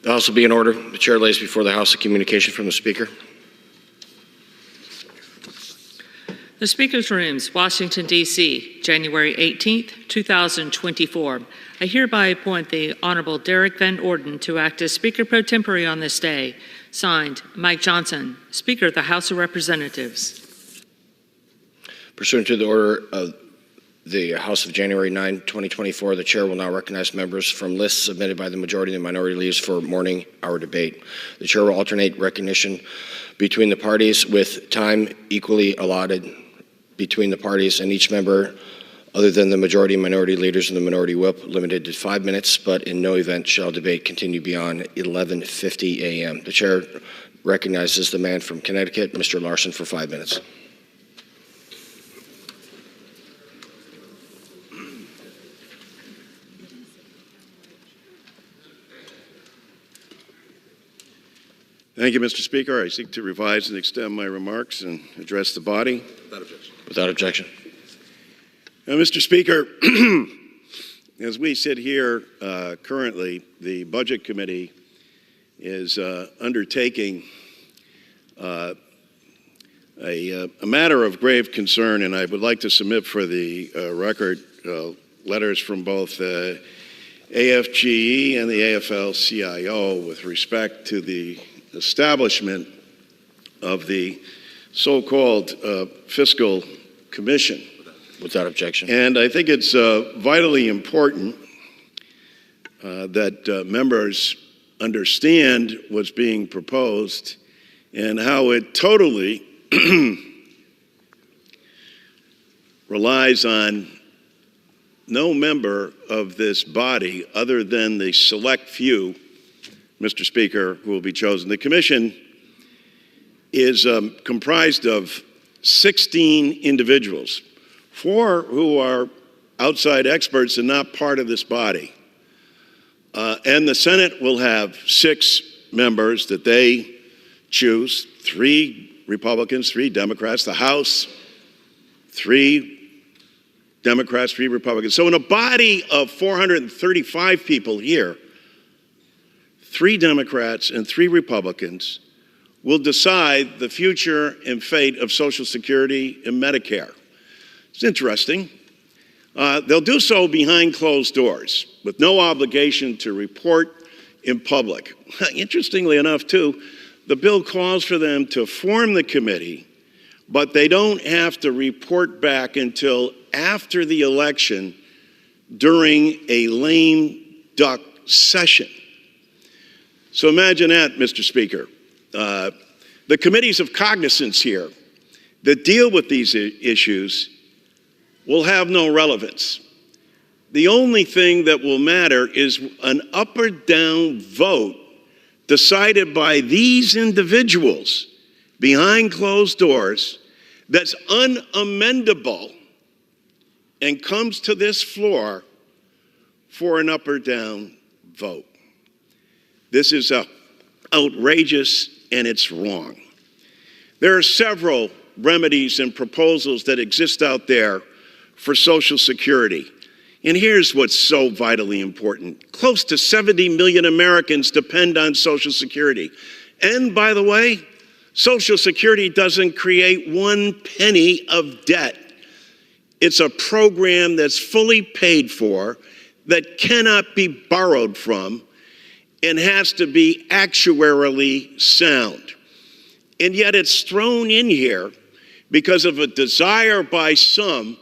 The House will be in order. The chair lays before the House a communication from the Speaker. The Speaker's Rooms, Washington, D.C., January 18th, 2024. I hereby appoint the Honorable Derek Van Orden to act as Speaker pro tempore on this day. Signed, Mike Johnson, Speaker of the House of Representatives. Pursuant to the order of the House of January 9, 2024, the chair will now recognize members from lists submitted by the majority and the minority leaders for morning hour debate. The chair will alternate recognition between the parties with time equally allotted between the parties, and each member other than the majority and minority leaders and the minority whip limited to 5 minutes, but in no event shall debate continue beyond 11:50 a.m. The chair recognizes the man from Connecticut, Mr. Larson, for 5 minutes. Thank you, Mr. Speaker. I seek to revise and extend my remarks and address the body. Without objection. Without objection. Now, Mr. Speaker, as we sit here currently, the Budget Committee is undertaking a matter of grave concern, and I would like to submit for the record letters from both AFGE and the AFL-CIO with respect to the establishment of the so-called Fiscal Commission. Without objection. And I think it's vitally important that members understand what's being proposed and how it totally relies on no member of this body other than the select few, Mr. Speaker, who will be chosen. The commission is comprised of 16 individuals, 4 who are outside experts and not part of this body. And the Senate will have 6 members that they choose, 3 Republicans, 3 Democrats. The House, 3 Democrats, 3 Republicans. So in a body of 435 people here, 3 Democrats and 3 Republicans will decide the future and fate of Social Security and Medicare. It's interesting. They'll do so behind closed doors with no obligation to report in public. Interestingly enough, too, the bill calls for them to form the committee, but they don't have to report back until after the election during a lame duck session. So imagine that, Mr. Speaker. The committees of cognizance here that deal with these issues will have no relevance. The only thing that will matter is an up or down vote decided by these individuals behind closed doors that's unamendable and comes to this floor for an up or down vote. This is outrageous and it's wrong. There are several remedies and proposals that exist out there for Social Security. And here's what's so vitally important. Close to 70 million Americans depend on Social Security. And by the way, Social Security doesn't create 1 penny of debt. It's a program that's fully paid for, that cannot be borrowed from, and has to be actuarially sound. And yet it's thrown in here because of a desire by some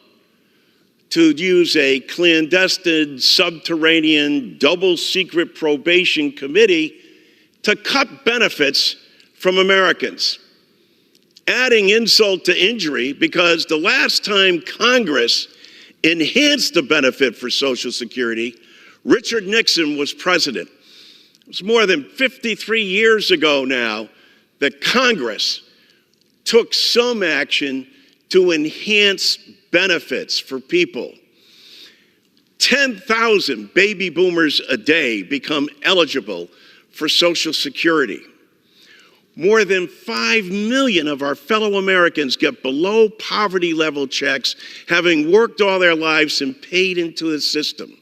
to use a clandestine, subterranean, double-secret probation committee to cut benefits from Americans. Adding insult to injury, because the last time Congress enhanced the benefit for Social Security, Richard Nixon was president. It was more than 53 years ago now that Congress took some action to enhance benefits for people. 10,000 baby boomers a day become eligible for Social Security. More than 5 million of our fellow Americans get below poverty level checks, having worked all their lives and paid into the system.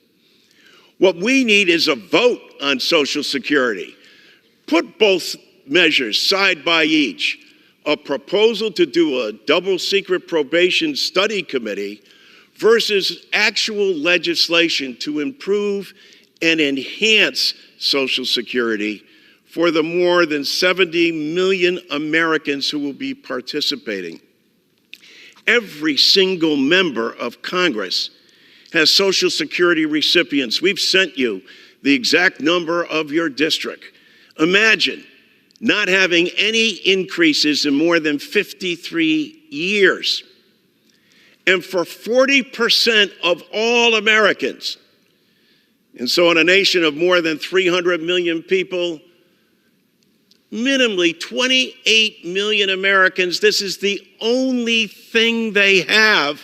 What we need is a vote on Social Security put both measures side by each, a proposal to do a double secret probation study committee versus actual legislation to improve and enhance Social Security for the more than 70 million Americans who will be participating. Every single member of Congress has Social Security recipients. We've sent you the exact number of your district. Imagine not having any increases in more than 53 years. And for 40% of all Americans, and so in a nation of more than 300 million people, minimally 28 million Americans, this is the only thing they have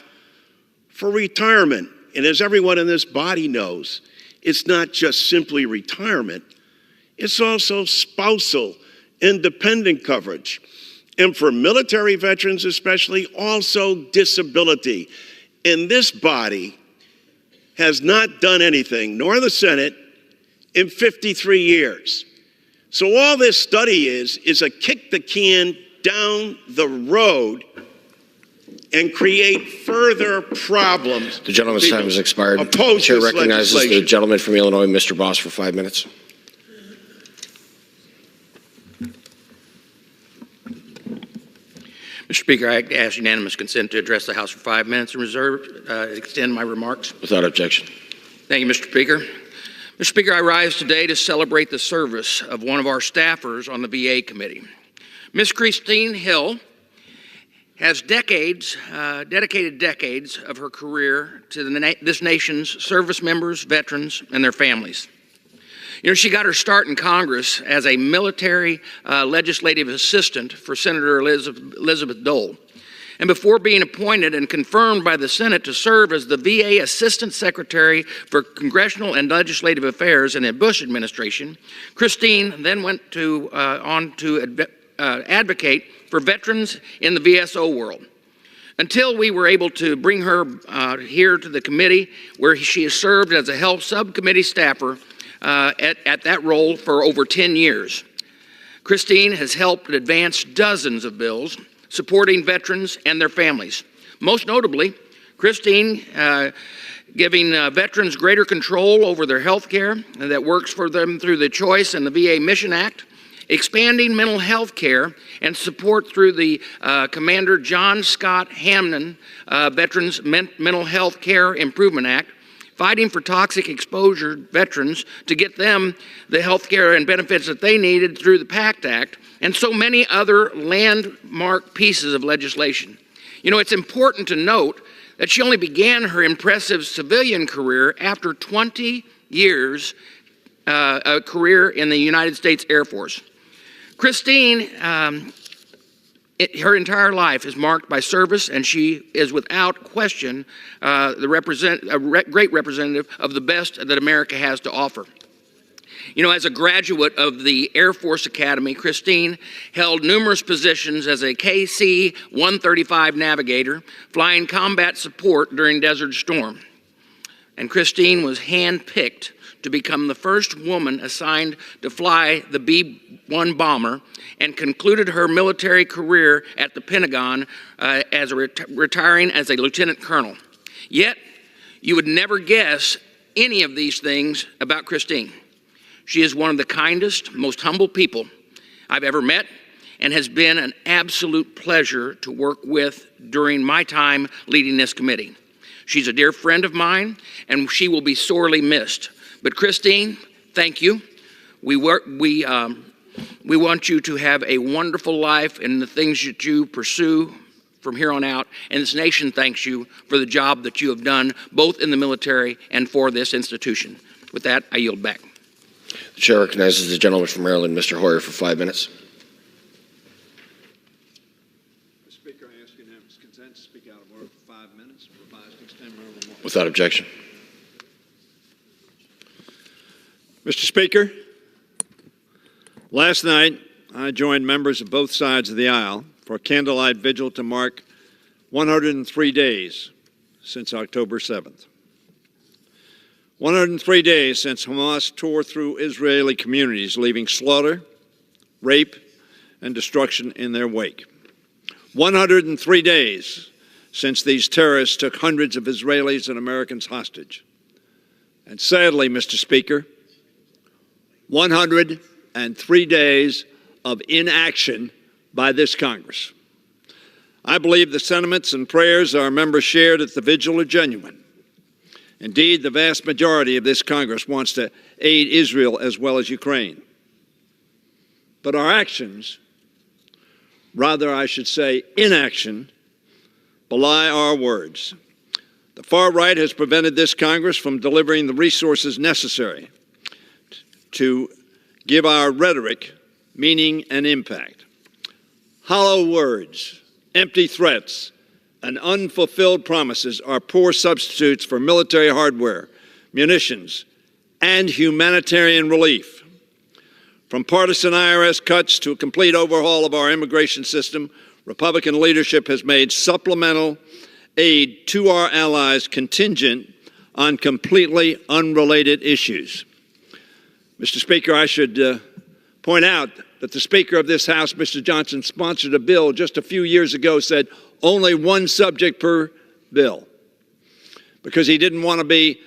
for retirement. And as everyone in this body knows, it's not just simply retirement, it's also spousal and dependent coverage. And for military veterans especially, also disability. And this body has not done anything, nor the Senate, in 53 years. So all this study is a kick the can down the road and create further problems. The gentleman's time has expired. The Chair recognizes the gentleman from Illinois, Mr. Boss, for 5 minutes. Mr. Speaker, I ask unanimous consent to address the House for 5 minutes and extend my remarks. Without objection. Thank you, Mr. Speaker. Mr. Speaker, I rise today to celebrate the service of one of our staffers on the VA committee. Ms. Christine Hill has dedicated decades of her career to this nation's service members, veterans, and their families. You know, she got her start in Congress as a military legislative assistant for Senator Elizabeth Dole. And before being appointed and confirmed by the Senate to serve as the VA Assistant Secretary for Congressional and Legislative Affairs in the Bush administration, Christine then went on to advocate for veterans in the VSO world, until we were able to bring her here to the committee, where she has served as a health subcommittee staffer at that role for over 10 years. Christine has helped advance dozens of bills supporting veterans and their families. Most notably, Christine giving veterans greater control over their health care that works for them through the Choice and the VA Mission Act, expanding mental health care and support through the Commander John Scott Hamden Veterans Mental Health Care Improvement Act, fighting for toxic exposure veterans to get them the health care and benefits that they needed through the PACT Act, and so many other landmark pieces of legislation. You know, it's important to note that she only began her impressive civilian career after 20 years a career in the United States Air Force. Christine, her entire life is marked by service, and she is without question a great representative of the best that America has to offer. You know, as a graduate of the Air Force Academy, Christine held numerous positions as a KC-135 navigator, flying combat support during Desert Storm. And Christine was handpicked to become the first woman assigned to fly the B-1 bomber, and concluded her military career at the Pentagon retiring as a lieutenant colonel. Yet, you would never guess any of these things about Christine. She is one of the kindest, most humble people I've ever met, and has been an absolute pleasure to work with during my time leading this committee. She's a dear friend of mine, and she will be sorely missed. But Christine, thank you. We want you to have a wonderful life in the things that you pursue from here on out. And this nation thanks you for the job that you have done, both in the military and for this institution. With that, I yield back. The chair recognizes the gentleman from Maryland, Mr. Hoyer, for 5 minutes. Mr. Speaker, I ask unanimous consent to speak out of order for 5 minutes. Revised to extend my remarks. Without objection. Mr. Speaker, last night I joined members of both sides of the aisle for a candlelight vigil to mark 103 days since October 7th. 103 days since Hamas tore through Israeli communities, leaving slaughter, rape, and destruction in their wake. 103 days since these terrorists took hundreds of Israelis and Americans hostage. And sadly, Mr. Speaker, 103 days of inaction by this Congress. I believe the sentiments and prayers our members shared at the vigil are genuine. Indeed, the vast majority of this Congress wants to aid Israel as well as Ukraine. But our actions, rather I should say inaction, belie our words. The far right has prevented this Congress from delivering the resources necessary to give our rhetoric meaning and impact. Hollow words, empty threats, and unfulfilled promises are poor substitutes for military hardware, munitions, and humanitarian relief. From partisan IRS cuts to a complete overhaul of our immigration system, Republican leadership has made supplemental aid to our allies contingent on completely unrelated issues. Mr. Speaker, I should point out that the Speaker of this House, Mr. Johnson, sponsored a bill just a few years ago, said only one subject per bill, because he didn't want to be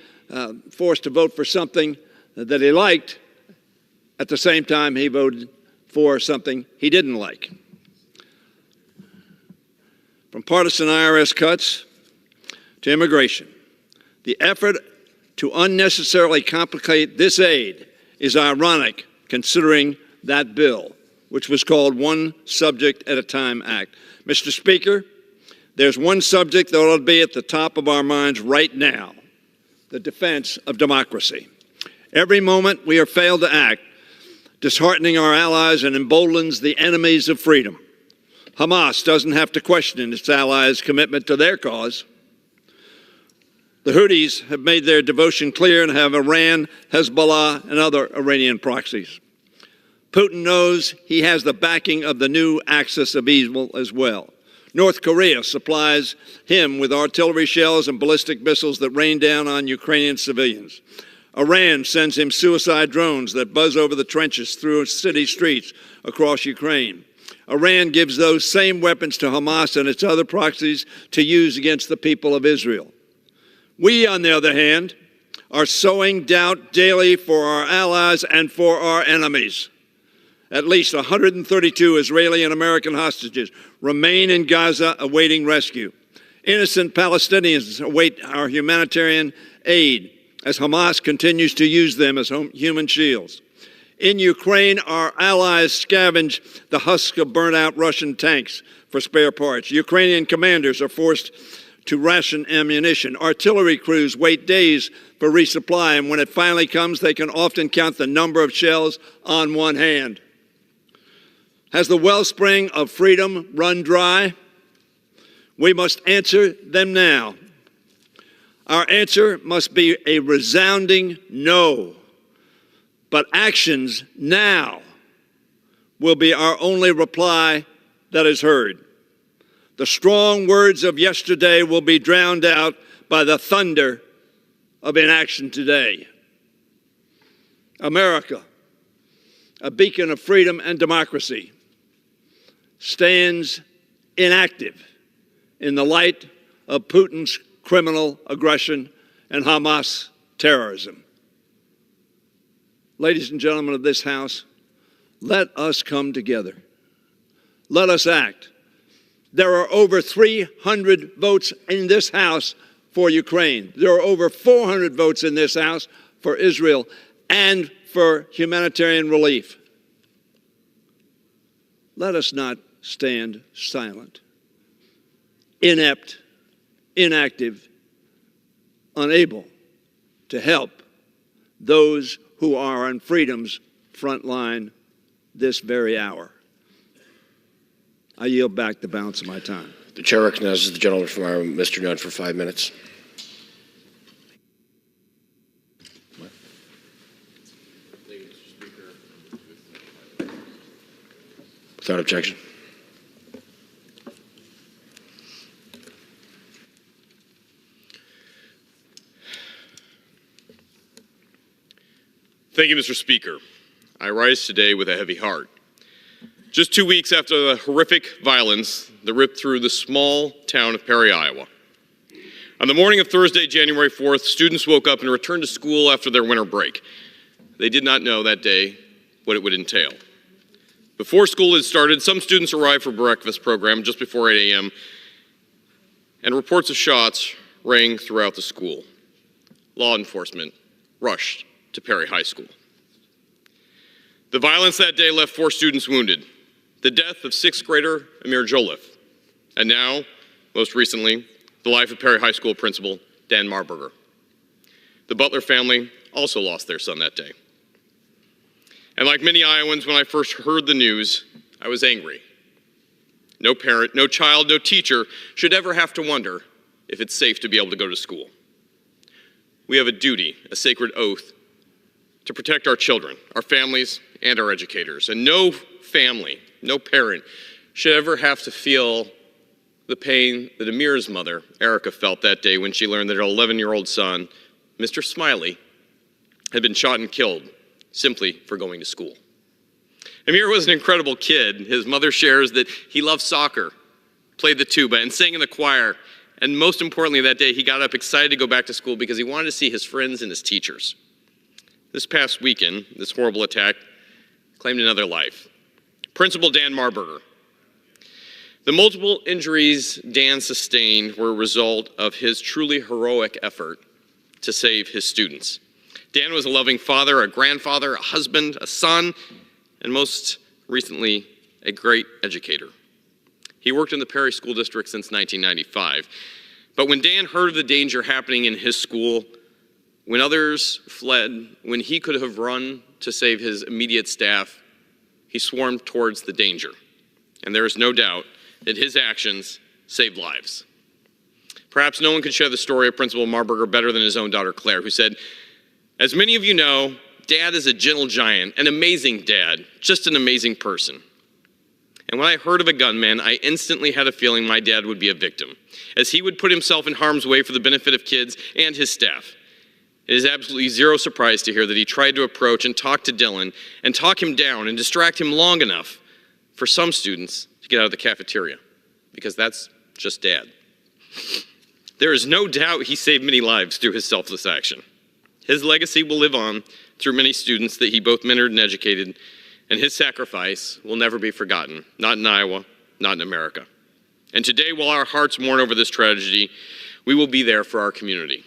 forced to vote for something that he liked. At the same time, he voted for something he didn't like. From partisan IRS cuts to immigration, the effort to unnecessarily complicate this aid is ironic considering that bill, which was called One Subject at a Time Act. Mr. Speaker, there's one subject that ought to be at the top of our minds right now: the defense of democracy. Every moment we are failed to act, disheartening our allies and emboldens the enemies of freedom. Hamas doesn't have to question its allies' commitment to their cause. The Houthis have made their devotion clear and have Iran, Hezbollah, and other Iranian proxies. Putin knows he has the backing of the new axis of evil as well. North Korea supplies him with artillery shells and ballistic missiles that rain down on Ukrainian civilians. Iran sends him suicide drones that buzz over the trenches through city streets across Ukraine. Iran gives those same weapons to Hamas and its other proxies to use against the people of Israel. We, on the other hand, are sowing doubt daily for our allies and for our enemies. At least 132 Israeli and American hostages remain in Gaza awaiting rescue. Innocent Palestinians await our humanitarian aid as Hamas continues to use them as human shields. In Ukraine, our allies scavenge the husk of burnt-out Russian tanks for spare parts. Ukrainian commanders are forced to ration ammunition. Artillery crews wait days for resupply, and when it finally comes, they can often count the number of shells on one hand. Has the wellspring of freedom run dry? We must answer them now. Our answer must be a resounding no. But actions now will be our only reply that is heard. The strong words of yesterday will be drowned out by the thunder of inaction today. America, a beacon of freedom and democracy, stands inactive in the light of Putin's criminal aggression and Hamas terrorism. Ladies and gentlemen of this House, let us come together. Let us act. There are over 300 votes in this House for Ukraine. There are over 400 votes in this House for Israel and for humanitarian relief. Let us not stand silent, inept, inactive, unable to help those who are on freedom's front line this very hour. I yield back the balance of my time. The chair recognizes the gentleman from Iowa, Mr. Nunn, for 5 minutes. Without objection. Thank you, Mr. Speaker. I rise today with a heavy heart. Just 2 weeks after the horrific violence that ripped through the small town of Perry, Iowa. On the morning of Thursday, January 4th, students woke up and returned to school after their winter break. They did not know that day what it would entail. Before school had started, some students arrived for breakfast program just before 8 a.m., and reports of shots rang throughout the school. Law enforcement rushed to Perry High School. The violence that day left 4 students wounded. The death of 6th grader Amir Joliffe, and now, most recently, the life of Perry High School principal Dan Marburger. The Butler family also lost their son that day. And like many Iowans, when I first heard the news, I was angry. No parent, no child, no teacher should ever have to wonder if it's safe to be able to go to school. We have a duty, a sacred oath, to protect our children, our families, and our educators. And no family, no parent should ever have to feel the pain that Amir's mother, Erica, felt that day when she learned that her 11-year-old son, Mr. Smiley, had been shot and killed simply for going to school. Amir was an incredible kid. His mother shares that he loved soccer, played the tuba, and sang in the choir. And most importantly, that day, he got up excited to go back to school because he wanted to see his friends and his teachers. This past weekend, this horrible attack claimed another life. Principal Dan Marburger. The multiple injuries Dan sustained were a result of his truly heroic effort to save his students. Dan was a loving father, a grandfather, a husband, a son, and most recently, a great educator. He worked in the Perry School District since 1995. But when Dan heard of the danger happening in his school, when others fled, when he could have run to save his immediate staff, he swarmed towards the danger. And there is no doubt that his actions saved lives. Perhaps no one could share the story of Principal Marburger better than his own daughter, Claire, who said, "As many of you know, Dad is a gentle giant, an amazing dad, just an amazing person. And when I heard of a gunman, I instantly had a feeling my dad would be a victim, as he would put himself in harm's way for the benefit of kids and his staff. It is absolutely zero surprise to hear that he tried to approach and talk to Dylan and talk him down and distract him long enough for some students to get out of the cafeteria, because that's just Dad. There is no doubt he saved many lives through his selfless action. His legacy will live on through many students that he both mentored and educated, and his sacrifice will never be forgotten, not in Iowa, not in America. And today, while our hearts mourn over this tragedy, we will be there for our community.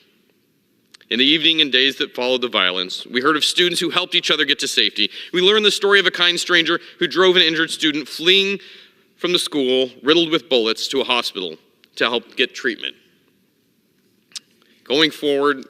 In the evening and days that followed the violence, we heard of students who helped each other get to safety. We learned the story of a kind stranger who drove an injured student fleeing from the school, riddled with bullets, to a hospital to help get treatment. Going forward,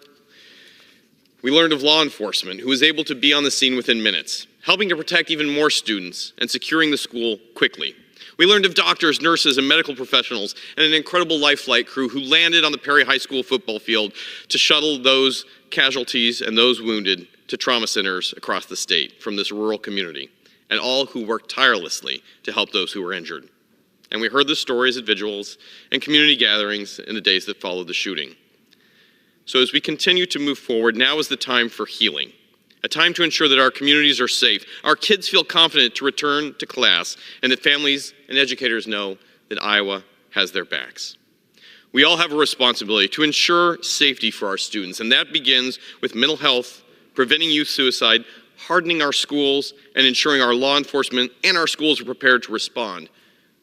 we learned of law enforcement who was able to be on the scene within minutes, helping to protect even more students and securing the school quickly. We learned of doctors, nurses, and medical professionals, and an incredible life flight crew who landed on the Perry High School football field to shuttle those casualties and those wounded to trauma centers across the state from this rural community, and all who worked tirelessly to help those who were injured. And we heard the stories at vigils and community gatherings in the days that followed the shooting. So as we continue to move forward, now is the time for healing. A time to ensure that our communities are safe, our kids feel confident to return to class, and that families and educators know that Iowa has their backs. We all have a responsibility to ensure safety for our students, and that begins with mental health, preventing youth suicide, hardening our schools, and ensuring our law enforcement and our schools are prepared to respond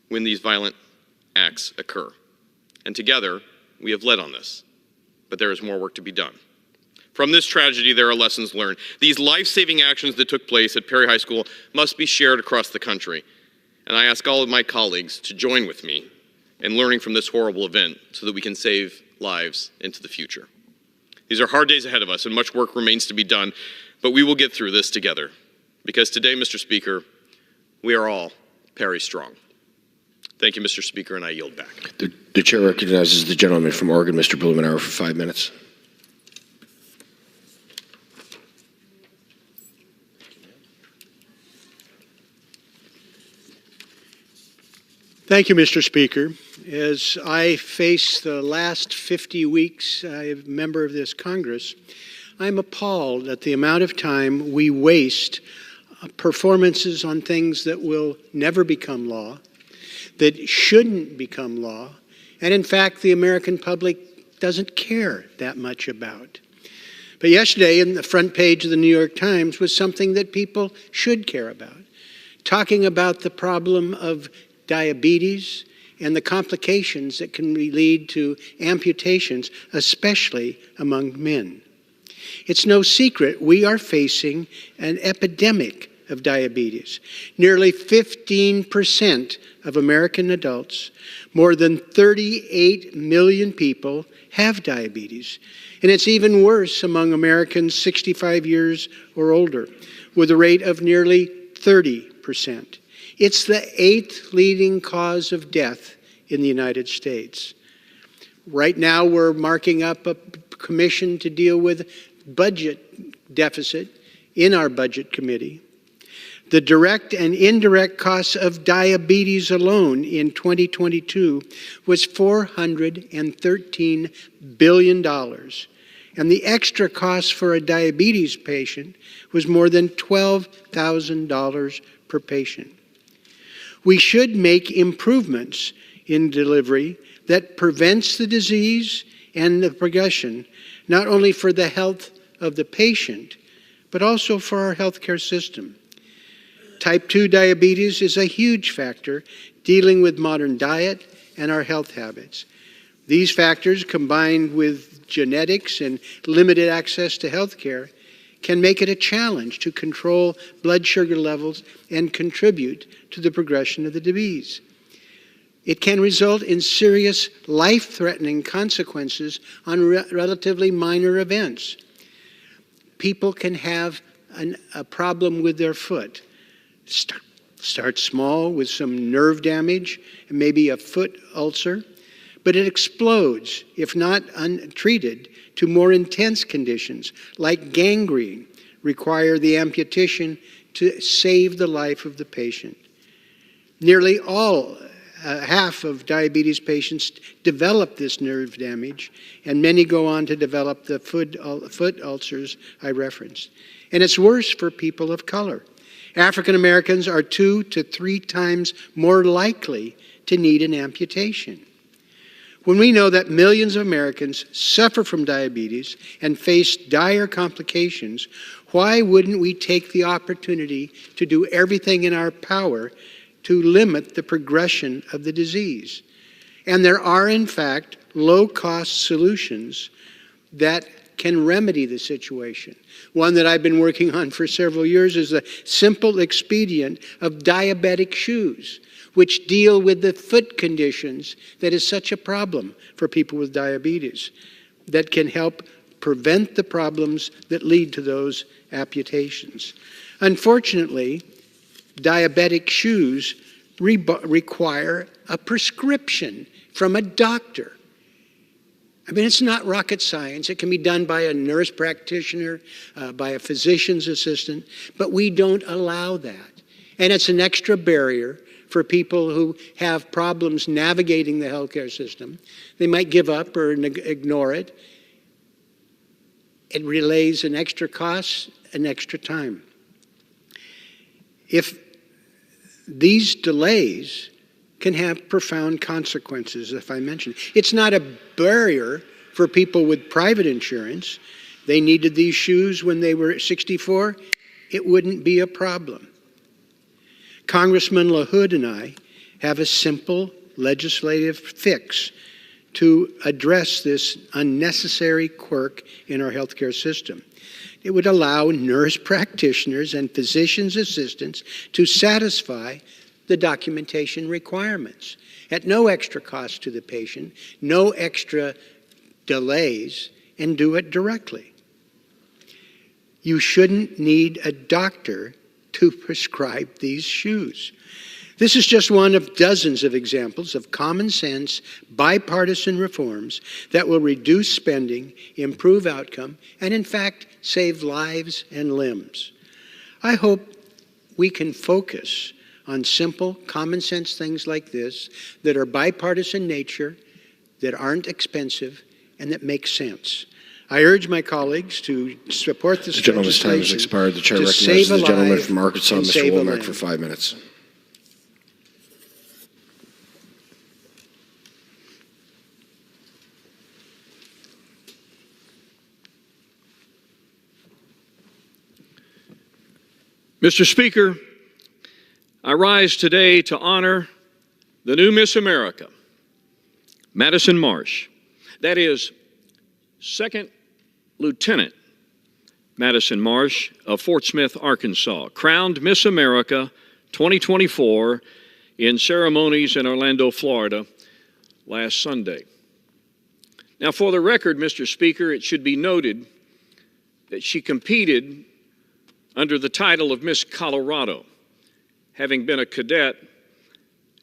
when these violent acts occur. And together, we have led on this, but there is more work to be done. From this tragedy, there are lessons learned. These life-saving actions that took place at Perry High School must be shared across the country. And I ask all of my colleagues to join with me in learning from this horrible event so that we can save lives into the future. These are hard days ahead of us, and much work remains to be done, but we will get through this together. Because today, Mr. Speaker, we are all Perry strong. Thank you, Mr. Speaker, and I yield back. The chair recognizes the gentleman from Oregon, Mr. Blumenauer, for 5 minutes. Thank you, Mr. Speaker. As I face the last 50 weeks, I'm a member of this Congress, I'm appalled at the amount of time we waste performances on things that will never become law, that shouldn't become law, and in fact, the American public doesn't care that much about. But yesterday, in the front page of the New York Times was something that people should care about, talking about the problem of diabetes and the complications that can lead to amputations, especially among men. It's no secret we are facing an epidemic of diabetes. Nearly 15% of American adults, more than 38 million people, have diabetes. And it's even worse among Americans 65 years or older, with a rate of nearly 30%. It's the 8th leading cause of death in the United States. Right now, we're marking up a commission to deal with budget deficit in our budget committee. The direct and indirect costs of diabetes alone in 2022 was $413 billion. And the extra cost for a diabetes patient was more than $12,000 per patient. We should make improvements in delivery that prevents the disease and the progression, not only for the health of the patient, but also for our healthcare system. Type 2 diabetes is a huge factor dealing with modern diet and our health habits. These factors, combined with genetics and limited access to healthcare, can make it a challenge to control blood sugar levels and contribute to the progression of the disease. It can result in serious life-threatening consequences on relatively minor events. People can have a problem with their foot. Start small with some nerve damage and maybe a foot ulcer, but it explodes if not untreated to more intense conditions like gangrene, require the amputation to save the life of the patient. Nearly half of diabetes patients develop this nerve damage, and many go on to develop the foot ulcers I referenced. And it's worse for people of color. African Americans are 2 to 3 times more likely to need an amputation. When we know that millions of Americans suffer from diabetes and face dire complications, why wouldn't we take the opportunity to do everything in our power to limit the progression of the disease? And there are, in fact, low-cost solutions that can remedy the situation. One that I've been working on for several years is the simple expedient of diabetic shoes, which deal with the foot conditions that is such a problem for people with diabetes, that can help prevent the problems that lead to those amputations. Unfortunately, diabetic shoes require a prescription from a doctor. I mean, it's not rocket science. It can be done by a nurse practitioner, by a physician's assistant, but we don't allow that. And it's an extra barrier for people who have problems navigating the healthcare system. They might give up or ignore it. It relays an extra cost, an extra time. If these delays can have profound consequences, if I mentioned. It's not a barrier for people with private insurance. They needed these shoes when they were 64. It wouldn't be a problem. Congressman LaHood and I have a simple legislative fix to address this unnecessary quirk in our healthcare system. It would allow nurse practitioners and physician's assistants to satisfy the documentation requirements at no extra cost to the patient, no extra delays, and do it directly. You shouldn't need a doctor to prescribe these shoes. This is just one of dozens of examples of common sense, bipartisan reforms that will reduce spending, improve outcome, and in fact, save lives and limbs. I hope we can focus on simple, common sense things like this that are bipartisan nature, that aren't expensive, and that make sense. I urge my colleagues to support this The gentleman's time has legislation expired. The chair to recognizes save a the gentleman life from Arkansas, and Mr. save a Womack, limb. for 5 minutes. Mr. Speaker, I rise today to honor the new Miss America, Madison Marsh. That is, Second Lieutenant Madison Marsh of Fort Smith, Arkansas, crowned Miss America 2024 in ceremonies in Orlando, Florida last Sunday. Now, for the record, Mr. Speaker, it should be noted that she competed under the title of Miss Colorado, having been a cadet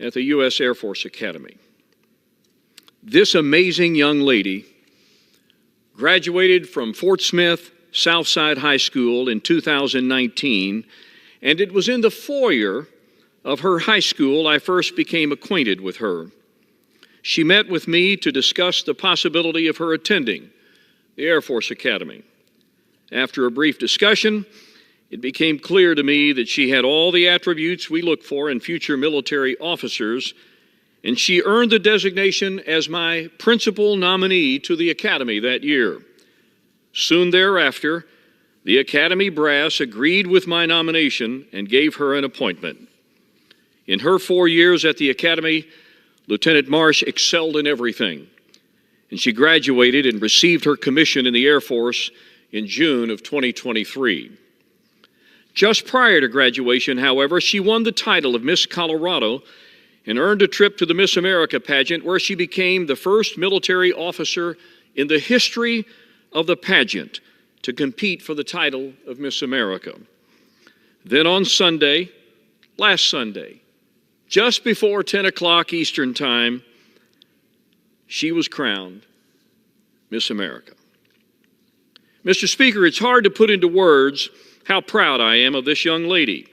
at the U.S. Air Force Academy. This amazing young lady graduated from Fort Smith Southside High School in 2019, and it was in the foyer of her high school I first became acquainted with her. She met with me to discuss the possibility of her attending the Air Force Academy. After a brief discussion, it became clear to me that she had all the attributes we look for in future military officers, and she earned the designation as my principal nominee to the Academy that year. Soon thereafter, the Academy brass agreed with my nomination and gave her an appointment. In her 4 years at the Academy, Lieutenant Marsh excelled in everything, and she graduated and received her commission in the Air Force in June of 2023. Just prior to graduation, however, she won the title of Miss Colorado and earned a trip to the Miss America pageant, where she became the first military officer in the history of the pageant to compete for the title of Miss America. Then on Sunday, last Sunday, just before 10 o'clock Eastern Time, she was crowned Miss America. Mr. Speaker, it's hard to put into words how proud I am of this young lady.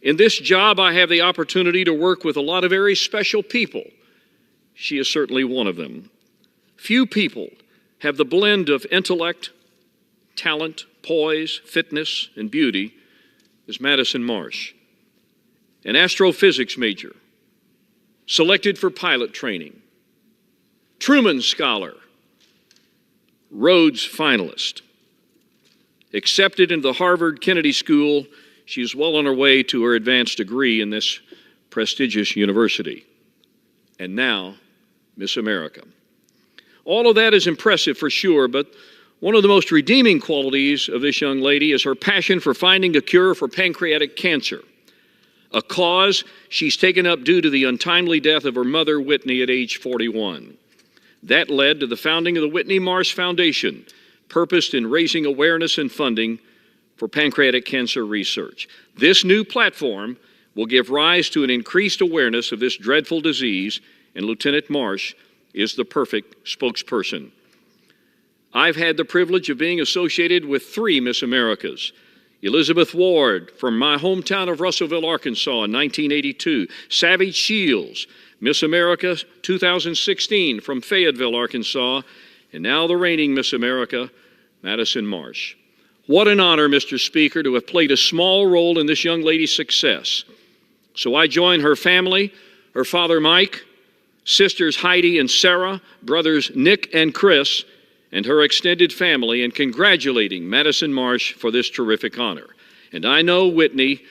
In this job, I have the opportunity to work with a lot of very special people. She is certainly one of them. Few people have the blend of intellect, talent, poise, fitness, and beauty as Madison Marsh. An astrophysics major, selected for pilot training, Truman Scholar, Rhodes finalist. Accepted into the Harvard Kennedy School, she is well on her way to her advanced degree in this prestigious university. And now, Miss America. All of that is impressive for sure, but one of the most redeeming qualities of this young lady is her passion for finding a cure for pancreatic cancer, a cause she's taken up due to the untimely death of her mother, Whitney, at age 41. That led to the founding of the Whitney Marsh Foundation, purposed in raising awareness and funding for pancreatic cancer research. This new platform will give rise to an increased awareness of this dreadful disease, and Lieutenant Marsh is the perfect spokesperson. I've had the privilege of being associated with 3 Miss Americas. Elizabeth Ward from my hometown of Russellville, Arkansas in 1982. Savage Shields, Miss America 2016 from Fayetteville, Arkansas. And now the reigning Miss America, Madison Marsh. What an honor, Mr. Speaker, to have played a small role in this young lady's success. So I join her family, her father Mike, sisters Heidi and Sarah, brothers Nick and Chris, and her extended family in congratulating Madison Marsh for this terrific honor. And I know Whitney,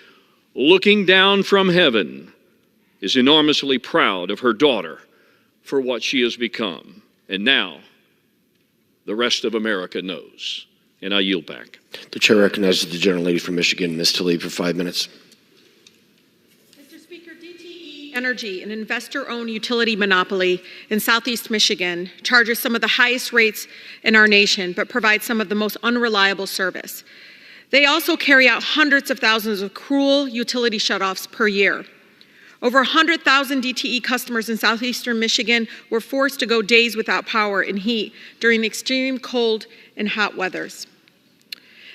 looking down from heaven, is enormously proud of her daughter for what she has become. And now, the rest of America knows. And I yield back. The chair recognizes the gentlelady from Michigan, Ms. Tlaib, for 5 minutes. Mr. Speaker, DTE Energy, an investor-owned utility monopoly in Southeast Michigan, charges some of the highest rates in our nation, but provides some of the most unreliable service. They also carry out hundreds of thousands of cruel utility shutoffs per year. Over 100,000 DTE customers in southeastern Michigan were forced to go days without power and heat during the extreme cold and hot weathers.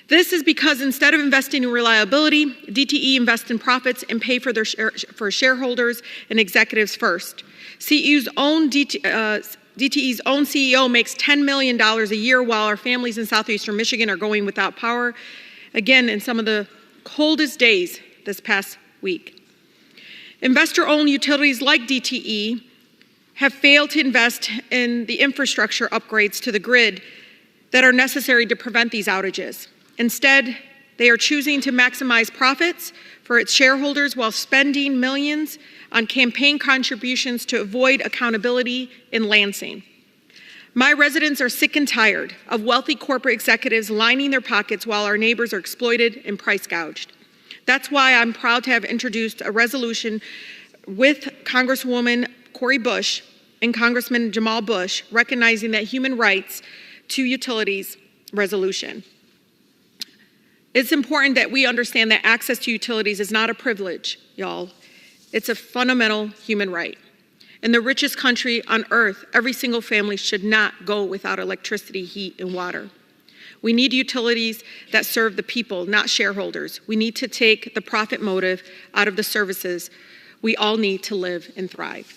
This is because instead of investing in reliability, DTE invests in profits and pay for shareholders and executives first. CEU's own DTE's own CEO makes $10 million a year while our families in southeastern Michigan are going without power, again in some of the coldest days this past week. Investor-owned utilities like DTE have failed to invest in the infrastructure upgrades to the grid that are necessary to prevent these outages. Instead, they are choosing to maximize profits for its shareholders while spending millions on campaign contributions to avoid accountability in Lansing. My residents are sick and tired of wealthy corporate executives lining their pockets while our neighbors are exploited and price gouged. That's why I'm proud to have introduced a resolution with Congresswoman Cori Bush and Congressman Jamal Bush recognizing that human rights to utilities resolution. It's important that we understand that access to utilities is not a privilege, y'all. It's a fundamental human right. In the richest country on earth, every single family should not go without electricity, heat, and water. We need utilities that serve the people, not shareholders. We need to take the profit motive out of the services we all need to live and thrive.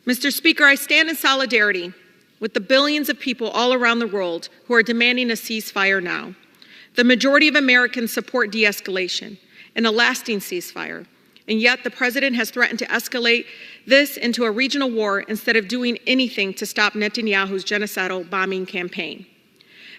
Mr. Speaker, I stand in solidarity with the billions of people all around the world who are demanding a ceasefire now. The majority of Americans support de-escalation and a lasting ceasefire, and yet the president has threatened to escalate this into a regional war instead of doing anything to stop Netanyahu's genocidal bombing campaign.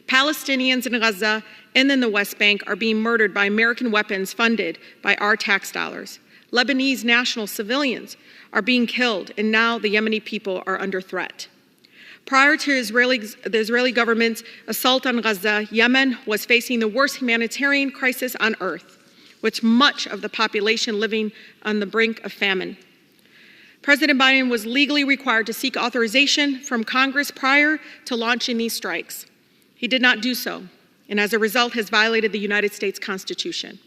Palestinians in Gaza and in the West Bank are being murdered by American weapons funded by our tax dollars. Lebanese national civilians are being killed, and now the Yemeni people are under threat. Prior to the Israeli government's assault on Gaza, Yemen was facing the worst humanitarian crisis on earth, with much of the population living on the brink of famine. President Biden was legally required to seek authorization from Congress prior to launching these strikes. He did not do so, and as a result has violated the United States Constitution.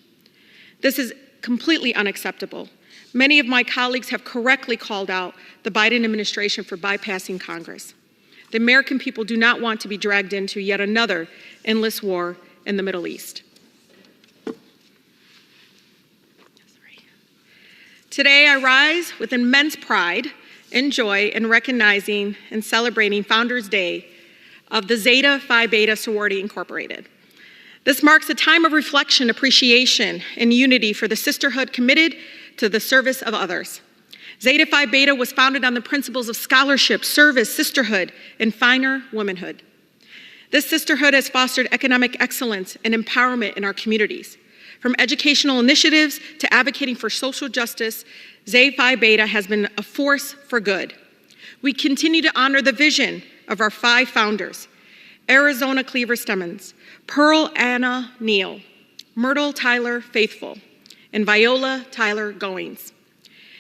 This is completely unacceptable. Many of my colleagues have correctly called out the Biden administration for bypassing Congress. The American people do not want to be dragged into yet another endless war in the Middle East. Today, I rise with immense pride and joy in recognizing and celebrating Founders Day of the Zeta Phi Beta Sorority Incorporated. This marks a time of reflection, appreciation, and unity for the sisterhood committed to the service of others. Zeta Phi Beta was founded on the principles of scholarship, service, sisterhood, and finer womanhood. This sisterhood has fostered economic excellence and empowerment in our communities. From educational initiatives to advocating for social justice, Zeta Phi Beta has been a force for good. We continue to honor the vision of our 5 founders: Arizona Cleaver Stemmons, Pearl Anna Neal, Myrtle Tyler Faithful, and Viola Tyler Goings.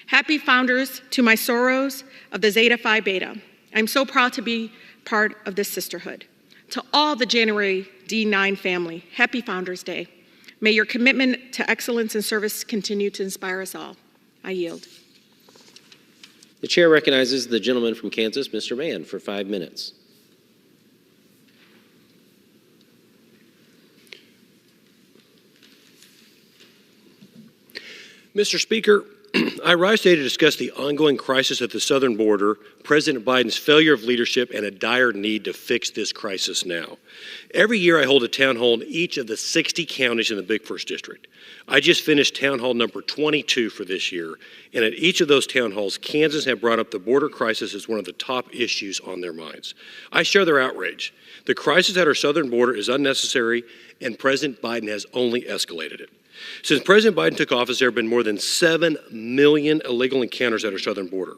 Happy founders to my sorors of the Zeta Phi Beta. I'm so proud to be part of this sisterhood. To all the January D9 family, happy Founders Day. May your commitment to excellence and service continue to inspire us all. I yield. The chair recognizes the gentleman from Kansas, Mr. Mann, for 5 minutes. Mr. Speaker, I rise today to discuss the ongoing crisis at the southern border, President Biden's failure of leadership, and a dire need to fix this crisis now. Every year I hold a town hall in each of the 60 counties in the Big First District. I just finished town hall number 22 for this year, and at each of those town halls, Kansans have brought up the border crisis as one of the top issues on their minds. I share their outrage. The crisis at our southern border is unnecessary, and President Biden has only escalated it. Since President Biden took office, there have been more than 7 million illegal encounters at our southern border.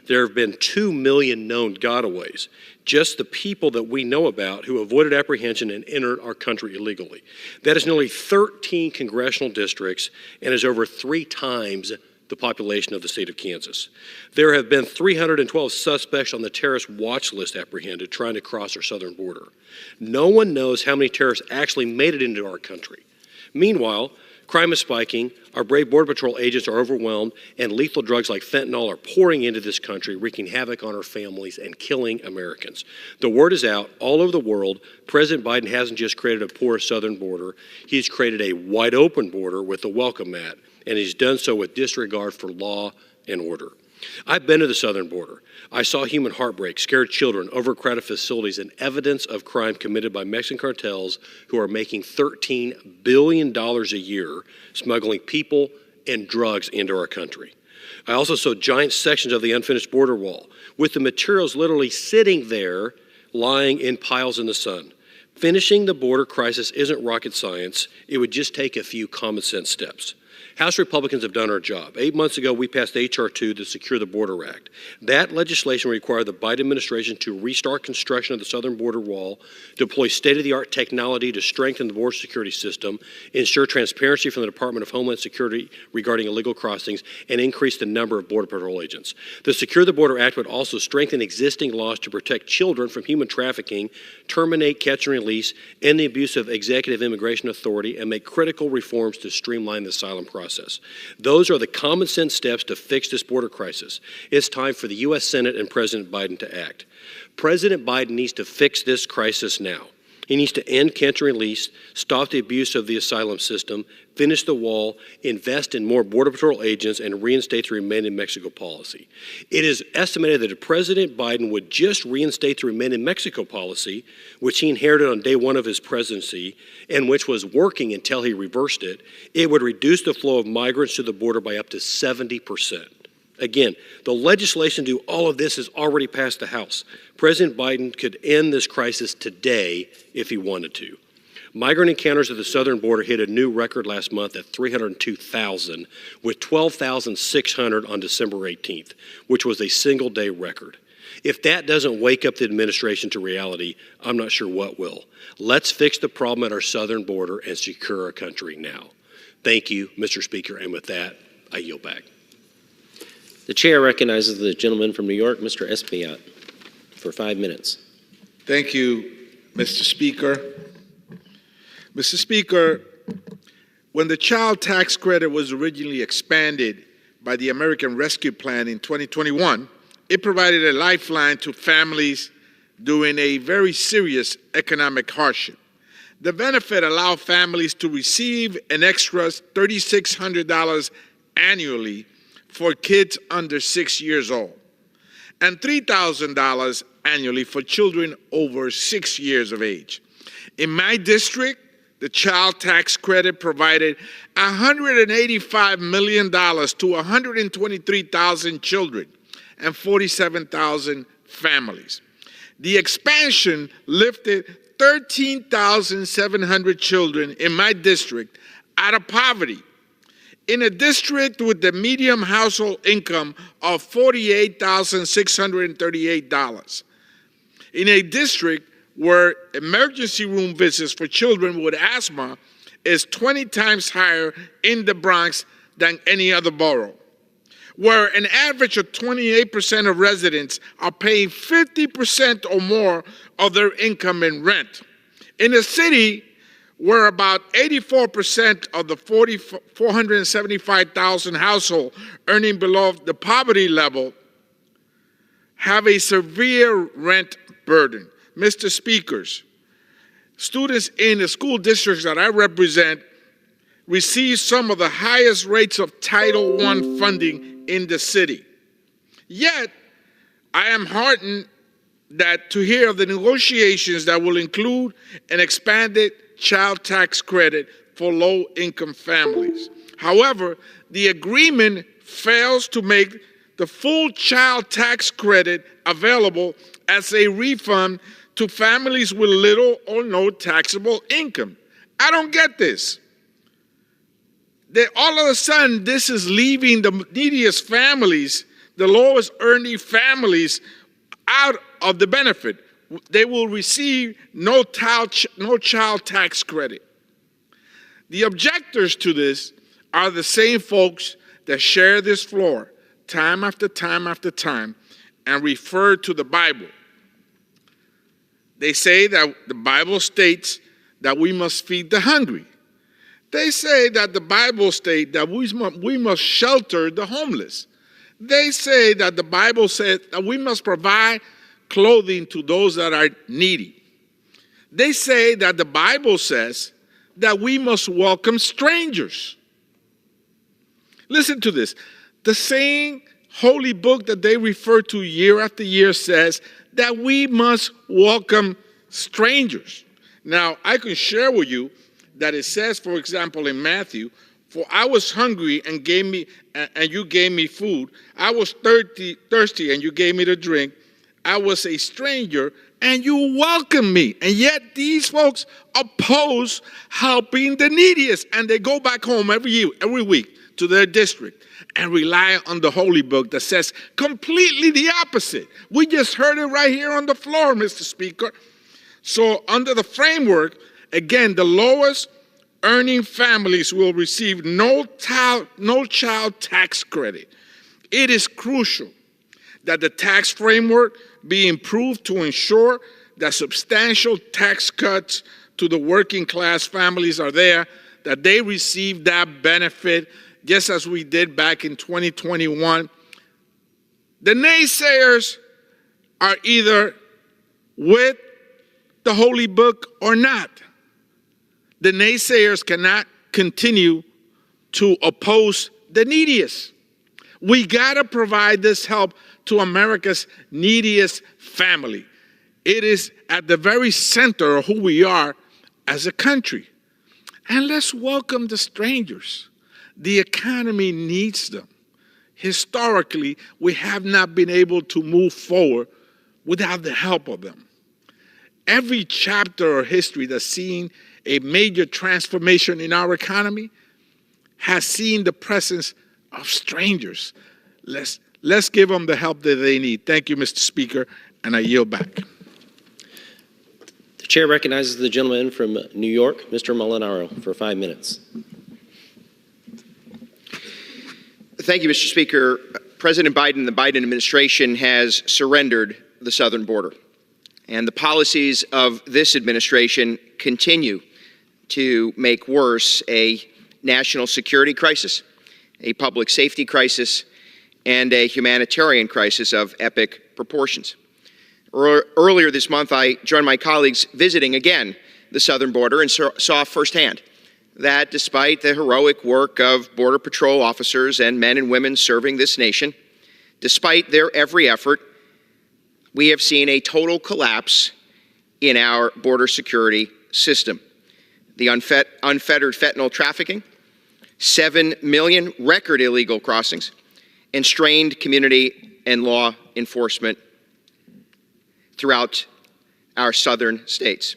There have been 2 million known gotaways, just the people that we know about who avoided apprehension and entered our country illegally. That is nearly 13 congressional districts and is over 3 times the population of the state of Kansas. There have been 312 suspects on the terrorist watch list apprehended trying to cross our southern border. No one knows how many terrorists actually made it into our country. Meanwhile, crime is spiking, our brave Border Patrol agents are overwhelmed, and lethal drugs like fentanyl are pouring into this country, wreaking havoc on our families and killing Americans. The word is out all over the world. President Biden hasn't just created a porous southern border, he's created a wide open border with a welcome mat, and he's done so with disregard for law and order. I've been to the southern border. I saw human heartbreak, scared children, overcrowded facilities, and evidence of crime committed by Mexican cartels who are making $13 billion a year smuggling people and drugs into our country. I also saw giant sections of the unfinished border wall with the materials literally sitting there, lying in piles in the sun. Finishing the border crisis isn't rocket science. It would just take a few common sense steps. House Republicans have done our job. 8 months ago, we passed H.R. 2, the Secure the Border Act. That legislation required the Biden administration to restart construction of the southern border wall, deploy state-of-the-art technology to strengthen the border security system, ensure transparency from the Department of Homeland Security regarding illegal crossings, and increase the number of Border Patrol agents. The Secure the Border Act would also strengthen existing laws to protect children from human trafficking, terminate catch and release, end the abuse of executive immigration authority, and make critical reforms to streamline the asylum process. Those are the common sense steps to fix this border crisis. It's time for the U.S. Senate and President Biden to act. President Biden needs to fix this crisis now. He needs to end catch and release, stop the abuse of the asylum system, finish the wall, invest in more Border Patrol agents, and reinstate the Remain in Mexico policy. It is estimated that if President Biden would just reinstate the Remain in Mexico policy, which he inherited on day one of his presidency, and which was working until he reversed it, it would reduce the flow of migrants to the border by up to 70%. Again, the legislation to do all of this has already passed the House. President Biden could end this crisis today if he wanted to. Migrant encounters at the southern border hit a new record last month at 302,000, with 12,600 on December 18th, which was a single-day record. If that doesn't wake up the administration to reality, I'm not sure what will. Let's fix the problem at our southern border and secure our country now. Thank you, Mr. Speaker, and with that, I yield back. The chair recognizes the gentleman from New York, Mr. Espaillat, for 5 minutes. Thank you, Mr. Speaker. Mr. Speaker, when the child tax credit was originally expanded by the American Rescue Plan in 2021, it provided a lifeline to families during a very serious economic hardship. The benefit allowed families to receive an extra $3,600 annually for kids under 6 years old, and $3,000 annually for children over 6 years of age. In my district, the child tax credit provided $185 million to 123,000 children and 47,000 families. The expansion lifted 13,700 children in my district out of poverty. In a district with the median household income of $48,638, in a district where emergency room visits for children with asthma is 20 times higher in the Bronx than any other borough, where an average of 28% of residents are paying 50% or more of their income in rent, in a city where about 84% of the 475,000 households earning below the poverty level have a severe rent burden. Mr. Speakers, students in the school districts that I represent receive some of the highest rates of Title I funding in the city. Yet, I am heartened to hear of the negotiations that will include an expanded child tax credit for low-income families. However, the agreement fails to make the full child tax credit available as a refund to families with little or no taxable income. I don't get this. All of a sudden, this is leaving the neediest families, the lowest earning families, out of the benefit. They will receive no child tax credit. The objectors to this are the same folks that share this floor time after time after time and refer to the Bible. They say that the Bible states that we must feed the hungry. They say that the Bible states that we must shelter the homeless. They say that the Bible says that we must provide clothing to those that are needy. They say that the Bible says that we must welcome strangers. Listen to this. The same holy book that they refer to year after year says that we must welcome strangers. Now, I can share with you that it says, for example, in Matthew, "For I was hungry and you gave me food. I was thirsty and you gave me to drink. I was a stranger and you welcomed me." And yet these folks oppose helping the neediest, and they go back home every week to their district and rely on the holy book that says completely the opposite. We just heard it right here on the floor, Mr. Speaker. So under the framework, again, the lowest earning families will receive no child tax credit. It is crucial that the tax framework be improved to ensure that substantial tax cuts to the working class families are there, that they receive that benefit, just as we did back in 2021. The naysayers are either with the holy book or not. The naysayers cannot continue to oppose the neediest. We gotta provide this help to America's neediest family. It is at the very center of who we are as a country. And let's welcome the strangers. The economy needs them. Historically, we have not been able to move forward without the help of them. Every chapter of history that's seen a major transformation in our economy has seen the presence of strangers. Let's give them the help that they need. Thank you, Mr. Speaker, and I yield back. The chair recognizes the gentleman from New York, Mr. Molinaro, for 5 minutes. Thank you, Mr. Speaker. President Biden and the Biden administration has surrendered the southern border. And the policies of this administration continue to make worse a national security crisis, a public safety crisis, and a humanitarian crisis of epic proportions. Earlier this month, I joined my colleagues visiting again the southern border and saw firsthand that despite the heroic work of Border Patrol officers and men and women serving this nation, despite their every effort, we have seen a total collapse in our border security system. The unfettered fentanyl trafficking, 7 million record illegal crossings, and strained community and law enforcement throughout our southern states.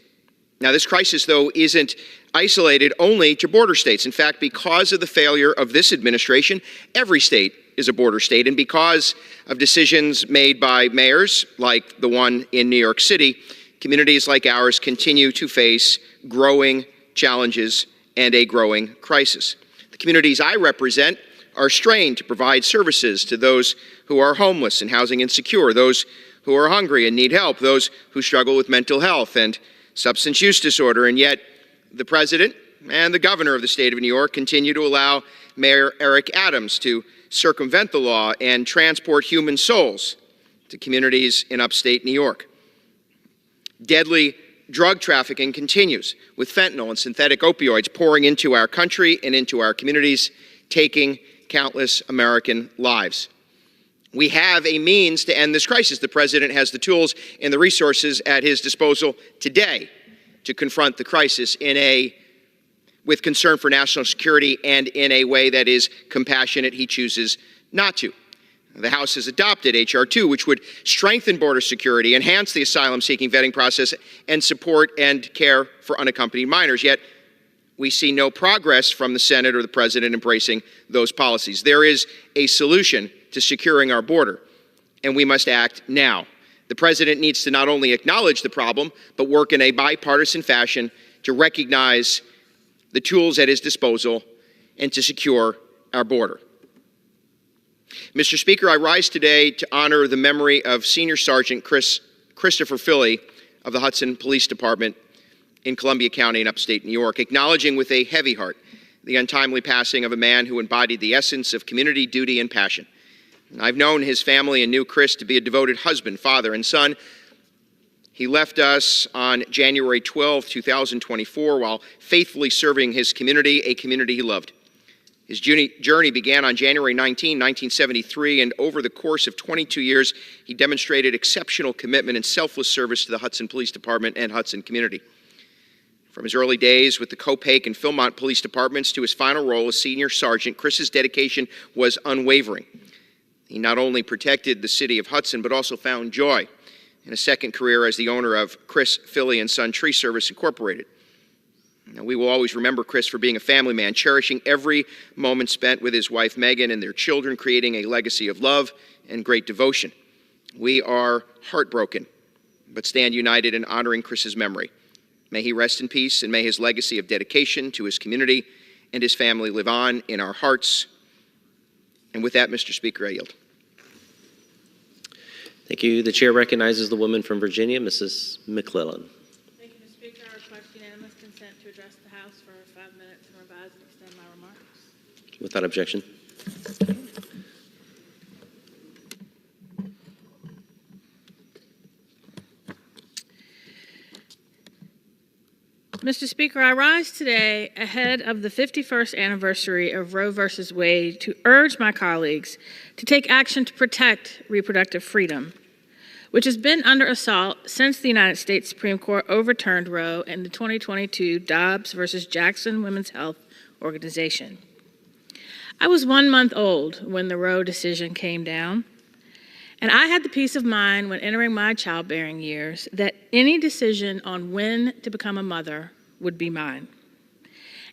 Now, this crisis, though, isn't isolated only to border states. In fact, because of the failure of this administration, every state is a border state, and because of decisions made by mayors like the one in New York City, communities like ours continue to face growing challenges and a growing crisis. The communities I represent are strained to provide services to those who are homeless and housing insecure, those who are hungry and need help, those who struggle with mental health and substance use disorder, and yet the president and the governor of the state of New York continue to allow Mayor Eric Adams to circumvent the law and transport human souls to communities in upstate New York. Deadly drug trafficking continues, with fentanyl and synthetic opioids pouring into our country and into our communities, taking countless American lives. We have a means to end this crisis. The president has the tools and the resources at his disposal today to confront the crisis with concern for national security and in a way that is compassionate. He chooses not to. The House has adopted H.R. 2, which would strengthen border security, enhance the asylum-seeking vetting process, and support and care for unaccompanied minors. Yet, we see no progress from the Senate or the President embracing those policies. There is a solution to securing our border, and we must act now. The President needs to not only acknowledge the problem, but work in a bipartisan fashion to recognize the tools at his disposal and to secure our border. Mr. Speaker, I rise today to honor the memory of Senior Sergeant Christopher Filley of the Hudson Police Department in Columbia County in upstate New York, acknowledging with a heavy heart the untimely passing of a man who embodied the essence of community, duty, and passion. I've known his family and knew Chris to be a devoted husband, father, and son. He left us on January 12, 2024, while faithfully serving his community, a community he loved. His journey began on January 19, 1973, and over the course of 22 years, he demonstrated exceptional commitment and selfless service to the Hudson Police Department and Hudson community. From his early days with the Copake and Philmont Police Departments to his final role as senior sergeant, Chris's dedication was unwavering. He not only protected the city of Hudson, but also found joy in a second career as the owner of Chris, Philly & Son Tree Service Incorporated. Now, we will always remember Chris for being a family man, cherishing every moment spent with his wife Megan and their children, creating a legacy of love and great devotion. We are heartbroken, but stand united in honoring Chris's memory. May he rest in peace, and may his legacy of dedication to his community and his family live on in our hearts. And with that, Mr. Speaker, I yield. Thank you. The chair recognizes the woman from Virginia, Mrs. McClellan. Thank you, Mr. Speaker. I request unanimous consent to address the House for 5 minutes and revise and extend my remarks. Without objection. Mr. Speaker, I rise today ahead of the 51st anniversary of Roe v. Wade to urge my colleagues to take action to protect reproductive freedom, which has been under assault since the United States Supreme Court overturned Roe and the 2022 Dobbs v. Jackson Women's Health Organization. I was 1 month old when the Roe decision came down, and I had the peace of mind when entering my childbearing years that any decision on when to become a mother would be mine,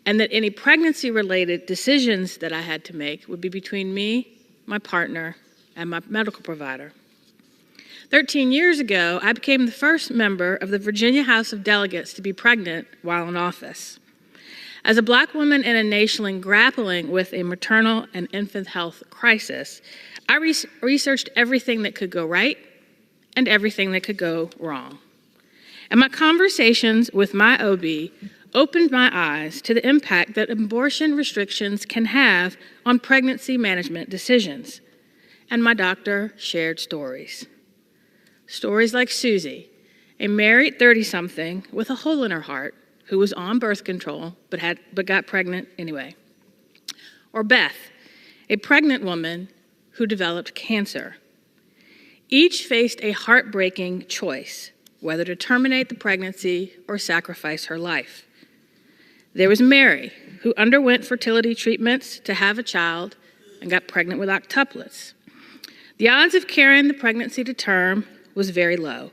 and that any pregnancy-related decisions that I had to make would be between me, my partner, and my medical provider. 13 years ago, I became the first member of the Virginia House of Delegates to be pregnant while in office. As a Black woman in a nation grappling with a maternal and infant health crisis, I researched everything that could go right and everything that could go wrong. And my conversations with my OB opened my eyes to the impact that abortion restrictions can have on pregnancy management decisions. And my doctor shared stories. Stories like Susie, a married 30-something with a hole in her heart who was on birth control but got pregnant anyway. Or Beth, a pregnant woman who developed cancer. Each faced a heartbreaking choice, whether to terminate the pregnancy or sacrifice her life. There was Mary, who underwent fertility treatments to have a child and got pregnant with octuplets. The odds of carrying the pregnancy to term was very low,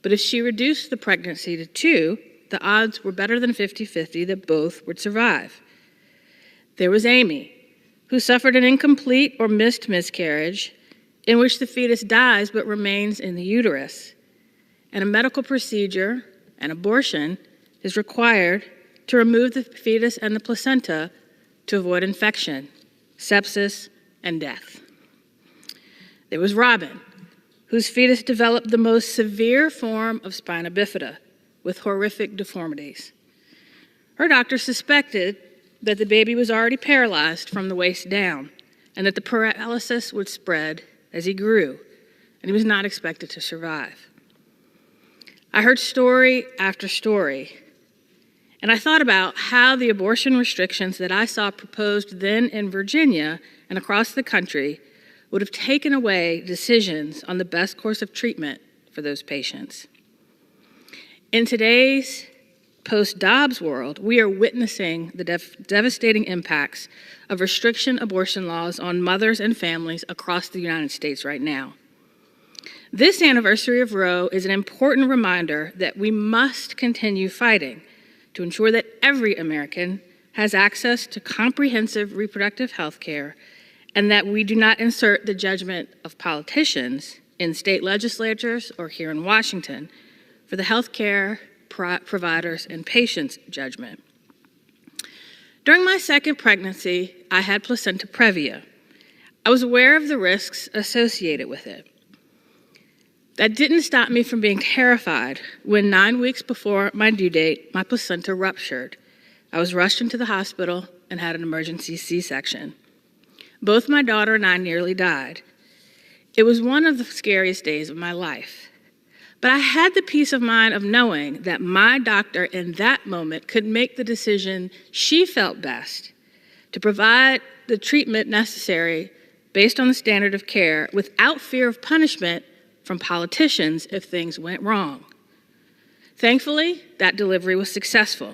but if she reduced the pregnancy to 2, the odds were better than 50-50 that both would survive. There was Amy, who suffered an incomplete or missed miscarriage in which the fetus dies but remains in the uterus, and a medical procedure, an abortion, is required to remove the fetus and the placenta to avoid infection, sepsis, and death. There was Robin, whose fetus developed the most severe form of spina bifida with horrific deformities. Her doctor suspected that the baby was already paralyzed from the waist down and that the paralysis would spread as he grew, and he was not expected to survive. I heard story after story, and I thought about how the abortion restrictions that I saw proposed then in Virginia and across the country would have taken away decisions on the best course of treatment for those patients. In today's post-Dobbs world, we are witnessing the devastating impacts of restriction abortion laws on mothers and families across the United States right now. This anniversary of Roe is an important reminder that we must continue fighting to ensure that every American has access to comprehensive reproductive health care and that we do not insert the judgment of politicians in state legislatures or here in Washington for the health care providers and patients' judgment. During my second pregnancy, I had placenta previa. I was aware of the risks associated with it. That didn't stop me from being terrified when 9 weeks before my due date, my placenta ruptured. I was rushed into the hospital and had an emergency C-section. Both my daughter and I nearly died. It was one of the scariest days of my life. But I had the peace of mind of knowing that my doctor in that moment could make the decision she felt best to provide the treatment necessary based on the standard of care without fear of punishment from politicians if things went wrong. Thankfully, that delivery was successful,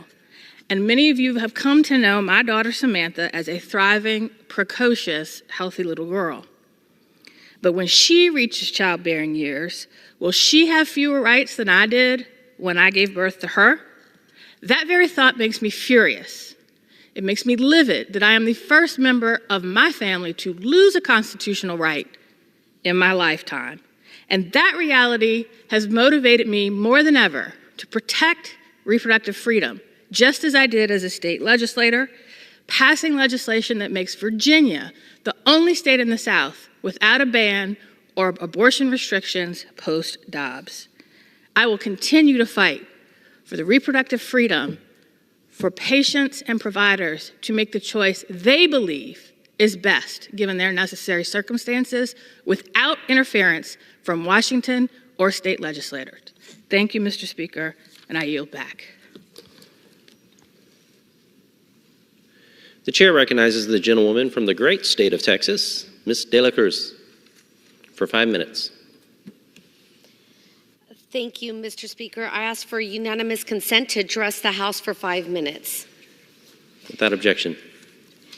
and many of you have come to know my daughter Samantha as a thriving, precocious, healthy little girl. But when she reaches childbearing years, will she have fewer rights than I did when I gave birth to her? That very thought makes me furious. It makes me livid that I am the first member of my family to lose a constitutional right in my lifetime. And that reality has motivated me more than ever to protect reproductive freedom, just as I did as a state legislator, passing legislation that makes Virginia the only state in the South without a ban or abortion restrictions post-Dobbs. I will continue to fight for the reproductive freedom for patients and providers to make the choice they believe is best given their necessary circumstances without interference from Washington or state legislators. Thank you, Mr. Speaker, and I yield back. The chair recognizes the gentlewoman from the great state of Texas, Ms. De La Cruz, for 5 minutes. Thank you, Mr. Speaker. I ask for unanimous consent to address the House for 5 minutes. Without objection.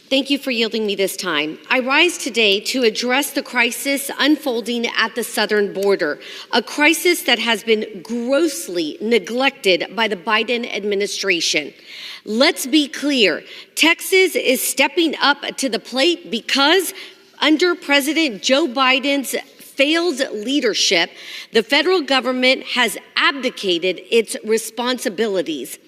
Thank you for yielding me this time. I rise today to address the crisis unfolding at the southern border, a crisis that has been grossly neglected by the Biden administration. Let's be clear, Texas is stepping up to the plate because under President Joe Biden's failed leadership, the federal government has abdicated its responsibilities.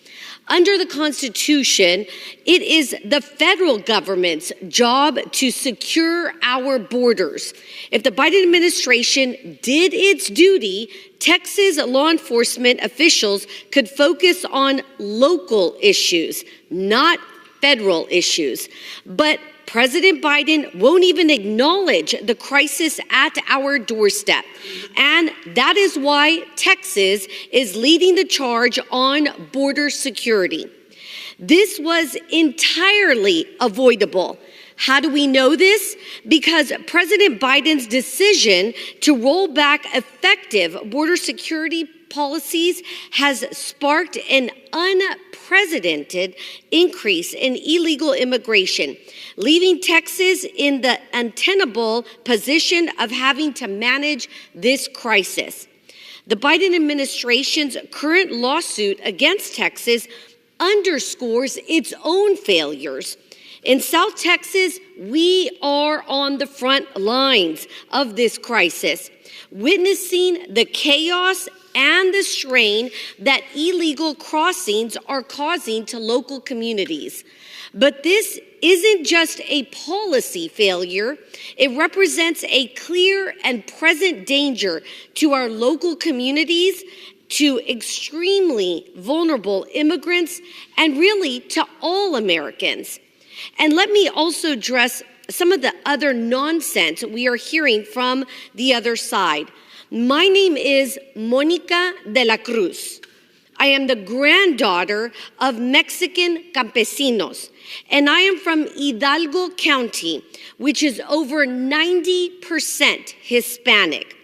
Under the Constitution, it is the federal government's job to secure our borders. If the Biden administration did its duty, Texas law enforcement officials could focus on local issues, not federal issues. But President Biden won't even acknowledge the crisis at our doorstep. And that is why Texas is leading the charge on border security. This was entirely avoidable. How do we know this? Because President Biden's decision to roll back effective border security policies has sparked an unprecedented increase in illegal immigration, leaving Texas in the untenable position of having to manage this crisis. The Biden administration's current lawsuit against Texas underscores its own failures. In South Texas, we are on the front lines of this crisis, witnessing the chaos and the strain that illegal crossings are causing to local communities. But this isn't just a policy failure. It represents a clear and present danger to our local communities, to extremely vulnerable immigrants, and really to all Americans. And let me also address some of the other nonsense we are hearing from the other side. My name is Mónica de la Cruz. I am the granddaughter of Mexican campesinos, and I am from Hidalgo County, which is over 90% Hispanic.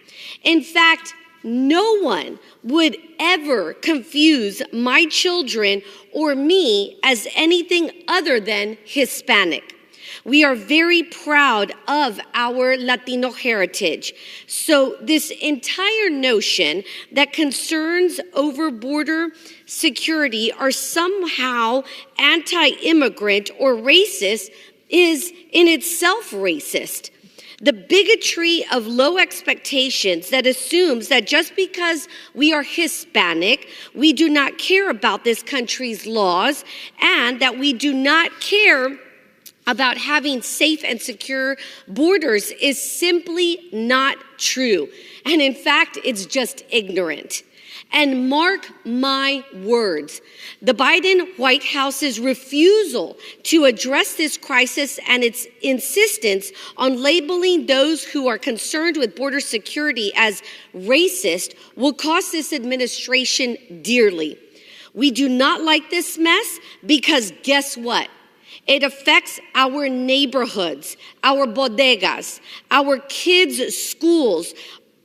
In fact, no one would ever confuse my children or me as anything other than Hispanic. We are very proud of our Latino heritage. So this entire notion that concerns over border security are somehow anti-immigrant or racist is in itself racist. The bigotry of low expectations that assumes that just because we are Hispanic, we do not care about this country's laws, and that we do not care about having safe and secure borders is simply not true. And in fact, it's just ignorant. And mark my words, the Biden White House's refusal to address this crisis and its insistence on labeling those who are concerned with border security as racist will cost this administration dearly. We do not like this mess because guess what? It affects our neighborhoods, our bodegas, our kids' schools.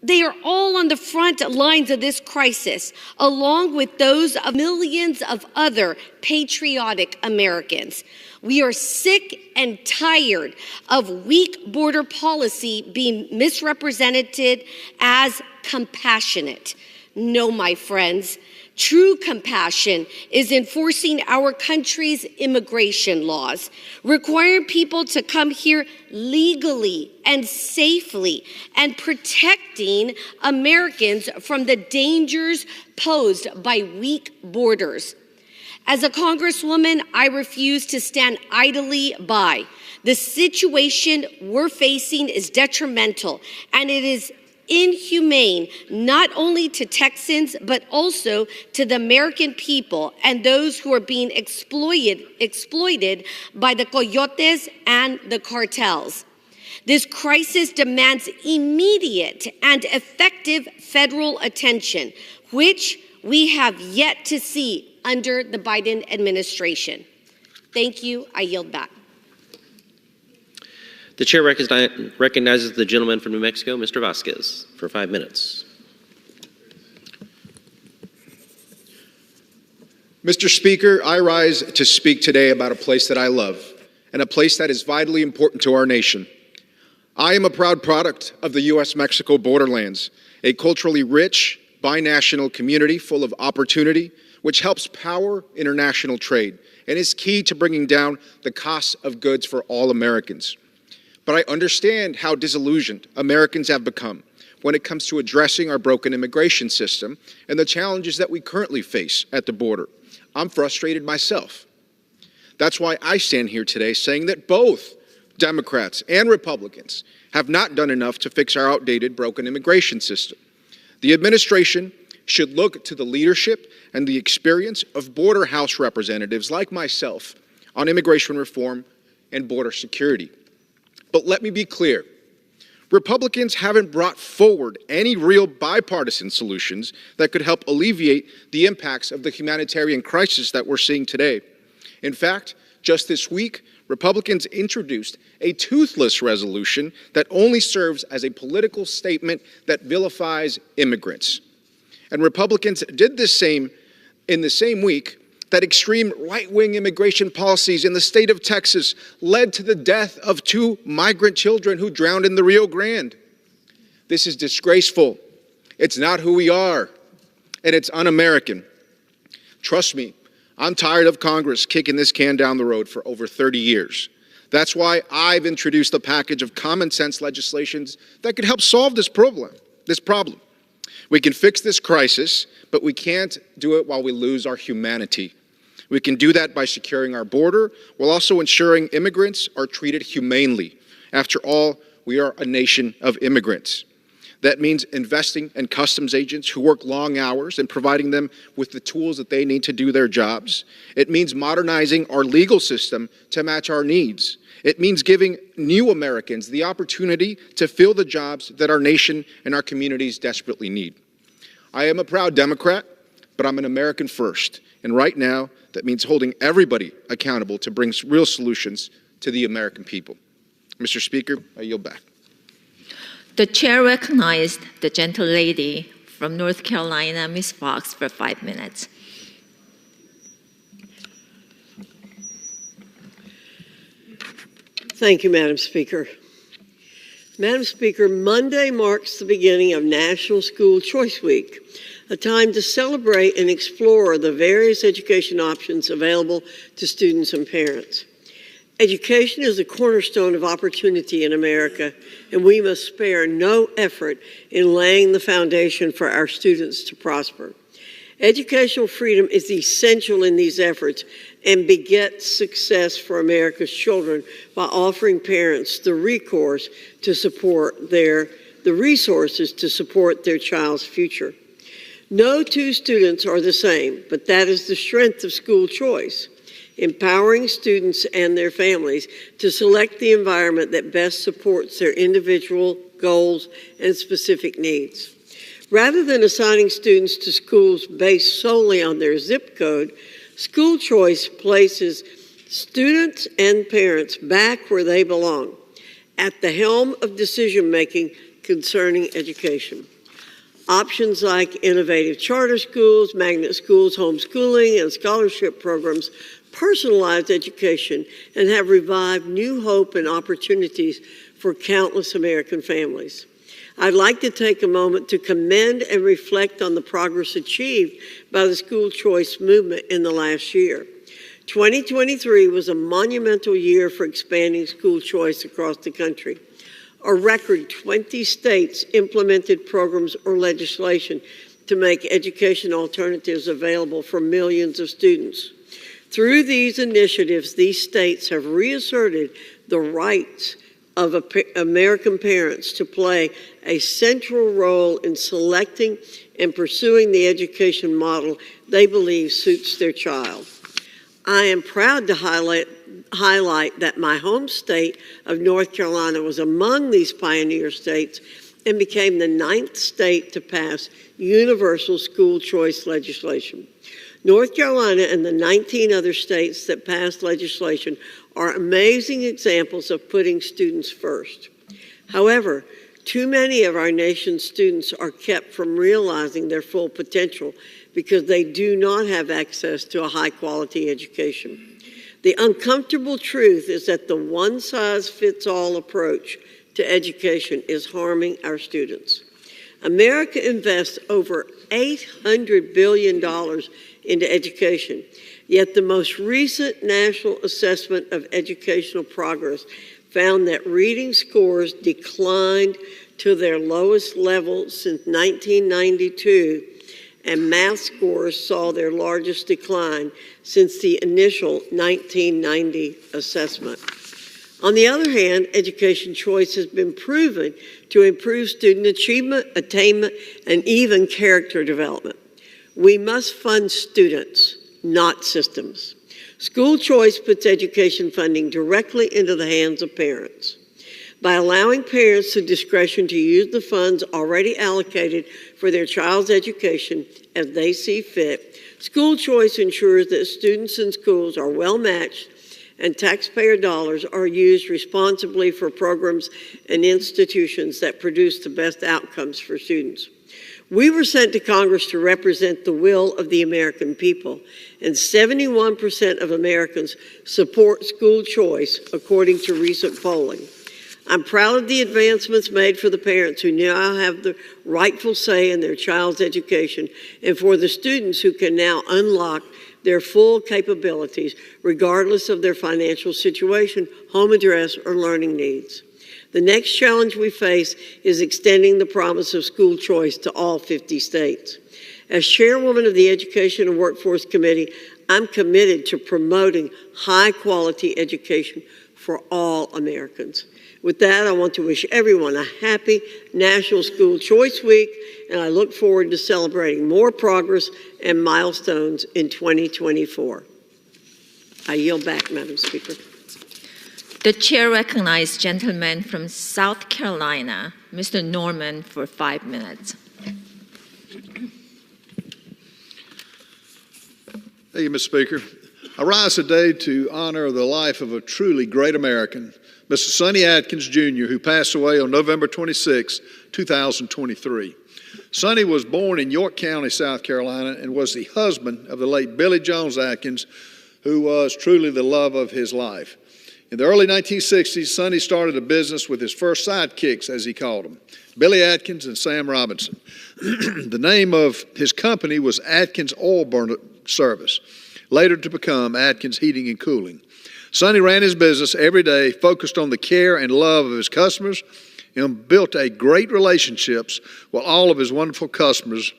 They are all on the front lines of this crisis, along with those of millions of other patriotic Americans. We are sick and tired of weak border policy being misrepresented as compassionate. No, my friends, true compassion is enforcing our country's immigration laws, requiring people to come here legally and safely, and protecting Americans from the dangers posed by weak borders. As a Congresswoman, I refuse to stand idly by. The situation we're facing is detrimental, and it is inhumane not only to Texans, but also to the American people and those who are being exploited by the coyotes and the cartels. This crisis demands immediate and effective federal attention, which we have yet to see under the Biden administration. Thank you. I yield back. The chair recognizes the gentleman from New Mexico, Mr. Vasquez, for 5 minutes. Mr. Speaker, I rise to speak today about a place that I love and a place that is vitally important to our nation. I am a proud product of the U.S.-Mexico borderlands, a culturally rich, binational community full of opportunity, which helps power international trade and is key to bringing down the cost of goods for all Americans. But I understand how disillusioned Americans have become when it comes to addressing our broken immigration system and the challenges that we currently face at the border. I'm frustrated myself. That's why I stand here today saying that both Democrats and Republicans have not done enough to fix our outdated, broken immigration system. The administration should look to the leadership and the experience of border House representatives like myself on immigration reform and border security. But let me be clear. Republicans haven't brought forward any real bipartisan solutions that could help alleviate the impacts of the humanitarian crisis that we're seeing today. In fact, just this week, Republicans introduced a toothless resolution that only serves as a political statement that vilifies immigrants. And Republicans did the same in the same week that extreme right-wing immigration policies in the state of Texas led to the death of 2 migrant children who drowned in the Rio Grande. This is disgraceful. It's not who we are, and it's un-American. Trust me, I'm tired of Congress kicking this can down the road for over 30 years. That's why I've introduced a package of common sense legislations that could help solve this problem. We can fix this crisis, but we can't do it while we lose our humanity. We can do that by securing our border while also ensuring immigrants are treated humanely. After all, we are a nation of immigrants. That means investing in customs agents who work long hours and providing them with the tools that they need to do their jobs. It means modernizing our legal system to match our needs. It means giving new Americans the opportunity to fill the jobs that our nation and our communities desperately need. I am a proud Democrat, but I'm an American first. And right now, that means holding everybody accountable to bring real solutions to the American people. Mr. Speaker, I yield back. The chair recognized the gentle lady from North Carolina, Ms. Fox, for 5 minutes. Thank you, Madam Speaker. Madam Speaker, Monday marks the beginning of National School Choice Week, a time to celebrate and explore the various education options available to students and parents. Education is a cornerstone of opportunity in America, and we must spare no effort in laying the foundation for our students to prosper. Educational freedom is essential in these efforts and begets success for America's children by offering parents the resources to support their child's future. No 2 students are the same, but that is the strength of school choice, empowering students and their families to select the environment that best supports their individual goals and specific needs. Rather than assigning students to schools based solely on their zip code, school choice places students and parents back where they belong, at the helm of decision-making concerning education. Options like innovative charter schools, magnet schools, homeschooling, and scholarship programs personalize education and have revived new hope and opportunities for countless American families. I'd like to take a moment to commend and reflect on the progress achieved by the school choice movement in the last year. 2023 was a monumental year for expanding school choice across the country. A record 20 states implemented programs or legislation to make education alternatives available for millions of students. Through these initiatives, these states have reasserted the rights of American parents to play a central role in selecting and pursuing the education model they believe suits their child. I am proud to highlight that my home state of North Carolina was among these pioneer states and became the 9th state to pass universal school choice legislation. North Carolina and the 19 other states that passed legislation are amazing examples of putting students first. However, too many of our nation's students are kept from realizing their full potential because they do not have access to a high-quality education. The uncomfortable truth is that the one-size-fits-all approach to education is harming our students. America invests over $800 billion into education, yet the most recent National Assessment of Educational Progress found that reading scores declined to their lowest level since 1992, and math scores saw their largest decline since the initial 1990 assessment. On the other hand, education choice has been proven to improve student achievement, attainment, and even character development. We must fund students, not systems. School choice puts education funding directly into the hands of parents. By allowing parents the discretion to use the funds already allocated for their child's education as they see fit, school choice ensures that students and schools are well matched and taxpayer dollars are used responsibly for programs and institutions that produce the best outcomes for students. We were sent to Congress to represent the will of the American people, and 71% of Americans support school choice, according to recent polling. I'm proud of the advancements made for the parents who now have the rightful say in their child's education, and for the students who can now unlock their full capabilities, regardless of their financial situation, home address, or learning needs. The next challenge we face is extending the promise of school choice to all 50 states. As chairwoman of the Education and Workforce Committee, I'm committed to promoting high-quality education for all Americans. With that, I want to wish everyone a happy National School Choice Week, and I look forward to celebrating more progress and milestones in 2024. I yield back, Madam Speaker. The chair recognizes gentleman from South Carolina, Mr. Norman, for 5 minutes. Thank you, Mr. Speaker. I rise today to honor the life of a truly great American, Mr. Sonny Atkins, Jr., who passed away on November 26, 2023. Sonny was born in York County, South Carolina, and was the husband of the late Billy Jones Atkins, who was truly the love of his life. In the early 1960s, Sonny started a business with his first sidekicks, as he called them, Billy Atkins and Sam Robinson. The name of his company was Atkins Oil Burner Service, later to become Atkins Heating and Cooling. Sonny ran his business every day, focused on the care and love of his customers, and built a great relationships with all of his wonderful customers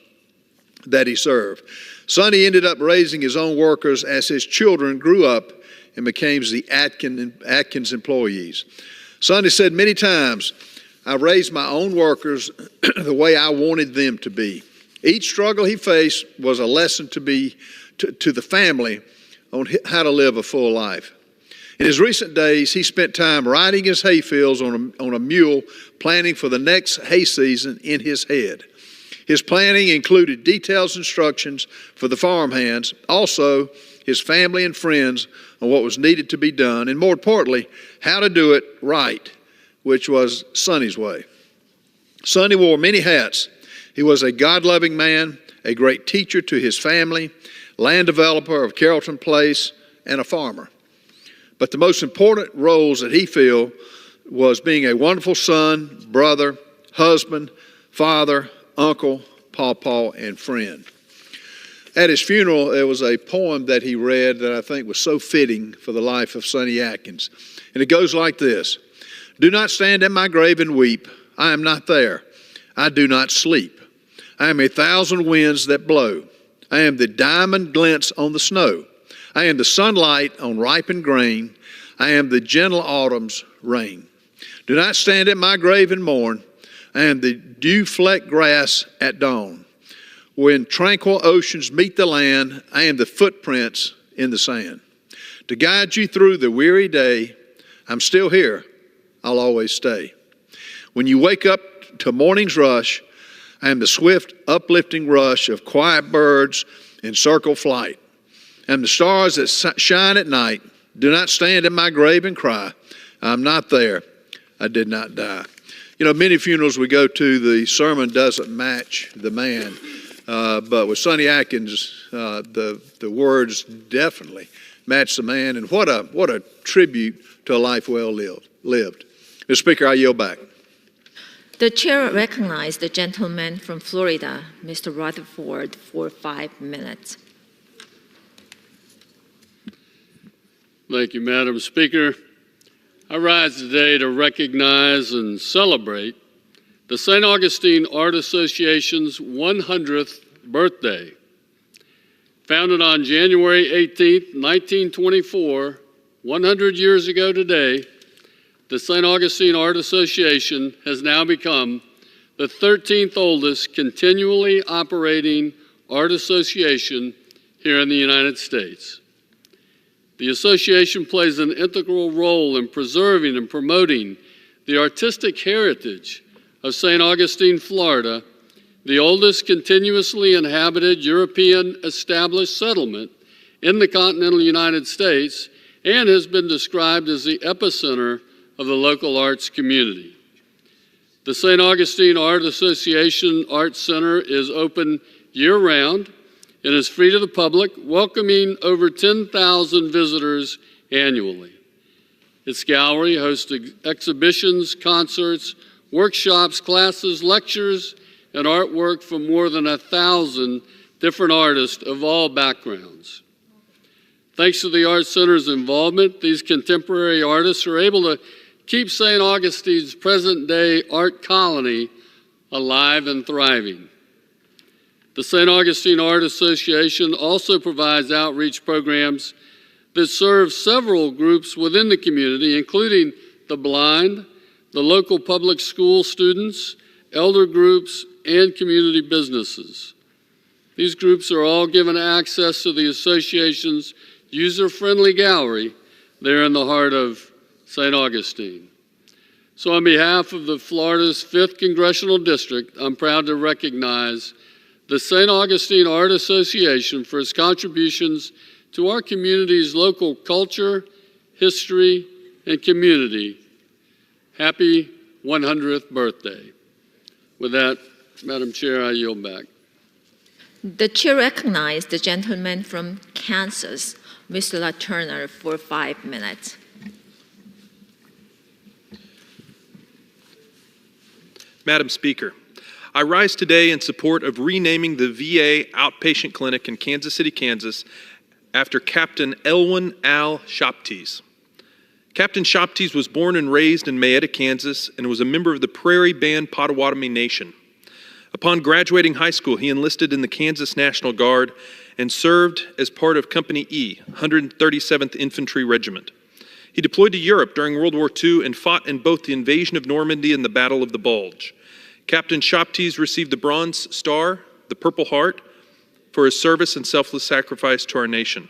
that he served. Sonny ended up raising his own workers as his children grew up and became the Atkins employees. Sonny said many times, I raised my own workers the way I wanted them to be. Each struggle he faced was a lesson to the family on how to live a full life. In his recent days, he spent time riding his hay fields on a mule, planning for the next hay season in his head. His planning included detailed instructions for the farmhands, also his family and friends on what was needed to be done, and more importantly, how to do it right, which was Sonny's way. Sonny wore many hats. He was a God-loving man, a great teacher to his family, land developer of Carrollton Place, and a farmer. But the most important roles that he filled was being a wonderful son, brother, husband, father, uncle, pawpaw, and friend. At his funeral, there was a poem that he read that I think was so fitting for the life of Sonny Atkins. And it goes like this: "Do not stand at my grave and weep. I am not there. I do not sleep. I am 1,000 winds that blow. I am the diamond glints on the snow. I am the sunlight on ripened grain. I am the gentle autumn's rain. Do not stand at my grave and mourn. I am the dew-flecked grass at dawn. When tranquil oceans meet the land, I am the footprints in the sand. To guide you through the weary day, I'm still here. I'll always stay. When you wake up to morning's rush, I am the swift, uplifting rush of quiet birds in circle flight. I am the stars that shine at night. Do not stand at my grave and cry. I'm not there. I did not die." You know, many funerals we go to, the sermon doesn't match the man. But with Sonny Atkins, the words definitely match the man. And what a tribute to a life well lived. Mr. Speaker, I yield back. The chair recognizes the gentleman from Florida, Mr. Rutherford, for 5 minutes. Thank you, Madam Speaker. I rise today to recognize and celebrate the St. Augustine Art Association's 100th birthday. Founded on January 18, 1924, 100 years ago today, the St. Augustine Art Association has now become the 13th oldest continually operating art association here in the United States. The association plays an integral role in preserving and promoting the artistic heritage of St. Augustine, Florida, the oldest continuously inhabited European established settlement in the continental United States, and has been described as the epicenter of the local arts community. The St. Augustine Art Association Art Center is open year-round and is free to the public, welcoming over 10,000 visitors annually. Its gallery hosts exhibitions, concerts, workshops, classes, lectures, and artwork from more than 1,000 different artists of all backgrounds. Thanks to the Art Center's involvement, these contemporary artists are able to keep St. Augustine's present-day art colony alive and thriving. The St. Augustine Art Association also provides outreach programs that serve several groups within the community, including the blind, the local public school students, elder groups, and community businesses. These groups are all given access to the association's user-friendly gallery there in the heart of St. Augustine. So on behalf of the Florida's 5th Congressional District, I'm proud to recognize the St. Augustine Art Association for its contributions to our community's local culture, history, and community. Happy 100th birthday. With that, Madam Chair, I yield back. The chair recognizes the gentleman from Kansas, Mr. LaTurner, for 5 minutes. Madam Speaker, I rise today in support of renaming the VA outpatient clinic in Kansas City, Kansas, after Captain Elwyn Al Shoptees. Captain Shoptees was born and raised in Mayetta, Kansas, and was a member of the Prairie Band Potawatomi Nation. Upon graduating high school, he enlisted in the Kansas National Guard and served as part of Company E, 137th Infantry Regiment. He deployed to Europe during World War II and fought in both the invasion of Normandy and the Battle of the Bulge. Captain Shoptees received the Bronze Star, the Purple Heart, for his service and selfless sacrifice to our nation.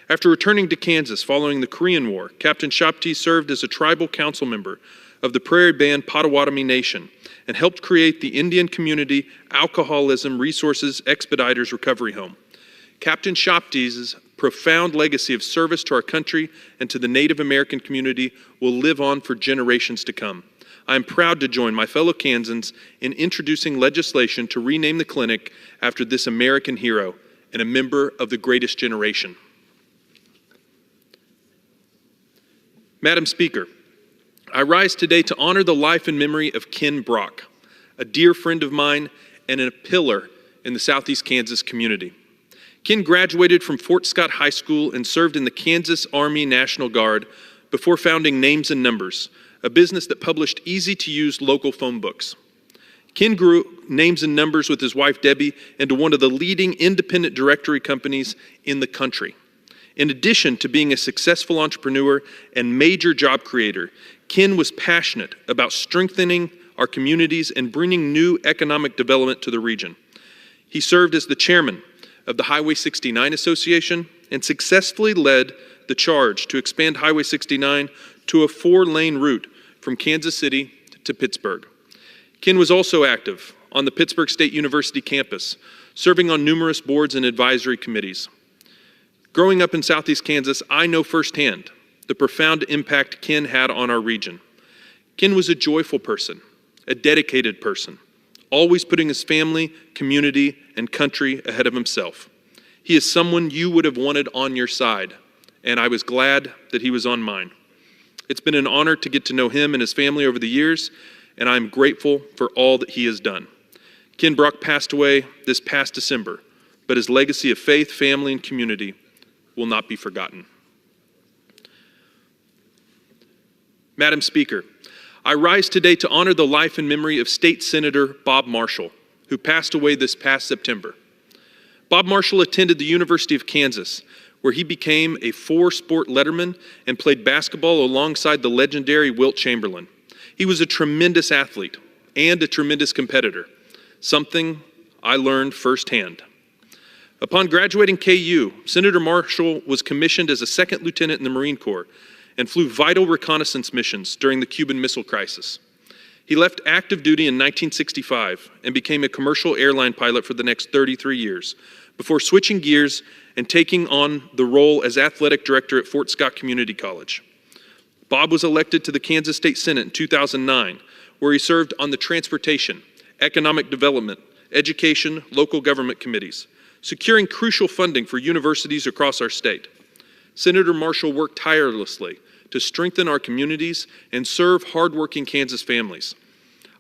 After returning to Kansas following the Korean War, Captain Shoptees served as a tribal council member of the Prairie Band Potawatomi Nation and helped create the Indian Community Alcoholism Resources Expediters Recovery Home. Captain Shopte's profound legacy of service to our country and to the Native American community will live on for generations to come. I am proud to join my fellow Kansans in introducing legislation to rename the clinic after this American hero and a member of the greatest generation. Madam Speaker, I rise today to honor the life and memory of Ken Brock, a dear friend of mine and a pillar in the Southeast Kansas community. Ken graduated from Fort Scott High School and served in the Kansas Army National Guard before founding Names and Numbers, a business that published easy-to-use local phone books. Ken grew Names and Numbers with his wife Debbie into one of the leading independent directory companies in the country. In addition to being a successful entrepreneur and major job creator, Ken was passionate about strengthening our communities and bringing new economic development to the region. He served as the chairman of the Highway 69 Association and successfully led the charge to expand Highway 69 to a 4-lane route from Kansas City to Pittsburgh. Ken was also active on the Pittsburgh State University campus, serving on numerous boards and advisory committees. Growing up in Southeast Kansas, I know firsthand the profound impact Ken had on our region. Ken was a joyful person, a dedicated person, always putting his family, community, and country ahead of himself. He is someone you would have wanted on your side, and I was glad that he was on mine. It's been an honor to get to know him and his family over the years, and I'm grateful for all that he has done. Ken Brock passed away this past December, but his legacy of faith, family, and community will not be forgotten. Madam Speaker, I rise today to honor the life and memory of State Senator Bob Marshall, who passed away this past September. Bob Marshall attended the University of Kansas, where he became a 4-sport letterman and played basketball alongside the legendary Wilt Chamberlain. He was a tremendous athlete and a tremendous competitor, something I learned firsthand. Upon graduating KU, Senator Marshall was commissioned as a 2nd lieutenant in the Marine Corps and flew vital reconnaissance missions during the Cuban Missile Crisis. He left active duty in 1965 and became a commercial airline pilot for the next 33 years, before switching gears and taking on the role as athletic director at Fort Scott Community College. Bob was elected to the Kansas State Senate in 2009, where he served on the Transportation, Economic Development, Education, Local Government Committees, securing crucial funding for universities across our state. Senator Marshall worked tirelessly to strengthen our communities and serve hardworking Kansas families.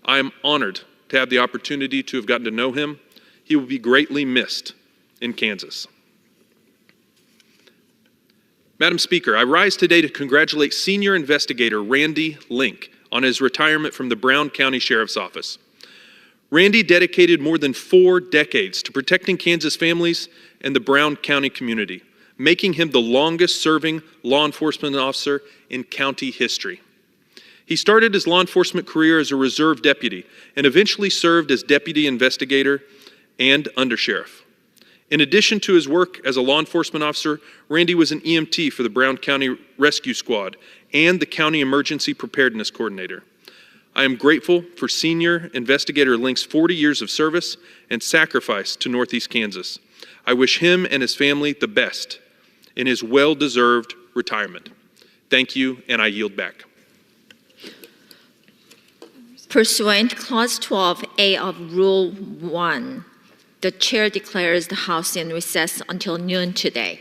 I am honored to have the opportunity to have gotten to know him. He will be greatly missed in Kansas. Madam Speaker, I rise today to congratulate Senior Investigator Randy Link on his retirement from the Brown County Sheriff's Office. Randy dedicated more than 4 decades to protecting Kansas families and the Brown County community, making him the longest-serving law enforcement officer in county history. He started his law enforcement career as a reserve deputy and eventually served as deputy investigator and undersheriff. In addition to his work as a law enforcement officer, Randy was an EMT for the Brown County Rescue Squad and the County Emergency Preparedness Coordinator. I am grateful for Senior Investigator Link's 40 years of service and sacrifice to Northeast Kansas. I wish him and his family the best in his well-deserved retirement. Thank you, and I yield back. Pursuant Clause 12A of Rule 1, the chair declares the House in recess until noon today.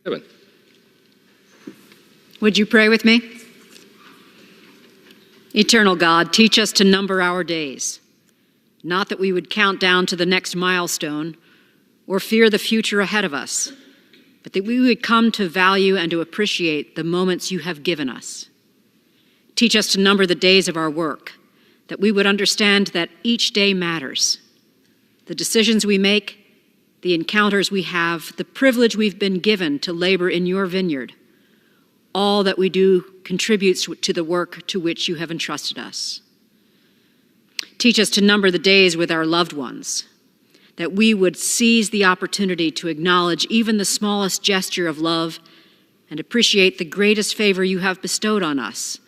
Evan. Would you pray with me? Eternal God, teach us to number our days, not that we would count down to the next milestone or fear the future ahead of us, but that we would come to value and to appreciate the moments you have given us. Teach us to number the days of our work, that we would understand that each day matters. The decisions we make, the encounters we have, the privilege we've been given to labor in your vineyard, all that we do contributes to the work to which you have entrusted us. Teach us to number the days with our loved ones, that we would seize the opportunity to acknowledge even the smallest gesture of love and appreciate the greatest favor you have bestowed on us,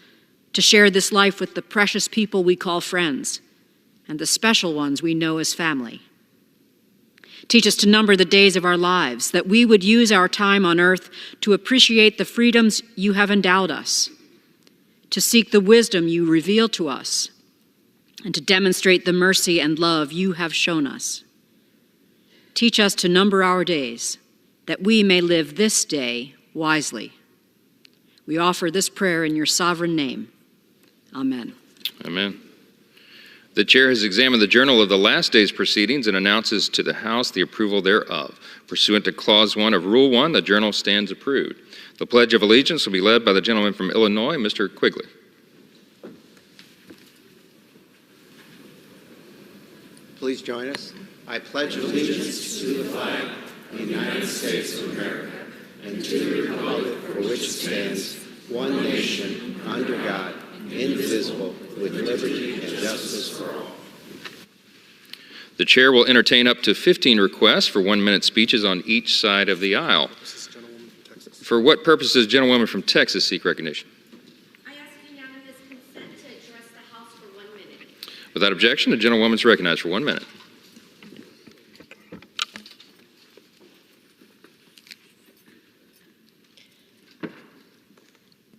to share this life with the precious people we call friends and the special ones we know as family. Teach us to number the days of our lives, that we would use our time on earth to appreciate the freedoms you have endowed us, to seek the wisdom you reveal to us, and to demonstrate the mercy and love you have shown us. Teach us to number our days, that we may live this day wisely. We offer this prayer in your sovereign name. Amen. Amen. The chair has examined the journal of the last day's proceedings and announces to the House the approval thereof. Pursuant to Clause 1 of Rule 1, the journal stands approved. The Pledge of Allegiance will be led by the gentleman from Illinois, Mr. Quigley. Please join us. I pledge allegiance to the flag of the United States of America and to the republic for which it stands, one nation, under God, indivisible, with liberty and justice for all. The chair will entertain up to 15 requests for 1-minute speeches on each side of the aisle. For what purpose does gentlewoman from Texas seek recognition? I ask unanimous consent to address the House for 1 minute. Without objection, the gentlewoman is recognized for 1 minute.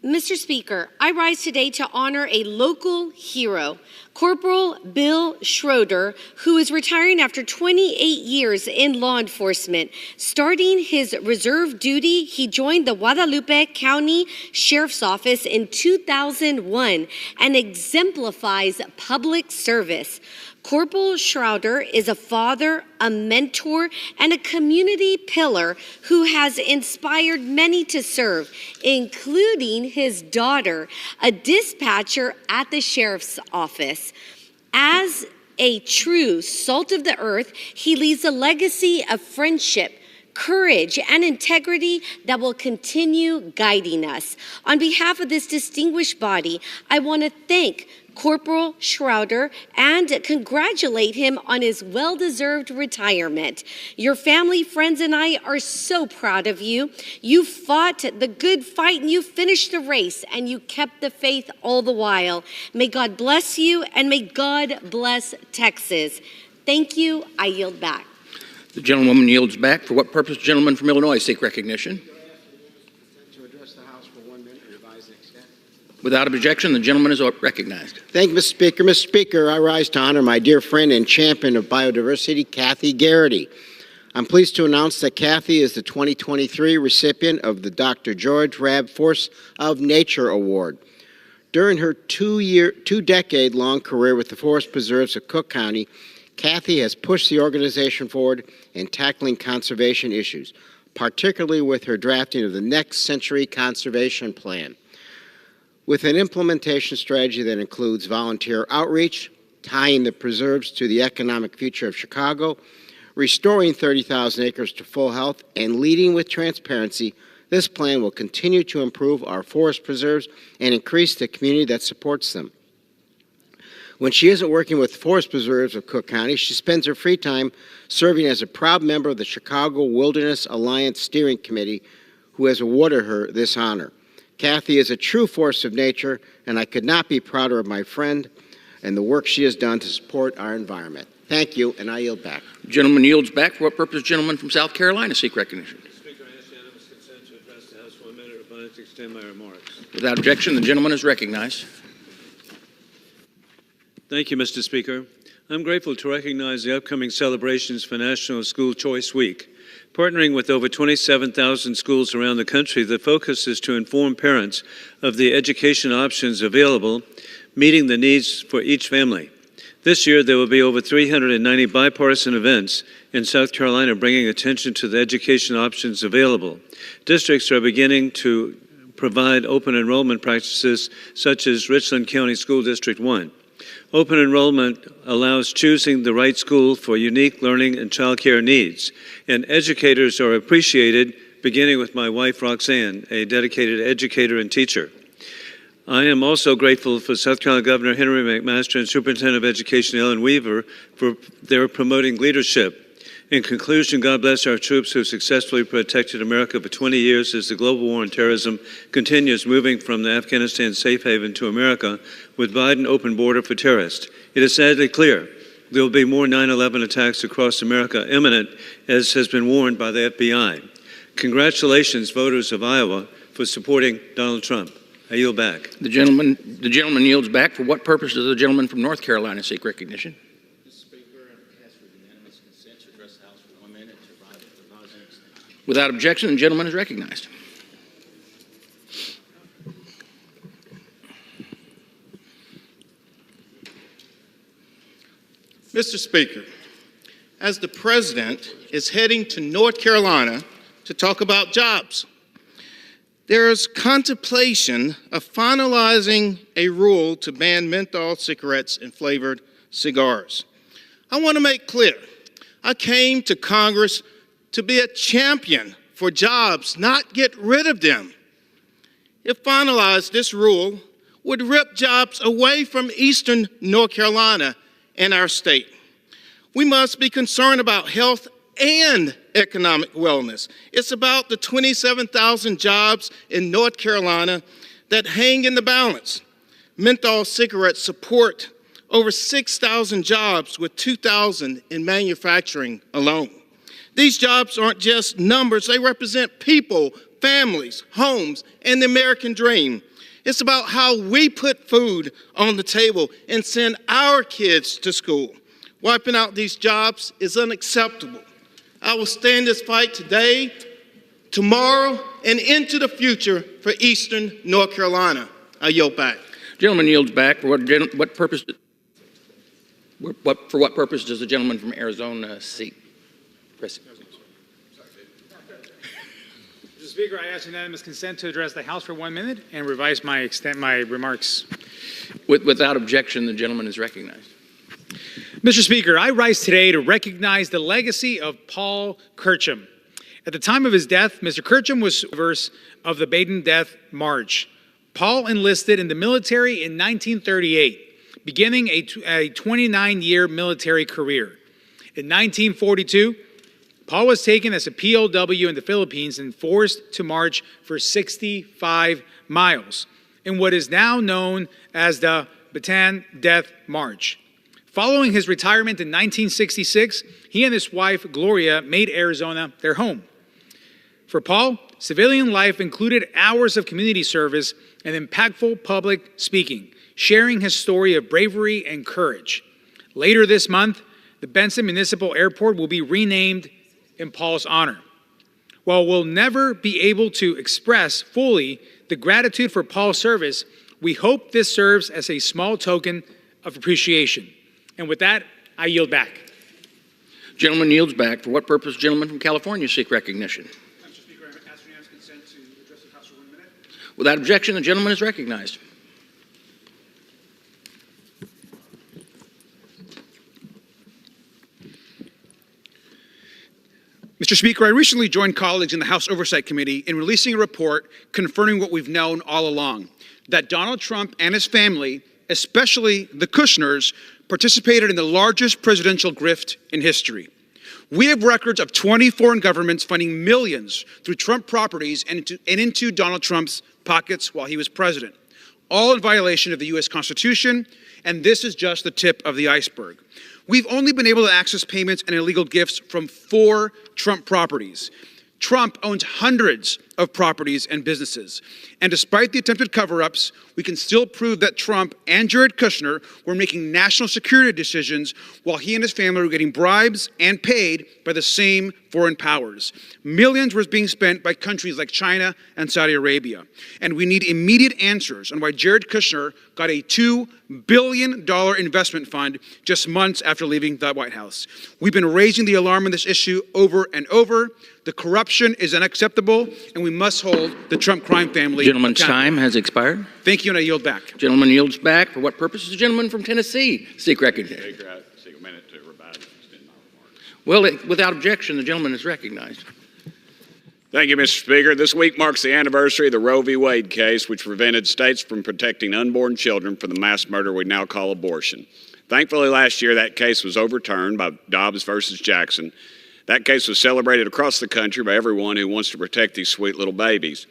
Mr. Speaker, I rise today to honor a local hero, Corporal Bill Schroeder, who is retiring after 28 years in law enforcement. Starting his reserve duty, he joined the Guadalupe County Sheriff's Office in 2001 and exemplifies public service. Corporal Schroeder is a father, a mentor, and a community pillar who has inspired many to serve, including his daughter, a dispatcher at the sheriff's office. As a true salt of the earth, he leaves a legacy of friendship, courage, and integrity that will continue guiding us. On behalf of this distinguished body, I want to thank Corporal Schroeder and congratulate him on his well-deserved retirement. Your family, friends, and I are so proud of you. You fought the good fight and you finished the race and you kept the faith all the while. May God bless you and may God bless Texas. Thank you. I yield back. The gentlewoman yields back. For what purpose, gentleman from Illinois seek recognition? To address the House for 1 minute, revise the extent. Without objection, the gentleman is recognized. Thank you, Mr. Speaker. Mr. Speaker, I rise to honor my dear friend and champion of biodiversity, Kathy Garrity. I'm pleased to announce that Kathy is the 2023 recipient of the Dr. George Rabb Force of Nature Award. During her two-decade-long career with the Forest Preserves of Cook County, Kathy has pushed the organization forward in tackling conservation issues, particularly with her drafting of the Next Century Conservation Plan. With an implementation strategy that includes volunteer outreach, tying the preserves to the economic future of Chicago, restoring 30,000 acres to full health, and leading with transparency, this plan will continue to improve our forest preserves and increase the community that supports them. When she isn't working with the Forest Preserves of Cook County, she spends her free time serving as a proud member of the Chicago Wilderness Alliance Steering Committee, who has awarded her this honor. Kathy is a true force of nature, and I could not be prouder of my friend and the work she has done to support our environment. Thank you, and I yield back. The gentleman yields back. For what purpose, gentleman from South Carolina seek recognition? Speaker, I ask unanimous consent to address the House for 1 minute, or to extend my remarks. Without objection, the gentleman is recognized. Thank you, Mr. Speaker. I'm grateful to recognize the upcoming celebrations for National School Choice Week. Partnering with over 27,000 schools around the country, the focus is to inform parents of the education options available, meeting the needs for each family. This year, there will be over 390 bipartisan events in South Carolina bringing attention to the education options available. Districts are beginning to provide open enrollment practices such as Richland County School District 1. Open enrollment allows choosing the right school for unique learning and childcare needs, and educators are appreciated, beginning with my wife, Roxanne, a dedicated educator and teacher. I am also grateful for South Carolina Governor Henry McMaster and Superintendent of Education Ellen Weaver for their promoting leadership. In conclusion, God bless our troops who successfully protected America for 20 years as the global war on terrorism continues moving from the Afghanistan safe haven to America with Biden open border for terrorists. It is sadly clear there will be more 9/11 attacks across America imminent, as has been warned by the FBI. Congratulations, voters of Iowa, for supporting Donald Trump. I yield back. The gentleman yields back. For what purpose does the gentleman from North Carolina seek recognition? Without objection, the gentleman is recognized. Mr. Speaker, as the President is heading to North Carolina to talk about jobs, there is contemplation of finalizing a rule to ban menthol cigarettes and flavored cigars. I want to make clear, I came to Congress to be a champion for jobs, not get rid of them. If finalized, this rule would rip jobs away from eastern North Carolina and our state. We must be concerned about health and economic wellness. It's about the 27,000 jobs in North Carolina that hang in the balance. Menthol cigarettes support over 6,000 jobs, with 2,000 in manufacturing alone. These jobs aren't just numbers, they represent people, families, homes, and the American dream. It's about how we put food on the table and send our kids to school. Wiping out these jobs is unacceptable. I will stand this fight today, tomorrow, and into the future for eastern North Carolina. I yield back. Gentleman yields back. For what purpose? For what purpose does the gentleman from Arizona seek? Mr. Speaker, I ask unanimous consent to address the House for 1 minute and revise my remarks. Without objection, the gentleman is recognized. Mr. Speaker, I rise today to recognize the legacy of Paul Kircham. At the time of his death, Mr. Kircham was survivor of the Baden Death March. Paul enlisted in the military in 1938, beginning a 29-year military career. In 1942, Paul was taken as a POW in the Philippines and forced to march for 65 miles in what is now known as the Baden Death March. Following his retirement in 1966, he and his wife, Gloria, made Arizona their home. For Paul, civilian life included hours of community service and impactful public speaking, sharing his story of bravery and courage. Later this month, the Benson Municipal Airport will be renamed in Paul's honor. While we'll never be able to express fully the gratitude for Paul's service, we hope this serves as a small token of appreciation. And with that, I yield back. Gentleman yields back. For what purpose, gentleman from California, seek recognition? Mr. Speaker, I ask unanimous consent to address the House for 1 minute. Without objection, the gentleman is recognized. Mr. Speaker, I recently joined colleagues in the House Oversight Committee in releasing a report confirming what we've known all along, that Donald Trump and his family, especially the Kushners, participated in the largest presidential grift in history. We have records of 20 foreign governments funding millions through Trump properties and into Donald Trump's pockets while he was president, all in violation of the U.S. Constitution, and this is just the tip of the iceberg. We've only been able to access payments and illegal gifts from 4 Trump properties. Trump owns hundreds of properties and businesses. And despite the attempted cover-ups, we can still prove that Trump and Jared Kushner were making national security decisions while he and his family were getting bribes and paid by the same foreign powers. Millions were being spent by countries like China and Saudi Arabia. And we need immediate answers on why Jared Kushner got a $2 billion investment fund just months after leaving the White House. We've been raising the alarm on this issue over and over. The corruption is unacceptable, and we must hold the Trump crime family Gentleman's accountable. time has expired. Thank you, and I yield back. Gentleman yields back. For what purpose does the gentleman from Tennessee seek recognition? Speaker, I seek a minute to revise and extend my remarks. Well, without objection, the gentleman is recognized. Thank you, Mr. Speaker. This week marks the anniversary of the Roe v. Wade case, which prevented states from protecting unborn children from the mass murder we now call abortion. Thankfully, last year, that case was overturned by Dobbs versus Jackson. That case was celebrated across the country by everyone who wants to protect these sweet little babies.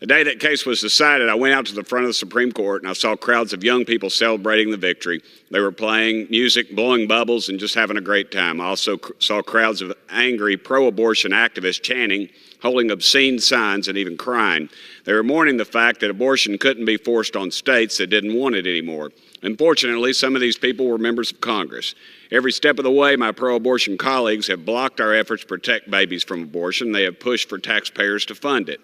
The day that case was decided, I went out to the front of the Supreme Court and I saw crowds of young people celebrating the victory. They were playing music, blowing bubbles, and just having a great time. I also saw crowds of angry pro-abortion activists chanting, holding obscene signs, and even crying. They were mourning the fact that abortion couldn't be forced on states that didn't want it anymore. Unfortunately, some of these people were members of Congress. Every step of the way, my pro-abortion colleagues have blocked our efforts to protect babies from abortion. They have pushed for taxpayers to fund it.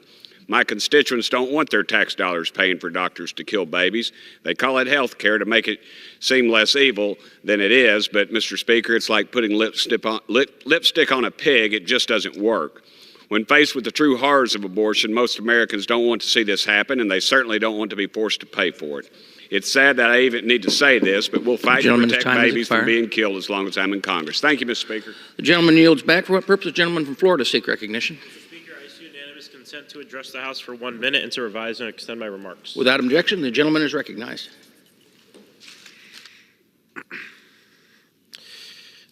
My constituents don't want their tax dollars paying for doctors to kill babies. They call it health care to make it seem less evil than it is. But, Mr. Speaker, it's like putting lipstick on a pig. It just doesn't work. When faced with the true horrors of abortion, most Americans don't want to see this happen, and they certainly don't want to be forced to pay for it. It's sad that I even need to say this, but we'll fight to protect babies from being killed as long as I'm in Congress. Thank you, Mr. Speaker. The gentleman yields back. For what purpose does the gentleman from Florida seek recognition? Mr. Speaker, I issue unanimous consent to address the House for 1 minute and to revise and extend my remarks. Without objection, the gentleman is recognized.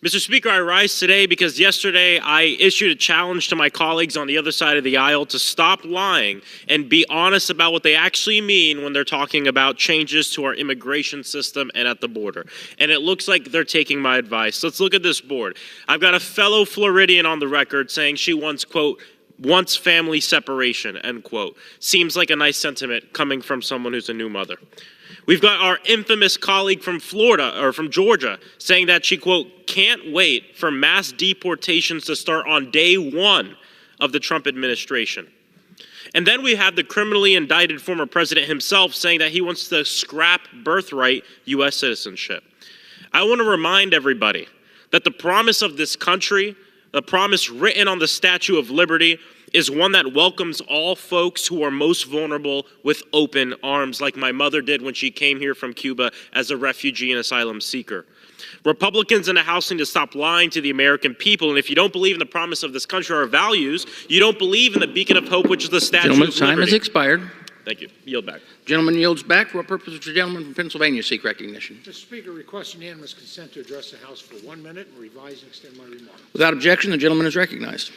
Mr. Speaker, I rise today because yesterday I issued a challenge to my colleagues on the other side of the aisle to stop lying and be honest about what they actually mean when they're talking about changes to our immigration system and at the border. And it looks like they're taking my advice. Let's look at this board. I've got a fellow Floridian on the record saying she wants, quote, wants family separation, end quote. Seems like a nice sentiment coming from someone who's a new mother. We've got our infamous colleague from Florida, or from Georgia, saying that she, quote, can't wait for mass deportations to start on day one of the Trump administration. And then we have the criminally indicted former president himself saying that he wants to scrap birthright U.S. citizenship. I want to remind everybody that the promise of this country, the promise written on the Statue of Liberty, is one that welcomes all folks who are most vulnerable with open arms, like my mother did when she came here from Cuba as a refugee and asylum seeker. Republicans in the House need to stop lying to the American people, and if you don't believe in the promise of this country or our values, you don't believe in the beacon of hope, which is the Statue of Liberty. Gentleman's time has expired. Thank you. Yield back. Gentleman yields back. For what purpose does the gentleman from Pennsylvania seek recognition? Mr. Speaker, request unanimous consent to address the House for 1 minute and revise and extend my remarks. Without objection, the gentleman is recognized.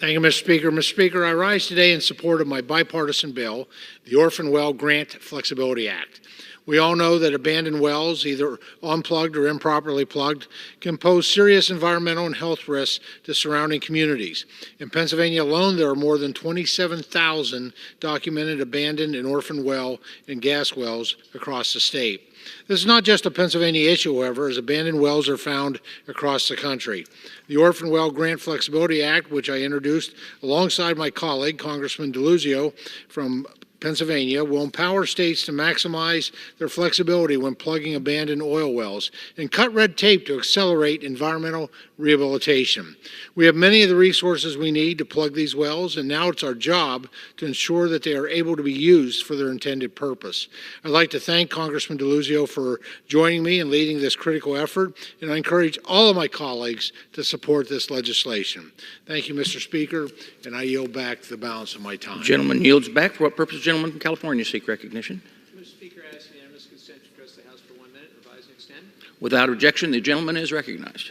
Thank you, Mr. Speaker. Mr. Speaker, I rise today in support of my bipartisan bill, the Orphan Well Grant Flexibility Act. We all know that abandoned wells, either unplugged or improperly plugged, can pose serious environmental and health risks to surrounding communities. In Pennsylvania alone, there are more than 27,000 documented abandoned and orphaned well and gas wells across the state. This is not just a Pennsylvania issue, however, as abandoned wells are found across the country. The Orphan Well Grant Flexibility Act, which I introduced alongside my colleague, Congressman DeLuzio from Pennsylvania, will empower states to maximize their flexibility when plugging abandoned oil wells and cut red tape to accelerate environmental rehabilitation. We have many of the resources we need to plug these wells, and now it's our job to ensure that they are able to be used for their intended purpose. I'd like to thank Congressman DeLuzio for joining me in leading this critical effort, and I encourage all of my colleagues to support this legislation. Thank you, Mr. Speaker, and I yield back the balance of my time. Gentleman yields back. For what purpose? Gentleman from California seek recognition. Mr. Speaker, I ask unanimous consent to address the House for 1 minute, revise and extend. Without objection, the gentleman is recognized.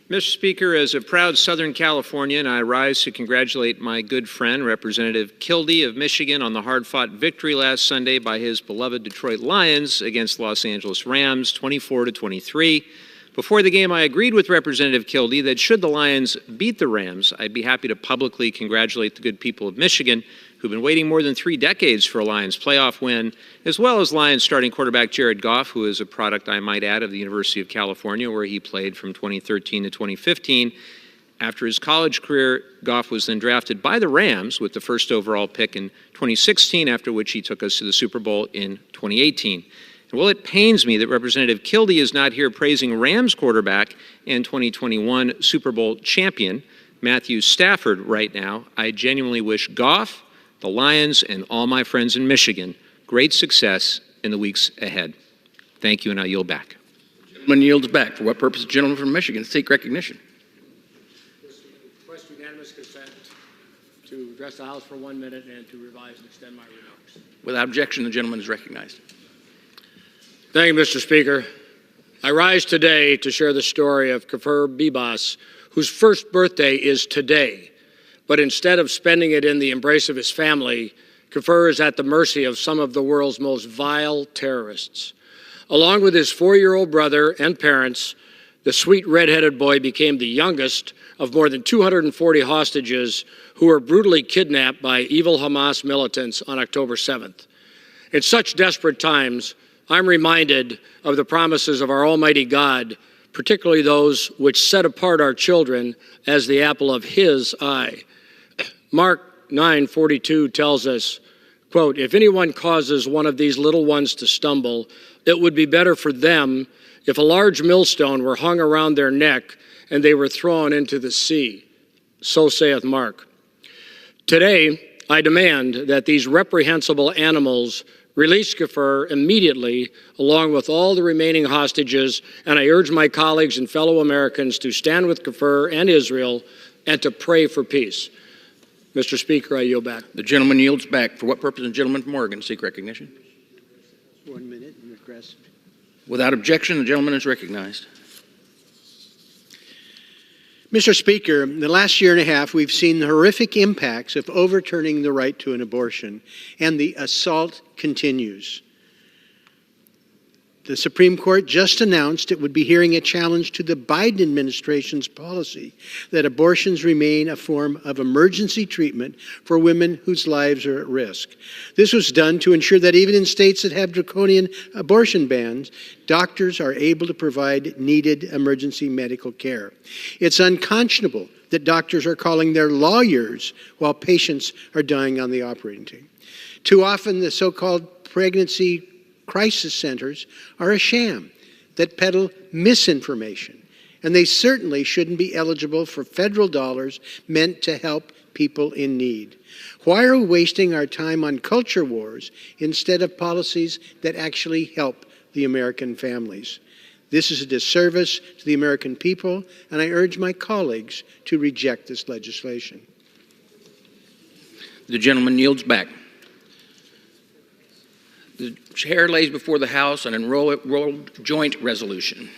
Mr. Speaker, as a proud Southern Californian, I rise to congratulate my good friend, Representative Kildee of Michigan, on the hard-fought victory last Sunday by his beloved Detroit Lions against Los Angeles Rams, 24-23. Before the game, I agreed with Representative Kildee that should the Lions beat the Rams, I'd be happy to publicly congratulate the good people of Michigan who've been waiting more than 3 decades for a Lions playoff win, as well as Lions starting quarterback Jared Goff, who is a product, I might add, of the University of California, where he played from 2013 to 2015. After his college career, Goff was then drafted by the Rams with the first overall pick in 2016, after which he took us to the Super Bowl in 2018. And while it pains me that Representative Kildee is not here praising Rams quarterback and 2021 Super Bowl champion Matthew Stafford right now, I genuinely wish Goff, the Lions, and all my friends in Michigan great success in the weeks ahead. Thank you, and I yield back. The gentleman yields back. For what purpose, the gentleman from Michigan seek recognition? Request unanimous consent to address the House for 1 minute and to revise and extend my remarks. Without objection, the gentleman is recognized. Thank you, Mr. Speaker. I rise today to share the story of Kafur Bibas, whose first birthday is today. But instead of spending it in the embrace of his family, Kafur is at the mercy of some of the world's most vile terrorists. Along with his 4-year-old brother and parents, the sweet red-headed boy became the youngest of more than 240 hostages who were brutally kidnapped by evil Hamas militants on October 7th. In such desperate times, I'm reminded of the promises of our Almighty God, particularly those which set apart our children as the apple of His eye. Mark 9:42 tells us, quote, "If anyone causes one of these little ones to stumble, it would be better for them if a large millstone were hung around their neck and they were thrown into the sea. So saith Mark." Today, I demand that these reprehensible animals release Kafur immediately, along with all the remaining hostages, and I urge my colleagues and fellow Americans to stand with Kafur and Israel and to pray for peace. Mr. Speaker, I yield back. The gentleman yields back. For what purpose, the gentleman from Oregon seek recognition? 1 minute and address. Without objection, the gentleman is recognized. Mr. Speaker, in the last year and a half, we've seen the horrific impacts of overturning the right to an abortion, and the assault continues. The Supreme Court just announced it would be hearing a challenge to the Biden administration's policy that abortions remain a form of emergency treatment for women whose lives are at risk. This was done to ensure that even in states that have draconian abortion bans, doctors are able to provide needed emergency medical care. It's unconscionable that doctors are calling their lawyers while patients are dying on the operating table. Too often, the so-called pregnancy crisis centers are a sham that peddle misinformation, and they certainly shouldn't be eligible for federal dollars meant to help people in need. Why are we wasting our time on culture wars instead of policies that actually help the American families? This is a disservice to the American people, and I urge my colleagues to reject this legislation. The gentleman yields back. The chair lays before the House an enrolled joint resolution.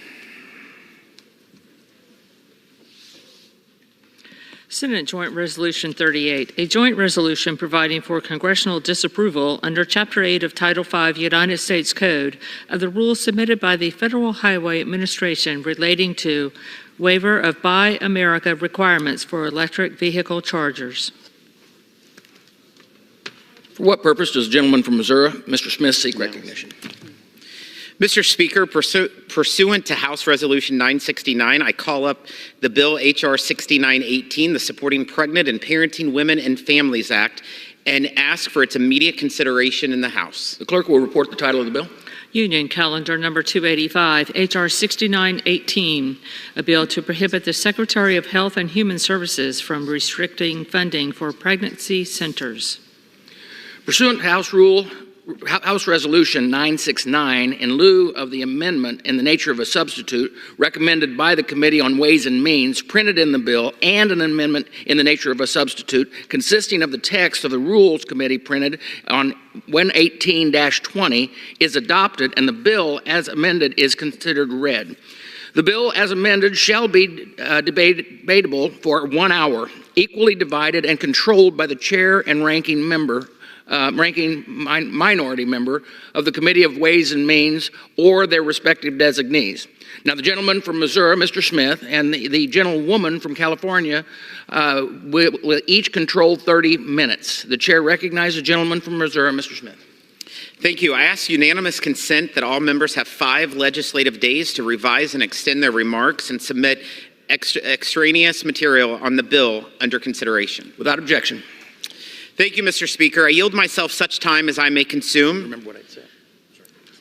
Senate Joint Resolution 38, a joint resolution providing for congressional disapproval under Chapter 8 of Title V United States Code of the rules submitted by the Federal Highway Administration relating to waiver of Buy America requirements for electric vehicle chargers. For what purpose does the gentleman from Missouri, Mr. Smith, seek recognition? Mr. Speaker, pursuant to House Resolution 969, I call up the bill H.R. 6918, the Supporting Pregnant and Parenting Women and Families Act, and ask for its immediate consideration in the House. The clerk will report the title of the bill. Union Calendar Number 285, H.R. 6918, a bill to prohibit the Secretary of Health and Human Services from restricting funding for pregnancy centers. Pursuant to House Resolution 969, in lieu of the amendment in the nature of a substitute recommended by the Committee on Ways and Means, printed in the bill, and an amendment in the nature of a substitute consisting of the text of the Rules Committee printed on 118-20 is adopted, and the bill as amended is considered read. The bill as amended shall be debatable for 1 hour, equally divided and controlled by the chair and ranking member ranking minority member of the Committee of Ways and Means or their respective designees. Now, the gentleman from Missouri, Mr. Smith, and the gentlewoman from California will each control 30 minutes. The chair recognizes the gentleman from Missouri, Mr. Smith. Thank you. I ask unanimous consent that all members have 5 legislative days to revise and extend their remarks and submit extraneous material on the bill under consideration. Without objection. Thank you, Mr. Speaker. I yield myself such time as I may consume. Remember what I said.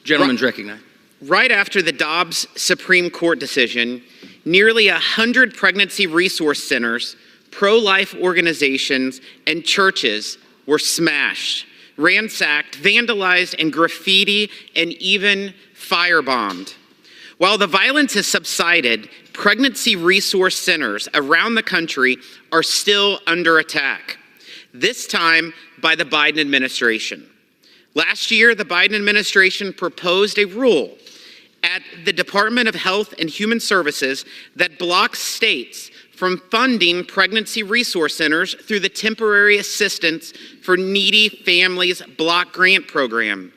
Gentleman's recognized. Right after the Dobbs Supreme Court decision, nearly 100 pregnancy resource centers, pro-life organizations, and churches were smashed, ransacked, vandalized, and graffiti, and even firebombed. While the violence has subsided, pregnancy resource centers around the country are still under attack, this time by the Biden administration. Last year, the Biden administration proposed a rule at the Department of Health and Human Services that blocks states from funding pregnancy resource centers through the Temporary Assistance for Needy Families Block Grant Program.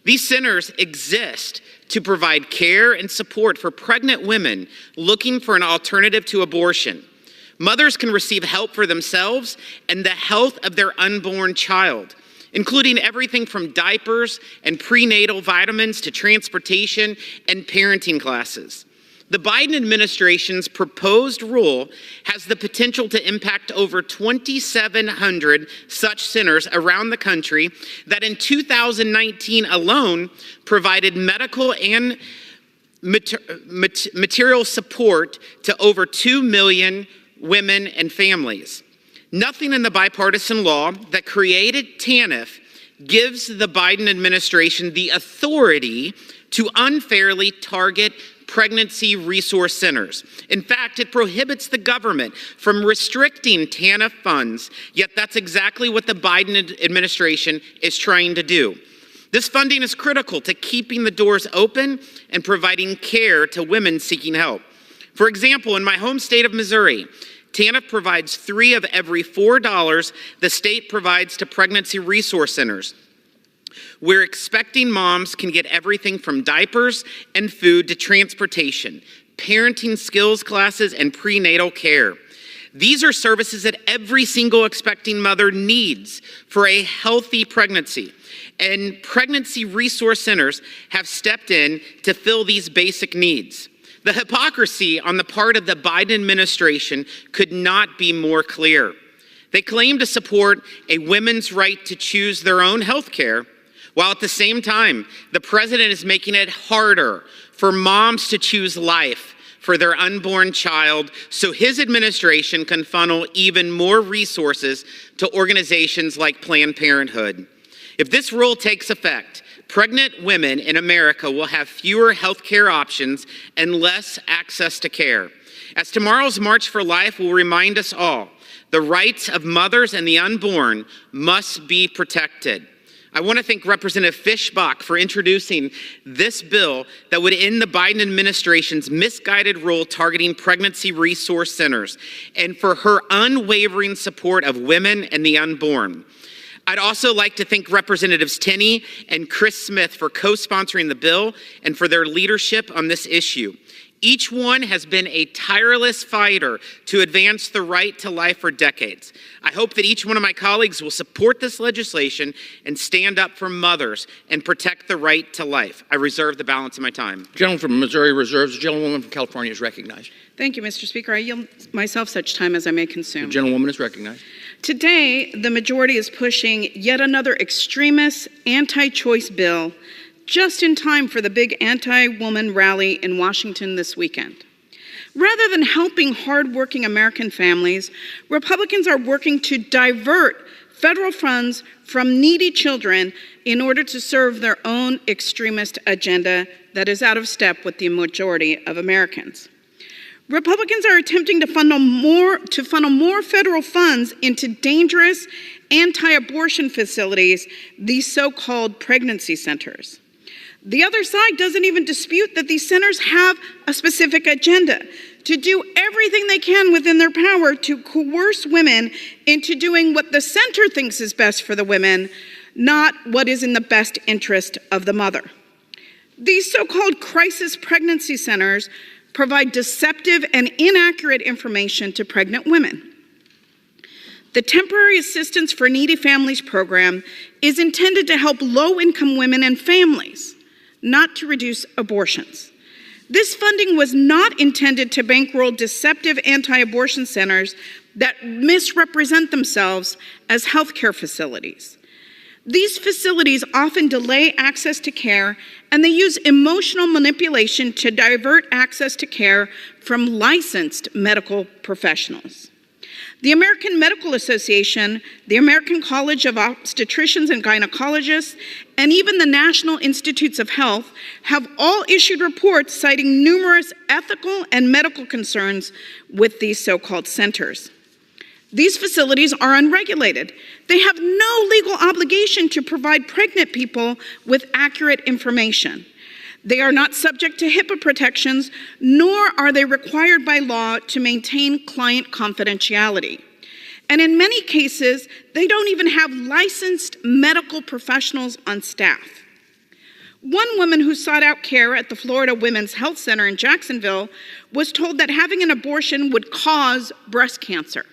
These centers exist to provide care and support for pregnant women looking for an alternative to abortion. Mothers can receive help for themselves and the health of their unborn child, including everything from diapers and prenatal vitamins to transportation and parenting classes. The Biden administration's proposed rule has the potential to impact over 2,700 such centers around the country that in 2019 alone provided medical and material support to over 2 million women and families. Nothing in the bipartisan law that created TANF gives the Biden administration the authority to unfairly target pregnancy resource centers. In fact, it prohibits the government from restricting TANF funds, yet that's exactly what the Biden administration is trying to do. This funding is critical to keeping the doors open and providing care to women seeking help. For example, in my home state of Missouri, TANF provides 3 of every $4 the state provides to pregnancy resource centers, where expecting moms can get everything from diapers and food to transportation, parenting skills classes, and prenatal care. These are services that every single expecting mother needs for a healthy pregnancy. And pregnancy resource centers have stepped in to fill these basic needs. The hypocrisy on the part of the Biden administration could not be more clear. They claim to support a women's right to choose their own health care, while at the same time, the president is making it harder for moms to choose life for their unborn child so his administration can funnel even more resources to organizations like Planned Parenthood. If this rule takes effect, pregnant women in America will have fewer health care options and less access to care. As tomorrow's March for Life will remind us all, the rights of mothers and the unborn must be protected. I want to thank Representative Fischbach for introducing this bill that would end the Biden administration's misguided rule targeting pregnancy resource centers, and for her unwavering support of women and the unborn. I'd also like to thank Representatives Tenney and Chris Smith for co-sponsoring the bill and for their leadership on this issue. Each one has been a tireless fighter to advance the right to life for decades. I hope that each one of my colleagues will support this legislation and stand up for mothers and protect the right to life. I reserve the balance of my time. The gentleman from Missouri reserves. The gentlewoman from California is recognized. Thank you, Mr. Speaker. I yield myself such time as I may consume. The gentlewoman is recognized. Today, the majority is pushing yet another extremist anti-choice bill just in time for the big anti-woman rally in Washington this weekend. Rather than helping hardworking American families, Republicans are working to divert federal funds from needy children in order to serve their own extremist agenda that is out of step with the majority of Americans. Republicans are attempting to funnel more federal funds into dangerous anti-abortion facilities, these so-called pregnancy centers. The other side doesn't even dispute that these centers have a specific agenda to do everything they can within their power to coerce women into doing what the center thinks is best for the women, not what is in the best interest of the mother. These so-called crisis pregnancy centers provide deceptive and inaccurate information to pregnant women. The Temporary Assistance for Needy Families program is intended to help low-income women and families, not to reduce abortions. This funding was not intended to bankroll deceptive anti-abortion centers that misrepresent themselves as healthcare facilities. These facilities often delay access to care, and they use emotional manipulation to divert access to care from licensed medical professionals. The American Medical Association, the American College of Obstetricians and Gynecologists, and even the National Institutes of Health have all issued reports citing numerous ethical and medical concerns with these so-called centers. These facilities are unregulated. They have no legal obligation to provide pregnant people with accurate information. They are not subject to HIPAA protections, nor are they required by law to maintain client confidentiality. And in many cases, they don't even have licensed medical professionals on staff. One woman who sought out care at the Florida Women's Health Center in Jacksonville was told that having an abortion would cause breast cancer.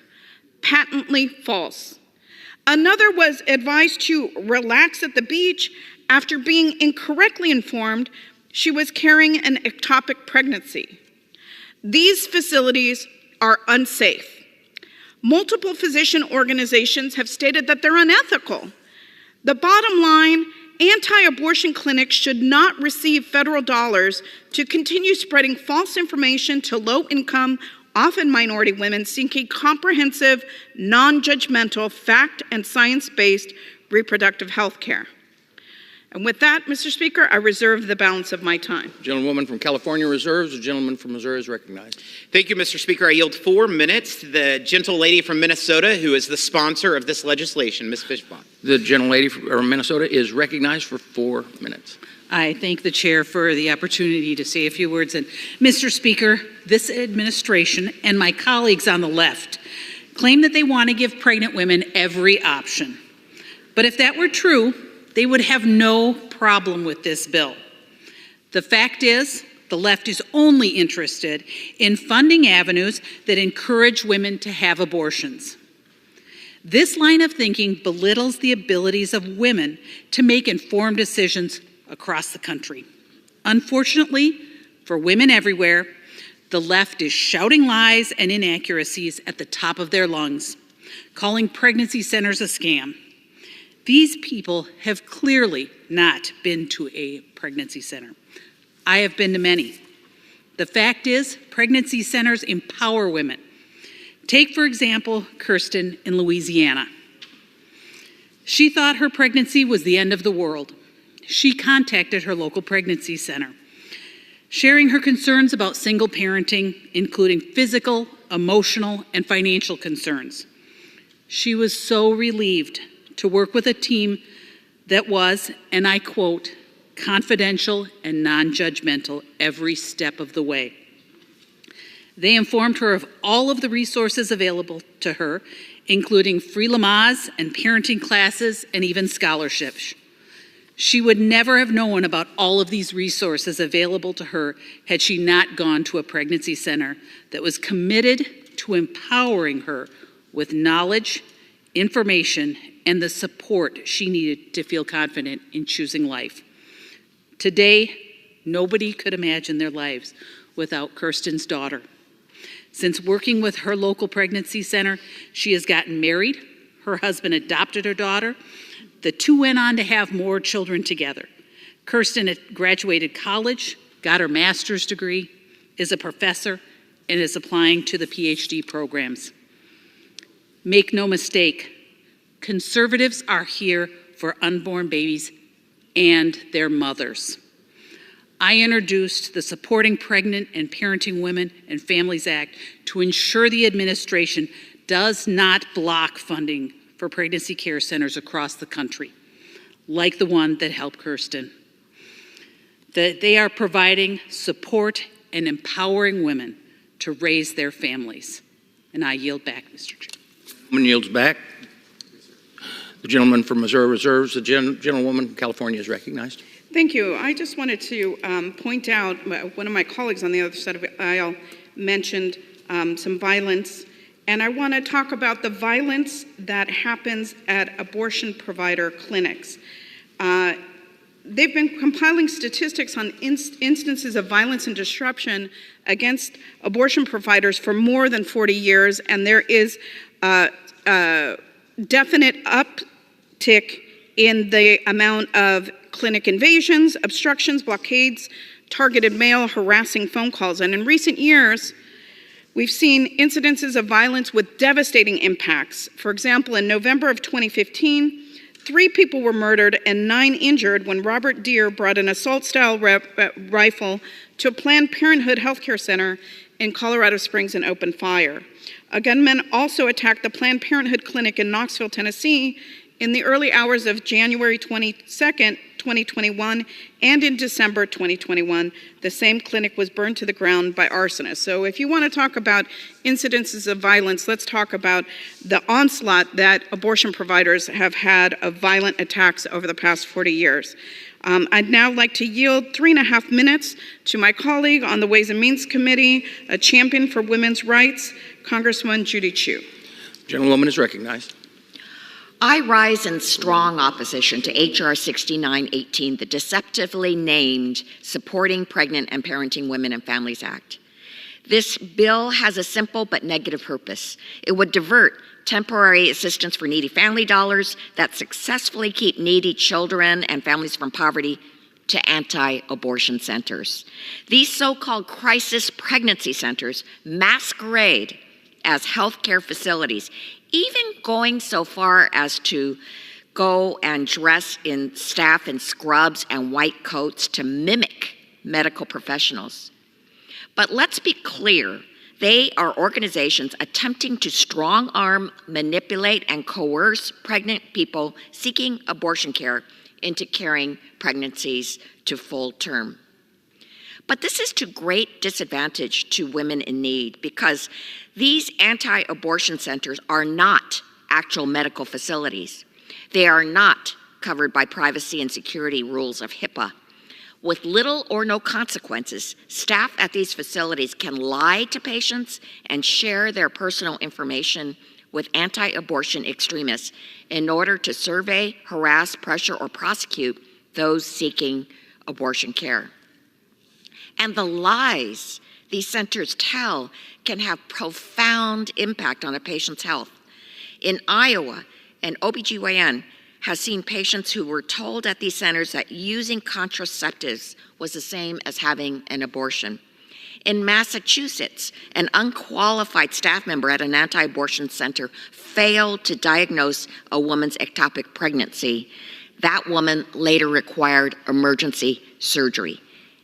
Patently false. Another was advised to relax at the beach after being incorrectly informed she was carrying an ectopic pregnancy. These facilities are unsafe. Multiple physician organizations have stated that they're unethical. The bottom line, anti-abortion clinics should not receive federal dollars to continue spreading false information to low-income, often minority women seeking comprehensive, non-judgmental, fact and science-based reproductive health care. And with that, Mr. Speaker, I reserve the balance of my time. Gentlewoman from California reserves. The gentleman from Missouri is recognized. Thank you, Mr. Speaker. I yield 4 minutes to the gentle lady from Minnesota who is the sponsor of this legislation, Ms. Fishbach. The gentlelady from Minnesota is recognized for 4 minutes. I thank the chair for the opportunity to say a few words. And Mr. Speaker, this administration and my colleagues on the left claim that they want to give pregnant women every option. But if that were true, they would have no problem with this bill. The fact is, the left is only interested in funding avenues that encourage women to have abortions. This line of thinking belittles the abilities of women to make informed decisions across the country. Unfortunately, for women everywhere, the left is shouting lies and inaccuracies at the top of their lungs, calling pregnancy centers a scam. These people have clearly not been to a pregnancy center. I have been to many. The fact is, pregnancy centers empower women. Take, for example, Kirsten in Louisiana. She thought her pregnancy was the end of the world. She contacted her local pregnancy center, sharing her concerns about single parenting, including physical, emotional, and financial concerns. She was so relieved to work with a team that was, and I quote, confidential and non-judgmental every step of the way. They informed her of all of the resources available to her, including free Lamaze and parenting classes and even scholarships. She would never have known about all of these resources available to her had she not gone to a pregnancy center that was committed to empowering her with knowledge, information, and the support she needed to feel confident in choosing life. Today, nobody could imagine their lives without Kirsten's daughter. Since working with her local pregnancy center, she has gotten married, her husband adopted her daughter, the two went on to have more children together. Kirsten had graduated college, got her master's degree, is a professor, and is applying to the PhD programs. Make no mistake, conservatives are here for unborn babies and their mothers. I introduced the Supporting Pregnant and Parenting Women and Families Act to ensure the administration does not block funding for pregnancy care centers across the country, like the one that helped Kirsten. That they are providing support and empowering women to raise their families. And I yield back, Mr. Chair. Woman yields back. The gentleman from Missouri Reserves, the gentlewoman from California is recognized. Thank you. I just wanted to point out, one of my colleagues on the other side of the aisle mentioned some violence, and I want to talk about the violence that happens at abortion provider clinics. They've been compiling statistics on instances of violence and disruption against abortion providers for more than 40 years, and there is a definite uptick in the amount of clinic invasions, obstructions, blockades, targeted mail, harassing phone calls. And in recent years, we've seen incidences of violence with devastating impacts. For example, in November of 2015, 3 people were murdered and 9 injured when Robert Deere brought an assault-style rifle to a Planned Parenthood healthcare center in Colorado Springs and opened fire. A gunman also attacked the Planned Parenthood clinic in Knoxville, Tennessee, in the early hours of January 22nd, 2021, and in December 2021, the same clinic was burned to the ground by arsonists. So if you want to talk about incidences of violence, let's talk about the onslaught that abortion providers have had of violent attacks over the past 40 years. I'd now like to yield 3.5 minutes to my colleague on the Ways and Means Committee, a champion for women's rights, Congresswoman Judy Chu. Gentlewoman is recognized. I rise in strong opposition to H.R. 6918, the deceptively named Supporting Pregnant and Parenting Women and Families Act. This bill has a simple but negative purpose. It would divert temporary assistance for needy family dollars that successfully keep needy children and families from poverty to anti-abortion centers. These so-called crisis pregnancy centers masquerade as healthcare facilities, even going so far as to go and dress in staff in scrubs and white coats to mimic medical professionals. But let's be clear, they are organizations attempting to strong-arm, manipulate, and coerce pregnant people seeking abortion care into carrying pregnancies to full term. But this is to great disadvantage to women in need because these anti-abortion centers are not actual medical facilities. They are not covered by privacy and security rules of HIPAA. With little or no consequences, staff at these facilities can lie to patients and share their personal information with anti-abortion extremists in order to survey, harass, pressure, or prosecute those seeking abortion care. And the lies these centers tell can have profound impact on a patient's health. In Iowa, an OBGYN has seen patients who were told at these centers that using contraceptives was the same as having an abortion. In Massachusetts, an unqualified staff member at an anti-abortion center failed to diagnose a woman's ectopic pregnancy. That woman later required emergency surgery.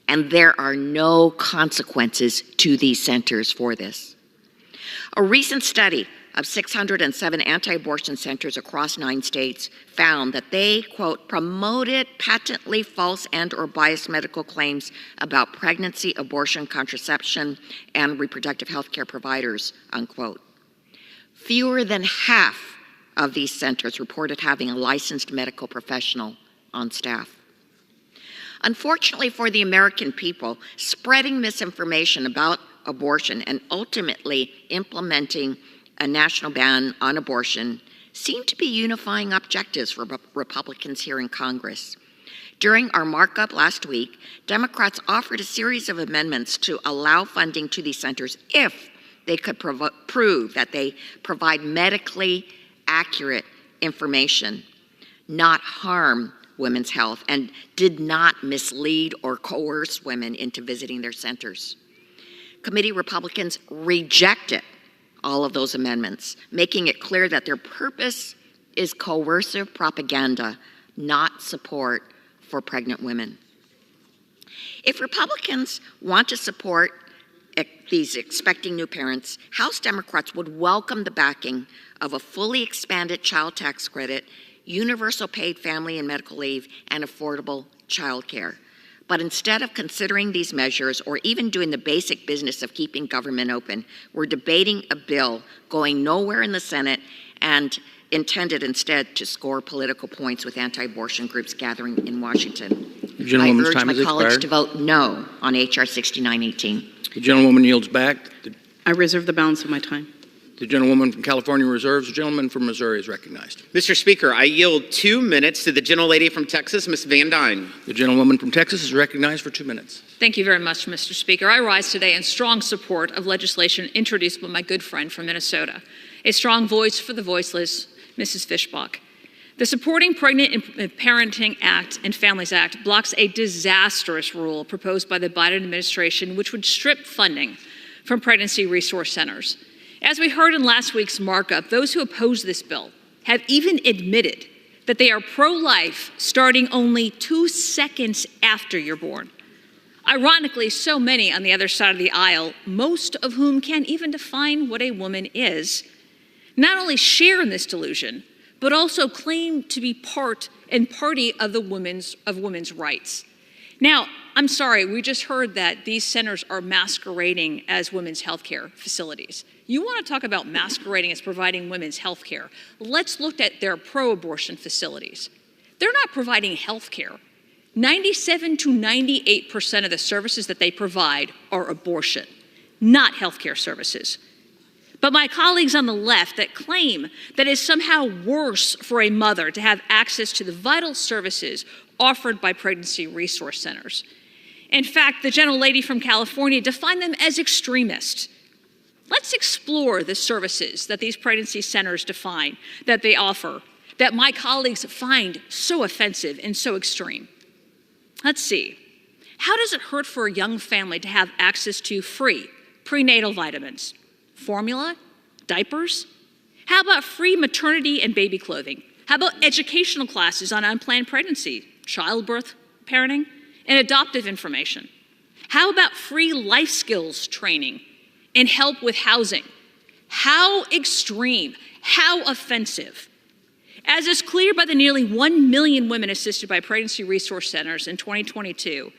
And there are no consequences to these centers for this. A recent study of 607 anti-abortion centers across 9 states found that they, quote, promoted patently false and or biased medical claims about pregnancy, abortion, contraception, and reproductive health care providers, unquote. Fewer than half of these centers reported having a licensed medical professional on staff. Unfortunately for the American people, spreading misinformation about abortion and ultimately implementing a national ban on abortion seem to be unifying objectives for Republicans here in Congress. During our markup last week, Democrats offered a series of amendments to allow funding to these centers if they could prove that they provide medically accurate information, not harm women's health, and did not mislead or coerce women into visiting their centers. Committee Republicans rejected all of those amendments, making it clear that their purpose is coercive propaganda, not support for pregnant women. If Republicans want to support these expecting new parents, House Democrats would welcome the backing of a fully expanded child tax credit, universal paid family and medical leave, and affordable child care. But instead of considering these measures or even doing the basic business of keeping government open, we're debating a bill going nowhere in the Senate and intended instead to score political points with anti-abortion groups gathering in Washington. I urge my colleagues to vote no on H.R. 6918. The gentlewoman yields back. I reserve the balance of my time. The gentlewoman from California reserves. The gentleman from Missouri is recognized. Mr. Speaker, I yield 2 minutes to the gentlelady from Texas, Ms. Van Dyne. The gentlewoman from Texas is recognized for 2 minutes. Thank you very much, Mr. Speaker. I rise today in strong support of legislation introduced by my good friend from Minnesota, a strong voice for the voiceless, Mrs. Fishbach. The Supporting Pregnant and Parenting Act and Families Act blocks a disastrous rule proposed by the Biden administration, which would strip funding from pregnancy resource centers. As we heard in last week's markup, those who oppose this bill have even admitted that they are pro-life starting only 2 seconds after you're born. Ironically, so many on the other side of the aisle, most of whom can't even define what a woman is, not only share in this delusion, but also claim to be part and party of women's rights. Now, I'm sorry, we just heard that these centers are masquerading as women's health care facilities. You want to talk about masquerading as providing women's health care? Let's look at their pro-abortion facilities. They're not providing health care. 97 to 98% of the services that they provide are abortion, not health care services. But my colleagues on the left that claim that it's somehow worse for a mother to have access to the vital services offered by pregnancy resource centers. In fact, the gentlelady from California defined them as extremist. Let's explore the services that these pregnancy centers define, that they offer, that my colleagues find so offensive and so extreme. Let's see. How does it hurt for a young family to have access to free prenatal vitamins, formula, diapers? How about free maternity and baby clothing? How about educational classes on unplanned pregnancy, childbirth, parenting, and adoptive information? How about free life skills training and help with housing? How extreme, how offensive. As is clear by the nearly 1 million women assisted by pregnancy resource centers in 2022,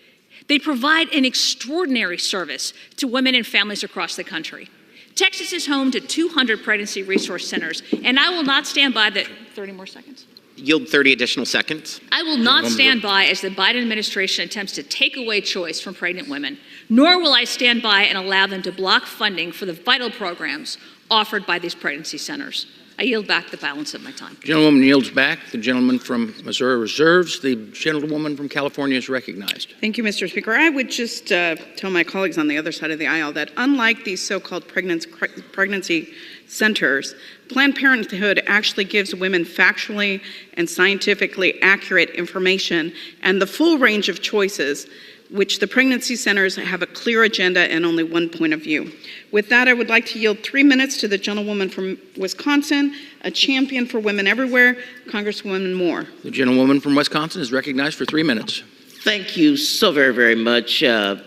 they provide an extraordinary service to women and families across the country. Texas is home to 200 pregnancy resource centers, and I will not stand by that. 30 more seconds. Yield 30 additional seconds. I will not stand by as the Biden administration attempts to take away choice from pregnant women, nor will I stand by and allow them to block funding for the vital programs offered by these pregnancy centers. I yield back the balance of my time. The gentlewoman yields back. The gentleman from Missouri reserves. The gentlewoman from California is recognized. Thank you, Mr. Speaker. I would just tell my colleagues on the other side of the aisle that unlike these so-called pregnancy centers, Planned Parenthood actually gives women factually and scientifically accurate information and the full range of choices, which the pregnancy centers have a clear agenda and only one point of view. With that, I would like to yield 3 minutes to the gentlewoman from Wisconsin, a champion for women everywhere, Congresswoman Moore. The gentlewoman from Wisconsin is recognized for 3 minutes. Thank you so very, very much, the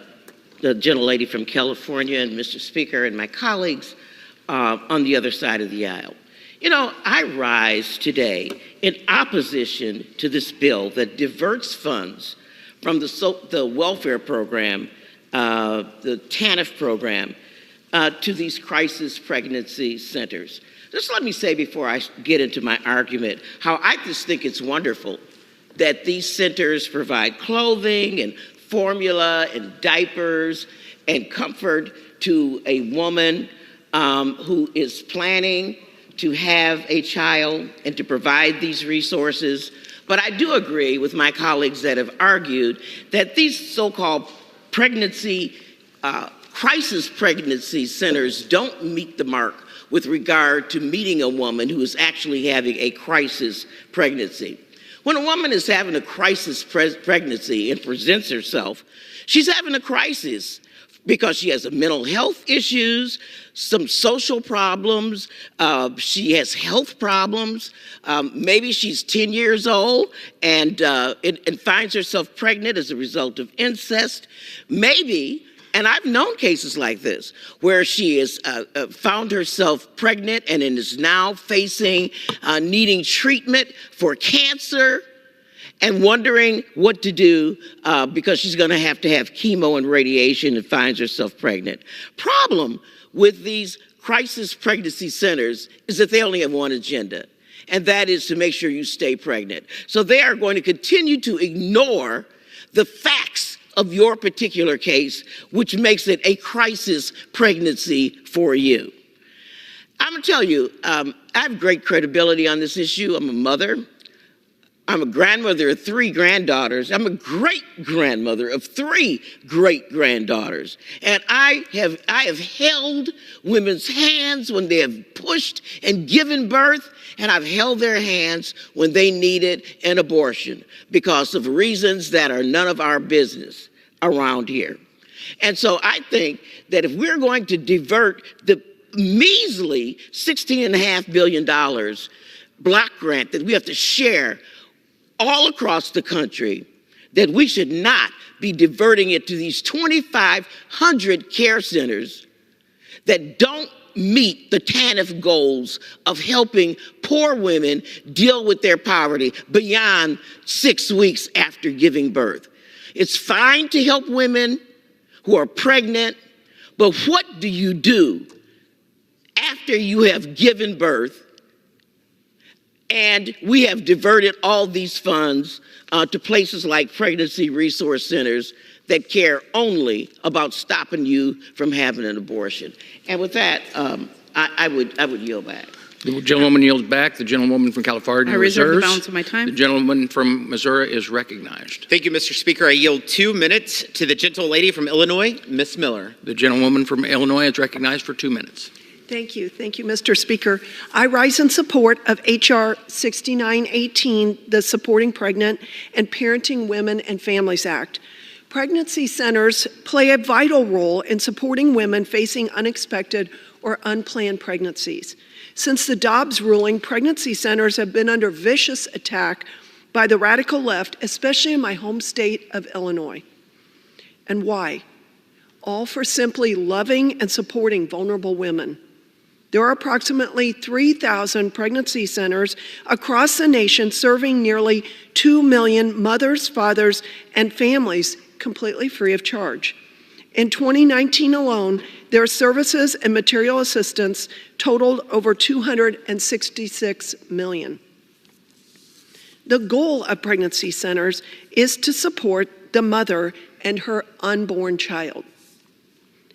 gentlelady from California and Mr. Speaker and my colleagues on the other side of the aisle. You know, I rise today in opposition to this bill that diverts funds from the welfare program, the TANF program, to these crisis pregnancy centers. Just let me say before I get into my argument how I just think it's wonderful that these centers provide clothing and formula and diapers and comfort to a woman who is planning to have a child and to provide these resources. But I do agree with my colleagues that have argued that these so-called pregnancy, crisis pregnancy centers don't meet the mark with regard to meeting a woman who is actually having a crisis pregnancy. When a woman is having a crisis pregnancy and presents herself, she's having a crisis because she has mental health issues, some social problems, she has health problems, maybe she's 10 years old and finds herself pregnant as a result of incest. Maybe, and I've known cases like this, where she has found herself pregnant and is now facing needing treatment for cancer. and wondering what to do because she's going to have chemo and radiation and finds herself pregnant. Problem with these crisis pregnancy centers is that they only have one agenda, and that is to make sure you stay pregnant. So they are going to continue to ignore the facts of your particular case, which makes it a crisis pregnancy for you. I'm going to tell you, I have great credibility on this issue. I'm a mother. I'm a grandmother of 3 granddaughters. I'm a great-grandmother of 3 great-granddaughters. And I have held women's hands when they have pushed and given birth, and I've held their hands when they needed an abortion because of reasons that are none of our business around here. And so I think that if we're going to divert the measly $16.5 billion block grant that we have to share all across the country, that we should not be diverting it to these 2,500 care centers that don't meet the TANF goals of helping poor women deal with their poverty beyond 6 weeks after giving birth. It's fine to help women who are pregnant, but what do you do after you have given birth? And we have diverted all these funds to places like pregnancy resource centers that care only about stopping you from having an abortion. And with that, I would yield back. The gentlewoman yields back. The gentlewoman from California I reserve the reserves. balance of my time. The gentleman from Missouri is recognized. Thank you, Mr. Speaker. I yield 2 minutes to the gentle lady from Illinois, Ms. Miller. The gentlewoman from Illinois is recognized for 2 minutes. Thank you, Mr. Speaker. I rise in support of H.R. 6918, the Supporting Pregnant and Parenting Women and Families Act. Pregnancy centers play a vital role in supporting women facing unexpected or unplanned pregnancies. Since the Dobbs ruling, pregnancy centers have been under vicious attack by the radical left, especially in my home state of Illinois. And why? All for simply loving and supporting vulnerable women. There are approximately 3,000 pregnancy centers across the nation serving nearly 2 million mothers, fathers, and families completely free of charge. In 2019 alone, their services and material assistance totaled over $266 million. The goal of pregnancy centers is to support the mother and her unborn child.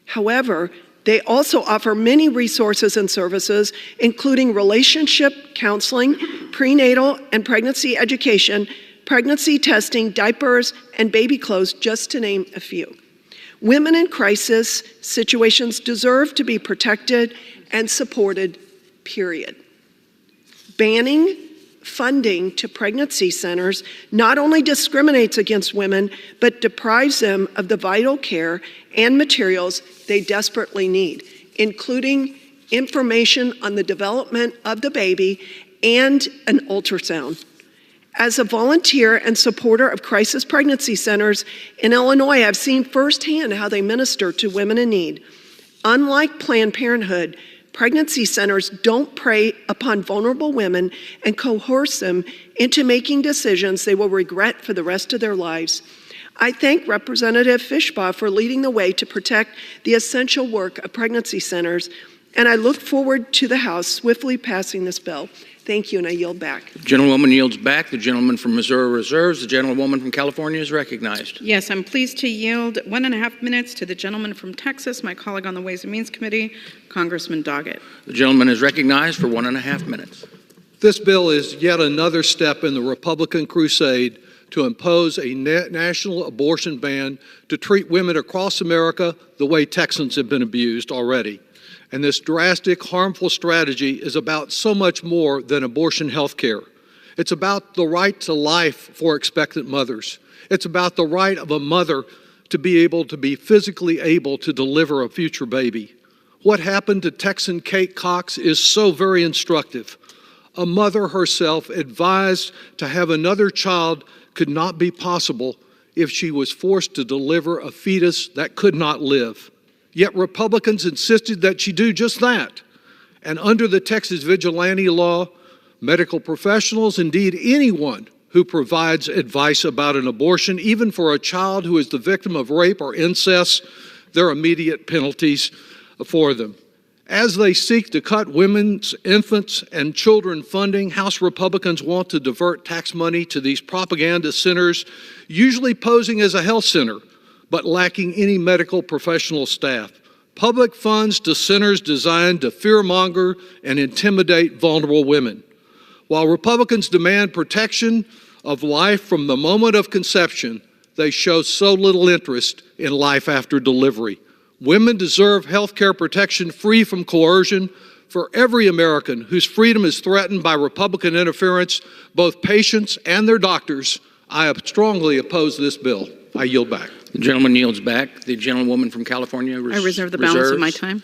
However, they also offer many resources and services, including relationship counseling, prenatal and pregnancy education, pregnancy testing, diapers, and baby clothes, just to name a few. Women in crisis situations deserve to be protected and supported, period. Banning funding to pregnancy centers not only discriminates against women, but deprives them of the vital care and materials they desperately need, including information on the development of the baby and an ultrasound. As a volunteer and supporter of crisis pregnancy centers in Illinois, I've seen firsthand how they minister to women in need. Unlike Planned Parenthood, pregnancy centers don't prey upon vulnerable women and coerce them into making decisions they will regret for the rest of their lives. I thank Representative Fishbaugh for leading the way to protect the essential work of pregnancy centers, and I look forward to the House swiftly passing this bill. Thank you, and I yield back. The gentlewoman yields back. The gentleman from Missouri reserves. The gentlewoman from California is recognized. Yes, I'm pleased to yield 1.5 minutes to the gentleman from Texas, my colleague on the Ways and Means Committee, Congressman Doggett. The gentleman is recognized for 1.5 minutes. This bill is yet another step in the Republican crusade to impose a national abortion ban to treat women across America the way Texans have been abused already. And this drastic, harmful strategy is about so much more than abortion health care. It's about the right to life for expectant mothers. It's about the right of a mother to be physically able to deliver a future baby. What happened to Texan Kate Cox is so very instructive. A mother herself advised to have another child could not be possible if she was forced to deliver a fetus that could not live. Yet Republicans insisted that she do just that. And under the Texas vigilante law, medical professionals, indeed anyone who provides advice about an abortion, even for a child who is the victim of rape or incest. There are immediate penalties for them. As they seek to cut women's, infants, and children funding, House Republicans want to divert tax money to these propaganda centers, usually posing as a health center, but lacking any medical professional staff. Public funds to centers designed to fearmonger and intimidate vulnerable women. While Republicans demand protection of life from the moment of conception, they show so little interest in life after delivery. Women deserve health care protection free from coercion. For every American whose freedom is threatened by Republican interference, both patients and their doctors, I strongly oppose this bill. I yield back. The gentleman yields back. The gentlewoman from California I reserve the balance of my time.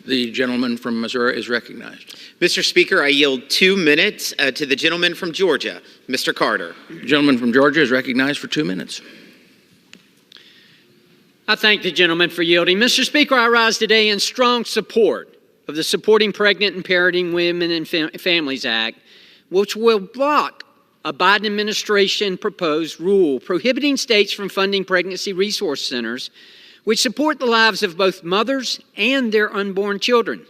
The gentleman from Missouri is recognized. Mr. Speaker, I yield 2 minutes to the gentleman from Georgia, Mr. Carter. The gentleman from Georgia is recognized for 2 minutes. I thank the gentleman for yielding. Mr. Speaker, I rise today in strong support of the Supporting Pregnant and Parenting Women and Families Act, which will block a Biden administration proposed rule prohibiting states from funding pregnancy resource centers, which support the lives of both mothers and their unborn children.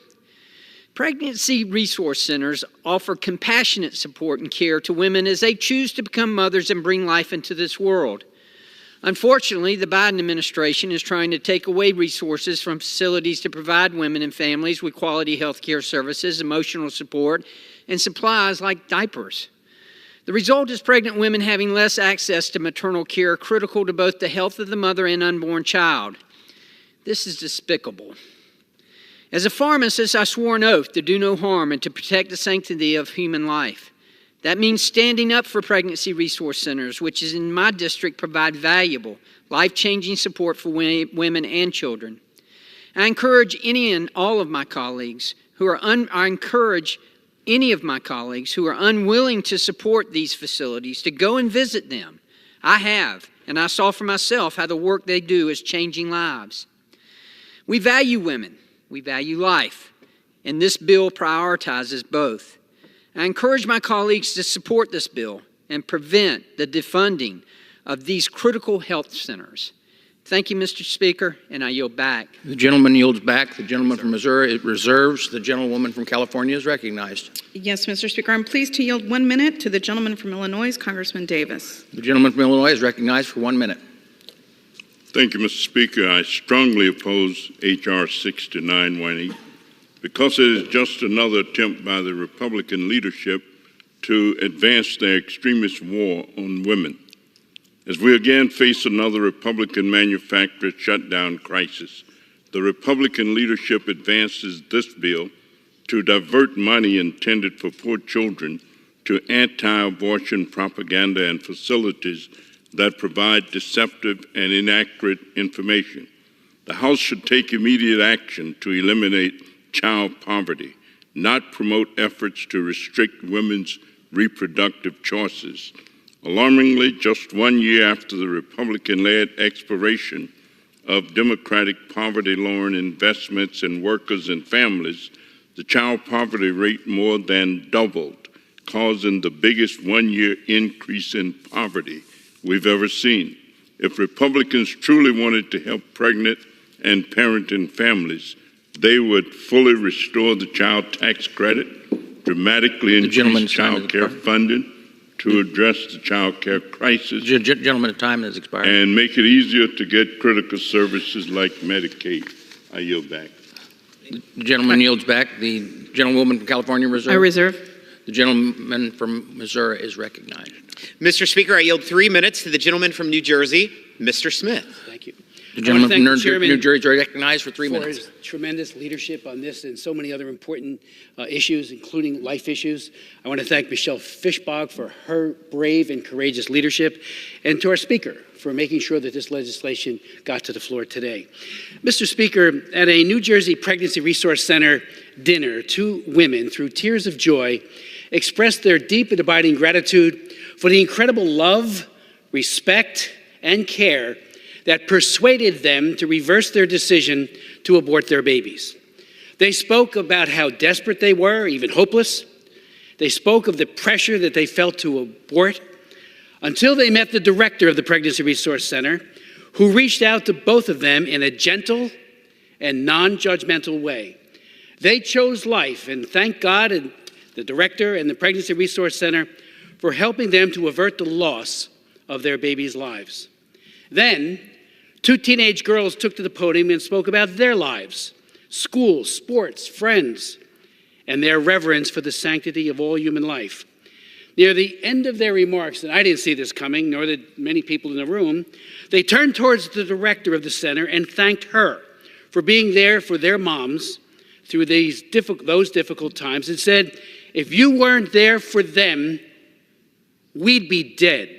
Pregnancy resource centers offer compassionate support and care to women as they choose to become mothers and bring life into this world. Unfortunately, the Biden administration is trying to take away resources from facilities to provide women and families with quality health care services, emotional support, and supplies like diapers. The result is pregnant women having less access to maternal care critical to both the health of the mother and unborn child. This is despicable. As a pharmacist, I swore an oath to do no harm and to protect the sanctity of human life. That means standing up for pregnancy resource centers, which is in my district provide valuable, life-changing support for women and children. I encourage any and all of my colleagues who are unwilling to support these facilities to go and visit them. I have, and I saw for myself how the work they do is changing lives. We value women, we value life, and this bill prioritizes both. I encourage my colleagues to support this bill and prevent the defunding of these critical health centers. Thank you, Mr. Speaker, and I yield back. The gentleman yields back. The gentleman from Missouri reserves. The gentlewoman from California is recognized. Yes, Mr. Speaker, I'm pleased to yield 1 minute to the gentleman from Illinois, Congressman Davis. The gentleman from Illinois is recognized for 1 minute. Thank you, Mr. Speaker. I strongly oppose H.R. 6918 because it is just another attempt by the Republican leadership to advance their extremist war on women. As we again face another Republican-manufactured shutdown crisis, the Republican leadership advances this bill to divert money intended for poor children to anti-abortion propaganda and facilities that provide deceptive and inaccurate information. The House should take immediate action to eliminate child poverty, not promote efforts to restrict women's reproductive choices. Alarmingly, just 1 year after the Republican-led expiration of Democratic poverty-lowering investments in workers and families, the child poverty rate more than doubled, causing the biggest one-year increase in poverty we've ever seen. If Republicans truly wanted to help pregnant and parenting families, they would fully restore the child tax credit, dramatically increase child care funding to address the child care crisis. Gentleman, time has expired. And make it easier to get critical services like Medicaid. I yield back. The gentleman yields back. The gentlewoman from California reserves. I reserve. The gentleman from Missouri is recognized. Mr. Speaker, I yield 3 minutes to the gentleman from New Jersey, Mr. Smith. Thank you. The gentleman from New Jersey is recognized for 3 minutes. For his tremendous leadership on this and so many other important issues, including life issues. I want to thank Michelle Fischbach for her brave and courageous leadership, and to our Speaker for making sure that this legislation got to the floor today. Mr. Speaker, at a New Jersey Pregnancy Resource Center dinner, 2 women, through tears of joy, expressed their deep and abiding gratitude for the incredible love, respect, and care that persuaded them to reverse their decision to abort their babies. They spoke about how desperate they were, even hopeless. They spoke of the pressure that they felt to abort, until they met the director of the Pregnancy Resource Center, who reached out to both of them in a gentle and non-judgmental way. They chose life, and thank God and the director and the Pregnancy Resource Center for helping them to avert the loss of their babies' lives. Then, 2 teenage girls took to the podium and spoke about their lives, school, sports, friends, and their reverence for the sanctity of all human life. Near the end of their remarks, and I didn't see this coming, nor did many people in the room, they turned towards the director of the center and thanked her for being there for their moms through those difficult times, and said, if you weren't there for them, we'd be dead.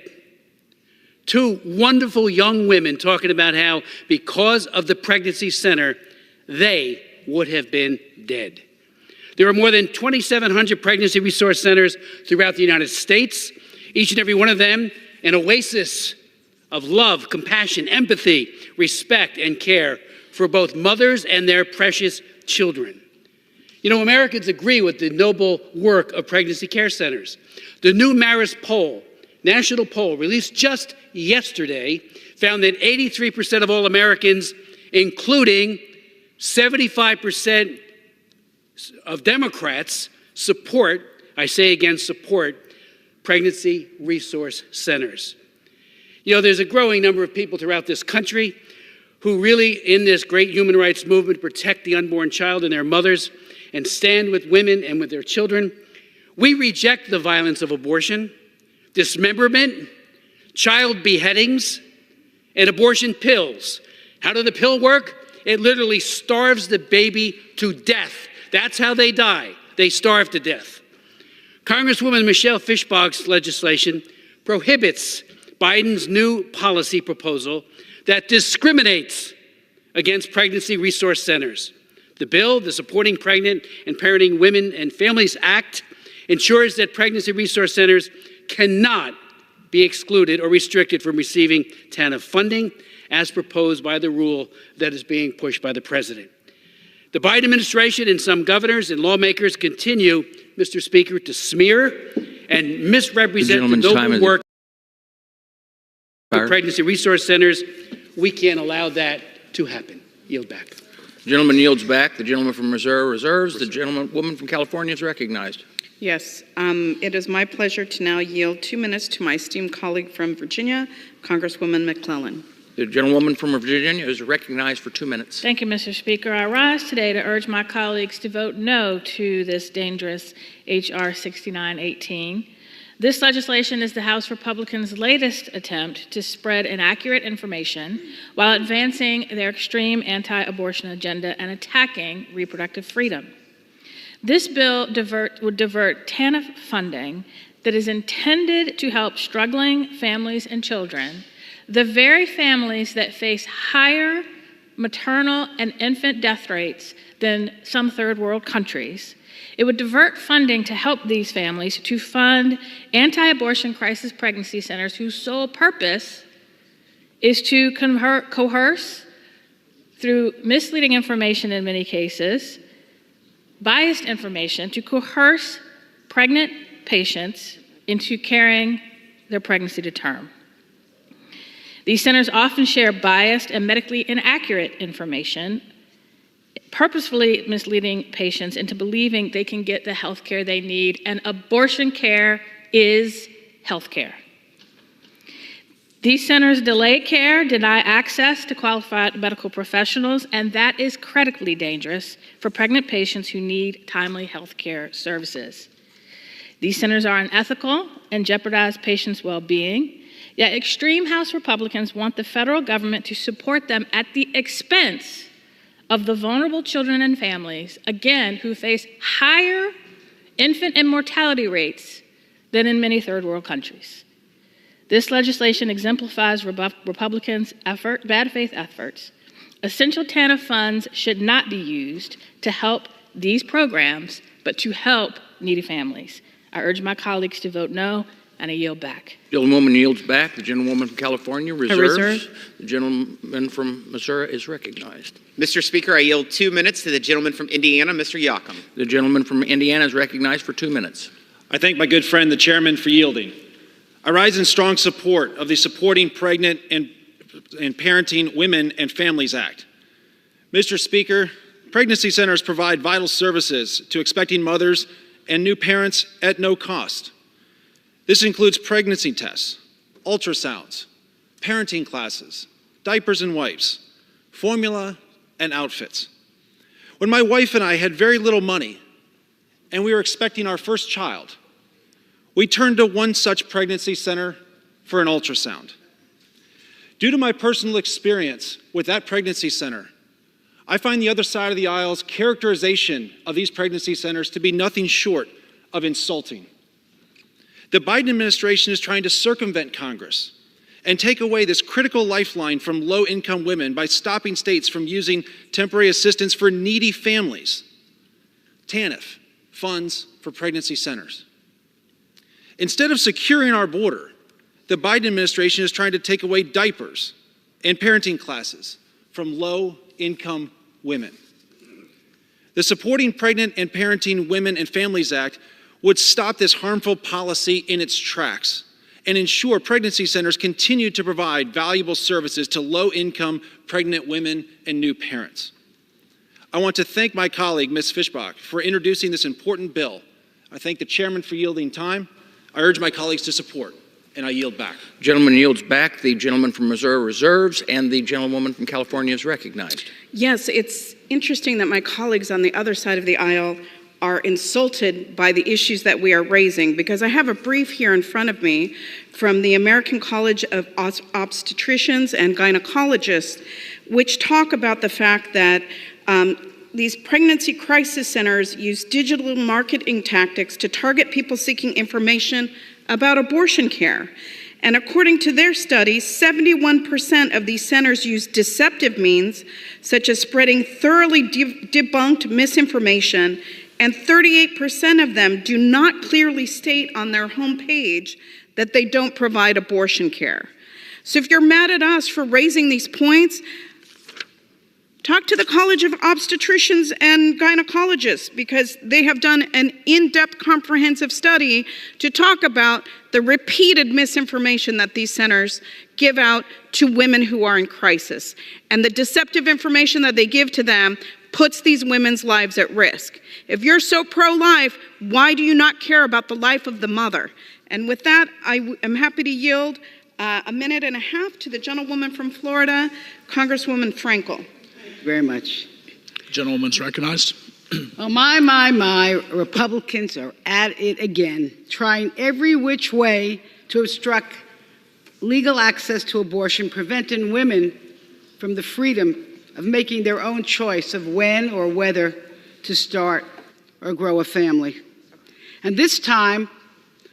2 wonderful young women talking about how because of the pregnancy center, they would have been dead. There are more than 2,700 pregnancy resource centers throughout the United States, each and every one of them an oasis of love, compassion, empathy, respect, and care for both mothers and their precious children. You know, Americans agree with the noble work of pregnancy care centers. The new Marist poll, national poll, released just yesterday, found that 83% of all Americans, including 75% of Democrats, support, I say again, support pregnancy resource centers. You know, there's a growing number of people throughout this country who really, in this great human rights movement, protect the unborn child and their mothers and stand with women and with their children. We reject the violence of abortion, dismemberment, child beheadings, and abortion pills. How does the pill work? It literally starves the baby to death. That's how they die. They starve to death. Congresswoman Michelle Fischbach's legislation prohibits Biden's new policy proposal that discriminates against pregnancy resource centers. The bill, the Supporting Pregnant and Parenting Women and Families Act, ensures that pregnancy resource centers cannot be excluded or restricted from receiving TANF funding as proposed by the rule that is being pushed by the president. The Biden administration and some governors and lawmakers continue, Mr. Speaker, to smear and misrepresent the noble work of pregnancy resource centers. We can't allow that to happen. Yield back. The gentleman yields back. The gentleman from Missouri reserves. The woman from California is recognized. Yes, it is my pleasure to now yield 2 minutes to my esteemed colleague from Virginia, Congresswoman McClellan. The gentlewoman from Virginia is recognized for 2 minutes. Thank you, Mr. Speaker. I rise today to urge my colleagues to vote no to this dangerous H.R. 6918. This legislation is the House Republicans' latest attempt to spread inaccurate information while advancing their extreme anti-abortion agenda and attacking reproductive freedom. This bill would divert TANF funding that is intended to help struggling families and children, the very families that face higher maternal and infant death rates than some third world countries. It would divert funding to help these families to fund anti-abortion crisis pregnancy centers whose sole purpose is to coerce, through misleading information in many cases, biased information, to coerce pregnant patients into carrying their pregnancy to term. These centers often share biased and medically inaccurate information, purposefully misleading patients into believing they can get the health care they need, and abortion care is health care. These centers delay care, deny access to qualified medical professionals, and that is critically dangerous for pregnant patients who need timely health care services. These centers are unethical and jeopardize patients' well-being. Yet extreme House Republicans want the federal government to support them at the expense of the vulnerable children and families, again, who face higher infant and mortality rates than in many third world countries. This legislation exemplifies Republicans' bad faith efforts. Essential TANF funds should not be used to help these programs, but to help needy families. I urge my colleagues to vote no, and I yield back. The gentlewoman yields back. The gentlewoman from California reserves. The gentleman from Missouri is recognized. Mr. Speaker, I yield 2 minutes to the gentleman from Indiana, Mr. Yocum. The gentleman from Indiana is recognized for 2 minutes. I thank my good friend, the chairman, for yielding. I rise in strong support of the Supporting Pregnant and Parenting Women and Families Act. Mr. Speaker, pregnancy centers provide vital services to expecting mothers and new parents at no cost. This includes pregnancy tests, ultrasounds, parenting classes, diapers and wipes, formula, and outfits. When my wife and I had very little money and we were expecting our first child, we turned to one such pregnancy center for an ultrasound. Due to my personal experience with that pregnancy center, I find the other side of the aisle's characterization of these pregnancy centers to be nothing short of insulting. The Biden administration is trying to circumvent Congress and take away this critical lifeline from low-income women by stopping states from using temporary assistance for needy families, TANF, funds for pregnancy centers. Instead of securing our border, the Biden administration is trying to take away diapers and parenting classes from low-income women. The Supporting Pregnant and Parenting Women and Families Act would stop this harmful policy in its tracks and ensure pregnancy centers continue to provide valuable services to low-income pregnant women and new parents. I want to thank my colleague, Ms. Fischbach, for introducing this important bill. I thank the chairman for yielding time. I urge my colleagues to support, and I yield back. Gentleman yields back. The gentleman from Missouri reserves, and the gentlewoman from California is recognized. Yes, it's interesting that my colleagues on the other side of the aisle are insulted by the issues that we are raising, because I have a brief here in front of me from the American College of Obstetricians and Gynecologists, which talk about the fact that these pregnancy crisis centers use digital marketing tactics to target people seeking information about abortion care. And according to their study, 71% of these centers use deceptive means, such as spreading thoroughly debunked misinformation, and 38% of them do not clearly state on their homepage that they don't provide abortion care. So if you're mad at us for raising these points, talk to the College of Obstetricians and Gynecologists, because they have done an in-depth comprehensive study to talk about the repeated misinformation that these centers give out to women who are in crisis. And the deceptive information that they give to them puts these women's lives at risk. If you're so pro-life, why do you not care about the life of the mother? And with that, I am happy to yield a minute and a half to the gentlewoman from Florida, Congresswoman Frankel. Very much. Gentlewoman's recognized. Oh, my, Republicans are at it again, trying every which way to obstruct legal access to abortion, preventing women from the freedom of making their own choice of when or whether to start or grow a family. And this time,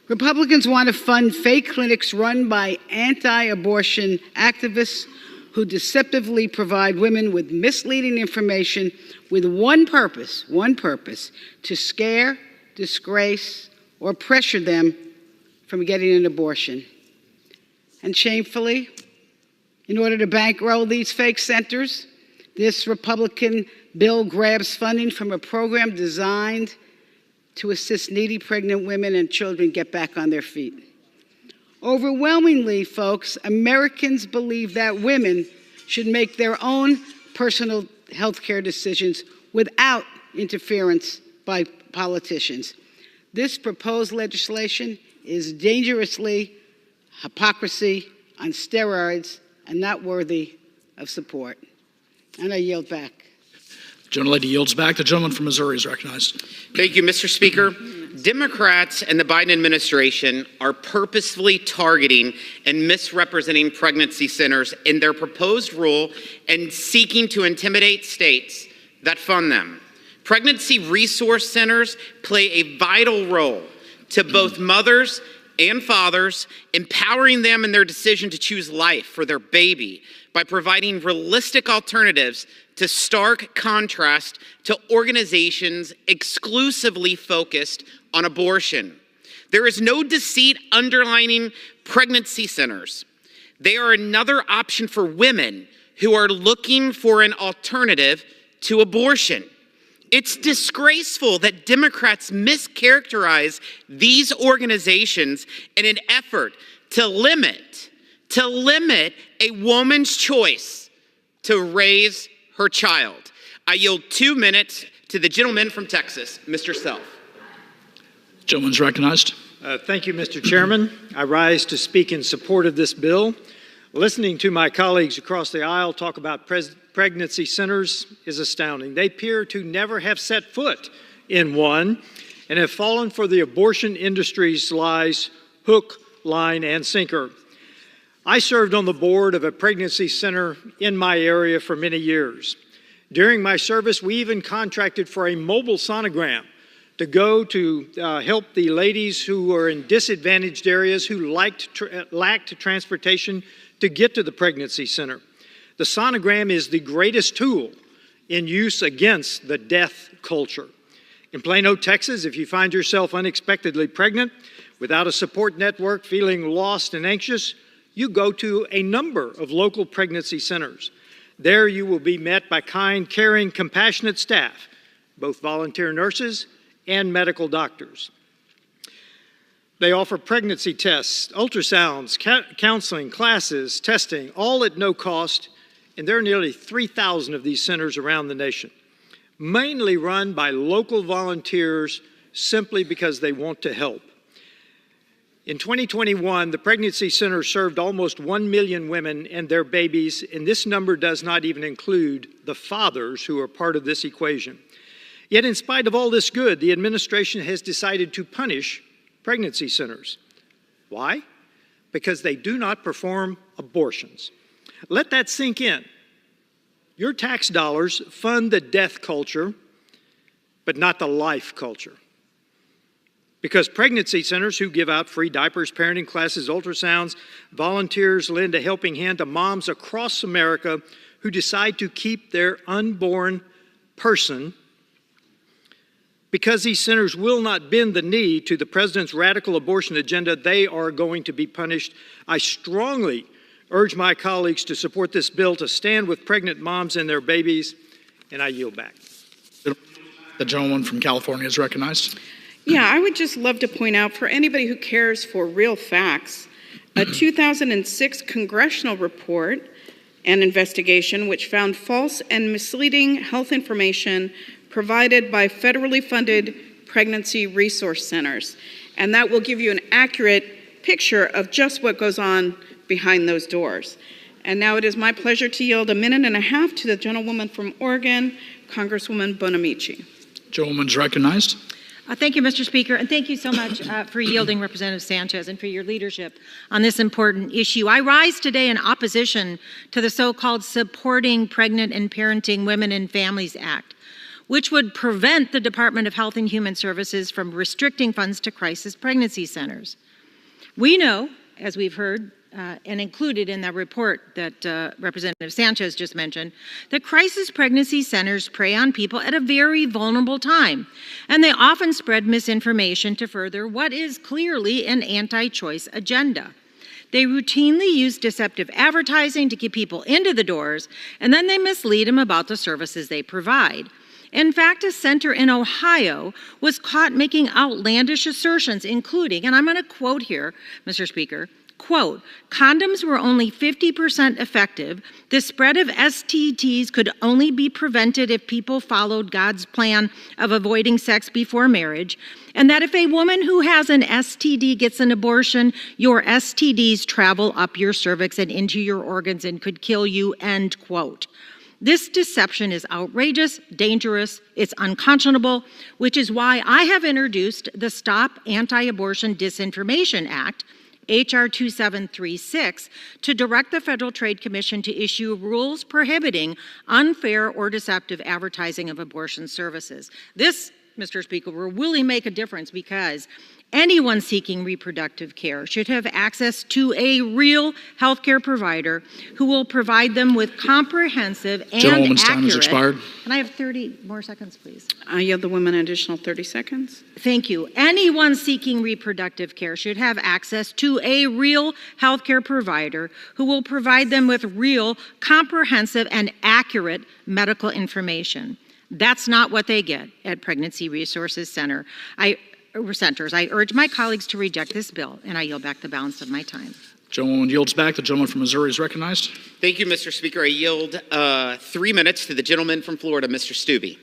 Republicans want to fund fake clinics run by anti-abortion activists who deceptively provide women with misleading information with one purpose, to scare, disgrace, or pressure them from getting an abortion. And shamefully, in order to bankroll these fake centers, this Republican bill grabs funding from a program designed to assist needy pregnant women and children get back on their feet. Overwhelmingly, folks, Americans believe that women should make their own personal health care decisions without interference by politicians. This proposed legislation is dangerously hypocrisy on steroids and not worthy of support. And I yield back. Gentlelady yields back. The gentleman from Missouri is recognized. Thank you, Mr. Speaker. Democrats and the Biden administration are purposefully targeting and misrepresenting pregnancy centers in their proposed rule and seeking to intimidate states that fund them. Pregnancy resource centers play a vital role to both mothers and fathers, empowering them in their decision to choose life for their baby by providing realistic alternatives, to stark contrast to organizations exclusively focused on abortion. There is no deceit underlining pregnancy centers. They are another option for women who are looking for an alternative to abortion. It's disgraceful that Democrats mischaracterize these organizations in an effort to limit a woman's choice to raise her child. I yield 2 minutes to the gentleman from Texas, Mr. Self. Gentleman's recognized. Thank you, Mr. Chairman. I rise to speak in support of this bill. Listening to my colleagues across the aisle talk about pregnancy centers is astounding. They appear to never have set foot in one and have fallen for the abortion industry's lies, hook, line, and sinker. I served on the board of a pregnancy center in my area for many years. During my service, we even contracted for a mobile sonogram to go to help the ladies who were in disadvantaged areas who lacked transportation to get to the pregnancy center. The sonogram is the greatest tool in use against the death culture. In Plano, Texas, if you find yourself unexpectedly pregnant, without a support network, feeling lost and anxious, you go to a number of local pregnancy centers. There you will be met by kind, caring, compassionate staff, both volunteer nurses and medical doctors. They offer pregnancy tests, ultrasounds, counseling, classes, testing, all at no cost, and there are nearly 3,000 of these centers around the nation, mainly run by local volunteers simply because they want to help. In 2021, the pregnancy center served almost 1 million women and their babies, and this number does not even include the fathers who are part of this equation. Yet in spite of all this good, the administration has decided to punish pregnancy centers. Why? Because they do not perform abortions. Let that sink in. Your tax dollars fund the death culture, but not the life culture. Because pregnancy centers who give out free diapers, parenting classes, ultrasounds, volunteers lend a helping hand to moms across America who decide to keep their unborn person. Because these centers will not bend the knee to the president's radical abortion agenda, they are going to be punished. I strongly urge my colleagues to support this bill to stand with pregnant moms and their babies, and I yield back. The gentleman from California is recognized. Yeah, I would just love to point out for anybody who cares for real facts, a 2006 congressional report and investigation which found false and misleading health information provided by federally funded pregnancy resource centers. And that will give you an accurate picture of just what goes on behind those doors. And now it is my pleasure to yield 1.5 minutes to the gentlewoman from Oregon, Congresswoman Bonamici. Gentleman's recognized. Thank you, Mr. Speaker, and thank you so much for yielding, Representative Sanchez, and for your leadership on this important issue. I rise today in opposition to the so-called Supporting Pregnant and Parenting Women and Families Act, which would prevent the Department of Health and Human Services from restricting funds to crisis pregnancy centers. We know, as we've heard, and included in that report that Representative Sanchez just mentioned, that crisis pregnancy centers prey on people at a very vulnerable time, and they often spread misinformation to further what is clearly an anti-choice agenda. They routinely use deceptive advertising to get people into the doors, and then they mislead them about the services they provide. In fact, a center in Ohio was caught making outlandish assertions, including, and I'm going to quote here, Mr. Speaker, quote, condoms were only 50% effective. The spread of STDs could only be prevented if people followed God's plan of avoiding sex before marriage. And that if a woman who has an STD gets an abortion, your STDs travel up your cervix and into your organs and could kill you, end quote. This deception is outrageous, dangerous, it's unconscionable, which is why I have introduced the Stop Anti-Abortion Disinformation Act, H.R. 2736, to direct the Federal Trade Commission to issue rules prohibiting unfair or deceptive advertising of abortion services. This, Mr. Speaker, will really make a difference because anyone seeking reproductive care should have access to a real healthcare provider who will provide them with comprehensive and Gentlewoman's accurate. time has expired. Can I have 30 more seconds, please? I yield the woman an additional 30 seconds. Thank you. Anyone seeking reproductive care should have access to a real healthcare provider who will provide them with real, comprehensive, and accurate medical information. That's not what they get at Pregnancy Resources Center. I centers. I urge my colleagues to reject this bill, and I yield back the balance of my time. Gentlewoman yields back. The gentleman from Missouri is recognized. Thank you, Mr. Speaker. I yield 3 minutes to the gentleman from Florida, Mr. Stubbe.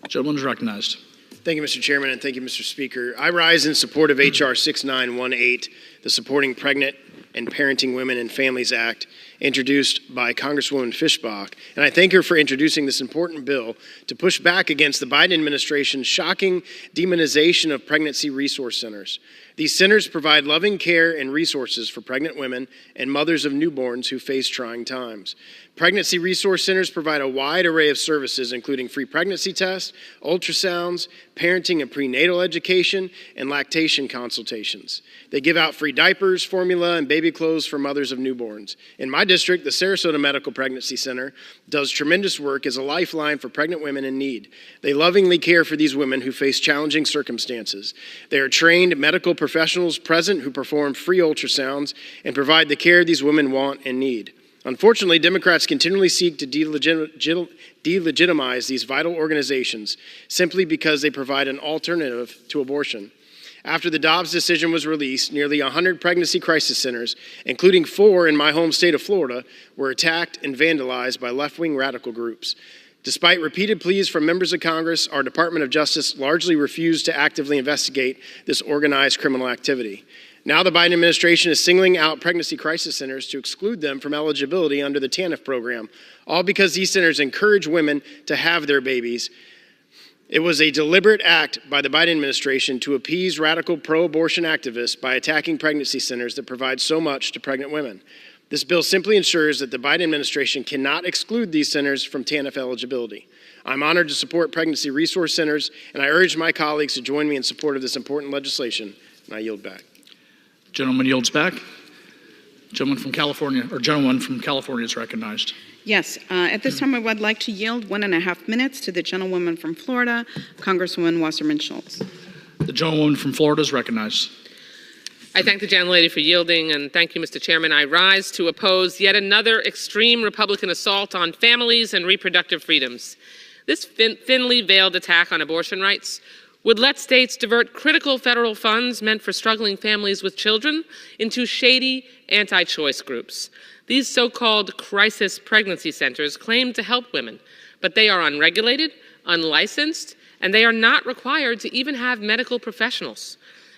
Gentleman is recognized. Thank you, Mr. Chairman, and thank you, Mr. Speaker. I rise in support of H.R. 6918, the Supporting Pregnant and Parenting Women and Families Act, introduced by Congresswoman Fishbach, and I thank her for introducing this important bill to push back against the Biden administration's shocking demonization of pregnancy resource centers. These centers provide loving care and resources for pregnant women and mothers of newborns who face trying times. Pregnancy resource centers provide a wide array of services, including free pregnancy tests, ultrasounds, parenting and prenatal education, and lactation consultations. They give out free diapers, formula, and baby clothes for mothers of newborns. In my district, the Sarasota Medical Pregnancy Center does tremendous work as a lifeline for pregnant women in need. They lovingly care for these women who face challenging circumstances. They are trained medical professionals present who perform free ultrasounds and provide the care these women want and need. Unfortunately, Democrats continually seek to delegitimize these vital organizations simply because they provide an alternative to abortion. After the Dobbs decision was released, nearly 100 pregnancy crisis centers, including 4 in my home state of Florida, were attacked and vandalized by left-wing radical groups. Despite repeated pleas from members of Congress, our Department of Justice largely refused to actively investigate this organized criminal activity. Now the Biden administration is singling out pregnancy crisis centers to exclude them from eligibility under the TANF program, all because these centers encourage women to have their babies. It was a deliberate act by the Biden administration to appease radical pro-abortion activists by attacking pregnancy centers that provide so much to pregnant women. This bill simply ensures that the Biden administration cannot exclude these centers from TANF eligibility. I'm honored to support pregnancy resource centers, and I urge my colleagues to join me in support of this important legislation, and I yield back. Gentleman yields back. Gentleman from California is recognized. Yes, at this time I would like to yield 1.5 minutes to the gentlewoman from Florida, Congresswoman Wasserman Schultz. The gentlewoman from Florida is recognized. I thank the gentlelady for yielding, and thank you, Mr. Chairman. I rise to oppose yet another extreme Republican assault on families and reproductive freedoms. This thinly veiled attack on abortion rights would let states divert critical federal funds meant for struggling families with children into shady anti-choice groups. These so-called crisis pregnancy centers claim to help women, but they are unregulated, unlicensed, and they are not required to even have medical professionals.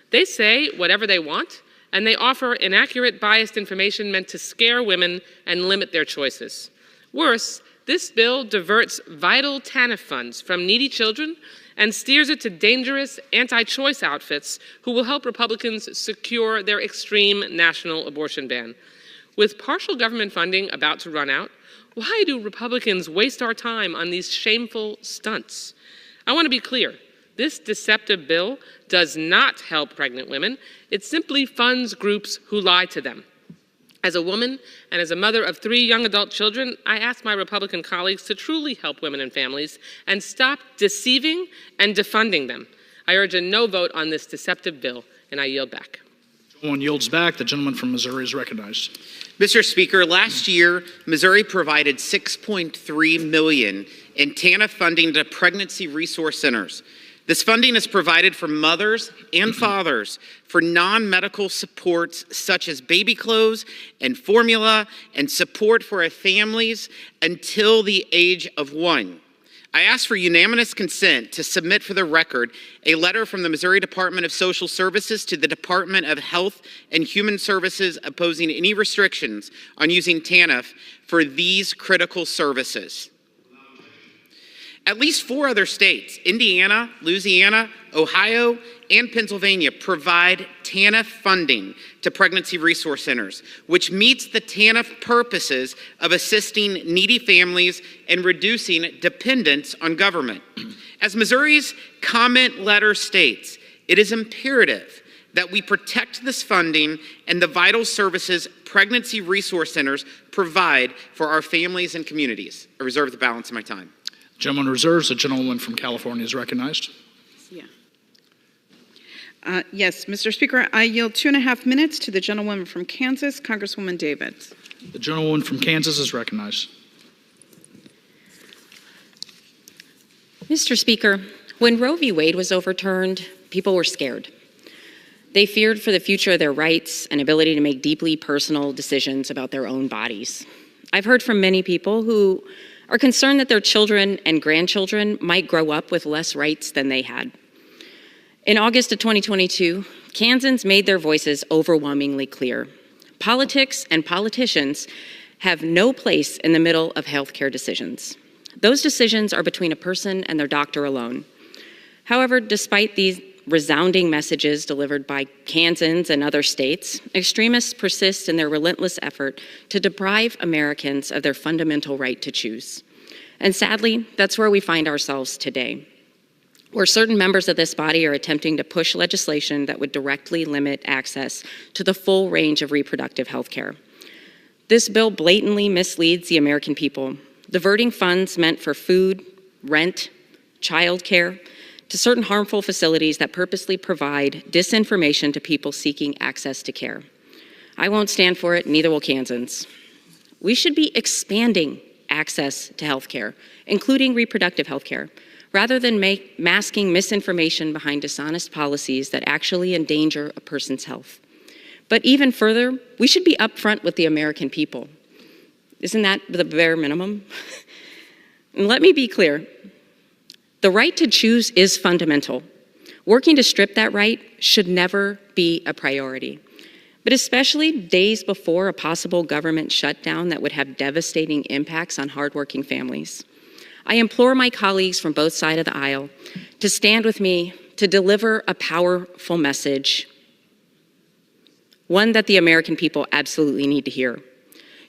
They say whatever they want, and they offer inaccurate, biased information meant to scare women and limit their choices. Worse, this bill diverts vital TANF funds from needy children and steers it to dangerous anti-choice outfits who will help Republicans secure their extreme national abortion ban. With partial government funding about to run out, why do Republicans waste our time on these shameful stunts? I want to be clear. This deceptive bill does not help pregnant women. It simply funds groups who lie to them. As a woman and as a mother of 3 young adult children, I ask my Republican colleagues to truly help women and families and stop deceiving and defunding them. I urge a no vote on this deceptive bill, and I yield back. Gentleman yields back. The gentleman from Missouri is recognized. Mr. Speaker, last year, Missouri provided $6.3 million in TANF funding to pregnancy resource centers. This funding is provided for mothers and fathers for non-medical supports such as baby clothes and formula and support for our families until the age of 1. I ask for unanimous consent to submit for the record a letter from the Missouri Department of Social Services to the Department of Health and Human Services opposing any restrictions on using TANF for these critical services. At least 4 other states, Indiana, Louisiana, Ohio, and Pennsylvania, provide TANF funding to pregnancy resource centers, which meets the TANF purposes of assisting needy families and reducing dependence on government. As Missouri's comment letter states, it is imperative that we protect this funding and the vital services pregnancy resource centers provide for our families and communities. I reserve the balance of my time. Gentleman reserves. The gentleman from California is recognized. Yes, Mr. Speaker, I yield 2.5 minutes to the gentlewoman from Kansas, Congresswoman Davids. The gentlewoman from Kansas is recognized. Mr. Speaker, when Roe v. Wade was overturned, people were scared. They feared for the future of their rights and ability to make deeply personal decisions about their own bodies. I've heard from many people who are concerned that their children and grandchildren might grow up with less rights than they had. In August of 2022, Kansans made their voices overwhelmingly clear. Politics and politicians have no place in the middle of healthcare decisions. Those decisions are between a person and their doctor alone. However, despite these resounding messages delivered by Kansans and other states, extremists persist in their relentless effort to deprive Americans of their fundamental right to choose. And sadly, that's where we find ourselves today, where certain members of this body are attempting to push legislation that would directly limit access to the full range of reproductive health care. This bill blatantly misleads the American people, diverting funds meant for food, rent, childcare, to certain harmful facilities that purposely provide disinformation to people seeking access to care. I won't stand for it, neither will Kansans. We should be expanding access to health care, including reproductive health care, rather than masking misinformation behind dishonest policies that actually endanger a person's health. But even further, we should be upfront with the American people. Isn't that the bare minimum? And let me be clear. The right to choose is fundamental. Working to strip that right should never be a priority. But especially days before a possible government shutdown that would have devastating impacts on hardworking families. I implore my colleagues from both sides of the aisle to stand with me to deliver a powerful message, one that the American people absolutely need to hear.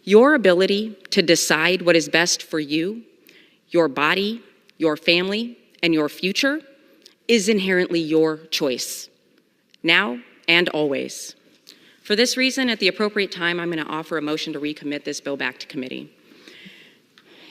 Your ability to decide what is best for you, your body, your family, and your future is inherently your choice, now and always. For this reason, at the appropriate time, I'm going to offer a motion to recommit this bill back to committee.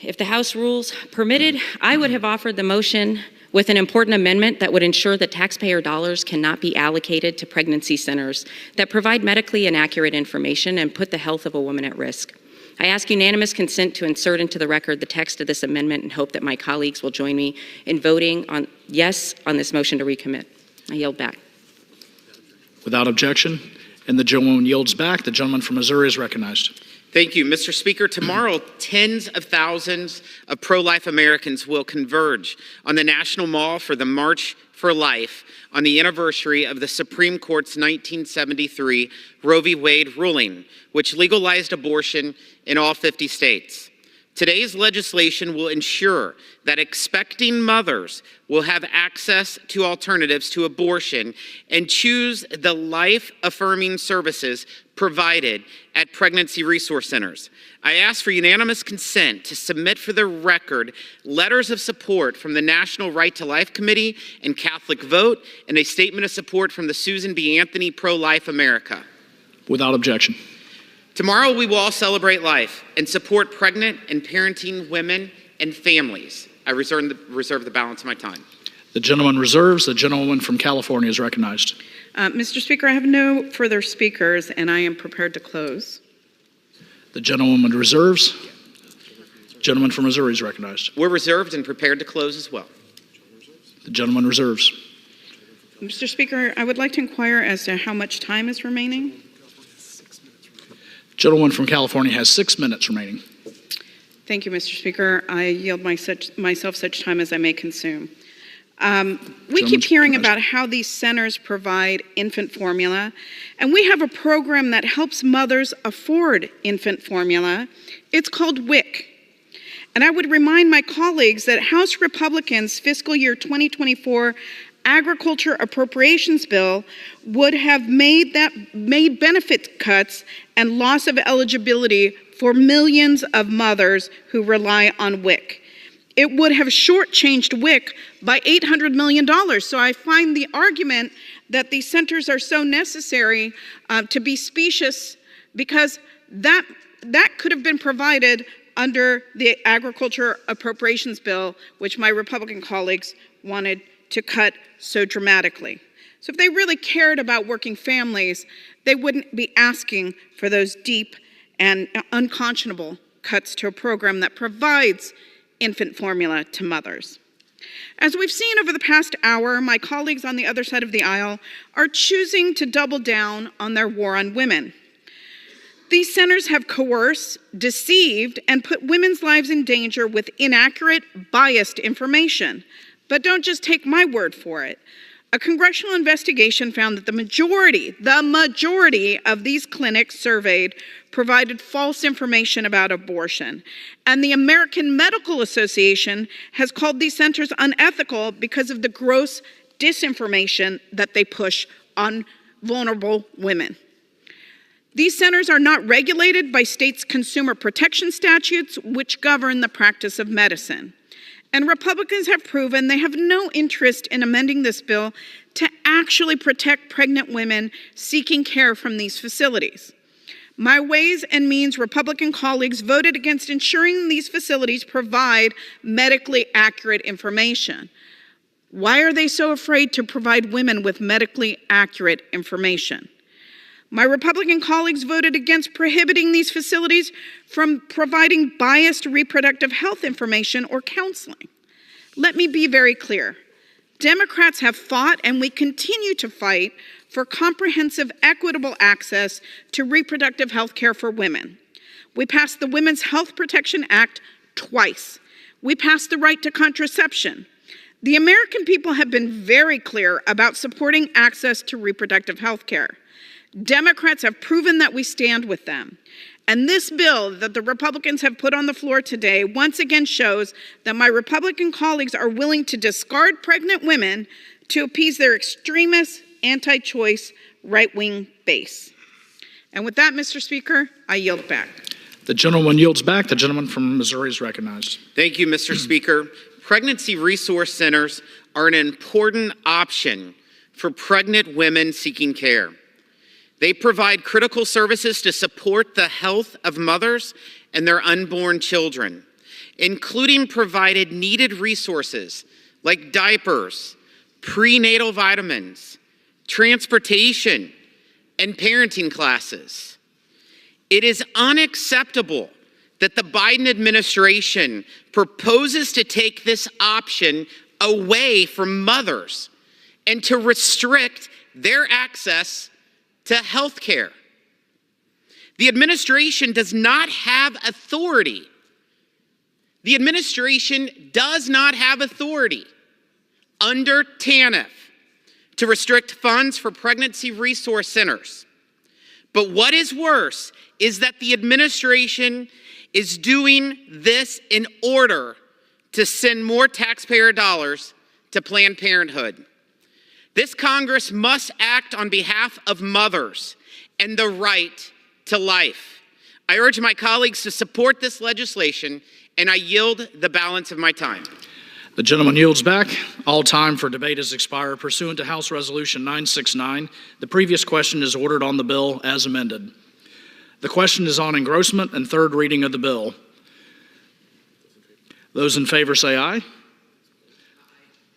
If the House rules permitted, I would have offered the motion with an important amendment that would ensure that taxpayer dollars cannot be allocated to pregnancy centers that provide medically inaccurate information and put the health of a woman at risk. I ask unanimous consent to insert into the record the text of this amendment and hope that my colleagues will join me in voting on yes on this motion to recommit. I yield back. Without objection, and the gentleman yields back. The gentleman from Missouri is recognized. Thank you, Mr. Speaker. Tomorrow, tens of thousands of pro-life Americans will converge on the National Mall for the March for Life on the anniversary of the Supreme Court's 1973 Roe v. Wade ruling, which legalized abortion in all 50 states. Today's legislation will ensure that expecting mothers will have access to alternatives to abortion and choose the life-affirming services provided at pregnancy resource centers. I ask for unanimous consent to submit for the record letters of support from the National Right to Life Committee and Catholic Vote and a statement of support from the Susan B. Anthony Pro-Life America. Without objection. Tomorrow we will all celebrate life and support pregnant and parenting women and families. I reserve the balance of my time. The gentleman reserves. The gentlewoman from California is recognized. Mr. Speaker, I have no further speakers, and I am prepared to close. The gentlewoman reserves. Gentleman from Missouri is recognized. We're reserved and prepared to close as well. The gentleman reserves. Mr. Speaker, I would like to inquire as to how much time is remaining. Gentleman from California has 6 minutes remaining. Thank you, Mr. Speaker. I yield myself such time as I may consume. We keep hearing about how these centers provide infant formula, and we have a program that helps mothers afford infant formula. It's called WIC. And I would remind my colleagues that House Republicans' fiscal year 2024 agriculture appropriations bill would have made benefit cuts and loss of eligibility for millions of mothers who rely on WIC. It would have shortchanged WIC by $800 million. So I find the argument that these centers are so necessary to be specious, because that could have been provided under the agriculture appropriations bill, which my Republican colleagues wanted to cut so dramatically. So if they really cared about working families, they wouldn't be asking for those deep and unconscionable cuts to a program that provides infant formula to mothers. As we've seen over the past hour, my colleagues on the other side of the aisle are choosing to double down on their war on women. These centers have coerced, deceived, and put women's lives in danger with inaccurate, biased information. But don't just take my word for it. A congressional investigation found that the majority of these clinics surveyed provided false information about abortion. And the American Medical Association has called these centers unethical because of the gross disinformation that they push on vulnerable women. These centers are not regulated by states' consumer protection statutes, which govern the practice of medicine. And Republicans have proven they have no interest in amending this bill to actually protect pregnant women seeking care from these facilities. My Ways and Means Republican colleagues voted against ensuring these facilities provide medically accurate information. Why are they so afraid to provide women with medically accurate information? My Republican colleagues voted against prohibiting these facilities from providing biased reproductive health information or counseling. Let me be very clear. Democrats have fought, and we continue to fight, for comprehensive, equitable access to reproductive health care for women. We passed the Women's Health Protection Act twice. We passed the right to contraception. The American people have been very clear about supporting access to reproductive health care. Democrats have proven that we stand with them. And this bill that the Republicans have put on the floor today once again shows that my Republican colleagues are willing to discard pregnant women to appease their extremist, anti-choice, right-wing base. And with that, Mr. Speaker, I yield back. The gentleman yields back. The gentleman from Missouri is recognized. Thank you, Mr. Speaker. Pregnancy resource centers are an important option for pregnant women seeking care. They provide critical services to support the health of mothers and their unborn children, including provided needed resources like diapers, prenatal vitamins, transportation, and parenting classes. It is unacceptable that the Biden administration proposes to take this option away from mothers and to restrict their access to health care. The administration does not have authority. The administration does not have authority under TANF to restrict funds for pregnancy resource centers. But what is worse is that the administration is doing this in order to send more taxpayer dollars to Planned Parenthood. This Congress must act on behalf of mothers and the right to life. I urge my colleagues to support this legislation, and I yield the balance of my time. The gentleman yields back. All time for debate has expired. Pursuant to House Resolution 969, the previous question is ordered on the bill as amended. The question is on engrossment and third reading of the bill. Those in favor say aye.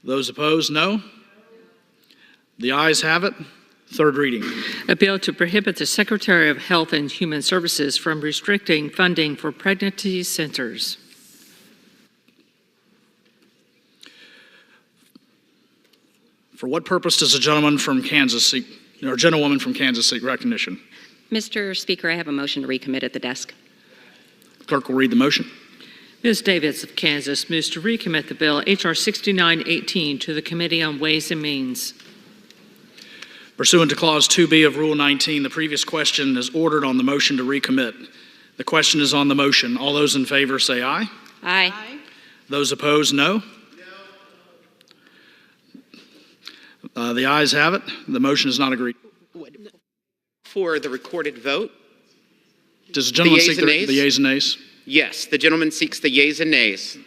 Those opposed, no. The ayes have it. Third reading. A bill to prohibit the Secretary of Health and Human Services from restricting funding for pregnancy centers. For what purpose does a gentleman from Kansas seek, or gentlewoman from Kansas seek recognition? Mr. Speaker, I have a motion to recommit at the desk. Clerk will read the motion. Ms. Davis of Kansas moves to recommit the bill H.R. 6918 to the Committee on Ways and Means. Pursuant to Clause 2B of Rule 19, the previous question is ordered on the motion to recommit. The question is on the motion. All those in favor say aye. Aye. Those opposed, no. The ayes have it. The motion is not agreed. For the recorded vote. Does the gentleman seek the yeas and nays? Yes, the gentleman seeks the yeas and nays.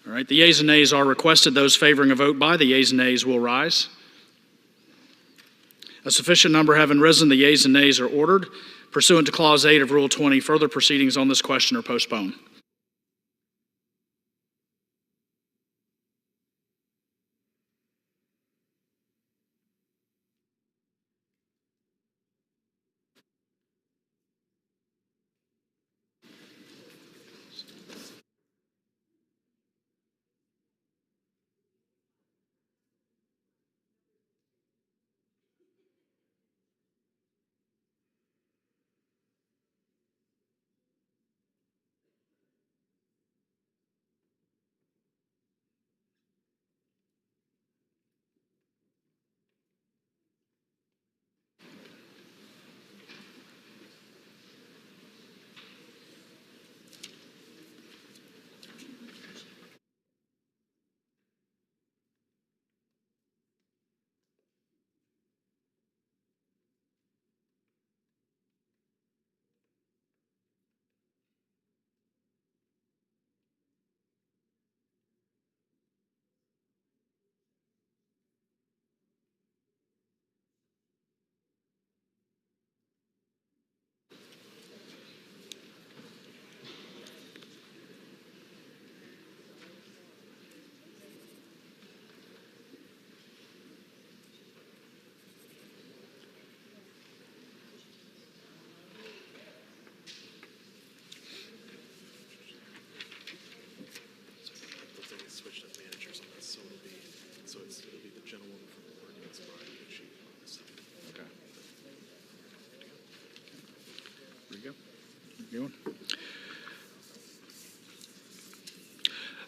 All right, the yeas and nays are requested. Those favoring a vote by the yeas and nays will rise. A sufficient number having risen, the yeas and nays are ordered. Pursuant to Clause 8 of Rule 20, further proceedings on this question are postponed.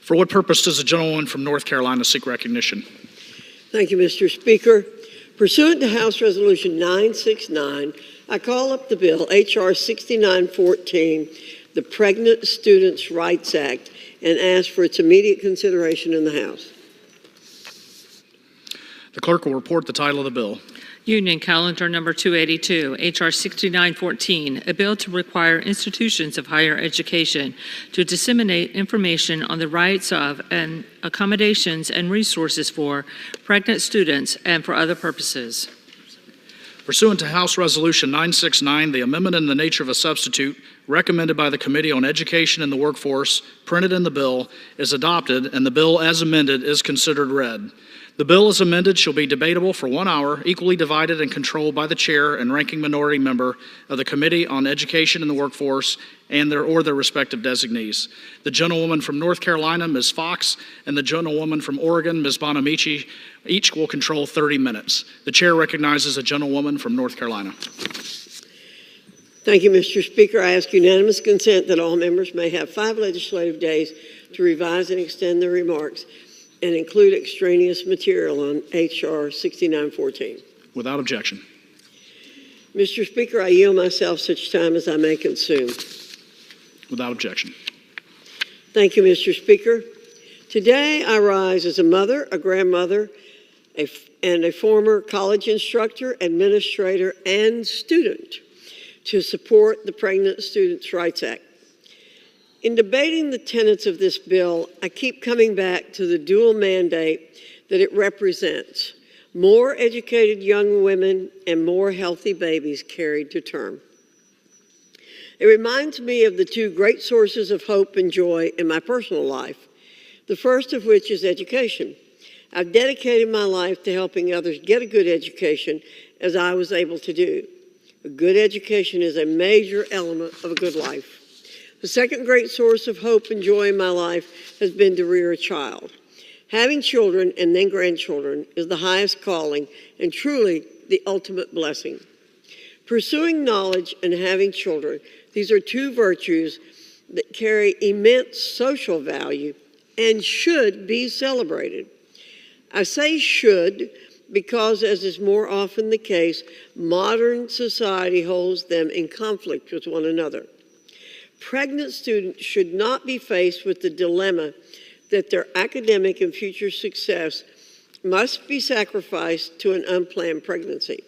For what purpose does the gentlewoman from North Carolina seek recognition? Thank you, Mr. Speaker. Pursuant to House Resolution 969, I call up the bill, H.R. 6914, the Pregnant Students' Rights Act, and ask for its immediate consideration in the House. The clerk will report the title of the bill. Union Calendar Number 282, H.R. 6914, a bill to require institutions of higher education to disseminate information on the rights of and accommodations and resources for pregnant students and for other purposes. Pursuant to House Resolution 969, the amendment in the nature of a substitute recommended by the Committee on Education and the Workforce, printed in the bill, is adopted, and the bill as amended is considered read. The bill as amended shall be debatable for 1 hour, equally divided and controlled by the chair and ranking minority member of the Committee on Education and the Workforce and their respective designees. The gentlewoman from North Carolina, Ms. Fox, and the gentlewoman from Oregon, Ms. Bonamici, each will control 30 minutes. The chair recognizes a gentlewoman from North Carolina. Thank you, Mr. Speaker. I ask unanimous consent that all members may have 5 legislative days to revise and extend their remarks and include extraneous material on H.R. 6914. Without objection. Mr. Speaker, I yield myself such time as I may consume. Without objection. Thank you, Mr. Speaker. Today I rise as a mother, a grandmother, and a former college instructor, administrator, and student to support the Pregnant Students' Rights Act. In debating the tenets of this bill, I keep coming back to the dual mandate that it represents: more educated young women and more healthy babies carried to term. It reminds me of the 2 great sources of hope and joy in my personal life, the first of which is education. I've dedicated my life to helping others get a good education as I was able to do. A good education is a major element of a good life. The second great source of hope and joy in my life has been to rear a child. Having children and then grandchildren is the highest calling and truly the ultimate blessing. Pursuing knowledge and having children, these are 2 virtues that carry immense social value and should be celebrated. I say should because, as is more often the case, modern society holds them in conflict with one another. Pregnant students should not be faced with the dilemma that their academic and future success must be sacrificed to an unplanned pregnancy.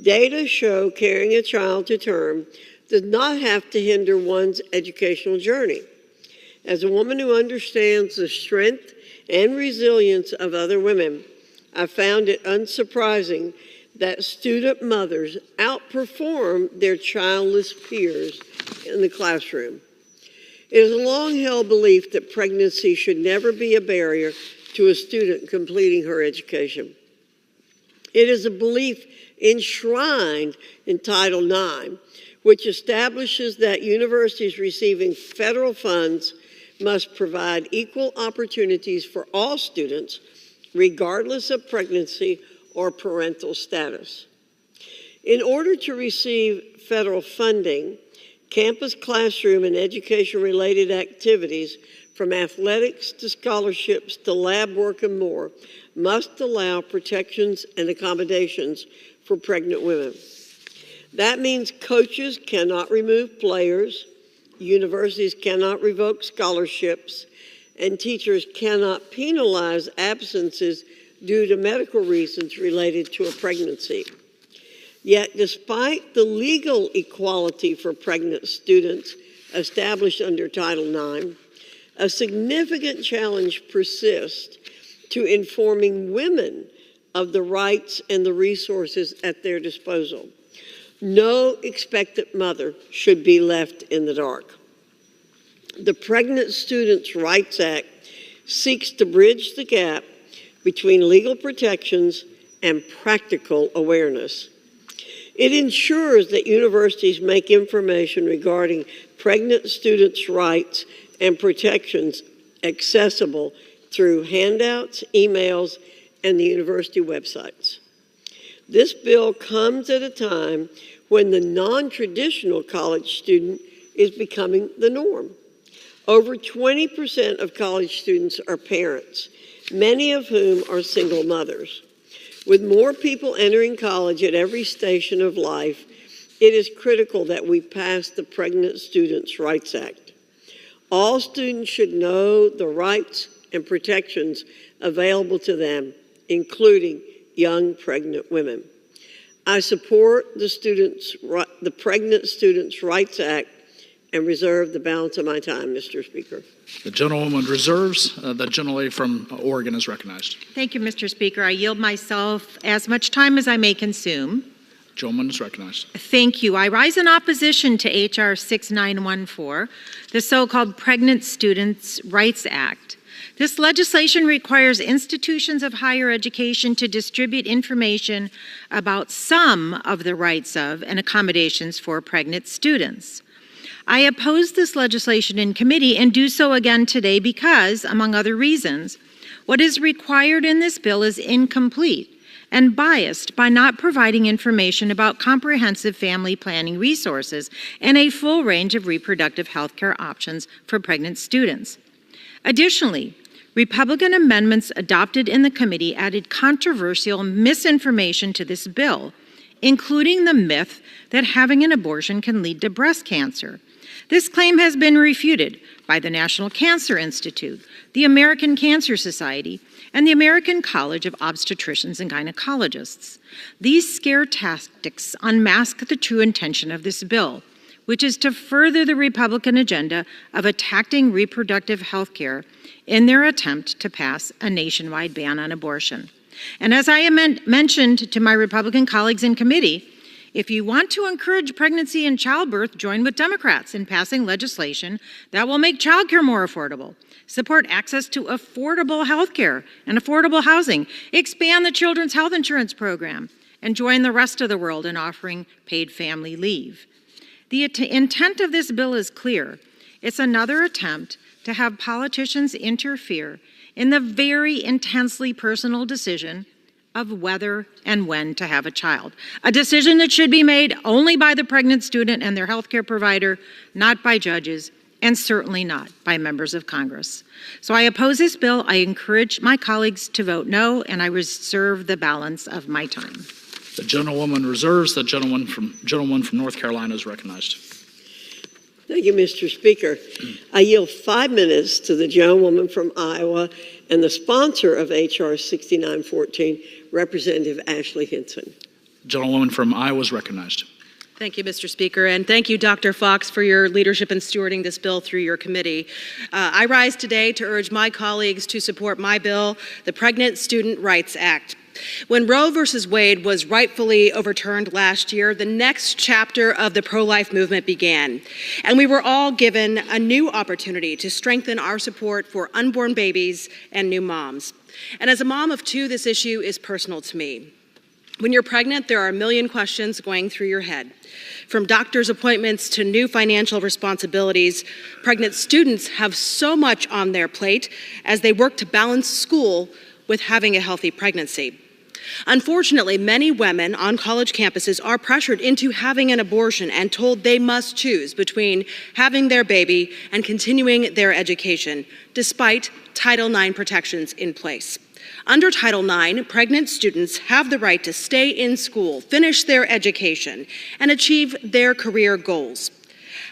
Data show carrying a child to term does not have to hinder one's educational journey. As a woman who understands the strength and resilience of other women, I found it unsurprising that student mothers outperform their childless peers in the classroom. It is a long-held belief that pregnancy should never be a barrier to a student completing her education. It is a belief enshrined in Title IX, which establishes that universities receiving federal funds must provide equal opportunities for all students, regardless of pregnancy or parental status. In order to receive federal funding, campus classroom and education-related activities, from athletics to scholarships to lab work and more, must allow protections and accommodations for pregnant women. That means coaches cannot remove players, universities cannot revoke scholarships, and teachers cannot penalize absences due to medical reasons related to a pregnancy. Yet, despite the legal equality for pregnant students established under Title IX, a significant challenge persists to informing women of the rights and the resources at their disposal. No expectant mother should be left in the dark. The Pregnant Students' Rights Act seeks to bridge the gap between legal protections and practical awareness. It ensures that universities make information regarding pregnant students' rights and protections accessible through handouts, emails, and the university websites. This bill comes at a time when the non-traditional college student is becoming the norm. Over 20% of college students are parents, many of whom are single mothers. With more people entering college at every station of life, it is critical that we pass the Pregnant Students' Rights Act. All students should know the rights and protections available to them, including young pregnant women. I support the Pregnant Students' Rights Act and reserve the balance of my time, Mr. Speaker. The gentlewoman reserves. The gentlelady from Oregon is recognized. Thank you, Mr. Speaker. I yield myself as much time as I may consume. Gentleman is recognized. Thank you. I rise in opposition to H.R. 6914, the so-called Pregnant Students' Rights Act. This legislation requires institutions of higher education to distribute information about some of the rights of and accommodations for pregnant students. I oppose this legislation in committee and do so again today because, among other reasons, what is required in this bill is incomplete and biased by not providing information about comprehensive family planning resources and a full range of reproductive health care options for pregnant students. Additionally, Republican amendments adopted in the committee added controversial misinformation to this bill, including the myth that having an abortion can lead to breast cancer. This claim has been refuted by the National Cancer Institute, the American Cancer Society, and the American College of Obstetricians and Gynecologists. These scare tactics unmask the true intention of this bill, which is to further the Republican agenda of attacking reproductive health care in their attempt to pass a nationwide ban on abortion. And as I mentioned to my Republican colleagues in committee, if you want to encourage pregnancy and childbirth, join with Democrats in passing legislation that will make childcare more affordable, support access to affordable health care and affordable housing, expand the Children's Health Insurance Program, and join the rest of the world in offering paid family leave. The intent of this bill is clear. It's another attempt to have politicians interfere in the very intensely personal decision of whether and when to have a child, a decision that should be made only by the pregnant student and their healthcare provider, not by judges, and certainly not by members of Congress. So I oppose this bill. I encourage my colleagues to vote no, and I reserve the balance of my time. The gentlewoman reserves. The gentleman from North Carolina is recognized. Thank you, Mr. Speaker. I yield 5 minutes to the gentlewoman from Iowa and the sponsor of H.R. 6914, Representative Ashley Hinson. Gentlewoman from Iowa is recognized. Thank you, Mr. Speaker, and thank you, Dr. Fox, for your leadership in stewarding this bill through your committee. I rise today to urge my colleagues to support my bill, the Pregnant Student Rights Act. When Roe v. Wade was rightfully overturned last year, the next chapter of the pro-life movement began, and we were all given a new opportunity to strengthen our support for unborn babies and new moms. And as a mom of two, this issue is personal to me. When you're pregnant, there are a million questions going through your head. From doctor's appointments to new financial responsibilities, pregnant students have so much on their plate as they work to balance school with having a healthy pregnancy. Unfortunately, many women on college campuses are pressured into having an abortion and told they must choose between having their baby and continuing their education, despite Title IX protections in place. Under Title IX, pregnant students have the right to stay in school, finish their education, and achieve their career goals.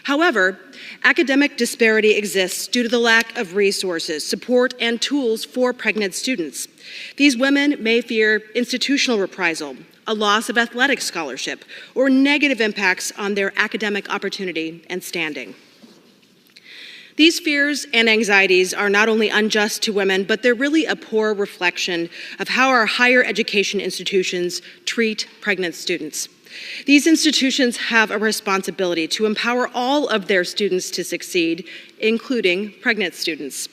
However, academic disparity exists due to the lack of resources, support, and tools for pregnant students. These women may fear institutional reprisal, a loss of athletic scholarship, or negative impacts on their academic opportunity and standing. These fears and anxieties are not only unjust to women, but they're really a poor reflection of how our higher education institutions treat pregnant students. These institutions have a responsibility to empower all of their students to succeed, including pregnant students.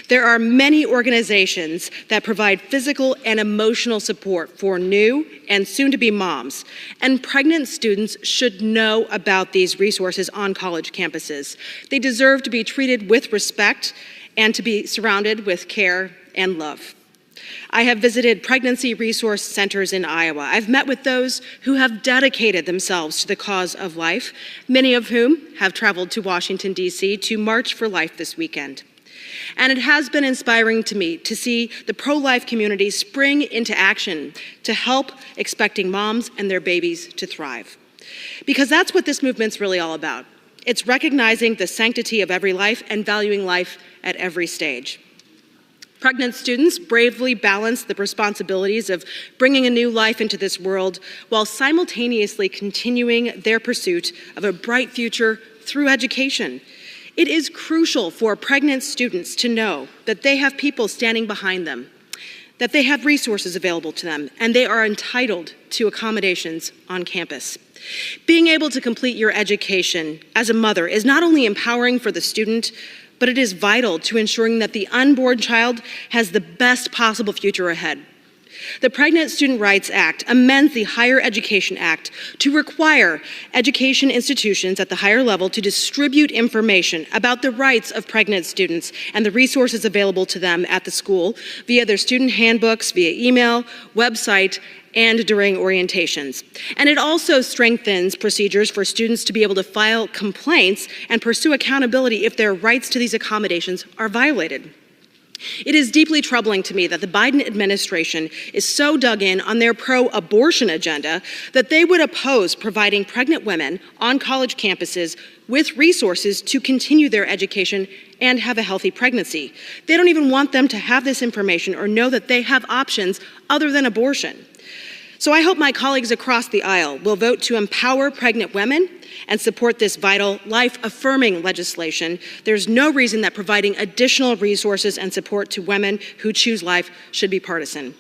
There are many organizations that provide physical and emotional support for new and soon-to-be moms, and pregnant students should know about these resources on college campuses. They deserve to be treated with respect and to be surrounded with care and love. I have visited pregnancy resource centers in Iowa. I've met with those who have dedicated themselves to the cause of life, many of whom have traveled to Washington, D.C. to March for Life this weekend. And it has been inspiring to me to see the pro-life community spring into action to help expecting moms and their babies to thrive. Because that's what this movement's really all about. It's recognizing the sanctity of every life and valuing life at every stage. Pregnant students bravely balance the responsibilities of bringing a new life into this world while simultaneously continuing their pursuit of a bright future through education. It is crucial for pregnant students to know that they have people standing behind them, that they have resources available to them, and they are entitled to accommodations on campus. Being able to complete your education as a mother is not only empowering for the student, but it is vital to ensuring that the unborn child has the best possible future ahead. The Pregnant Student Rights Act amends the Higher Education Act to require education institutions at the higher level to distribute information about the rights of pregnant students and the resources available to them at the school via their student handbooks, via email, website, and during orientations. And it also strengthens procedures for students to be able to file complaints and pursue accountability if their rights to these accommodations are violated. It is deeply troubling to me that the Biden administration is so dug in on their pro-abortion agenda that they would oppose providing pregnant women on college campuses with resources to continue their education and have a healthy pregnancy. They don't even want them to have this information or know that they have options other than abortion. So I hope my colleagues across the aisle will vote to empower pregnant women and support this vital, life-affirming legislation. There's no reason that providing additional resources and support to women who choose life should be partisan.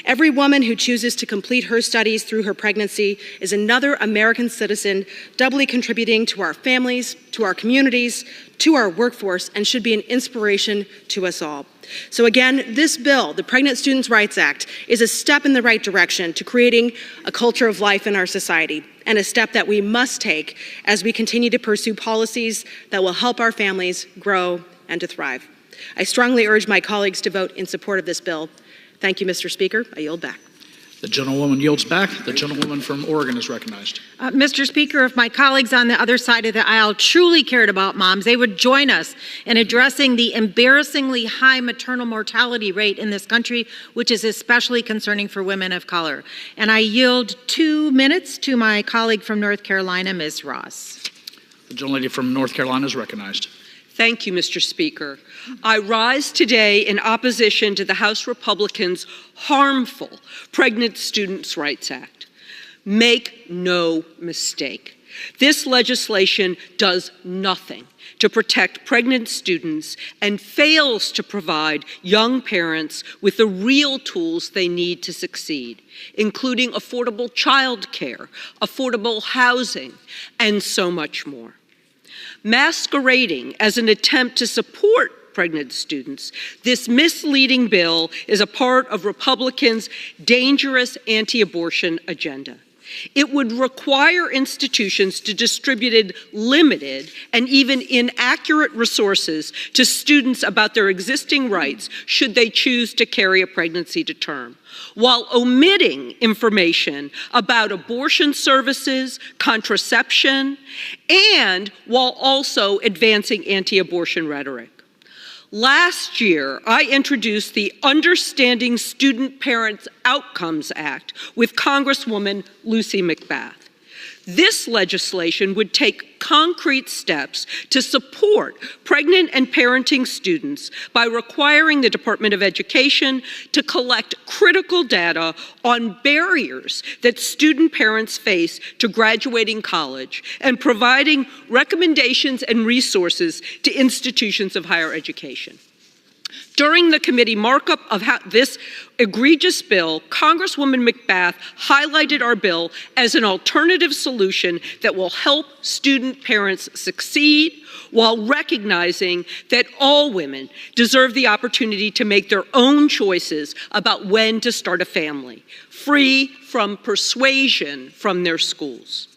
Every woman who chooses to complete her studies through her pregnancy is another American citizen, doubly contributing to our families, to our communities, to our workforce, and should be an inspiration to us all. So again, this bill, the Pregnant Students' Rights Act, is a step in the right direction to creating a culture of life in our society, and a step that we must take as we continue to pursue policies that will help our families grow and to thrive. I strongly urge my colleagues to vote in support of this bill. Thank you, Mr. Speaker. I yield back. The gentlewoman yields back. The gentlewoman from Oregon is recognized. Mr. Speaker, if my colleagues on the other side of the aisle truly cared about moms, they would join us in addressing the embarrassingly high maternal mortality rate in this country, which is especially concerning for women of color. And I yield 2 minutes to my colleague from North Carolina, Ms. Ross. The gentlelady from North Carolina is recognized. Thank you, Mr. Speaker. I rise today in opposition to the House Republicans' harmful Pregnant Students' Rights Act. Make no mistake, this legislation does nothing to protect pregnant students and fails to provide young parents with the real tools they need to succeed, including affordable child care, affordable housing, and so much more. Masquerading as an attempt to support pregnant students, this misleading bill is a part of Republicans' dangerous anti-abortion agenda. It would require institutions to distribute limited and even inaccurate resources to students about their existing rights should they choose to carry a pregnancy to term, while omitting information about abortion services, contraception, and while also advancing anti-abortion rhetoric. Last year, I introduced the Understanding Student Parents Outcomes Act with Congresswoman Lucy McBath. This legislation would take concrete steps to support pregnant and parenting students by requiring the Department of Education to collect critical data on barriers that student parents face to graduating college and providing recommendations and resources to institutions of higher education. During the committee markup of this egregious bill, Congresswoman McBath highlighted our bill as an alternative solution that will help student parents succeed while recognizing that all women deserve the opportunity to make their own choices about when to start a family, free from persuasion from their schools.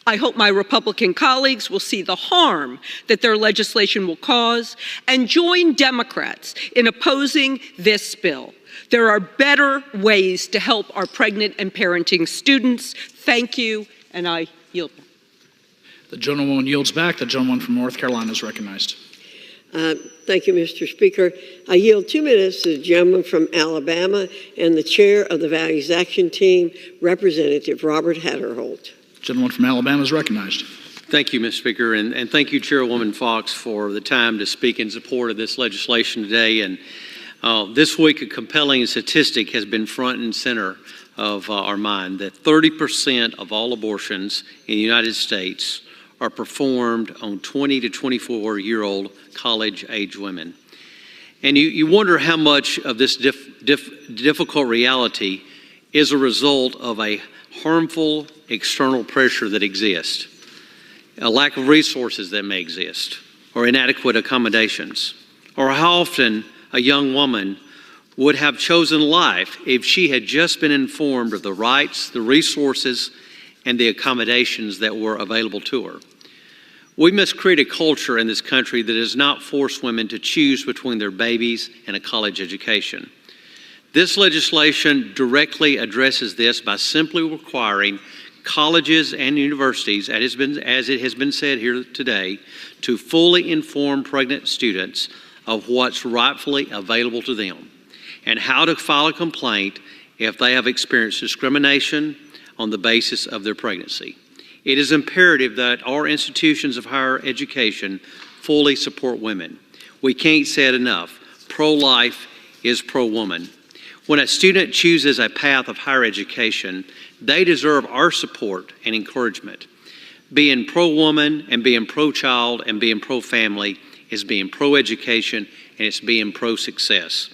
I hope my Republican colleagues will see the harm that their legislation will cause and join Democrats in opposing this bill. There are better ways to help our pregnant and parenting students. Thank you, and I yield. The gentlewoman yields back. The gentleman from North Carolina is recognized. Thank you, Mr. Speaker. I yield 2 minutes to the gentleman from Alabama and the chair of the Values Action Team, Representative Robert Hatterholt. Gentleman from Alabama is recognized. Thank you, Mr. Speaker, and thank you, Chairwoman Fox, for the time to speak in support of this legislation today. And this week, a compelling statistic has been front and center of our mind, that 30% of all abortions in the United States are performed on 20 to 24-year-old college-age women. And you wonder how much of this difficult reality is a result of a harmful external pressure that exists, a lack of resources that may exist, or inadequate accommodations, or how often a young woman would have chosen life if she had just been informed of the rights, the resources, and the accommodations that were available to her. We must create a culture in this country that does not force women to choose between their babies and a college education. This legislation directly addresses this by simply requiring colleges and universities, as it has been said here today, to fully inform pregnant students of what's rightfully available to them and how to file a complaint if they have experienced discrimination on the basis of their pregnancy. It is imperative that our institutions of higher education fully support women. We can't say it enough. Pro-life is pro-woman. When a student chooses a path of higher education, they deserve our support and encouragement. Being pro-woman and being pro-child and being pro-family is being pro-education, and it's being pro-success.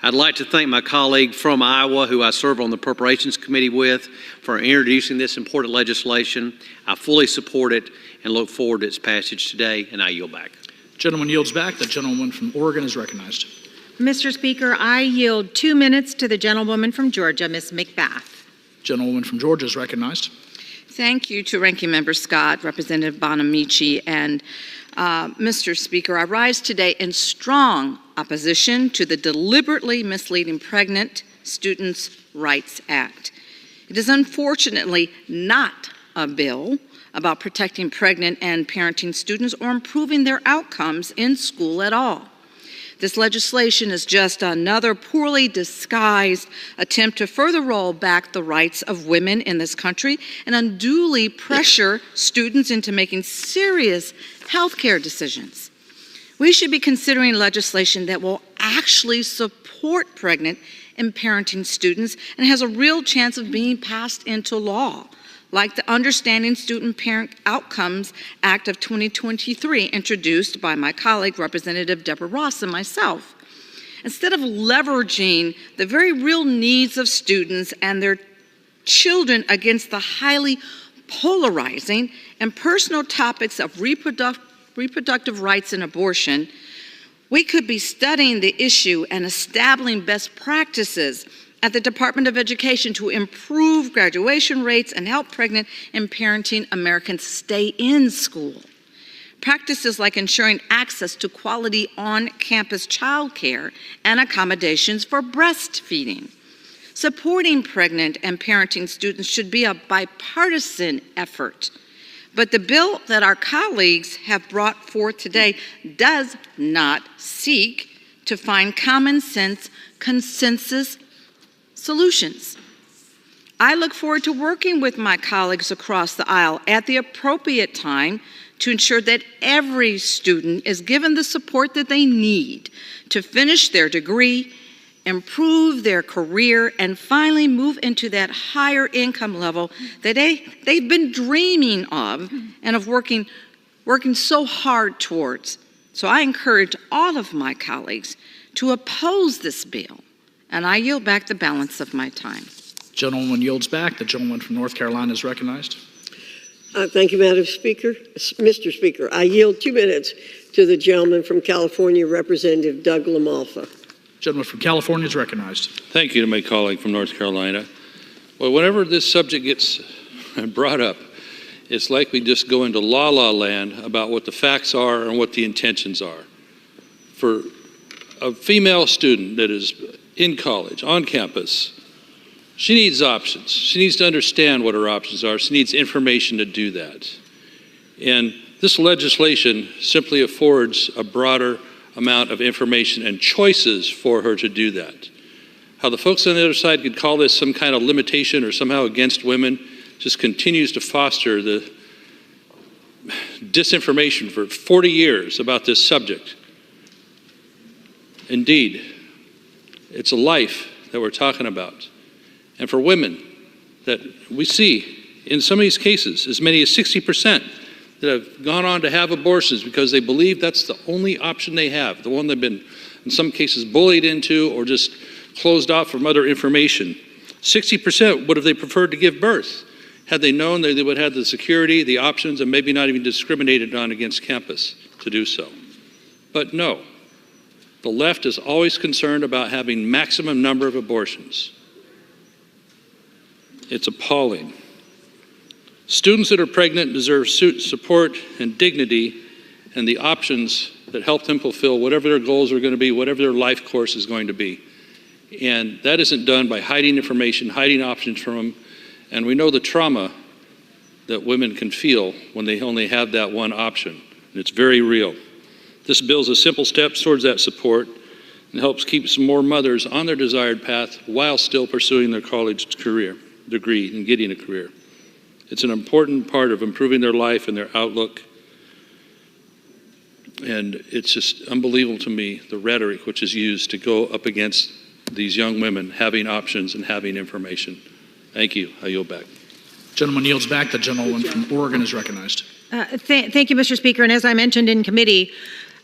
I'd like to thank my colleague from Iowa, who I serve on the Appropriations Committee with, for introducing this important legislation. I fully support it and look forward to its passage today, and I yield back. Gentleman yields back. The gentleman from Oregon is recognized. Mr. Speaker, I yield 2 minutes to the gentlewoman from Georgia, Ms. McBath. Gentlewoman from Georgia is recognized. Thank you to Ranking Member Scott, Representative Bonamici, and Mr. Speaker. I rise today in strong opposition to the deliberately misleading Pregnant Students' Rights Act. It is unfortunately not a bill about protecting pregnant and parenting students or improving their outcomes in school at all. This legislation is just another poorly disguised attempt to further roll back the rights of women in this country and unduly pressure students into making serious healthcare decisions. We should be considering legislation that will actually support pregnant and parenting students and has a real chance of being passed into law, like the Understanding Student Parent Outcomes Act of 2023, introduced by my colleague, Representative Deborah Ross, and myself. Instead of leveraging the very real needs of students and their children against the highly polarizing and personal topics of reproductive rights and abortion, we could be studying the issue and establishing best practices at the Department of Education to improve graduation rates and help pregnant and parenting Americans stay in school. Practices like ensuring access to quality on-campus childcare and accommodations for breastfeeding. Supporting pregnant and parenting students should be a bipartisan effort. But the bill that our colleagues have brought forth today does not seek to find common sense consensus solutions. I look forward to working with my colleagues across the aisle at the appropriate time to ensure that every student is given the support that they need to finish their degree, improve their career, and finally move into that higher income level that they've been dreaming of and of working so hard towards. So I encourage all of my colleagues to oppose this bill, and I yield back the balance of my time. Gentleman yields back. The gentleman from North Carolina is recognized. Thank you, Madam Speaker. Mr. Speaker, I yield 2 minutes to the gentleman from California, Representative Doug LaMalfa. Gentleman from California is recognized. Thank you to my colleague from North Carolina. Well, whenever this subject gets brought up, it's like we just go into la-la land about what the facts are and what the intentions are. For a female student that is in college, on campus, she needs options. She needs to understand what her options are. She needs information to do that. And this legislation simply affords a broader amount of information and choices for her to do that. How the folks on the other side could call this some kind of limitation or somehow against women just continues to foster the disinformation for 40 years about this subject. Indeed, it's a life that we're talking about. And for women that we see in some of these cases, as many as 60% that have gone on to have abortions because they believe that's the only option they have, the one they've been, in some cases, bullied into or just closed off from other information. 60% would have they preferred to give birth had they known that they would have the security, the options, and maybe not even discriminated on against campus to do so. But no, the left is always concerned about having maximum number of abortions. It's appalling. Students that are pregnant deserve support and dignity and the options that help them fulfill whatever their goals are going to be, whatever their life course is going to be. And that isn't done by hiding information, hiding options from them. And we know the trauma that women can feel when they only have that one option. And it's very real. This bill is a simple step towards that support and helps keep some more mothers on their desired path while still pursuing their college degree and getting a career. It's an important part of improving their life and their outlook. And it's just unbelievable to me, the rhetoric which is used to go up against these young women having options and having information. Thank you. I yield back. Gentleman yields back. The gentleman from Oregon is recognized. Thank you, Mr. Speaker. And as I mentioned in committee,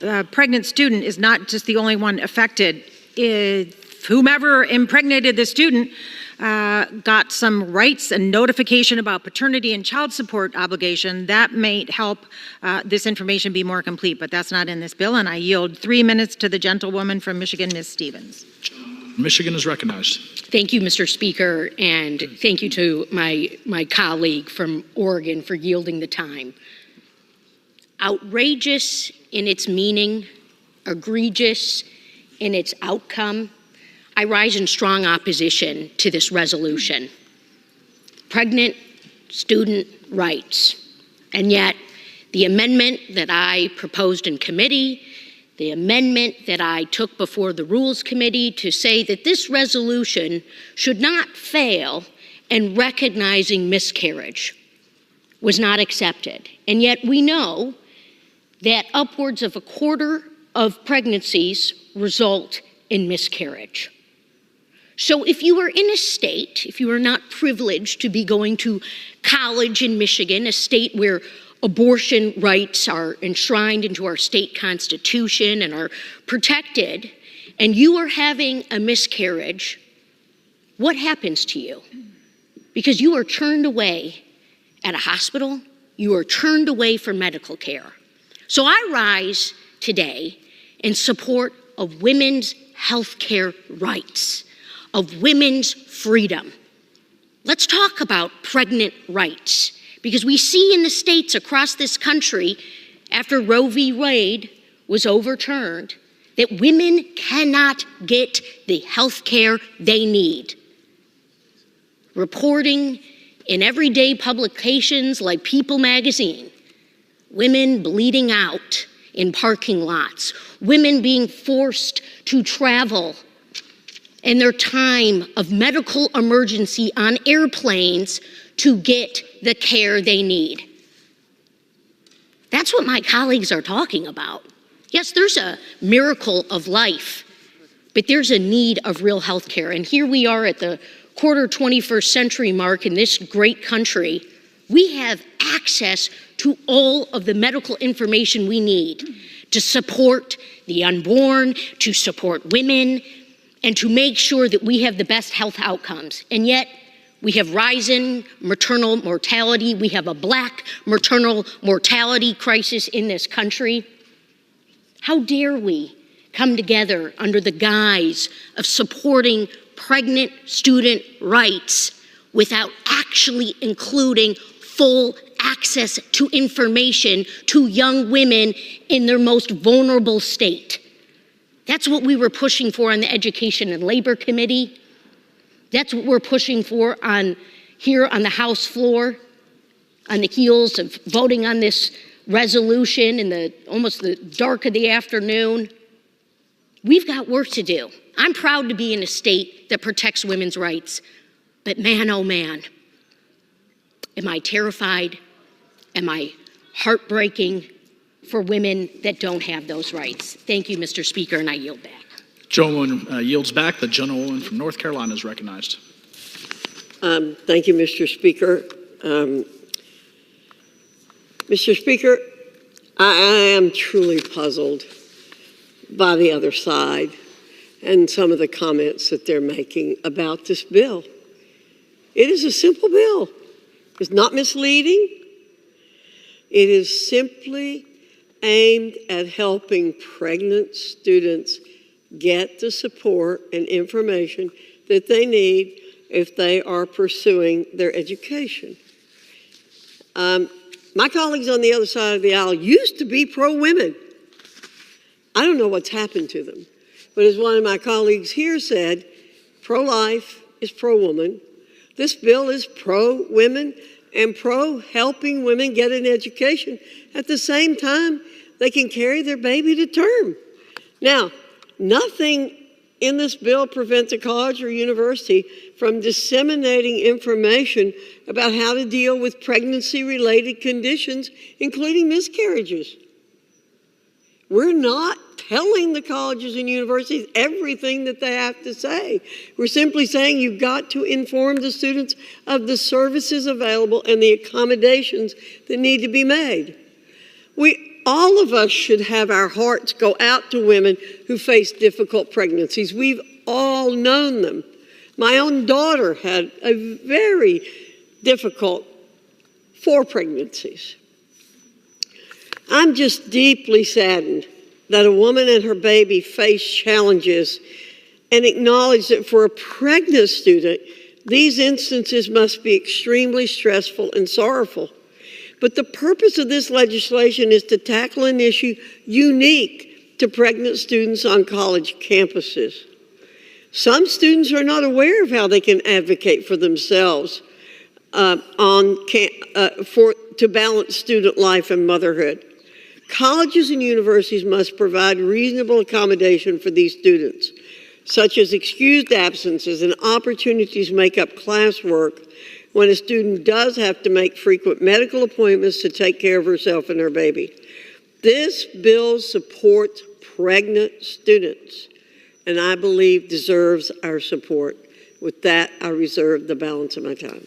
a pregnant student is not just the only one affected. If whomever impregnated the student got some rights and notification about paternity and child support obligation, that may help this information be more complete, but that's not in this bill. And I yield 3 minutes to the gentlewoman from Michigan, Ms. Stevens. Michigan is recognized. Thank you, Mr. Speaker, and thank you to my colleague from Oregon for yielding the time. Outrageous in its meaning, egregious in its outcome, I rise in strong opposition to this resolution. Pregnant student rights. And yet, the amendment that I proposed in committee, the amendment that I took before the Rules Committee to say that this resolution should not fail in recognizing miscarriage was not accepted. And yet we know that upwards of a quarter of pregnancies result in miscarriage. So if you are in a state, if you are not privileged to be going to college in Michigan, a state where abortion rights are enshrined into our state constitution and are protected, and you are having a miscarriage, what happens to you? Because you are turned away at a hospital, you are turned away from medical care. So I rise today in support of women's health care rights, of women's freedom. Let's talk about pregnant rights, because we see in the states across this country, after Roe v. Wade was overturned, that women cannot get the health care they need. Reporting in everyday publications like People magazine, women bleeding out in parking lots, women being forced to travel in their time of medical emergency on airplanes to get the care they need. That's what my colleagues are talking about. Yes, there's a miracle of life, but there's a need of real health care. And here we are at the quarter 21st century mark in this great country. We have access to all of the medical information we need to support the unborn, to support women, and to make sure that we have the best health outcomes. And yet, we have rising maternal mortality. We have a black maternal mortality crisis in this country. How dare we come together under the guise of supporting pregnant student rights without actually including full access to information to young women in their most vulnerable state? That's what we were pushing for on the Education and Labor Committee. That's what we're pushing for here on the House floor, on the heels of voting on this resolution in almost the dark of the afternoon. We've got work to do. I'm proud to be in a state that protects women's rights, but man, oh man, am I terrified, am I heartbreaking for women that don't have those rights. Thank you, Mr. Speaker, and I yield back. Gentlewoman yields back. The gentlewoman from North Carolina is recognized. Thank you, Mr. Speaker. Mr. Speaker, I am truly puzzled by the other side and some of the comments that they're making about this bill. It is a simple bill. It's not misleading. It is simply aimed at helping pregnant students get the support and information that they need if they are pursuing their education. My colleagues on the other side of the aisle used to be pro-women. I don't know what's happened to them. But as one of my colleagues here said, pro-life is pro-woman. This bill is pro-women and pro-helping women get an education at the same time they can carry their baby to term. Now, nothing in this bill prevents a college or university from disseminating information about how to deal with pregnancy-related conditions, including miscarriages. We're not telling the colleges and universities everything that they have to say. We're simply saying you've got to inform the students of the services available and the accommodations that need to be made. All of us should have our hearts go out to women who face difficult pregnancies. We've all known them. My own daughter had a very difficult 4 pregnancies. I'm just deeply saddened that a woman and her baby face challenges and acknowledge that for a pregnant student, these instances must be extremely stressful and sorrowful. But the purpose of this legislation is to tackle an issue unique to pregnant students on college campuses. Some students are not aware of how they can advocate for themselves to balance student life and motherhood. Colleges and universities must provide reasonable accommodation for these students, such as excused absences and opportunities to make up classwork when a student does have to make frequent medical appointments to take care of herself and her baby. This bill supports pregnant students, and I believe deserves our support. With that, I reserve the balance of my time.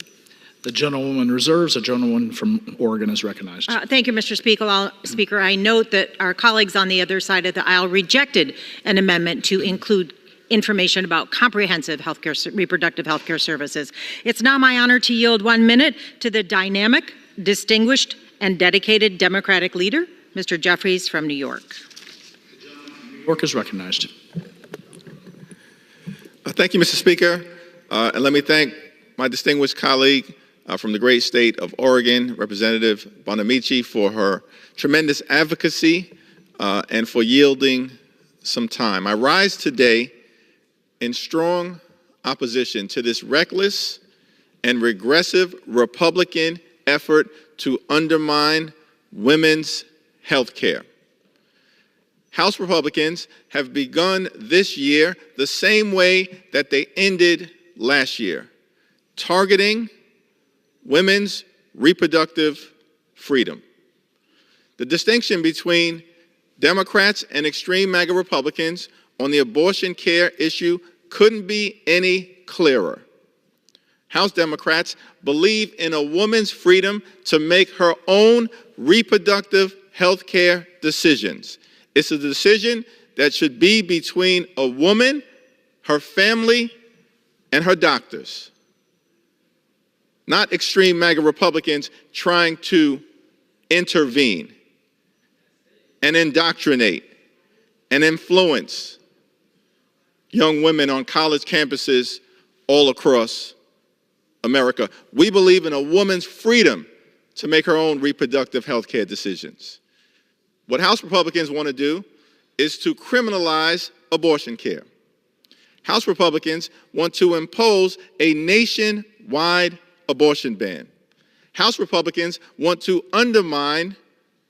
The gentlewoman reserves. A gentlewoman from Oregon is recognized. Thank you, Mr. Speaker. I note that our colleagues on the other side of the aisle rejected an amendment to include information about comprehensive reproductive health care services. It's now my honor to yield 1 minute to the dynamic, distinguished, and dedicated Democratic leader, Mr. Jeffries from New York. New York is recognized. Thank you, Mr. Speaker. And let me thank my distinguished colleague from the great state of Oregon, Representative Bonamici, for her tremendous advocacy and for yielding some time. I rise today in strong opposition to this reckless and regressive Republican effort to undermine women's health care. House Republicans have begun this year the same way that they ended last year, targeting women's reproductive freedom. The distinction between Democrats and extreme MAGA Republicans on the abortion care issue couldn't be any clearer. House Democrats believe in a woman's freedom to make her own reproductive health care decisions. It's a decision that should be between a woman, her family, and her doctors. Not extreme MAGA Republicans trying to intervene and indoctrinate and influence young women on college campuses all across America. We believe in a woman's freedom to make her own reproductive health care decisions. What House Republicans want to do is to criminalize abortion care. House Republicans want to impose a nationwide abortion ban. House Republicans want to undermine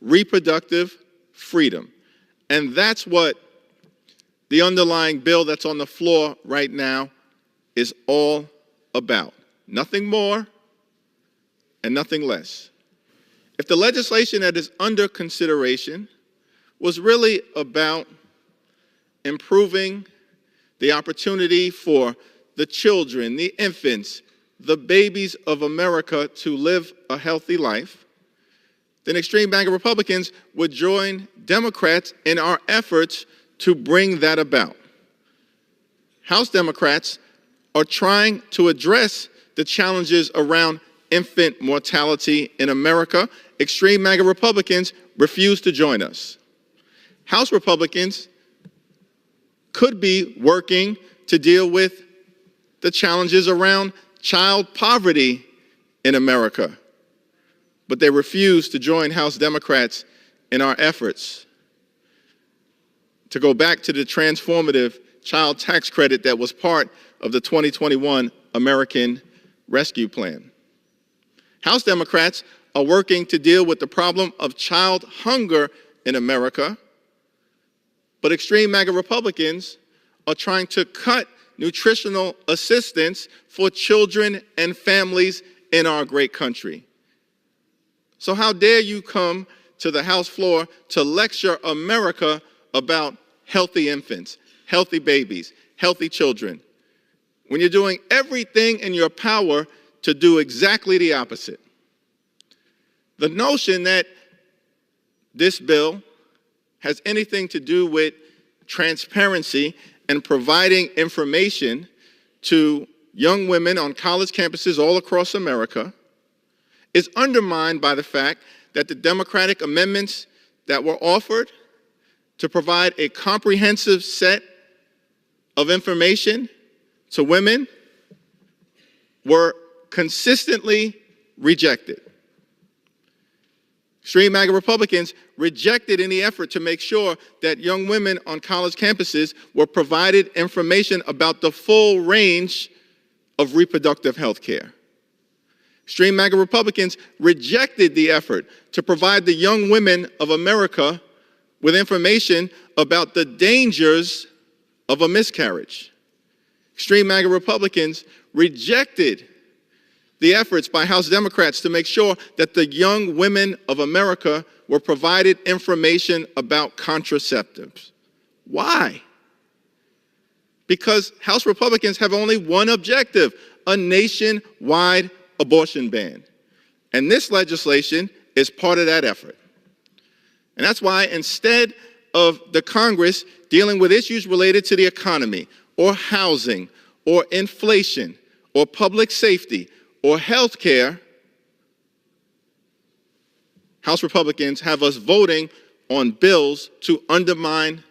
reproductive freedom. And that's what the underlying bill that's on the floor right now is all about. Nothing more and nothing less. If the legislation that is under consideration was really about improving the opportunity for the children, the infants, the babies of America to live a healthy life, then extreme MAGA Republicans would join Democrats in our efforts to bring that about. House Democrats are trying to address the challenges around infant mortality in America. Extreme MAGA Republicans refuse to join us. House Republicans could be working to deal with the challenges around child poverty in America, but they refuse to join House Democrats in our efforts to go back to the transformative child tax credit that was part of the 2021 American Rescue Plan. House Democrats are working to deal with the problem of child hunger in America, but extreme MAGA Republicans are trying to cut nutritional assistance for children and families in our great country. So how dare you come to the House floor to lecture America about healthy infants, healthy babies, healthy children, when you're doing everything in your power to do exactly the opposite? The notion that this bill has anything to do with transparency and providing information to young women on college campuses all across America is undermined by the fact that the Democratic amendments that were offered to provide a comprehensive set of information to women were consistently rejected. Extreme MAGA Republicans rejected any effort to make sure that young women on college campuses were provided information about the full range of reproductive health care. Extreme MAGA Republicans rejected the effort to provide the young women of America with information about the dangers of a miscarriage. Extreme MAGA Republicans rejected the efforts by House Democrats to make sure that the young women of America were provided information about contraceptives. Why? Because House Republicans have only one objective: a nationwide abortion ban. And this legislation is part of that effort. And that's why instead of the Congress dealing with issues related to the economy or housing or inflation or public safety or health care, House Republicans have us voting on bills to undermine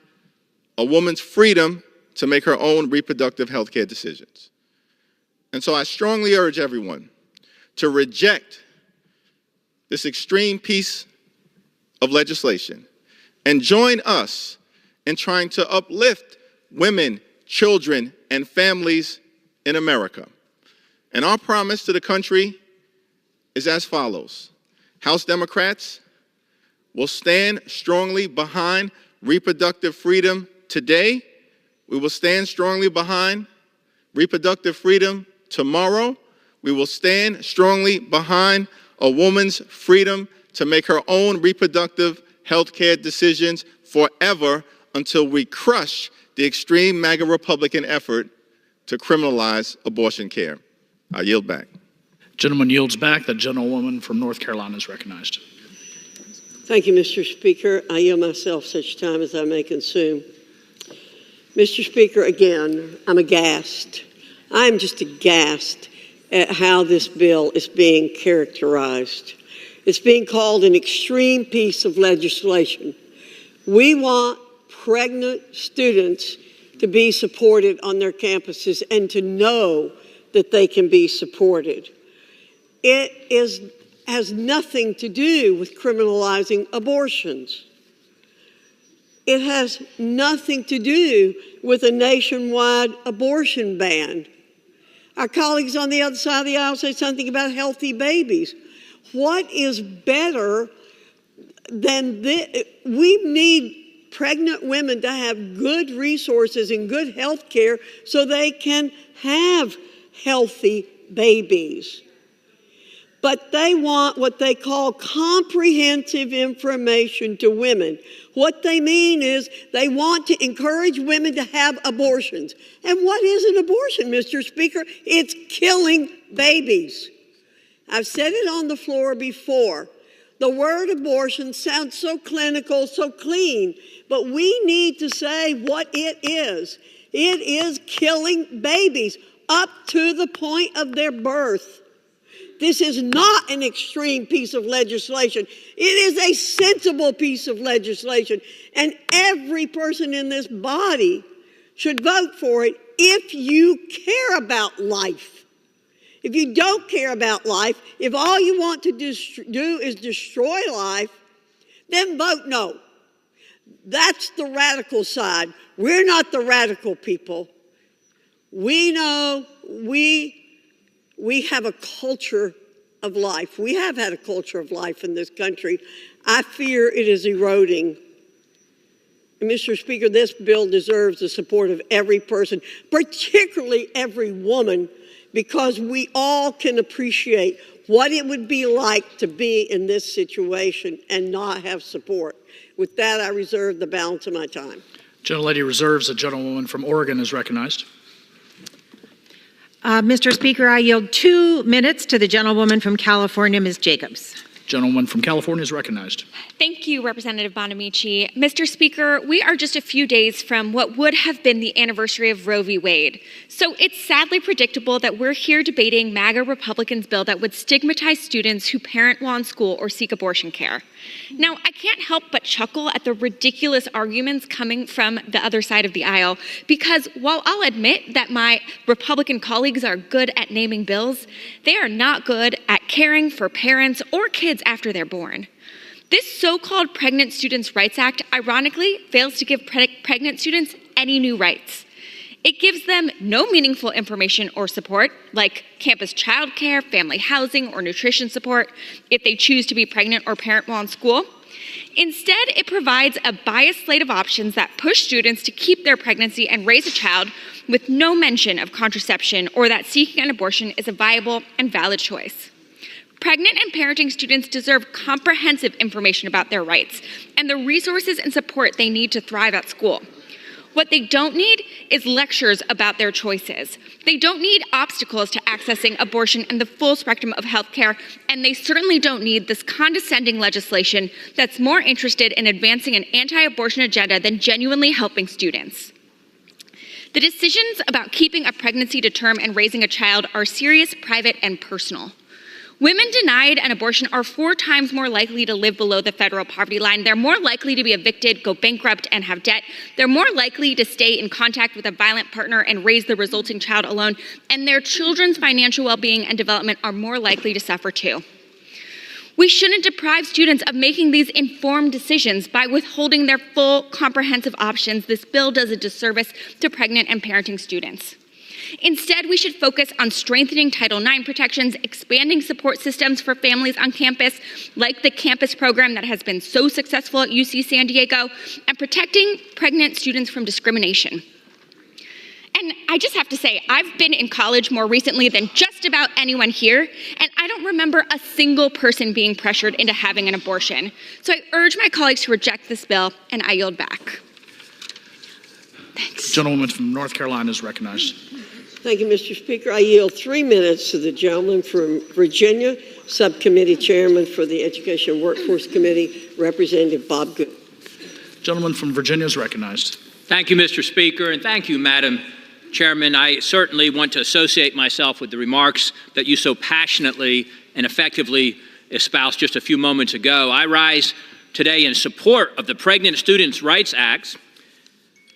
a woman's freedom to make her own reproductive health care decisions. And so I strongly urge everyone to reject this extreme piece of legislation and join us in trying to uplift women, children, and families in America. And our promise to the country is as follows. House Democrats will stand strongly behind reproductive freedom today. We will stand strongly behind reproductive freedom tomorrow. We will stand strongly behind a woman's freedom to make her own reproductive health care decisions forever until we crush the extreme MAGA Republican effort to criminalize abortion care. I yield back. Gentleman yields back. The gentlewoman from North Carolina is recognized. Thank you, Mr. Speaker. I yield myself such time as I may consume. Mr. Speaker, again, I'm aghast. I'm just aghast at how this bill is being characterized. It's being called an extreme piece of legislation. We want pregnant students to be supported on their campuses and to know that they can be supported. It has nothing to do with criminalizing abortions. it has nothing to do with a nationwide abortion ban. Our colleagues on the other side of the aisle say something about healthy babies. What is better than this? We need pregnant women to have good resources and good health care so they can have healthy babies. But they want what they call comprehensive information to women. What they mean is they want to encourage women to have abortions. And what is an abortion, Mr. Speaker? It's killing babies. I've said it on the floor before. The word abortion sounds so clinical, so clean, but we need to say what it is. It is killing babies up to the point of their birth. This is not an extreme piece of legislation. It is a sensible piece of legislation. And every person in this body should vote for it if you care about life. If you don't care about life, if all you want to do is destroy life, then vote no. That's the radical side. We're not the radical people. We know we have a culture of life. We have had a culture of life in this country. I fear it is eroding. And Mr. Speaker, this bill deserves the support of every person, particularly every woman, because we all can appreciate what it would be like to be in this situation and not have support. With that, I reserve the balance of my time. Gentlelady reserves. The gentlewoman from Oregon is recognized. Mr. Speaker, I yield 2 minutes to the gentlewoman from California, Ms. Jacobs. Gentlewoman from California is recognized. Thank you, Representative Bonamici. Mr. Speaker, we are just a few days from what would have been the anniversary of Roe v. Wade. So it's sadly predictable that we're here debating MAGA Republicans' bill that would stigmatize students who parent while in school or seek abortion care. Now, I can't help but chuckle at the ridiculous arguments coming from the other side of the aisle, because while I'll admit that my Republican colleagues are good at naming bills, they are not good at caring for parents or kids after they're born. This so-called Pregnant Students' Rights Act, ironically, fails to give pregnant students any new rights. It gives them no meaningful information or support, like campus childcare, family housing, or nutrition support if they choose to be pregnant or parent while in school. Instead, it provides a biased slate of options that push students to keep their pregnancy and raise a child with no mention of contraception or that seeking an abortion is a viable and valid choice. Pregnant and parenting students deserve comprehensive information about their rights and the resources and support they need to thrive at school. What they don't need is lectures about their choices. They don't need obstacles to accessing abortion and the full spectrum of healthcare, and they certainly don't need this condescending legislation that's more interested in advancing an anti-abortion agenda than genuinely helping students. The decisions about keeping a pregnancy to term and raising a child are serious, private, and personal. Women denied an abortion are 4 times more likely to live below the federal poverty line. They're more likely to be evicted, go bankrupt, and have debt. They're more likely to stay in contact with a violent partner and raise the resulting child alone. And their children's financial well-being and development are more likely to suffer too. We shouldn't deprive students of making these informed decisions by withholding their full, comprehensive options. This bill does a disservice to pregnant and parenting students. Instead, we should focus on strengthening Title IX protections, expanding support systems for families on campus, like the campus program that has been so successful at UC San Diego, and protecting pregnant students from discrimination. And I just have to say, I've been in college more recently than just about anyone here, and I don't remember a single person being pressured into having an abortion. So I urge my colleagues to reject this bill, and I yield back. Thanks. Gentlewoman from North Carolina is recognized. Thank you, Mr. Speaker. I yield 3 minutes to the gentleman from Virginia, Subcommittee Chairman for the Education and Workforce Committee, Representative Bob Good. Gentleman from Virginia is recognized. Thank you, Mr. Speaker, and thank you, Madam Chairman. I certainly want to associate myself with the remarks that you so passionately and effectively espoused just a few moments ago. I rise today in support of the Pregnant Students' Rights Act.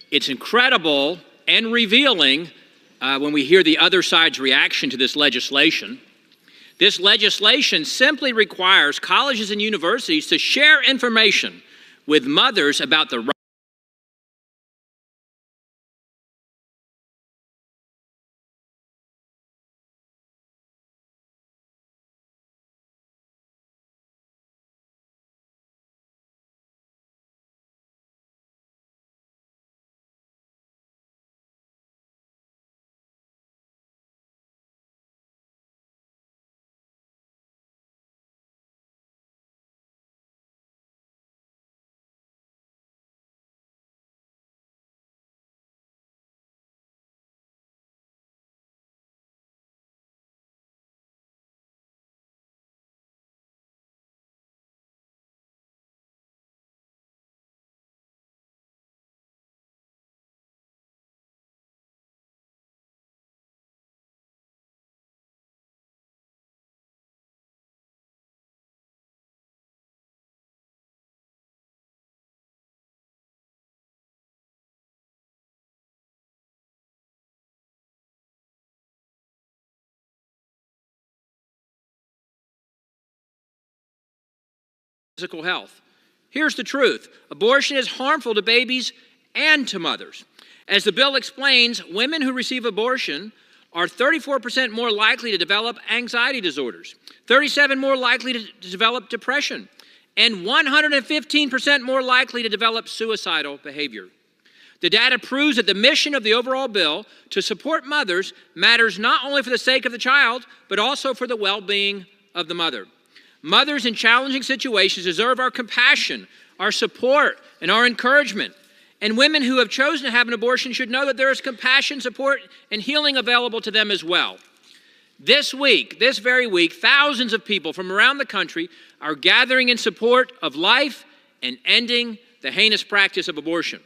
It's incredible and revealing when we hear the other side's reaction to this legislation. This legislation simply requires colleges and universities to share information with mothers about the physical health. Here's the truth. Abortion is harmful to babies and to mothers. As the bill explains, women who receive abortion are 34% more likely to develop anxiety disorders, 37% more likely to develop depression, and 115% more likely to develop suicidal behavior. The data proves that the mission of the overall bill to support mothers matters not only for the sake of the child, but also for the well-being of the mother. Mothers in challenging situations deserve our compassion, our support, and our encouragement. And women who have chosen to have an abortion should know that there is compassion, support, and healing available to them as well. This very week, thousands of people from around the country are gathering in support of life and ending the heinous practice of abortion.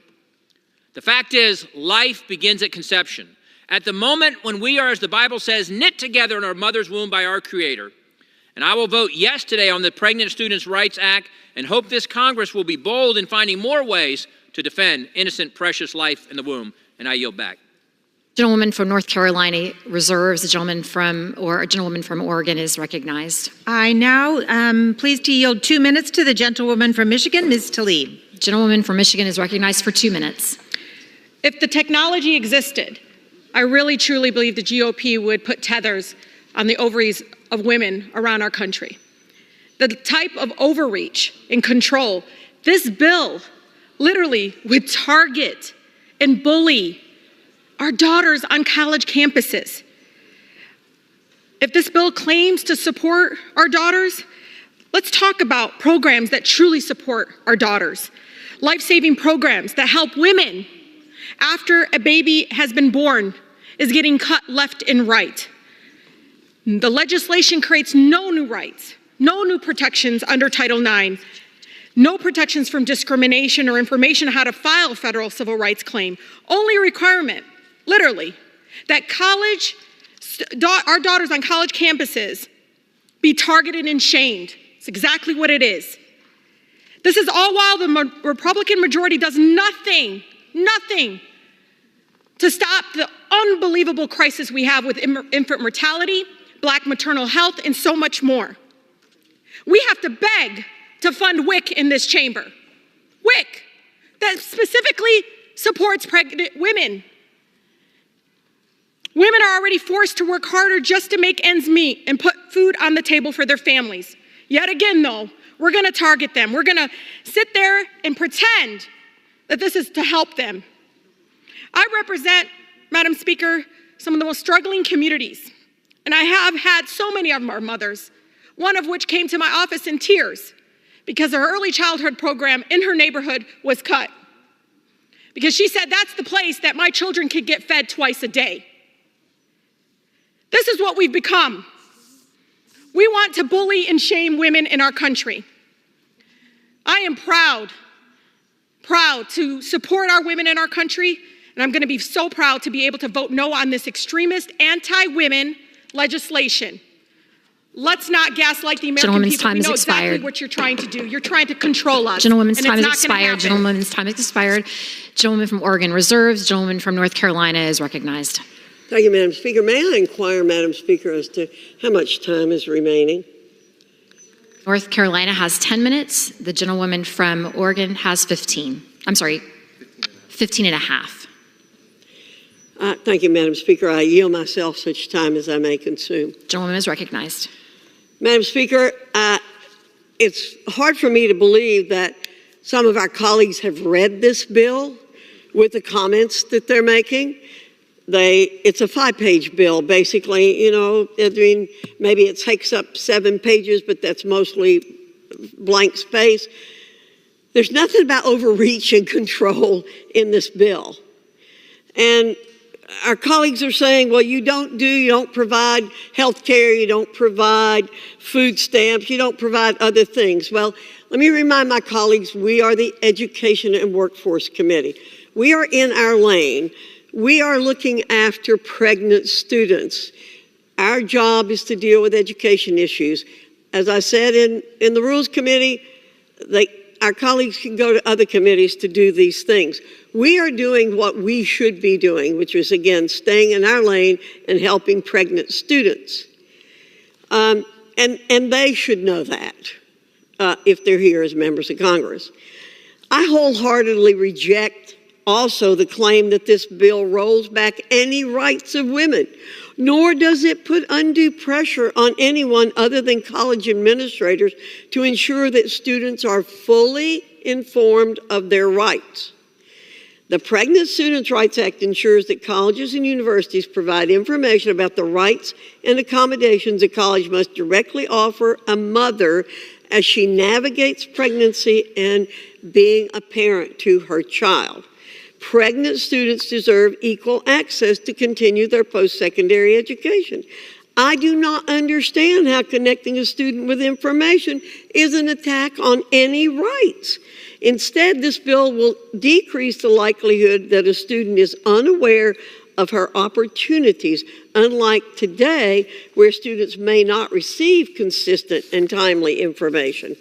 The fact is, life begins at conception. At the moment when we are, as the Bible says, knit together in our mother's womb by our Creator. And I will vote yes today on the Pregnant Students' Rights Act and hope this Congress will be bold in finding more ways to defend innocent, precious life in the womb. And I yield back. Gentlewoman from North Carolina reserves. The gentleman from, or a gentlewoman from Oregon is recognized. I now am pleased to yield 2 minutes to the gentlewoman from Michigan, Ms. Tlaib. Gentlewoman from Michigan is recognized for 2 minutes. If the technology existed, I really truly believe the GOP would put tethers on the ovaries of women around our country. The type of overreach and control, this bill literally would target and bully our daughters on college campuses. If this bill claims to support our daughters, let's talk about programs that truly support our daughters. Life-saving programs that help women after a baby has been born is getting cut left and right. The legislation creates no new rights, no new protections under Title IX, no protections from discrimination or information on how to file a federal civil rights claim. Only a requirement, literally, that our daughters on college campuses be targeted and shamed. It's exactly what it is. This is all while the Republican majority does nothing to stop the unbelievable crisis we have with infant mortality, Black maternal health, and so much more. We have to beg to fund WIC in this chamber. WIC, that specifically supports pregnant women. Women are already forced to work harder just to make ends meet and put food on the table for their families. Yet again, though, we're going to target them. We're going to sit there and pretend that this is to help them. I represent, Madam Speaker, some of the most struggling communities, and I have had so many of our mothers, one of which came to my office in tears because her early childhood program in her neighborhood was cut. Because she said, that's the place that my children could get fed twice a day. This is what we've become. We want to bully and shame women in our country. I am proud to support our women in our country, and I'm going to be so proud to be able to vote no on this extremist, anti-women legislation. Let's not gaslight the American people. We know exactly what you're trying to do. You're trying to control us. Gentlewoman's time has expired. Gentlewoman's time has expired. Gentlewoman from Oregon reserves. Gentlewoman from North Carolina is recognized. Thank you, Madam Speaker. May I inquire, Madam Speaker, as to how much time is remaining? North Carolina has 10 minutes. The gentlewoman from Oregon has 15. I'm sorry, 15 and a half. Thank you, Madam Speaker. I yield myself such time as I may consume. Gentlewoman is recognized. Madam Speaker, it's hard for me to believe that some of our colleagues have read this bill with the comments that they're making. It's a 5-page bill, basically. You know, I mean, maybe it takes up 7 pages, but that's mostly blank space. There's nothing about overreach and control in this bill. And our colleagues are saying, well, you don't provide health care, you don't provide food stamps, you don't provide other things. Well, let me remind my colleagues, we are the Education and Workforce Committee. We are in our lane. We are looking after pregnant students. Our job is to deal with education issues. As I said in the Rules Committee, our colleagues can go to other committees to do these things. We are doing what we should be doing, which is, again, staying in our lane and helping pregnant students. And they should know that. if they're here as members of Congress. I wholeheartedly reject also the claim that this bill rolls back any rights of women, nor does it put undue pressure on anyone other than college administrators to ensure that students are fully informed of their rights. The Pregnant Students' Rights Act ensures that colleges and universities provide information about the rights and accommodations a college must directly offer a mother as she navigates pregnancy and being a parent to her child. Pregnant students deserve equal access to continue their post-secondary education. I do not understand how connecting a student with information is an attack on any rights. Instead, this bill will decrease the likelihood that a student is unaware of her opportunities, unlike today, where students may not receive consistent and timely information.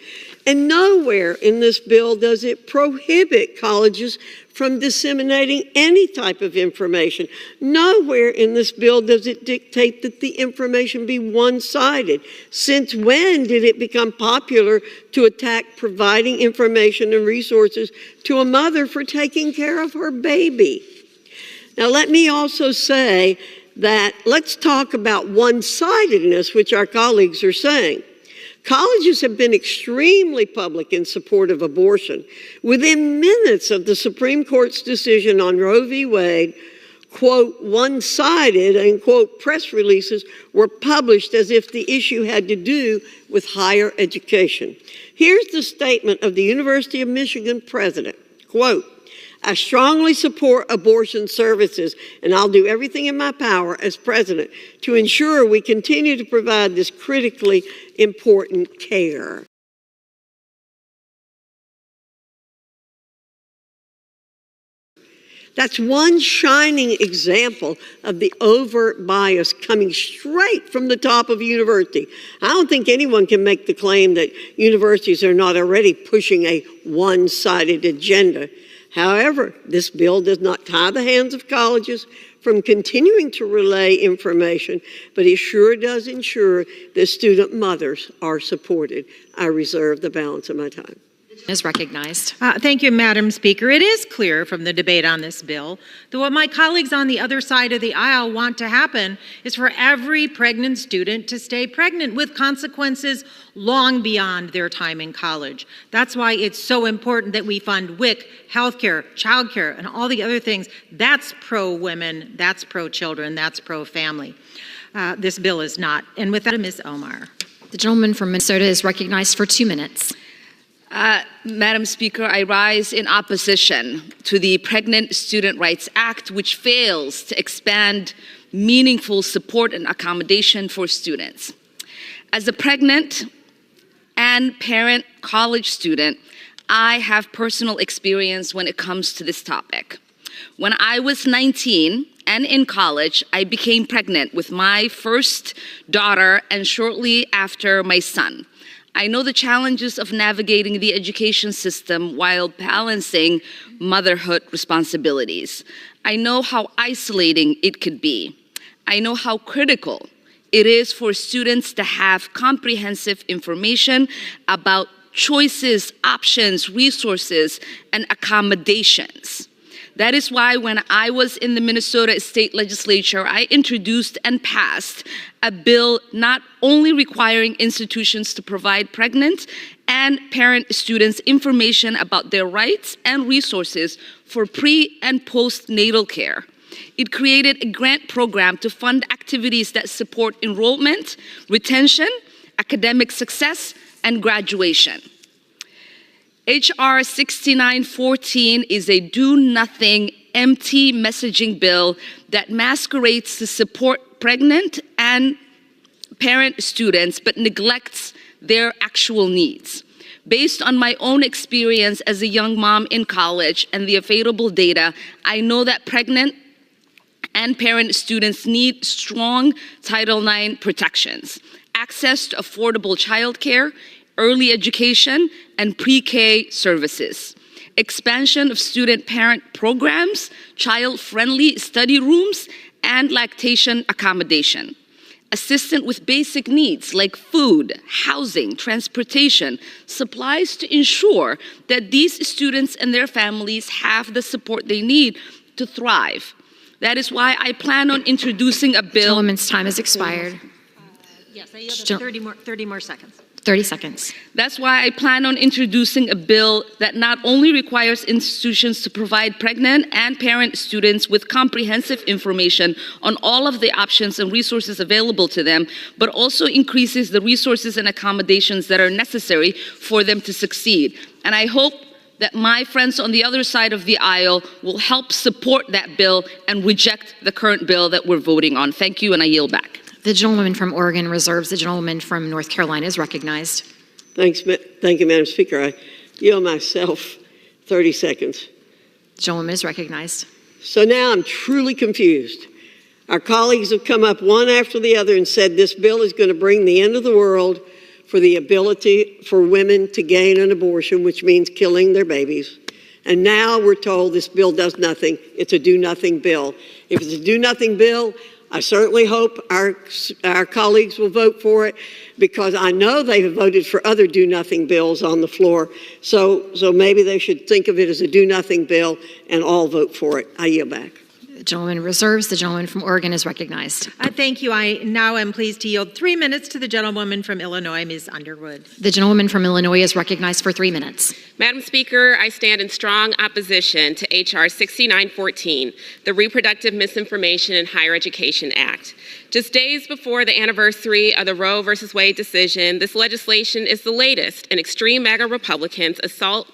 And nowhere in this bill does it prohibit colleges from disseminating any type of information. Nowhere in this bill does it dictate that the information be one-sided. Since when did it become popular to attack providing information and resources to a mother for taking care of her baby? Now, let me also say that let's talk about one-sidedness, which our colleagues are saying. Colleges have been extremely public in support of abortion. Within minutes of the Supreme Court's decision on Roe v. Wade, quote, one-sided, and quote, press releases were published as if the issue had to do with higher education. Here's the statement of the University of Michigan president, quote, I strongly support abortion services, and I'll do everything in my power as president to ensure we continue to provide this critically important care. That's one shining example of the overt bias coming straight from the top of a university. I don't think anyone can make the claim that universities are not already pushing a one-sided agenda. However, this bill does not tie the hands of colleges from continuing to relay information, but it sure does ensure that student mothers are supported. I reserve the balance of my time. Is recognized. Thank you, Madam Speaker. It is clear from the debate on this bill that what my colleagues on the other side of the aisle want to happen is for every pregnant student to stay pregnant with consequences long beyond their time in college. That's why it's so important that we fund WIC, healthcare, childcare, and all the other things. That's pro-women, that's pro-children, that's pro-family. This bill is not. And with that, Ms. Omar. The gentleman from Minnesota is recognized for 2 minutes. Madam Speaker, I rise in opposition to the Pregnant Student Rights Act, which fails to expand meaningful support and accommodation for students. As a pregnant and parent college student, I have personal experience when it comes to this topic. When I was 19 and in college, I became pregnant with my first daughter and shortly after my son. I know the challenges of navigating the education system while balancing motherhood responsibilities. I know how isolating it could be. I know how critical it is for students to have comprehensive information about choices, options, resources, and accommodations. That is why when I was in the Minnesota State Legislature, I introduced and passed a bill not only requiring institutions to provide pregnant and parent students information about their rights and resources for pre- and postnatal care. It created a grant program to fund activities that support enrollment, retention, academic success, and graduation. H.R. 6914 is a do-nothing, empty messaging bill that masquerades to support pregnant and parent students but neglects their actual needs. Based on my own experience as a young mom in college and the available data, I know that pregnant and parent students need strong Title IX protections, access to affordable childcare, early education, and pre-K services, expansion of student-parent programs, child-friendly study rooms, and lactation accommodation. assistant with basic needs like food, housing, transportation, supplies to ensure that these students and their families have the support they need to thrive. That is why I plan on introducing a bill. Gentleman's time has expired. Yes, I yield 30 more seconds. 30 seconds. That's why I plan on introducing a bill that not only requires institutions to provide pregnant and parent students with comprehensive information on all of the options and resources available to them, but also increases the resources and accommodations that are necessary for them to succeed. And I hope that my friends on the other side of the aisle will help support that bill and reject the current bill that we're voting on. Thank you, and I yield back. The gentlewoman from Oregon reserves. The gentlewoman from North Carolina is recognized. Thank you, Madam Speaker. I yield myself 30 seconds. The gentlewoman is recognized. So now I'm truly confused. Our colleagues have come up one after the other and said this bill is going to bring the end of the world for the ability for women to gain an abortion, which means killing their babies. And now we're told this bill does nothing. It's a do-nothing bill. If it's a do-nothing bill, I certainly hope our colleagues will vote for it, because I know they've voted for other do-nothing bills on the floor. So maybe they should think of it as a do-nothing bill and all vote for it. I yield back. The gentleman reserves. The gentleman from Oregon is recognized. Thank you. I now am pleased to yield 3 minutes to the gentlewoman from Illinois, Ms. Underwood. The gentlewoman from Illinois is recognized for 3 minutes. Madam Speaker, I stand in strong opposition to H.R. 6914, the Reproductive Misinformation in Higher Education Act. Just days before the anniversary of the Roe v. Wade decision, this legislation is the latest in extreme MAGA Republicans' assault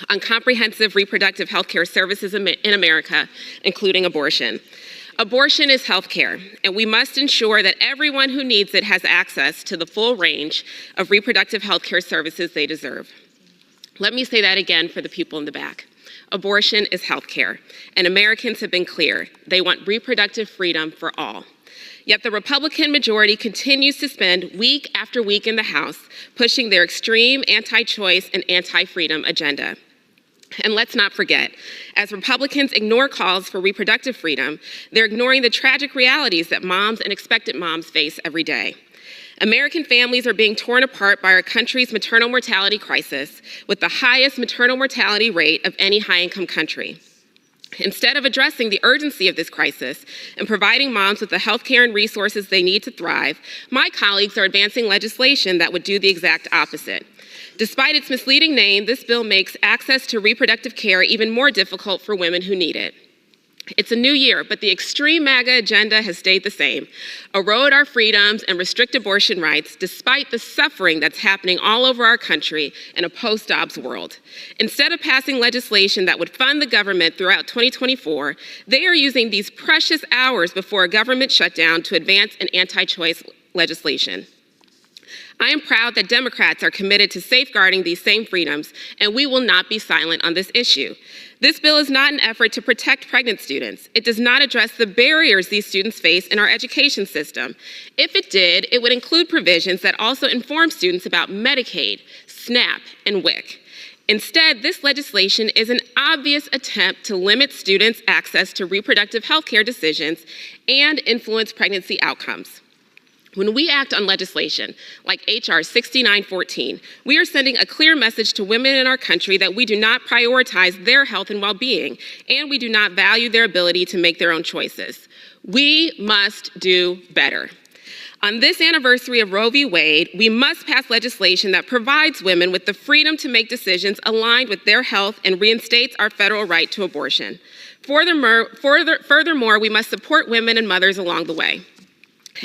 on comprehensive reproductive health care services in America, including abortion. Abortion is health care, and we must ensure that everyone who needs it has access to the full range of reproductive health care services they deserve. Let me say that again for the people in the back. Abortion is health care, and Americans have been clear. They want reproductive freedom for all. Yet the Republican majority continues to spend week after week in the House pushing their extreme anti-choice and anti-freedom agenda. And let's not forget, as Republicans ignore calls for reproductive freedom, they're ignoring the tragic realities that moms and expectant moms face every day. American families are being torn apart by our country's maternal mortality crisis, with the highest maternal mortality rate of any high-income country. Instead of addressing the urgency of this crisis and providing moms with the health care and resources they need to thrive, my colleagues are advancing legislation that would do the exact opposite. Despite its misleading name, this bill makes access to reproductive care even more difficult for women who need it. It's a new year, but the extreme MAGA agenda has stayed the same: erode our freedoms and restrict abortion rights despite the suffering that's happening all over our country in a post-Dobbs world. Instead of passing legislation that would fund the government throughout 2024, they are using these precious hours before a government shutdown to advance an anti-choice legislation. I am proud that Democrats are committed to safeguarding these same freedoms, and we will not be silent on this issue. This bill is not an effort to protect pregnant students. It does not address the barriers these students face in our education system. If it did, it would include provisions that also inform students about Medicaid, SNAP, and WIC. Instead, this legislation is an obvious attempt to limit students' access to reproductive health care decisions and influence pregnancy outcomes. When we act on legislation like H.R. 6914, we are sending a clear message to women in our country that we do not prioritize their health and well-being, and we do not value their ability to make their own choices. We must do better. On this anniversary of Roe v. Wade, we must pass legislation that provides women with the freedom to make decisions aligned with their health and reinstates our federal right to abortion. Furthermore, we must support women and mothers along the way.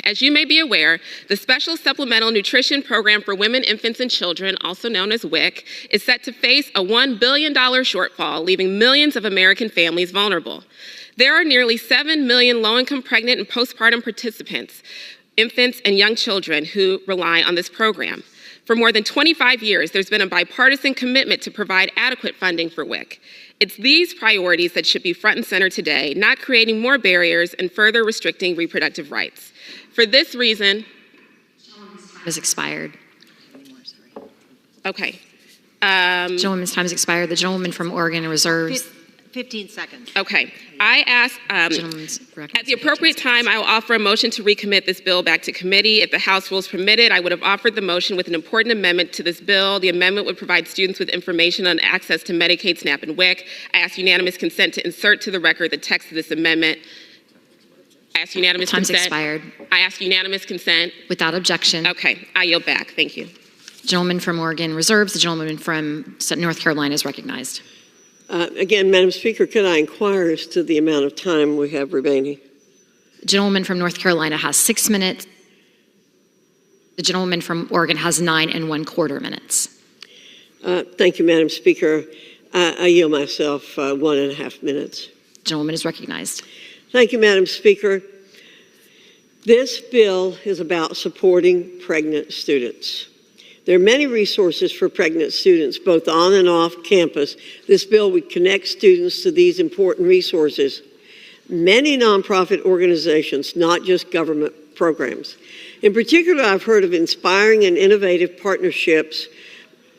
As you may be aware, the Special Supplemental Nutrition Program for Women, Infants, and Children, also known as WIC, is set to face a $1 billion shortfall, leaving millions of American families vulnerable. There are nearly 7 million low-income pregnant and postpartum participants, infants and young children, who rely on this program. For more than 25 years, there's been a bipartisan commitment to provide adequate funding for WIC. It's these priorities that should be front and center today, not creating more barriers and further restricting reproductive rights. For this reason, has expired. Okay. Gentleman's time has expired. The gentleman from Oregon reserves. 15 seconds. Okay. I ask, at the appropriate time, I will offer a motion to recommit this bill back to committee. If the House rules permitted, I would have offered the motion with an important amendment to this bill. The amendment would provide students with information on access to Medicaid, SNAP, and WIC. I ask unanimous consent to insert to the record the text of this amendment. I ask unanimous consent. Time's expired. I ask unanimous consent. Without objection. Okay. I yield back. Thank you. Gentleman from Oregon reserves. The gentleman from North Carolina is recognized. Again, Madam Speaker, could I inquire as to the amount of time we have remaining? The gentleman from North Carolina has 6 minutes. The gentleman from Oregon has 9 1/4 minutes. Thank you, Madam Speaker. I yield myself 1.5 minutes. Gentleman is recognized. Thank you, Madam Speaker. This bill is about supporting pregnant students. There are many resources for pregnant students, both on and off campus. This bill would connect students to these important resources. Many nonprofit organizations, not just government programs. In particular, I've heard of inspiring and innovative partnerships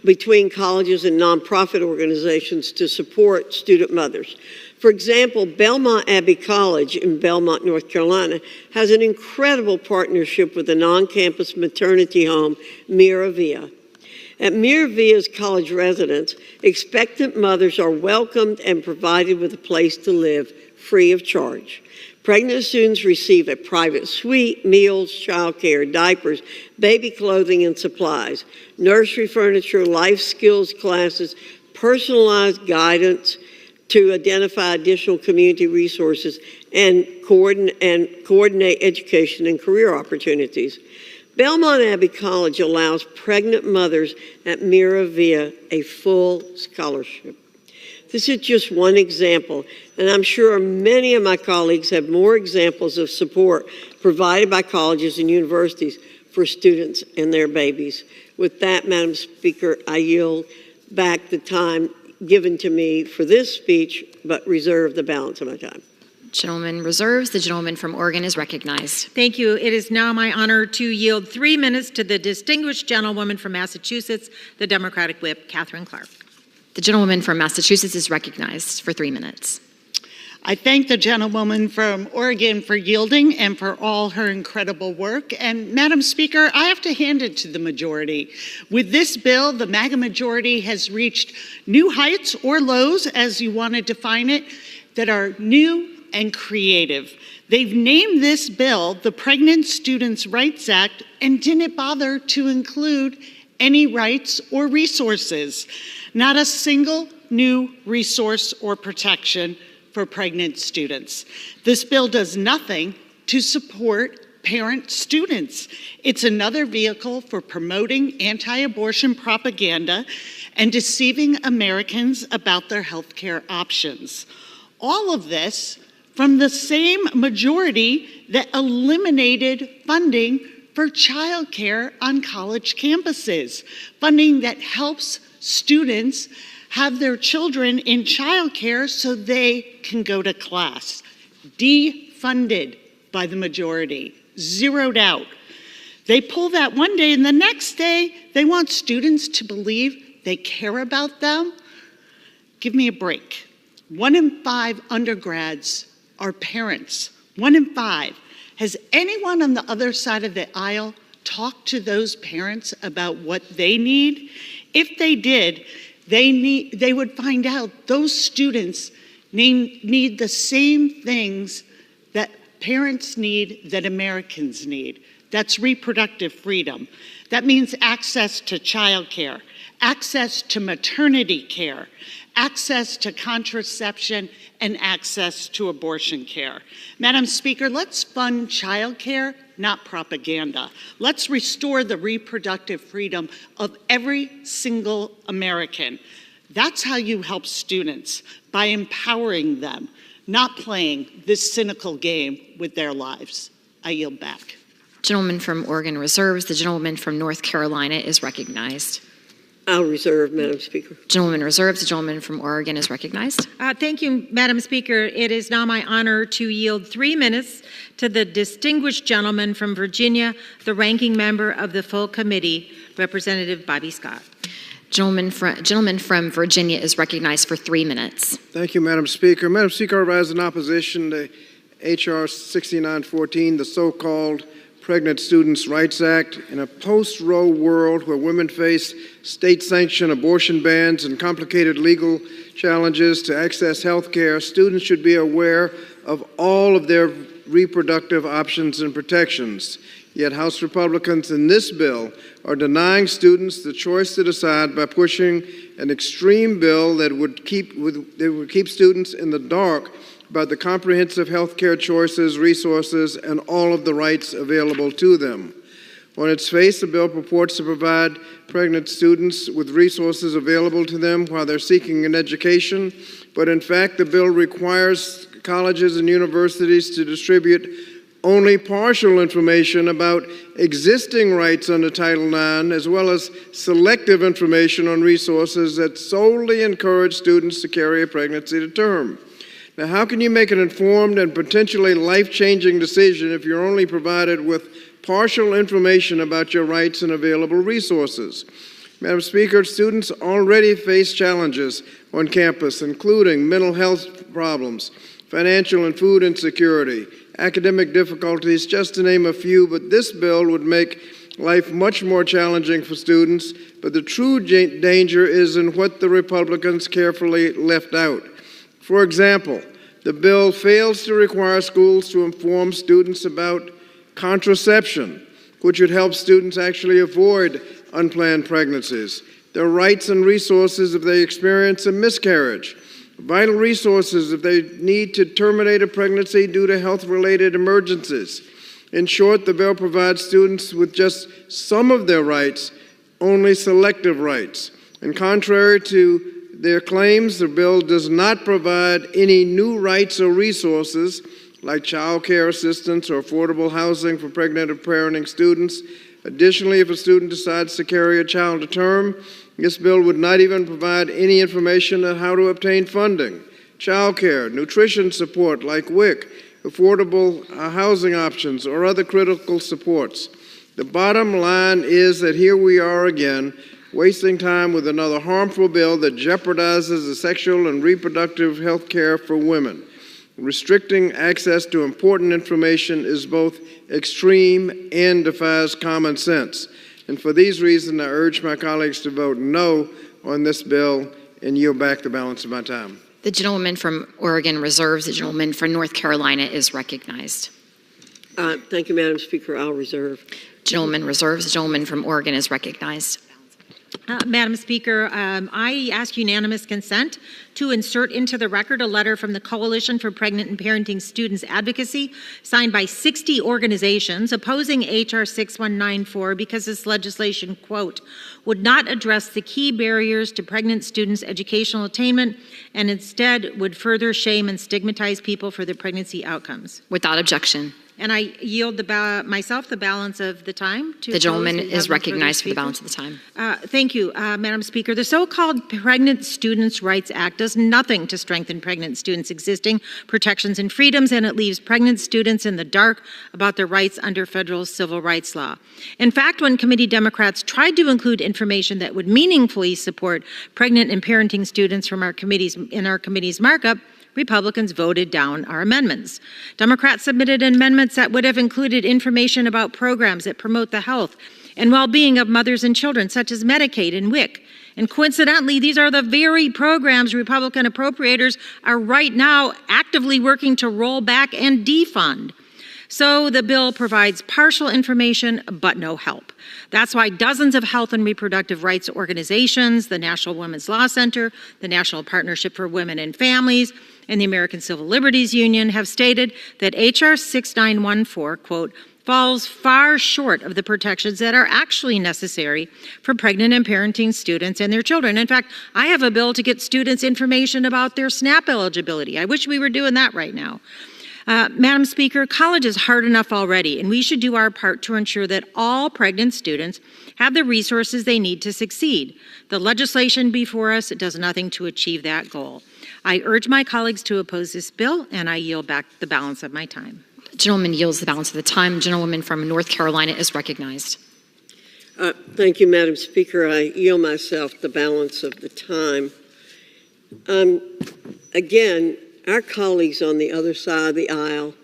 between colleges and nonprofit organizations to support student mothers. For example, Belmont Abbey College in Belmont, North Carolina, has an incredible partnership with the non-campus maternity home, Miravia. At Miravia's college residence, expectant mothers are welcomed and provided with a place to live free of charge. Pregnant students receive a private suite, meals, childcare, diapers, baby clothing and supplies, nursery furniture, life skills classes, personalized guidance to identify additional community resources and coordinate education and career opportunities. Belmont Abbey College allows pregnant mothers at Miravia a full scholarship. This is just one example, and I'm sure many of my colleagues have more examples of support provided by colleges and universities for students and their babies. With that, Madam Speaker, I yield back the time given to me for this speech, but reserve the balance of my time. Gentleman reserves. The gentleman from Oregon is recognized. Thank you. It is now my honor to yield 3 minutes to the distinguished gentlewoman from Massachusetts, the Democratic Whip, Catherine Clark. The gentleman from Massachusetts is recognized for 3 minutes. I thank the gentlewoman from Oregon for yielding and for all her incredible work. And Madam Speaker, I have to hand it to the majority. With this bill, the MAGA majority has reached new heights or lows, as you want to define it, that are new and creative. They've named this bill the Pregnant Students' Rights Act and didn't bother to include any rights or resources. Not a single new resource or protection for pregnant students. This bill does nothing to support parent students. It's another vehicle for promoting anti-abortion propaganda and deceiving Americans about their health care options. All of this from the same majority that eliminated funding for childcare on college campuses, funding that helps students have their children in childcare so they can go to class. Defunded by the majority, zeroed out. They pull that one day and the next day they want students to believe they care about them. Give me a break. 1 in 5 undergrads are parents. 1 in 5. Has anyone on the other side of the aisle talked to those parents about what they need? If they did, they would find out those students need the same things that parents need, that Americans need. That's reproductive freedom. That means access to childcare, access to maternity care, access to contraception, and access to abortion care. Madam Speaker, let's fund childcare, not propaganda. Let's restore the reproductive freedom of every single American. That's how you help students, by empowering them, not playing this cynical game with their lives. I yield back. Gentleman from Oregon reserves. The gentleman from North Carolina is recognized. I'll reserve, Madam Speaker. Gentleman reserves. The gentleman from Oregon is recognized. Thank you, Madam Speaker. It is now my honor to yield 3 minutes to the distinguished gentleman from Virginia, the ranking member of the full committee, Representative Bobby Scott. Gentleman from Virginia is recognized for 3 minutes. Thank you, Madam Speaker. Madam Speaker, I rise in opposition to H.R. 6914, the so-called Pregnant Students' Rights Act. In a post-Roe world where women face state-sanctioned abortion bans and complicated legal challenges to access health care, students should be aware of all of their reproductive options and protections. Yet House Republicans in this bill are denying students the choice to decide by pushing an extreme bill that would keep students in the dark about the comprehensive health care choices, resources, and all of the rights available to them. On its face, the bill purports to provide pregnant students with resources available to them while they're seeking an education, but in fact, the bill requires colleges and universities to distribute only partial information about existing rights under Title IX, as well as selective information on resources that solely encourage students to carry a pregnancy to term. Now, how can you make an informed and potentially life-changing decision if you're only provided with partial information about your rights and available resources? Madam Speaker, students already face challenges on campus, including mental health problems, financial and food insecurity, academic difficulties, just to name a few, but this bill would make life much more challenging for students. But the true danger is in what the Republicans carefully left out. For example, the bill fails to require schools to inform students about contraception, which would help students actually avoid unplanned pregnancies, their rights and resources if they experience a miscarriage, vital resources if they need to terminate a pregnancy due to health-related emergencies. In short, the bill provides students with just some of their rights, only selective rights. And contrary to their claims, the bill does not provide any new rights or resources like child care assistance or affordable housing for pregnant or parenting students. Additionally, if a student decides to carry a child to term, this bill would not even provide any information on how to obtain funding, child care, nutrition support like WIC, affordable housing options, or other critical supports. The bottom line is that here we are again, wasting time with another harmful bill that jeopardizes the sexual and reproductive health care for women. Restricting access to important information is both extreme and defies common sense. And for these reasons, I urge my colleagues to vote no on this bill and yield back the balance of my time. The gentleman from Oregon reserves. The gentleman from North Carolina is recognized. Thank you, Madam Speaker. I'll reserve. Gentleman reserves. The gentleman from Oregon is recognized. Madam Speaker, I ask unanimous consent to insert into the record a letter from the Coalition for Pregnant and Parenting Students Advocacy, signed by 60 organizations opposing H.R. 6194 because this legislation, quote, would not address the key barriers to pregnant students' educational attainment and instead would further shame and stigmatize people for their pregnancy outcomes. Without objection. And I yield myself the balance of the time. The gentleman is recognized for the balance of the time. Thank you, Madam Speaker. The so-called Pregnant Students' Rights Act does nothing to strengthen pregnant students' existing protections and freedoms, and it leaves pregnant students in the dark about their rights under federal civil rights law. In fact, when committee Democrats tried to include information that would meaningfully support pregnant and parenting students from our committee's markup, Republicans voted down our amendments. Democrats submitted amendments that would have included information about programs that promote the health and well-being of mothers and children, such as Medicaid and WIC. And coincidentally, these are the very programs Republican appropriators are right now actively working to roll back and defund. So the bill provides partial information, but no help. That's why dozens of health and reproductive rights organizations, the National Women's Law Center, the National Partnership for Women and Families, and the American Civil Liberties Union have stated that H.R. 6914, quote, falls far short of the protections that are actually necessary for pregnant and parenting students and their children. In fact, I have a bill to get students information about their SNAP eligibility. I wish we were doing that right now. Madam Speaker, college is hard enough already, and we should do our part to ensure that all pregnant students have the resources they need to succeed. The legislation before us does nothing to achieve that goal. I urge my colleagues to oppose this bill, and I yield back the balance of my time. The gentleman yields the balance of the time. The gentlewoman from North Carolina is recognized. Thank you, Madam Speaker. I yield myself the balance of the time. Again, our colleagues on the other side of the aisle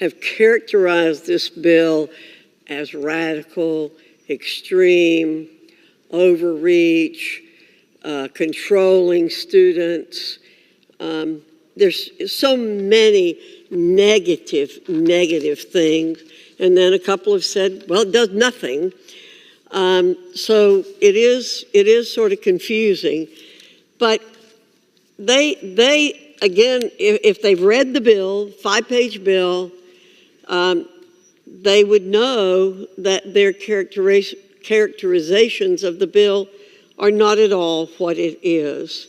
have characterized this bill as radical, extreme, overreach, controlling students. There's so many negative things. And then a couple have said, well, it does nothing. So it is sort of confusing. But they again, if they've read the bill, 5-page bill, they would know that their characterizations of the bill are not at all what it is.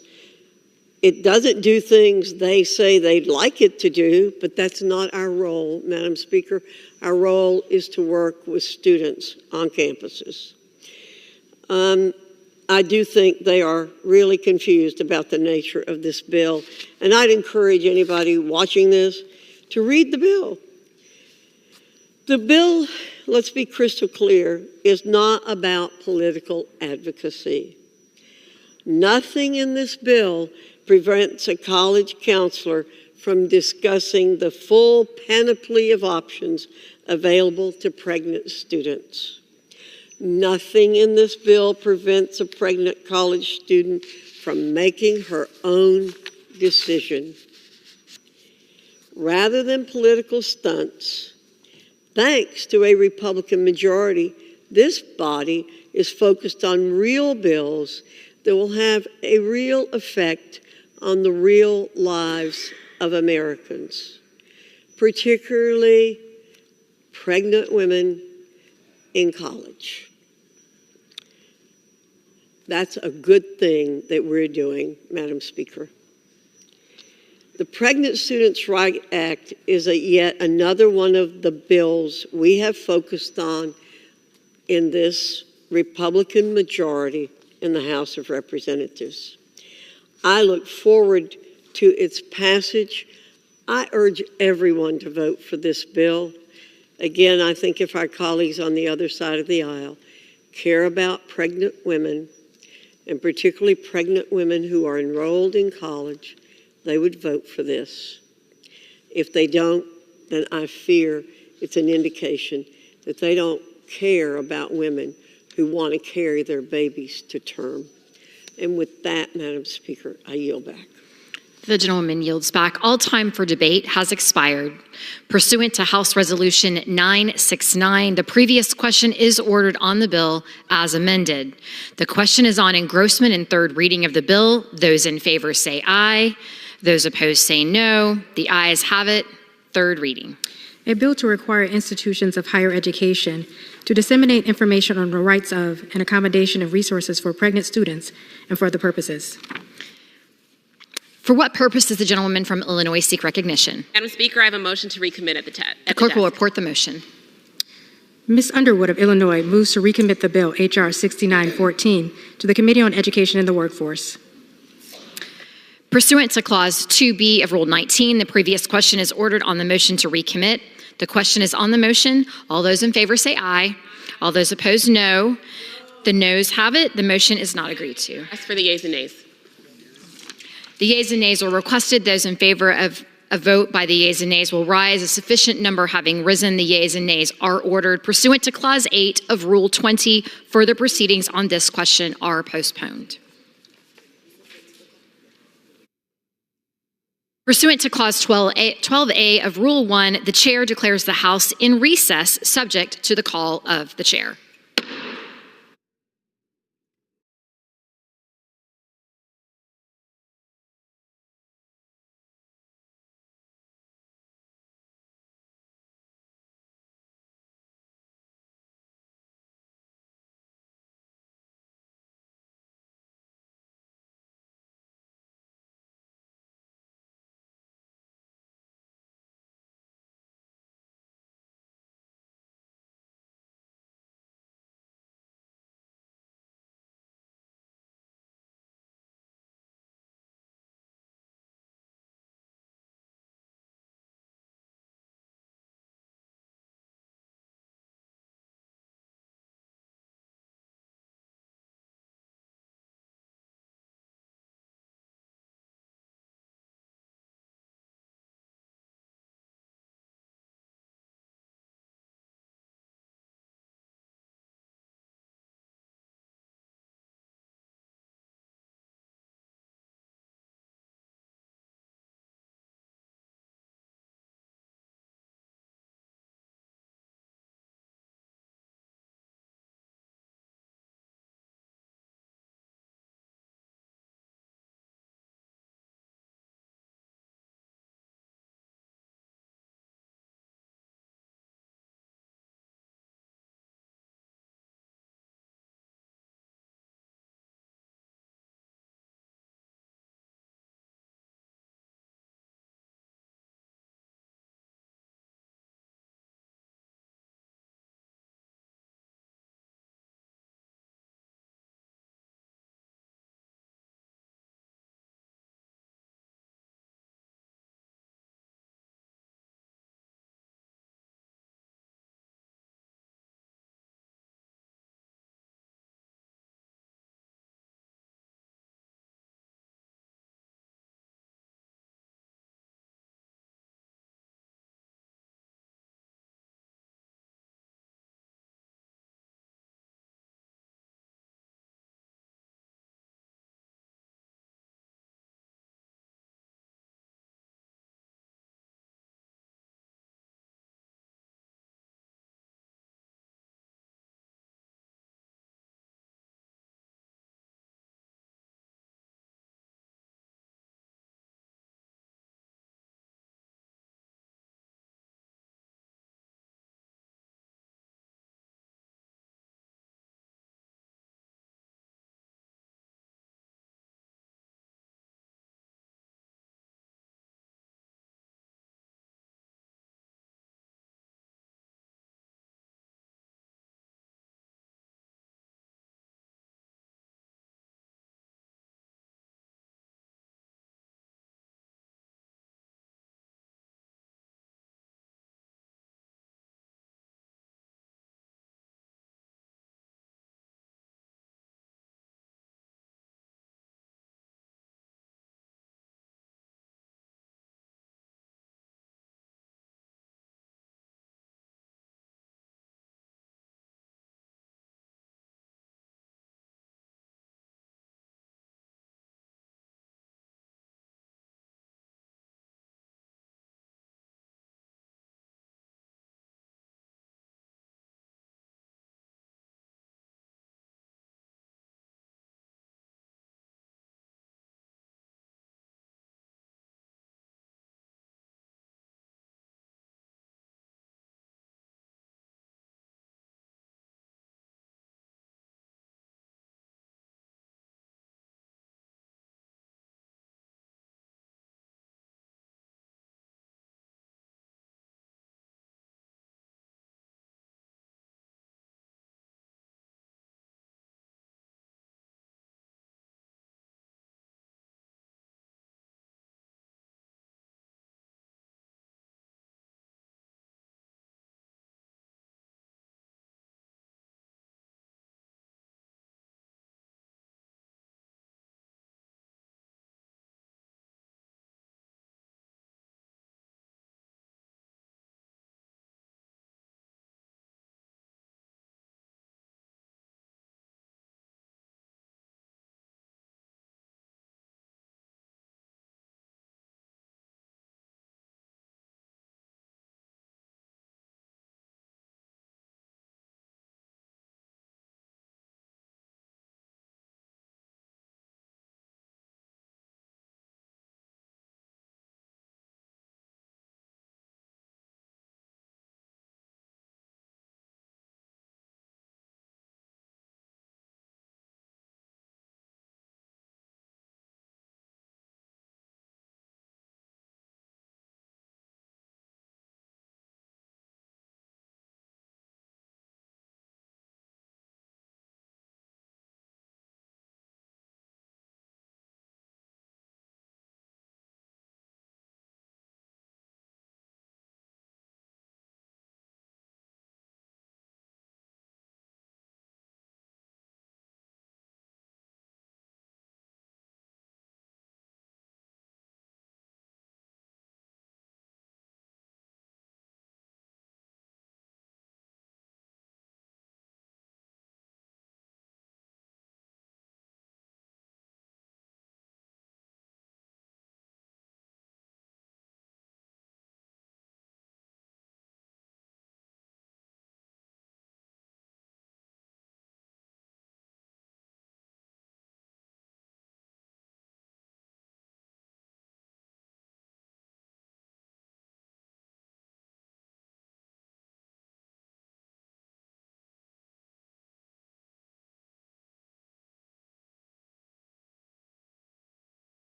It doesn't do things they say they'd like it to do, but that's not our role, Madam Speaker. Our role is to work with students on campuses. I do think they are really confused about the nature of this bill, and I'd encourage anybody watching this to read the bill. The bill, let's be crystal clear, is not about political advocacy. Nothing in this bill prevents a college counselor from discussing the full panoply of options available to pregnant students. Nothing in this bill prevents a pregnant college student from making her own decision. Rather than political stunts, thanks to a Republican majority, this body is focused on real bills that will have a real effect on the real lives of Americans, particularly pregnant women in college. That's a good thing that we're doing, Madam Speaker. The Pregnant Students' Rights Act is yet another one of the bills we have focused on in this Republican majority in the House of Representatives. I look forward to its passage. I urge everyone to vote for this bill. Again, I think if our colleagues on the other side of the aisle care about pregnant women, and particularly pregnant women who are enrolled in college, they would vote for this. If they don't, then I fear it's an indication that they don't care about women who want to carry their babies to term. And with that, Madam Speaker, I yield back. The gentlewoman yields back. All time for debate has expired. Pursuant to House Resolution 969, the previous question is ordered on the bill as amended. The question is on engrossment and third reading of the bill. Those in favor say aye. Those opposed say no. The ayes have it. Third reading. A bill to require institutions of higher education to disseminate information on the rights of and accommodation of resources for pregnant students and for other purposes. For what purpose does the gentlewoman from Illinois seek recognition? Madam Speaker, I have a motion to recommit at the The clerk will report the motion. Ms. Underwood of Illinois moves to recommit the bill H.R. 6914 to the Committee on Education and the Workforce. Pursuant to Clause 2B of Rule 19, the previous question is ordered on the motion to recommit. The question is on the motion. All those in favor say aye. All those opposed, no. The noes have it. The motion is not agreed to. Ask for the yeas and nays. The yeas and nays are requested. Those in favor of a vote by the yeas and nays will rise. A sufficient number having risen, the yeas and nays are ordered. Pursuant to Clause 8 of Rule 20, further proceedings on this question are postponed. Pursuant to Clause 12A of Rule 1, the chair declares the House in recess, subject to the call of the chair.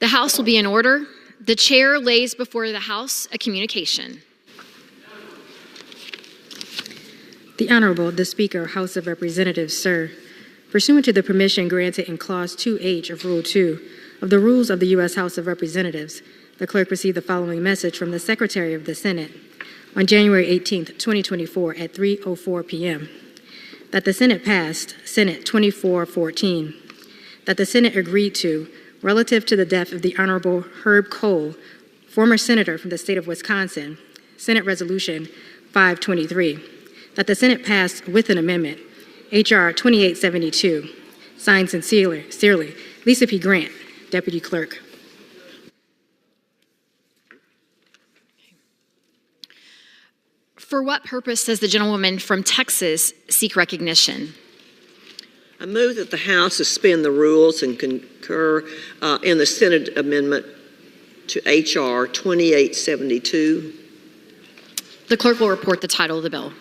The House will be in order. The chair lays before the House a communication. The Honorable, the Speaker, House of Representatives, sir. Pursuant to the permission granted in Clause 2H of Rule 2 of the Rules of the U.S. House of Representatives, the clerk received the following message from the Secretary of the Senate on January 18, 2024 at 3:04 p.m. That the Senate passed Senate 2414, that the Senate agreed to, relative to the death of the Honorable Herb Cole, former senator from the state of Wisconsin, Senate Resolution 523, that the Senate passed with an amendment, H.R. 2872, signed sincerely, Lisa P. Grant, Deputy Clerk. For what purpose does the gentlewoman from Texas seek recognition? I move that the House suspend the rules and concur in the Senate amendment to H.R. 2872. The clerk will report the title of the bill.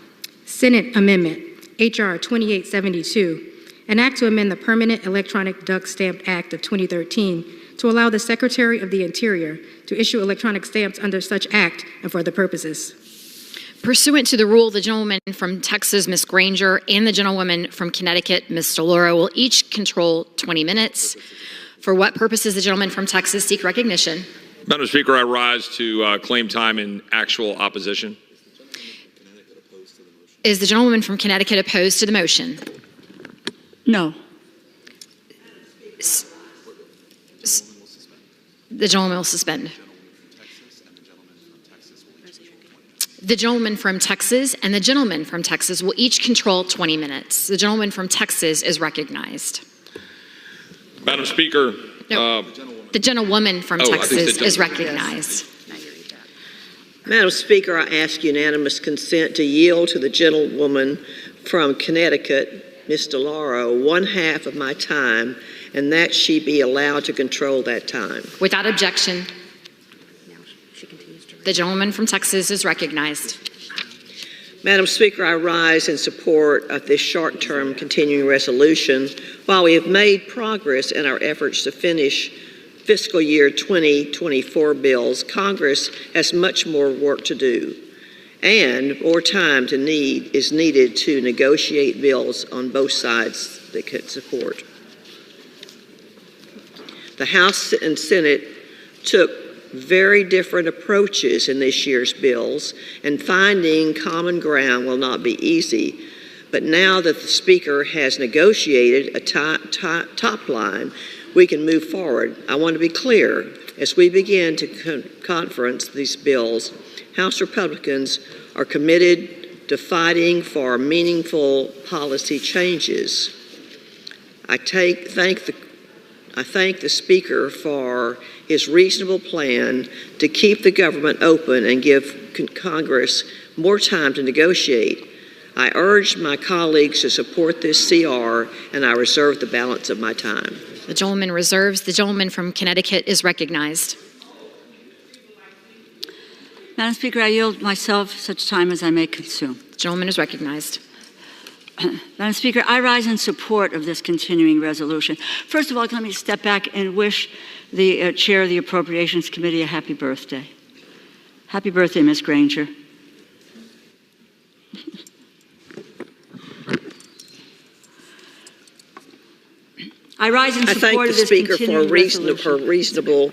Senate Amendment, H.R. 2872, an act to amend the Permanent Electronic Duck Stamp Act of 2013 to allow the Secretary of the Interior to issue electronic stamps under such act and for other purposes. Pursuant to the rule, the gentlewoman from Texas, Ms. Granger, and the gentlewoman from Connecticut, Ms. DeLauro, will each control 20 minutes. For what purpose does the gentleman from Texas seek recognition? Madam Speaker, I rise to claim time in actual opposition. Is the gentlewoman from Connecticut opposed to the motion? No. The gentleman will suspend. The gentleman from Texas and the gentleman from Texas will each control 20 minutes. The gentleman from Texas is recognized. Madam Speaker. No, the gentlewoman from Texas is recognized. Madam Speaker, I ask unanimous consent to yield to the gentlewoman from Connecticut, Ms. DeLauro, 1/2 of my time, and that she be allowed to control that time. Without objection, the gentleman from Texas is recognized. Madam Speaker, I rise in support of this short-term continuing resolution. While we have made progress in our efforts to finish fiscal year 2024 bills, Congress has much more work to do, and more time is needed to negotiate bills on both sides that could support. The House and Senate took very different approaches in this year's bills, and finding common ground will not be easy. But now that the Speaker has negotiated a top line, we can move forward. I want to be clear, as we begin to conference these bills, House Republicans are committed to fighting for meaningful policy changes. I thank the Speaker for his reasonable plan to keep the government open and give Congress more time to negotiate. I urge my colleagues to support this CR, and I reserve the balance of my time. The gentleman reserves. The gentleman from Connecticut is recognized. Madam Speaker, I yield myself such time as I may consume. The gentleman is recognized. Madam Speaker, I rise in support of this continuing resolution. First of all, let me step back and wish the chair of the Appropriations Committee a happy birthday. Happy birthday, Ms. Granger. I rise in support of this continuing resolution. I thank the Speaker for a reasonable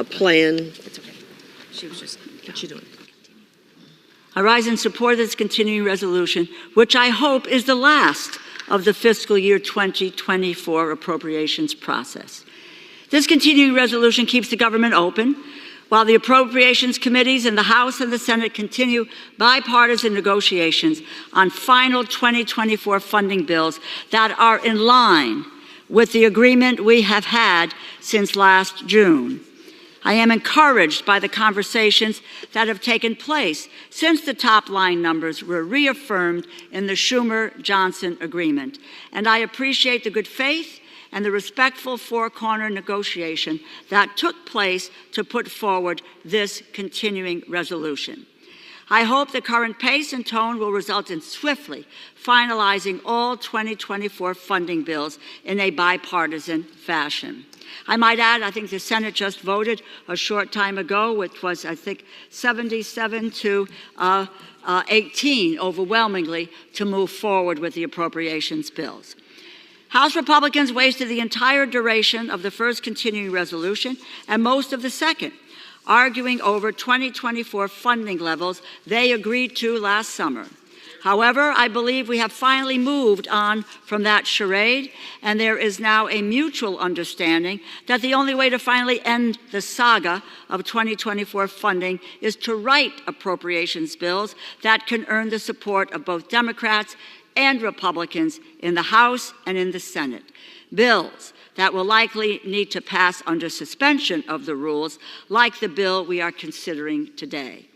plan. It's okay. She was just, what's she doing? I rise in support of this continuing resolution, which I hope is the last of the fiscal year 2024 appropriations process. This continuing resolution keeps the government open while the appropriations committees in the House and the Senate continue bipartisan negotiations on final 2024 funding bills that are in line with the agreement we have had since last June. I am encouraged by the conversations that have taken place since the top-line numbers were reaffirmed in the Schumer-Johnson agreement, and I appreciate the good faith and the respectful four-corner negotiation that took place to put forward this continuing resolution. I hope the current pace and tone will result in swiftly finalizing all 2024 funding bills in a bipartisan fashion. I might add, I think the Senate just voted a short time ago, which was, I think, 77 to 18 overwhelmingly to move forward with the appropriations bills. House Republicans wasted the entire duration of the first continuing resolution and most of the second, arguing over 2024 funding levels they agreed to last summer. However, I believe we have finally moved on from that charade, and there is now a mutual understanding that the only way to finally end the saga of 2024 funding is to write appropriations bills that can earn the support of both Democrats and Republicans in the House and in the Senate. Bills that will likely need to pass under suspension of the rules, like the bill we are considering today.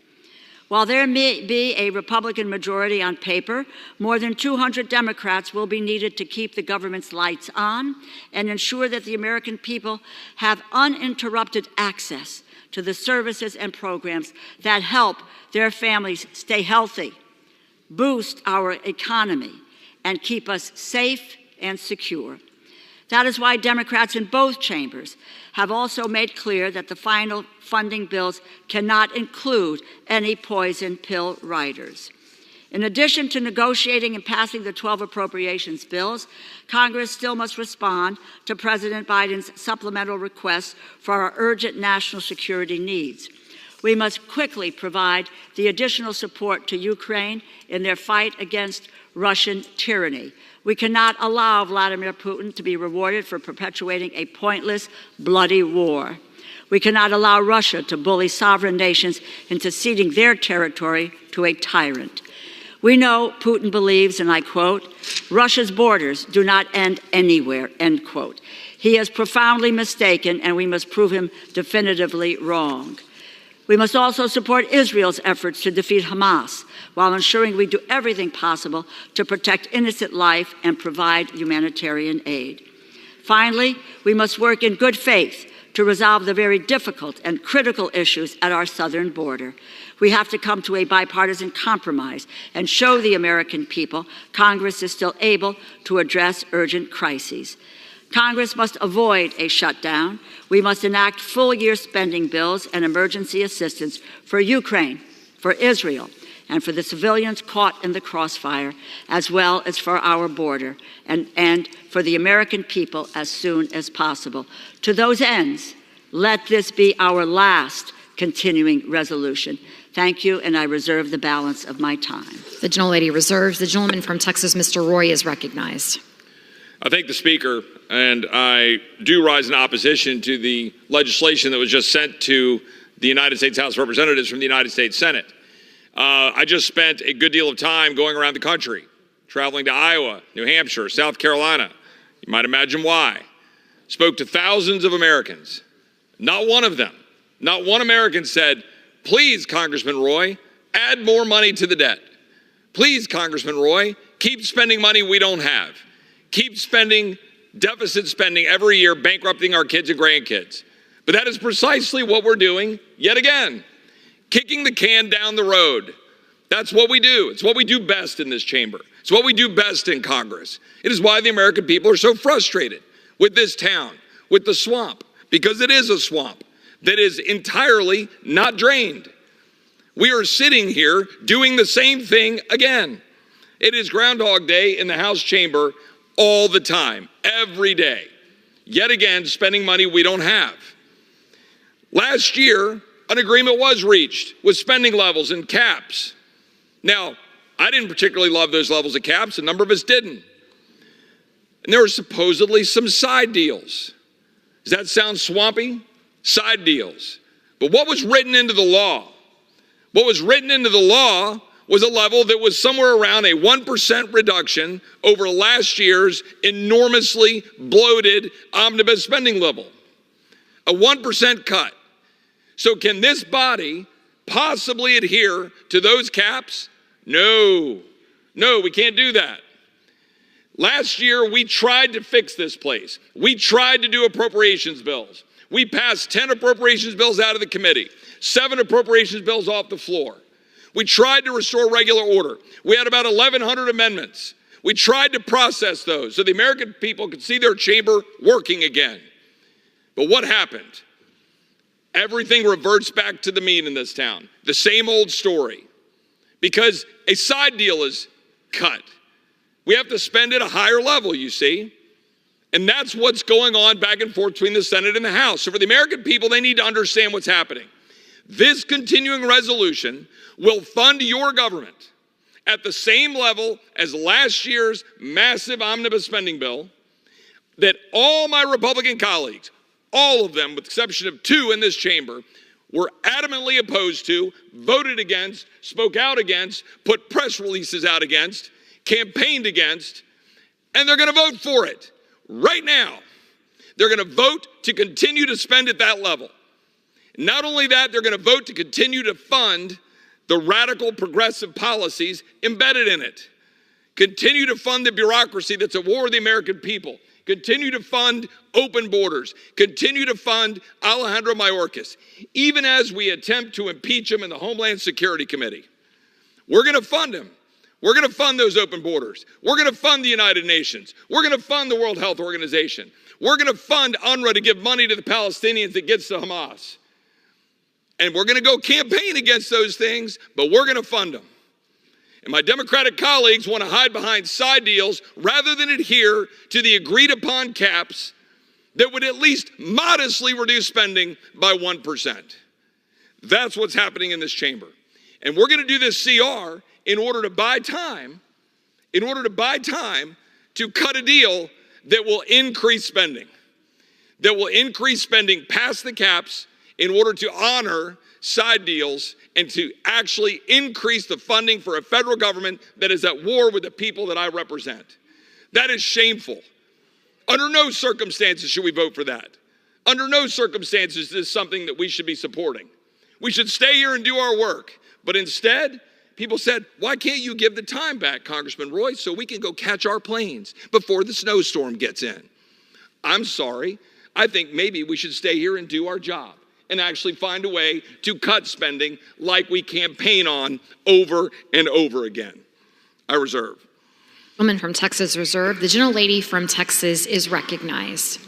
While there may be a Republican majority on paper, more than 200 Democrats will be needed to keep the government's lights on and ensure that the American people have uninterrupted access to the services and programs that help their families stay healthy, boost our economy, and keep us safe and secure. That is why Democrats in both chambers have also made clear that the final funding bills cannot include any poison pill writers. In addition to negotiating and passing the 12 appropriations bills, Congress still must respond to President Biden's supplemental requests for our urgent national security needs. We must quickly provide the additional support to Ukraine in their fight against Russian tyranny. We cannot allow Vladimir Putin to be rewarded for perpetuating a pointless, bloody war. We cannot allow Russia to bully sovereign nations into ceding their territory to a tyrant. We know Putin believes, and I quote, "Russia's borders do not end anywhere," end quote. He is profoundly mistaken, and we must prove him definitively wrong. We must also support Israel's efforts to defeat Hamas while ensuring we do everything possible to protect innocent life and provide humanitarian aid. Finally, we must work in good faith to resolve the very difficult and critical issues at our southern border. We have to come to a bipartisan compromise and show the American people Congress is still able to address urgent crises. Congress must avoid a shutdown. We must enact full-year spending bills and emergency assistance for Ukraine, for Israel, and for the civilians caught in the crossfire, as well as for our border and for the American people as soon as possible. To those ends, let this be our last continuing resolution. Thank you, and I reserve the balance of my time. The gentlelady reserves. The gentleman from Texas, Mr. Roy, is recognized. I thank the Speaker, and I do rise in opposition to the legislation that was just sent to the United States House of Representatives from the United States Senate. I just spent a good deal of time going around the country, traveling to Iowa, New Hampshire, South Carolina. You might imagine why. Spoke to thousands of Americans. Not one of them, not one American said, "Please, Congressman Roy, add more money to the debt. Please, Congressman Roy, keep spending money we don't have. Keep spending, deficit spending every year, bankrupting our kids and grandkids." But that is precisely what we're doing yet again, kicking the can down the road. That's what we do. It's what we do best in this chamber. It's what we do best in Congress. It is why the American people are so frustrated with this town, with the swamp, because it is a swamp that is entirely not drained. We are sitting here doing the same thing again. It is Groundhog Day in the House chamber all the time, every day. Yet again, spending money we don't have. Last year, an agreement was reached with spending levels and caps. Now, I didn't particularly love those levels of caps. A number of us didn't. And there were supposedly some side deals. Does that sound swampy? Side deals. But what was written into the law? What was written into the law was a level that was somewhere around a 1% reduction over last year's enormously bloated omnibus spending level. A 1% cut. So can this body possibly adhere to those caps? No. No, we can't do that. Last year, we tried to fix this place. We tried to do appropriations bills. We passed 10 appropriations bills out of the committee, 7 appropriations bills off the floor. We tried to restore regular order. We had about 1,100 amendments. We tried to process those so the American people could see their chamber working again. But what happened? Everything reverts back to the mean in this town. The same old story. Because a side deal is cut. We have to spend at a higher level, you see. And that's what's going on back and forth between the Senate and the House. So for the American people, they need to understand what's happening. This continuing resolution will fund your government at the same level as last year's massive omnibus spending bill that all my Republican colleagues, all of them with the exception of 2 in this chamber, were adamantly opposed to, voted against, spoke out against, put press releases out against, campaigned against, and they're going to vote for it right now. They're going to vote to continue to spend at that level. Not only that, they're going to vote to continue to fund the radical progressive policies embedded in it. Continue to fund the bureaucracy that's at war with the American people. Continue to fund open borders. Continue to fund Alejandro Mayorkas. Even as we attempt to impeach him in the Homeland Security Committee. We're going to fund him. We're going to fund those open borders. We're going to fund the United Nations. We're going to fund the World Health Organization. We're going to fund UNRWA to give money to the Palestinians that gets to Hamas. And we're going to go campaign against those things, but we're going to fund them. And my Democratic colleagues want to hide behind side deals rather than adhere to the agreed upon caps that would at least modestly reduce spending by 1%. That's what's happening in this chamber. And we're going to do this CR in order to buy time, to cut a deal that will increase spending, past the caps in order to honor side deals and to actually increase the funding for a federal government that is at war with the people that I represent. That is shameful. Under no circumstances should we vote for that. Under no circumstances is this something that we should be supporting. We should stay here and do our work. But instead, people said, why can't you give the time back, Congressman Roy, so we can go catch our planes before the snowstorm gets in? I'm sorry. I think maybe we should stay here and do our job and actually find a way to cut spending like we campaign on over and over again. I reserve. Woman from Texas reserved. The gentlelady from Texas is recognized.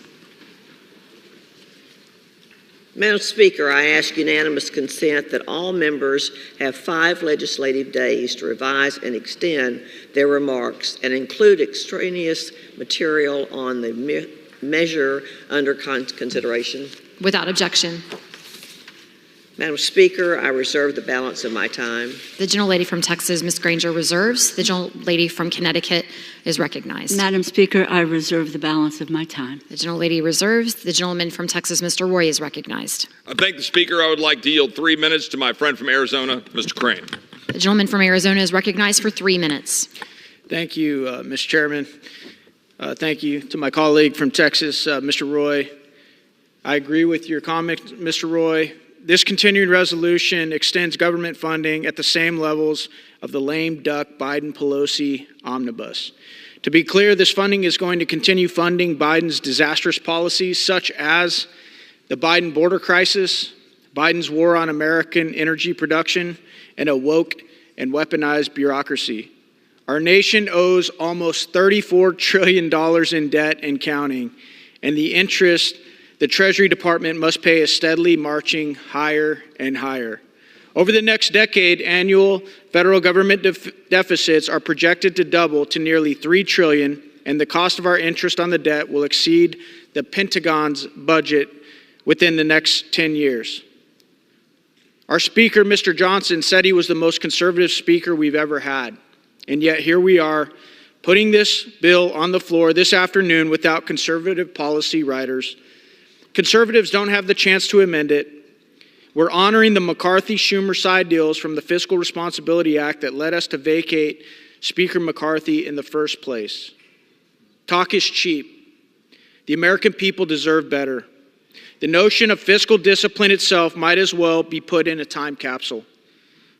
Madam Speaker, I ask unanimous consent that all members have 5 legislative days to revise and extend their remarks and include extraneous material on the measure under consideration. Without objection. Madam Speaker, I reserve the balance of my time. The gentlelady from Texas, Ms. Granger, reserves. The gentlelady from Connecticut is recognized. Madam Speaker, I reserve the balance of my time. The gentlelady reserves. The gentleman from Texas, Mr. Roy, is recognized. I thank the Speaker. I would like to yield 3 minutes to my friend from Arizona, Mr. Crane. The gentleman from Arizona is recognized for 3 minutes. Thank you, Mr. Chairman. Thank you to my colleague from Texas, Mr. Roy. I agree with your comment, Mr. Roy. This continuing resolution extends government funding at the same levels of the lame duck Biden-Pelosi omnibus. To be clear, this funding is going to continue funding Biden's disastrous policies, such as the Biden border crisis, Biden's war on American energy production, and a woke and weaponized bureaucracy. Our nation owes almost $34 trillion in debt and counting, and the interest the Treasury Department must pay is steadily marching higher and higher. Over the next decade, annual federal government deficits are projected to double to nearly $3 trillion, and the cost of our interest on the debt will exceed the Pentagon's budget within the next 10 years. Our Speaker, Mr. Johnson, said he was the most conservative Speaker we've ever had, and yet here we are, putting this bill on the floor this afternoon without conservative policy writers. Conservatives don't have the chance to amend it. We're honoring the McCarthy-Schumer side deals from the Fiscal Responsibility Act that led us to vacate Speaker McCarthy in the first place. Talk is cheap. The American people deserve better. The notion of fiscal discipline itself might as well be put in a time capsule.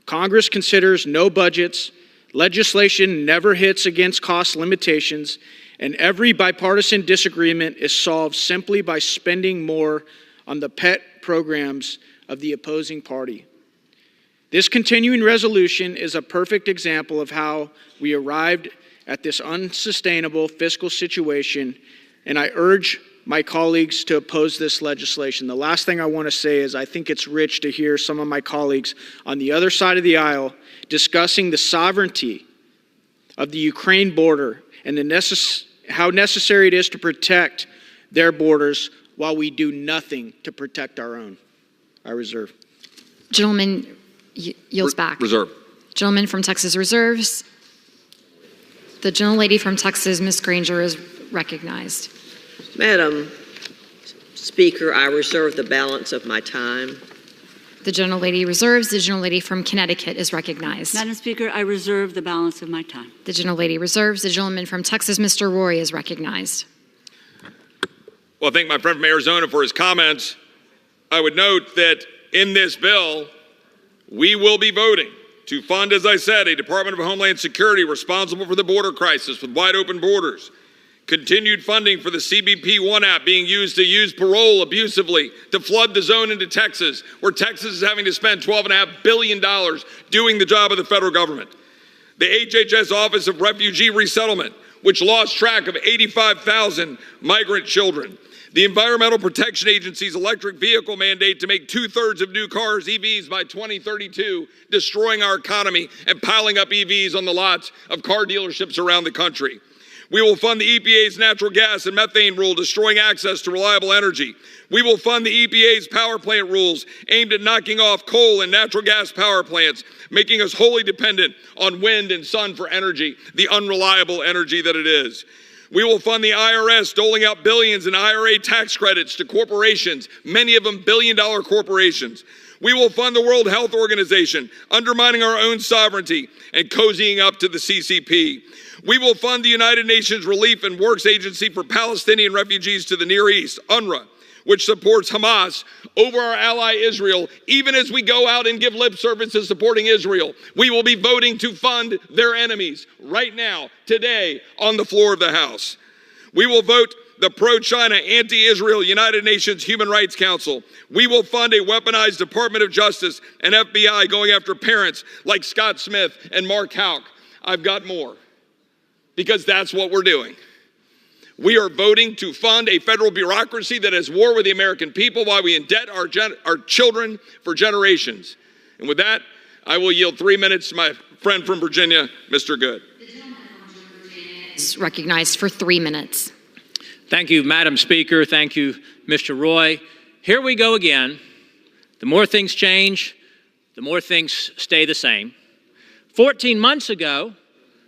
Congress considers no budgets, legislation never hits against cost limitations, and every bipartisan disagreement is solved simply by spending more on the pet programs of the opposing party. This continuing resolution is a perfect example of how we arrived at this unsustainable fiscal situation, and I urge my colleagues to oppose this legislation. The last thing I want to say is I think it's rich to hear some of my colleagues on the other side of the aisle discussing the sovereignty of the Ukraine border and how necessary it is to protect their borders while we do nothing to protect our own. I reserve. Gentleman yields back. Reserve. Gentleman from Texas reserves. The gentlelady from Texas, Ms. Granger, is recognized. Madam Speaker, I reserve the balance of my time. The gentlelady reserves. The gentlelady from Connecticut is recognized. Madam Speaker, I reserve the balance of my time. The gentlelady reserves. The gentleman from Texas, Mr. Roy, is recognized. Well, I thank my friend from Arizona for his comments. I would note that in this bill, we will be voting to fund, as I said, a Department of Homeland Security responsible for the border crisis with wide open borders. Continued funding for the CBP One app being used to use parole abusively to flood the zone into Texas, where Texas is having to spend $12.5 billion doing the job of the federal government. The HHS Office of Refugee Resettlement, which lost track of 85,000 migrant children. The Environmental Protection Agency's electric vehicle mandate to make 2/3 of new cars EVs by 2032, destroying our economy and piling up EVs on the lots of car dealerships around the country. We will fund the EPA's natural gas and methane rule, destroying access to reliable energy. We will fund the EPA's power plant rules aimed at knocking off coal and natural gas power plants, making us wholly dependent on wind and sun for energy, the unreliable energy that it is. We will fund the IRS doling out billions in IRA tax credits to corporations, many of them billion-dollar corporations. We will fund the World Health Organization, undermining our own sovereignty and cozying up to the CCP. We will fund the United Nations Relief and Works Agency for Palestinian Refugees to the Near East, UNRWA, which supports Hamas over our ally Israel. Even as we go out and give lip service to supporting Israel, we will be voting to fund their enemies right now, today, on the floor of the House. We will vote the pro-China, anti-Israel United Nations Human Rights Council. We will fund a weaponized Department of Justice and FBI going after parents like Scott Smith and Mark Houck. I've got more, because that's what we're doing. We are voting to fund a federal bureaucracy that is war with the American people while we indebt our children for generations. And with that, I will yield 3 minutes to my friend from Virginia, Mr. Good. Is recognized for 3 minutes. Thank you, Madam Speaker. Thank you, Mr. Roy. Here we go again. The more things change, the more things stay the same. 14 months ago,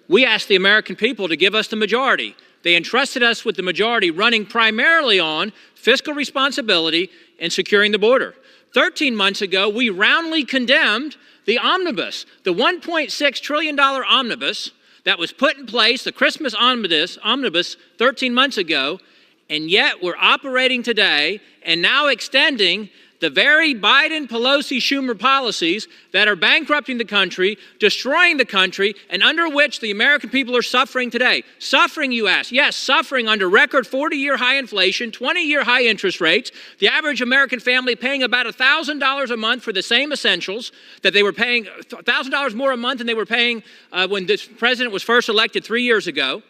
we asked the American people to give us the majority. They entrusted us with the majority running primarily on fiscal responsibility and securing the border. 13 months ago, we roundly condemned the omnibus, the $1.6 trillion omnibus that was put in place, the Christmas omnibus 13 months ago, and yet we're operating today and now extending the very Biden, Pelosi, Schumer policies that are bankrupting the country, destroying the country, and under which the American people are suffering today. Suffering, you ask? Yes, suffering under record 40-year high inflation, 20-year high interest rates, the average American family paying about $1,000 a month for the same essentials that they were paying, $1,000 more a month than they were paying when this president was first elected 3 years ago.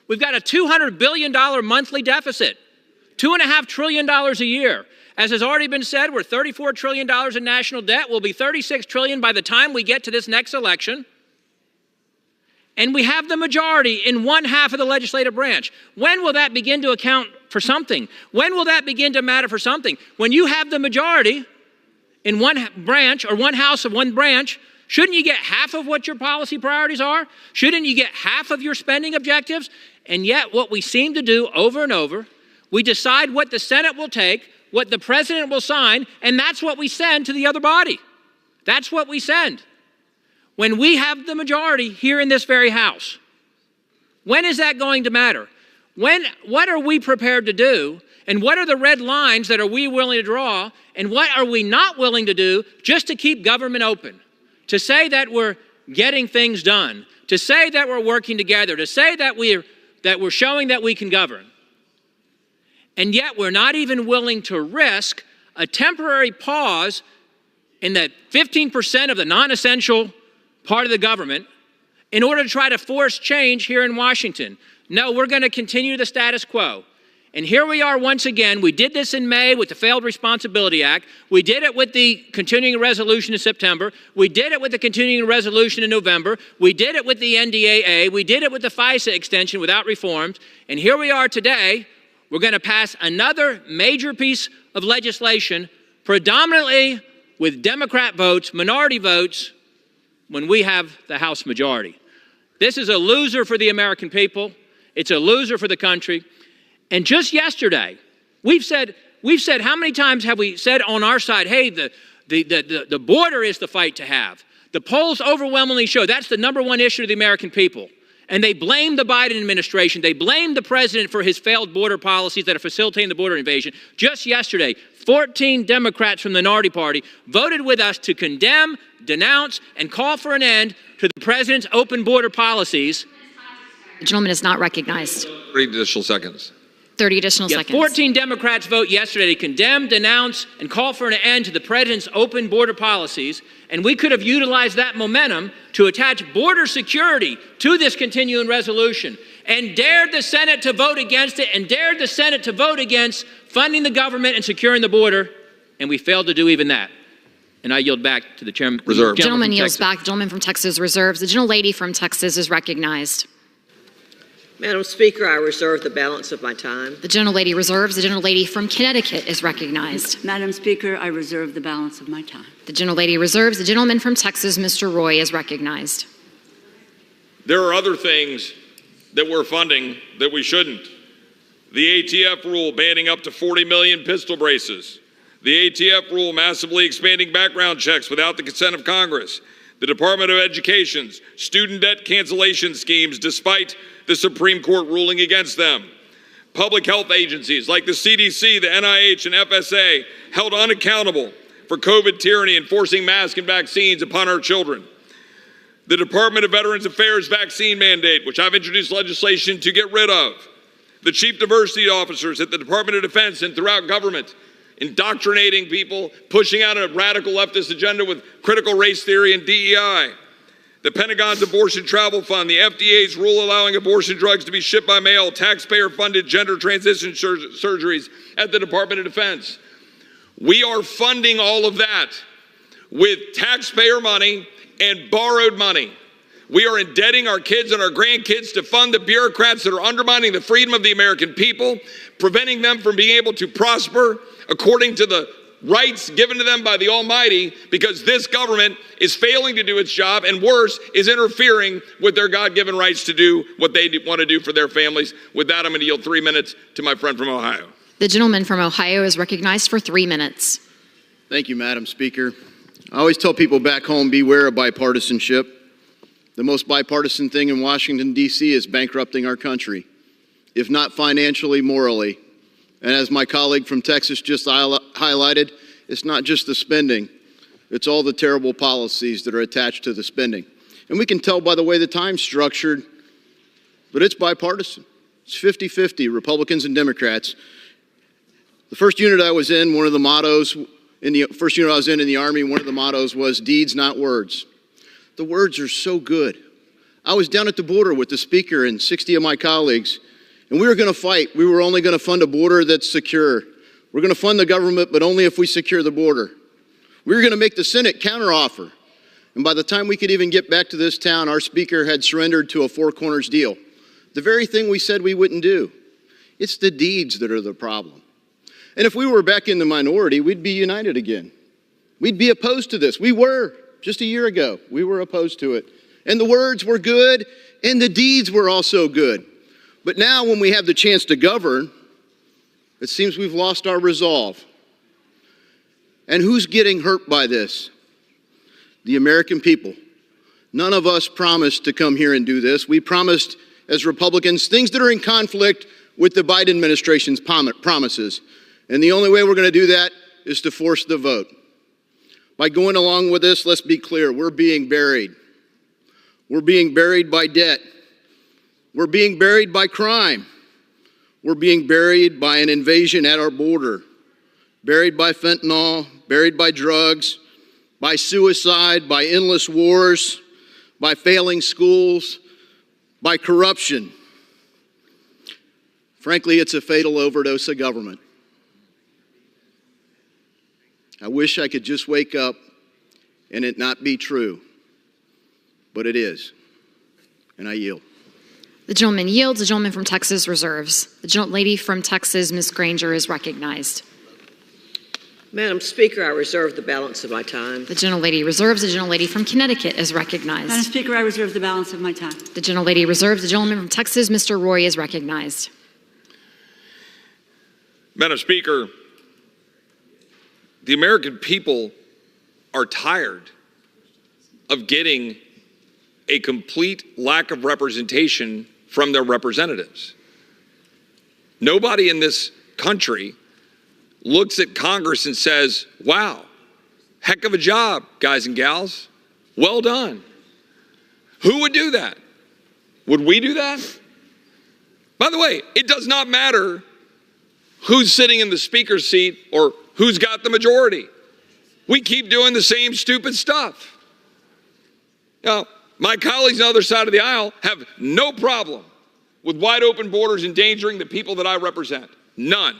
We've got a $200 billion monthly deficit, $2.5 trillion a year. As has already been said, we're $34 trillion in national debt. We'll be $36 trillion by the time we get to this next election. And we have the majority in one half of the legislative branch. When will that begin to account for something? When will that begin to matter for something? When you have the majority in one branch or one house of one branch, shouldn't you get half of what your policy priorities are? Shouldn't you get half of your spending objectives? And yet what we seem to do over and over, we decide what the Senate will take, what the president will sign, and that's what we send to the other body. That's what we send. When we have the majority here in this very House, when is that going to matter? What are we prepared to do, and what are the red lines that are we willing to draw, and what are we not willing to do just to keep government open? To say that we're getting things done, to say that we're working together, to say that we're showing that we can govern. And yet we're not even willing to risk a temporary pause in the 15% of the non-essential part of the government in order to try to force change here in Washington. No, we're going to continue the status quo. And here we are once again. We did this in May with the Failed Responsibility Act. We did it with the continuing resolution in September. We did it with the continuing resolution in November. We did it with the NDAA. We did it with the FISA extension without reforms. And here we are today. We're going to pass another major piece of legislation, predominantly with Democrat votes, minority votes, when we have the House majority. This is a loser for the American people. It's a loser for the country. And just yesterday, we've said, how many times have we said on our side, hey, the border is the fight to have. The polls overwhelmingly show that's the number one issue to the American people. And they blame the Biden administration. They blame the president for his failed border policies that are facilitating the border invasion. Just yesterday, 14 Democrats from the minority party voted with us to condemn, denounce, and call for an end to the president's open border policies. The gentleman is not recognized. 3 additional seconds. 30 additional seconds. 14 Democrats vote yesterday to condemn, denounce, and call for an end to the president's open border policies. And we could have utilized that momentum to attach border security to this continuing resolution and dared the Senate to vote against it and dared the Senate to vote against funding the government and securing the border. And we failed to do even that. And I yield back to the chairman. Reserve. Gentleman yields back. The gentleman from Texas reserves. The gentlelady from Texas is recognized. Madam Speaker, I reserve the balance of my time. The gentlelady reserves. The gentlelady from Connecticut is recognized. Madam Speaker, I reserve the balance of my time. The gentlelady reserves. The gentleman from Texas, Mr. Roy, is recognized. There are other things that we're funding that we shouldn't. The ATF rule banning up to 40 million pistol braces. The ATF rule massively expanding background checks without the consent of Congress. The Department of Education's student debt cancellation schemes despite the Supreme Court ruling against them. Public health agencies like the CDC, the NIH, and FSA held unaccountable for COVID tyranny and forcing masks and vaccines upon our children. The Department of Veterans Affairs vaccine mandate, which I've introduced legislation to get rid of. The chief diversity officers at the Department of Defense and throughout government indoctrinating people, pushing out a radical leftist agenda with critical race theory and DEI. The Pentagon's abortion travel fund, the FDA's rule allowing abortion drugs to be shipped by mail, taxpayer-funded gender transition surgeries at the Department of Defense. We are funding all of that with taxpayer money and borrowed money. We are indebting our kids and our grandkids to fund the bureaucrats that are undermining the freedom of the American people, preventing them from being able to prosper according to the rights given to them by the Almighty, because this government is failing to do its job, and worse, is interfering with their God-given rights to do what they want to do for their families. With that, I'm going to yield 3 minutes to my friend from Ohio. The gentleman from Ohio is recognized for 3 minutes. Thank you, Madam Speaker. I always tell people back home, beware of bipartisanship. The most bipartisan thing in Washington, D.C. is bankrupting our country, if not financially, morally. And as my colleague from Texas just highlighted, it's not just the spending, it's all the terrible policies that are attached to the spending. And we can tell by the way the Time's structured, but it's bipartisan. It's 50-50, Republicans and Democrats. The first unit I was in, one of the mottos, in the first unit I was in the Army, one of the mottos was deeds, not words. The words are so good. I was down at the border with the Speaker and 60 of my colleagues, and we were going to fight. We were only going to fund a border that's secure. We're going to fund the government, but only if we secure the border. We were going to make the Senate counteroffer. And by the time we could even get back to this town, our Speaker had surrendered to a Four Corners deal. The very thing we said we wouldn't do. It's the deeds that are the problem. And if we were back in the minority, we'd be united again. We'd be opposed to this. We were. Just a year ago, we were opposed to it. And the words were good, and the deeds were also good. But now when we have the chance to govern, it seems we've lost our resolve. And who's getting hurt by this? The American people. None of us promised to come here and do this. We promised, as Republicans, things that are in conflict with the Biden administration's promises. And the only way we're going to do that is to force the vote. By going along with this, let's be clear, we're being buried. We're being buried by debt. We're being buried by crime. We're being buried by an invasion at our border. Buried by fentanyl, buried by drugs, by suicide, by endless wars, by failing schools, by corruption. Frankly, it's a fatal overdose of government. I wish I could just wake up and it not be true, but it is. And I yield. The gentleman yields. The gentleman from Texas reserves. The gentlelady from Texas, Ms. Granger, is recognized. Madam Speaker, I reserve the balance of my time. The gentlelady reserves. The gentlelady from Connecticut is recognized. Madam Speaker, I reserve the balance of my time. The gentlelady reserves. The gentleman from Texas, Mr. Roy, is recognized. Madam Speaker, the American people are tired of getting a complete lack of representation from their representatives. Nobody in this country looks at Congress and says, wow, heck of a job, guys and gals. Well done. Who would do that? Would we do that? By the way, it does not matter who's sitting in the speaker's seat or who's got the majority. We keep doing the same stupid stuff. Now, my colleagues on the other side of the aisle have no problem with wide open borders endangering the people that I represent. None.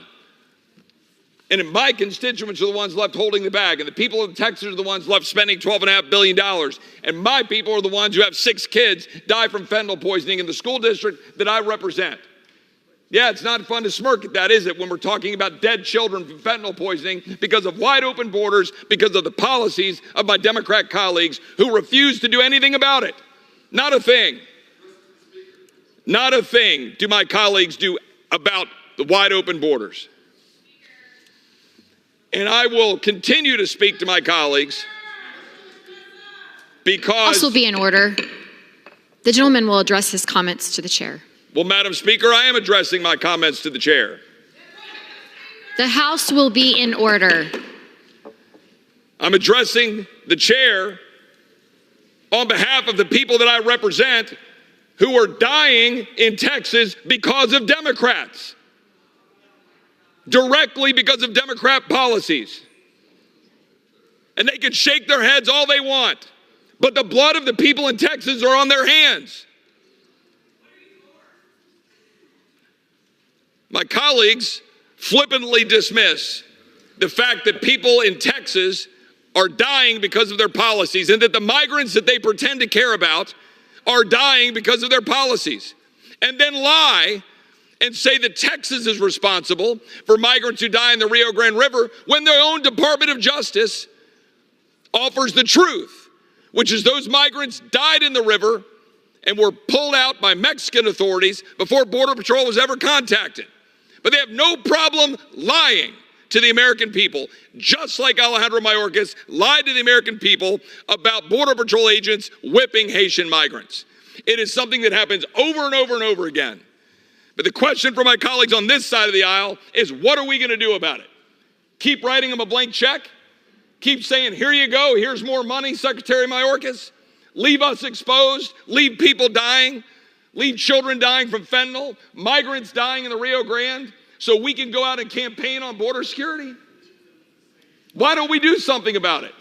And my constituents are the ones left holding the bag, and the people of Texas are the ones left spending $12.5 billion. And my people are the ones who have 6 kids die from fentanyl poisoning in the school district that I represent. Yeah, it's not fun to smirk at that, is it, when we're talking about dead children from fentanyl poisoning because of wide open borders, because of the policies of my Democrat colleagues who refuse to do anything about it. Not a thing. Not a thing do my colleagues do about the wide open borders. And I will continue to speak to my colleagues because... This will be in order. The gentleman will address his comments to the chair. Well, Madam Speaker, I am addressing my comments to the chair. The House will be in order. I'm addressing the chair on behalf of the people that I represent who are dying in Texas because of Democrats. Directly because of Democrat policies. And they can shake their heads all they want, but the blood of the people in Texas are on their hands. My colleagues flippantly dismiss the fact that people in Texas are dying because of their policies and that the migrants that they pretend to care about are dying because of their policies, and then lie and say that Texas is responsible for migrants who die in the Rio Grande River when their own Department of Justice offers the truth, which is those migrants died in the river and were pulled out by Mexican authorities before Border Patrol was ever contacted. But they have no problem lying to the American people, just like Alejandro Mayorkas lied to the American people about Border Patrol agents whipping Haitian migrants. It is something that happens over and over and over again. But the question for my colleagues on this side of the aisle is, what are we going to do about it? Keep writing them a blank check? Keep saying, here you go, here's more money, Secretary Mayorkas? Leave us exposed? Leave people dying? Leave children dying from fentanyl? Migrants dying in the Rio Grande? So we can go out and campaign on border security? Why don't we do something about it?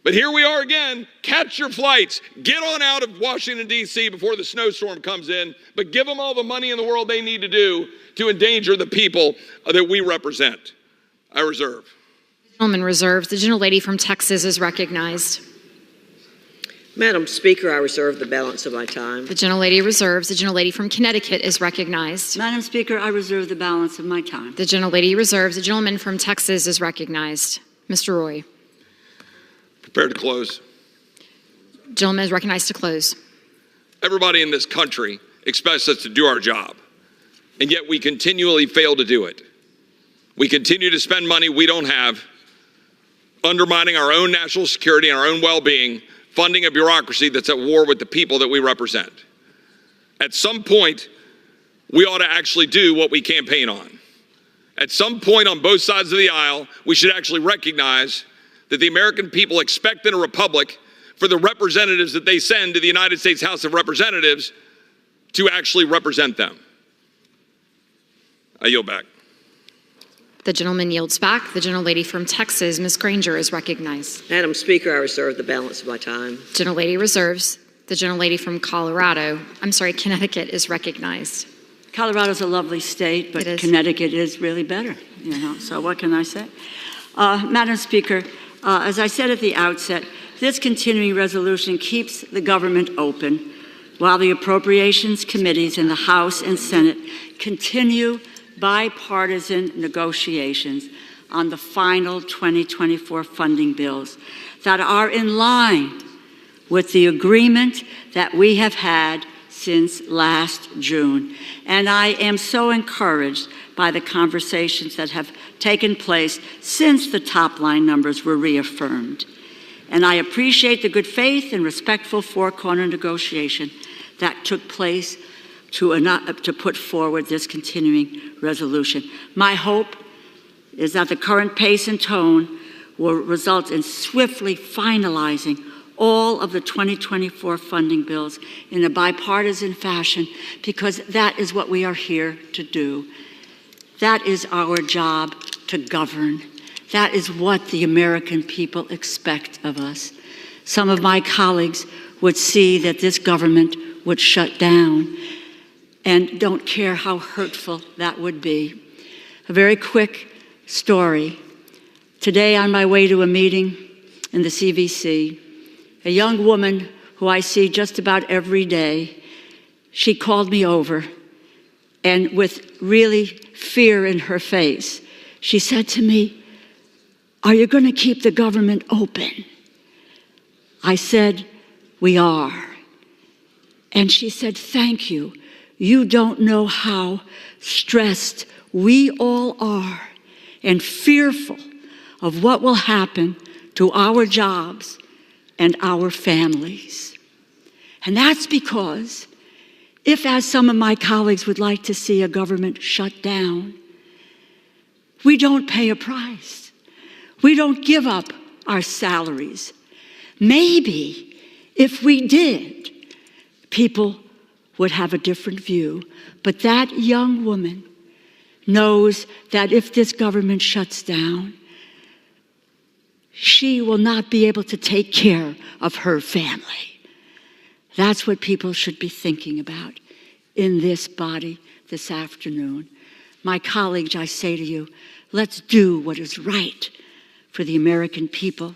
But here we are again. Catch your flights. Get on out of Washington, D.C. before the snowstorm comes in, but give them all the money in the world they need to do to endanger the people that we represent. I reserve. The gentleman reserves. The gentlelady from Texas is recognized. Madam Speaker, I reserve the balance of my time. The gentlelady reserves. The gentlelady from Connecticut is recognized. Madam Speaker, I reserve the balance of my time. The gentlelady reserves. The gentleman from Texas is recognized. Mr. Roy. Prepared to close. Gentleman is recognized to close. Everybody in this country expects us to do our job, and yet we continually fail to do it. We continue to spend money we don't have, undermining our own national security and our own well-being, funding a bureaucracy that's at war with the people that we represent. At some point, we ought to actually do what we campaign on. At some point on both sides of the aisle, we should actually recognize that the American people expect in a republic for the representatives that they send to the United States House of Representatives to actually represent them. I yield back. The gentleman yields back. The gentlelady from Texas, Ms. Granger, is recognized. Madam Speaker, I reserve the balance of my time. Gentlelady reserves. The gentlelady from Connecticut is recognized. Colorado's a lovely state, but Connecticut is really better, so what can I say? Madam Speaker, as I said at the outset, this continuing resolution keeps the government open while the appropriations committees in the House and Senate continue bipartisan negotiations on the final 2024 funding bills that are in line with the agreement that we have had since last June. And I am so encouraged by the conversations that have taken place since the top line numbers were reaffirmed. And I appreciate the good faith and respectful four-corner negotiation that took place to put forward this continuing resolution. My hope is that the current pace and tone will result in swiftly finalizing all of the 2024 funding bills in a bipartisan fashion, because that is what we are here to do. That is our job, to govern. That is what the American people expect of us. Some of my colleagues would see that this government would shut down and don't care how hurtful that would be. A very quick story. Today, on my way to a meeting in the CVC, a young woman who I see just about every day, she called me over, and with really fear in her face, she said to me, "Are you going to keep the government open?" I said, "We are." And she said, "Thank you. You don't know how stressed we all are and fearful of what will happen to our jobs and our families." And that's because if, as some of my colleagues would like to see, a government shut down, we don't pay a price. We don't give up our salaries. Maybe if we did, people would have a different view. But that young woman knows that if this government shuts down, she will not be able to take care of her family. That's what people should be thinking about in this body this afternoon. My colleagues, I say to you, let's do what is right for the American people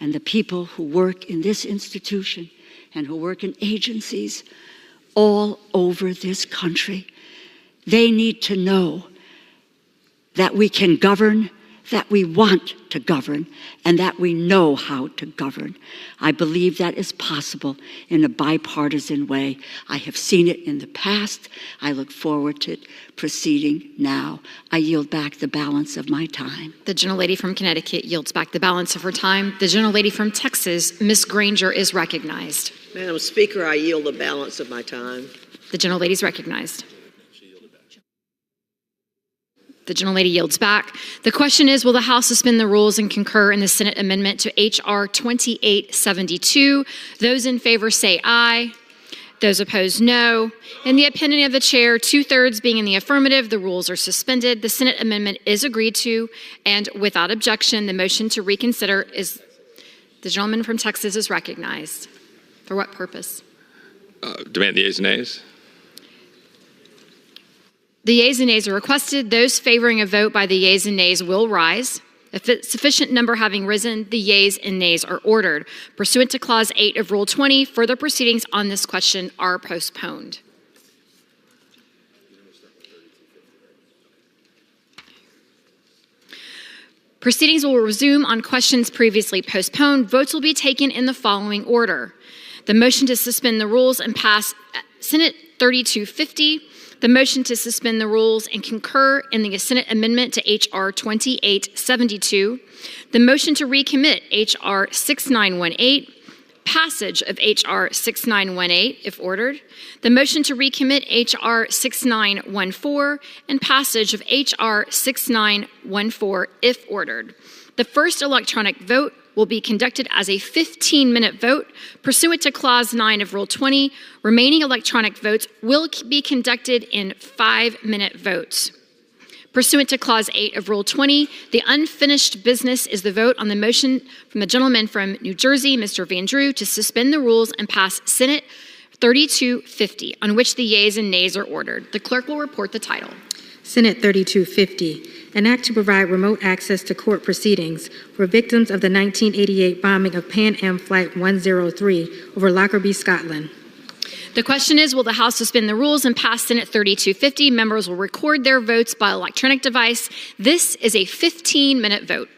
and the people who work in this institution and who work in agencies all over this country. They need to know that we can govern, that we want to govern, and that we know how to govern. I believe that is possible in a bipartisan way. I have seen it in the past. I look forward to it proceeding now. I yield back the balance of my time. The gentlelady from Connecticut yields back the balance of her time. The gentlelady from Texas, Ms. Granger, is recognized. Madam Speaker, I yield the balance of my time. The gentlelady is recognized. The gentlelady yields back. The question is, will the House suspend the rules and concur in the Senate amendment to H.R. 2872? Those in favor say aye. Those opposed, no. In the opinion of the chair, 2/3 being in the affirmative, the rules are suspended. The Senate amendment is agreed to, and without objection, the motion to reconsider is, the gentleman from Texas is recognized. For what purpose? Demand the yeas and nays. The yeas and nays are requested. Those favoring a vote by the yeas and nays will rise. If a sufficient number having risen, the yeas and nays are ordered. Pursuant to Clause 8 of Rule 20, further proceedings on this question are postponed. Proceedings will resume on questions previously postponed. Votes will be taken in the following order. The motion to suspend the rules and pass Senate 3250. The motion to suspend the rules and concur in the Senate amendment to H.R. 2872. The motion to recommit H.R. 6918. Passage of H.R. 6918, if ordered. The motion to recommit H.R. 6914. And passage of H.R. 6914, if ordered. The first electronic vote will be conducted as a 15-minute vote. Pursuant to Clause 9 of Rule 20, remaining electronic votes will be conducted in 5-minute votes. Pursuant to Clause 8 of Rule 20, the unfinished business is the vote on the motion from the gentleman from New Jersey, Mr. Van Drew, to suspend the rules and pass Senate 3250, on which the yeas and nays are ordered. The clerk will report the title. Senate 3250, an act to provide remote access to court proceedings for victims of the 1988 bombing of Pan Am Flight 103 over Lockerbie, Scotland. The question is, will the House suspend the rules and pass Senate 3250? Members will record their votes by electronic device. This is a 15-minute vote.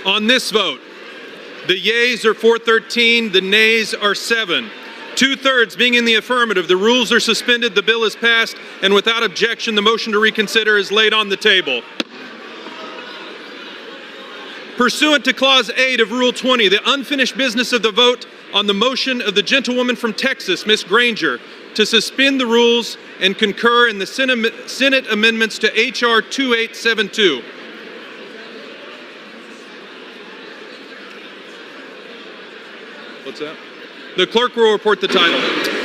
On this vote, the yeas are 413, the nays are 7. 2/3 being in the affirmative, the rules are suspended, the bill is passed, and without objection, the motion to reconsider is laid on the table. Pursuant to Clause 8 of Rule 20, the unfinished business of the vote on the motion of the gentlewoman from Texas, Ms. Granger, to suspend the rules and concur in the Senate amendments to H.R. 2872. What's that? The clerk will report the title.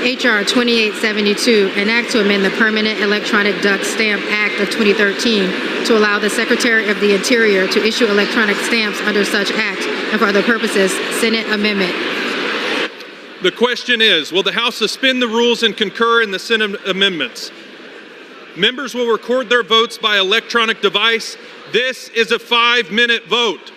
H.R. 2872, an act to amend the Permanent Electronic Duck Stamp Act of 2013 to allow the Secretary of the Interior to issue electronic stamps under such act and for other purposes. Senate amendment. The question is, will the House suspend the rules and concur in the Senate amendments? Members will record their votes by electronic device. This is a 5-minute vote.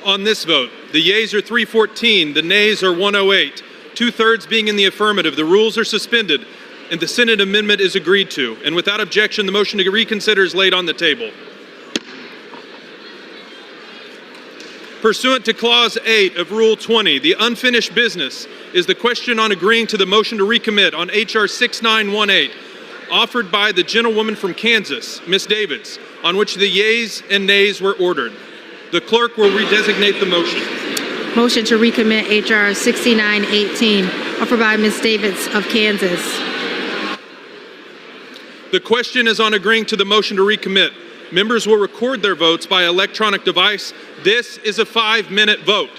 on this vote? The yeas are 314, the nays are 108. 2/3 being in the affirmative, the rules are suspended and the Senate amendment is agreed to. And without objection, the motion to reconsider is laid on the table. Pursuant to Clause 8 of Rule 20, the unfinished business is the question on agreeing to the motion to recommit on H.R. 6918, offered by the gentlewoman from Kansas, Ms. Davids, on which the yeas and nays were ordered. The clerk will redesignate the motion. Motion to recommit H.R. 6918, offered by Ms. Davids of Kansas. The question is on agreeing to the motion to recommit. Members will record their votes by electronic device. This is a 5-minute vote.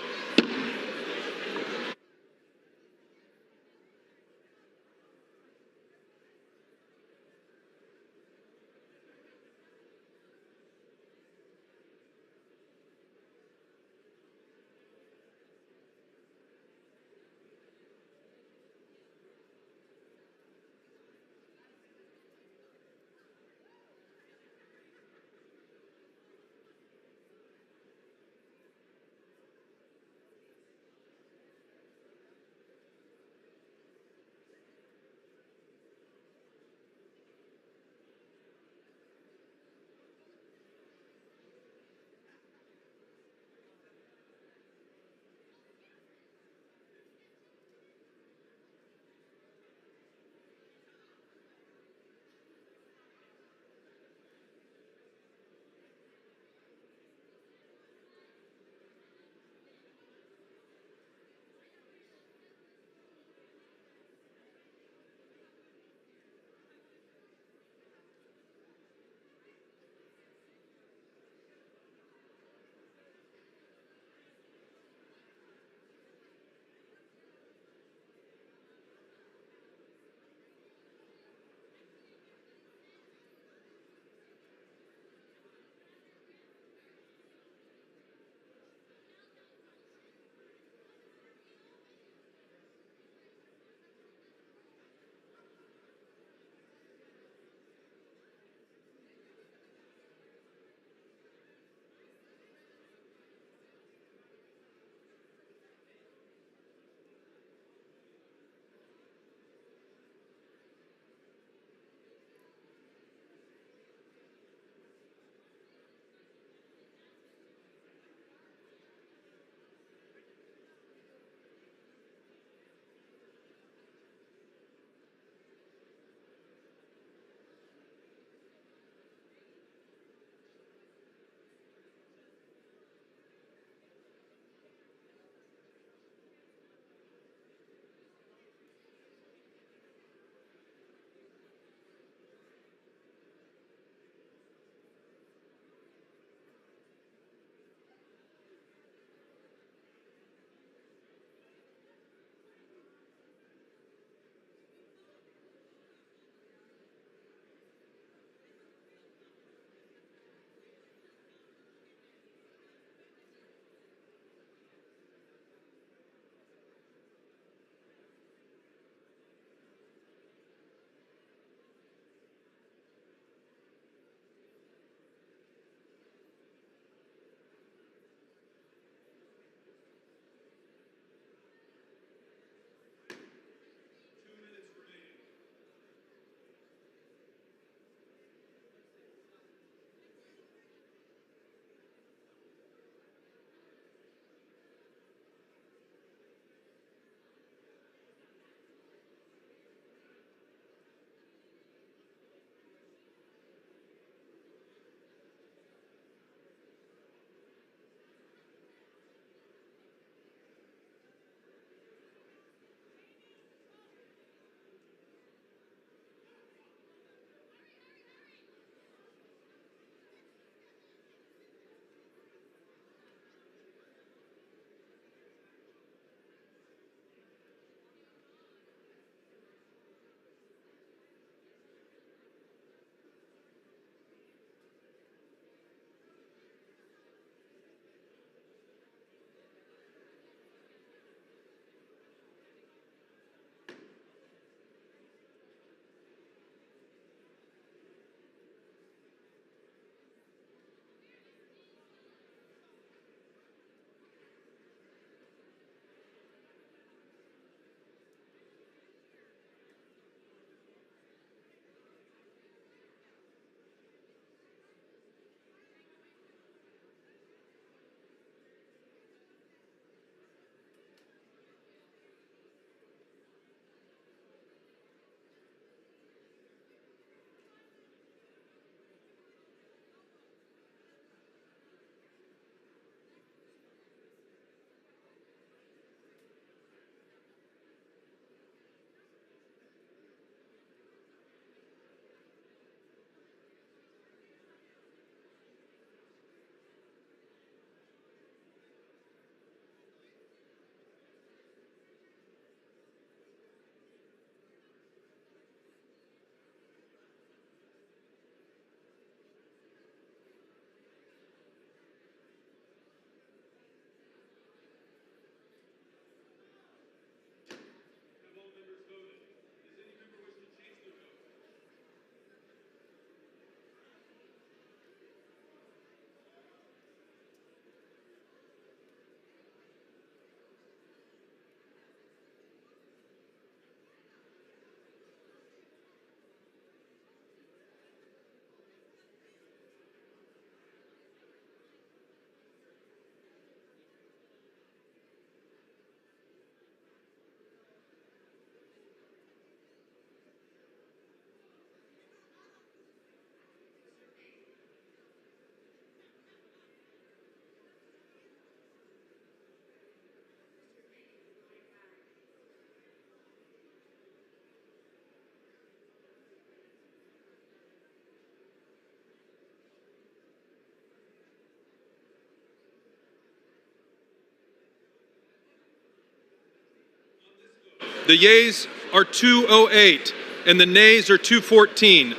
The yeas are 208 and the nays are 214.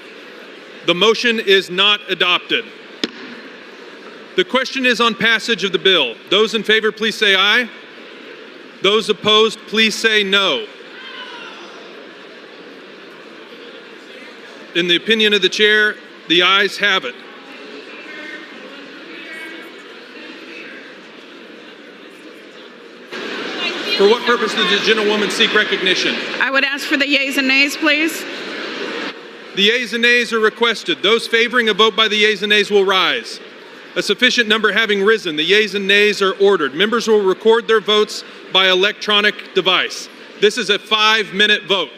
The motion is not adopted. The question is on passage of the bill. Those in favor, please say aye. Those opposed, please say no. In the opinion of the chair, the ayes have it. For what purpose does the gentlewoman seek recognition? I would ask for the yeas and nays, please. The yeas and nays are requested. Those favoring a vote by the yeas and nays will rise. A sufficient number having risen, the yeas and nays are ordered. Members will record their votes by electronic device. This is a 5-minute vote.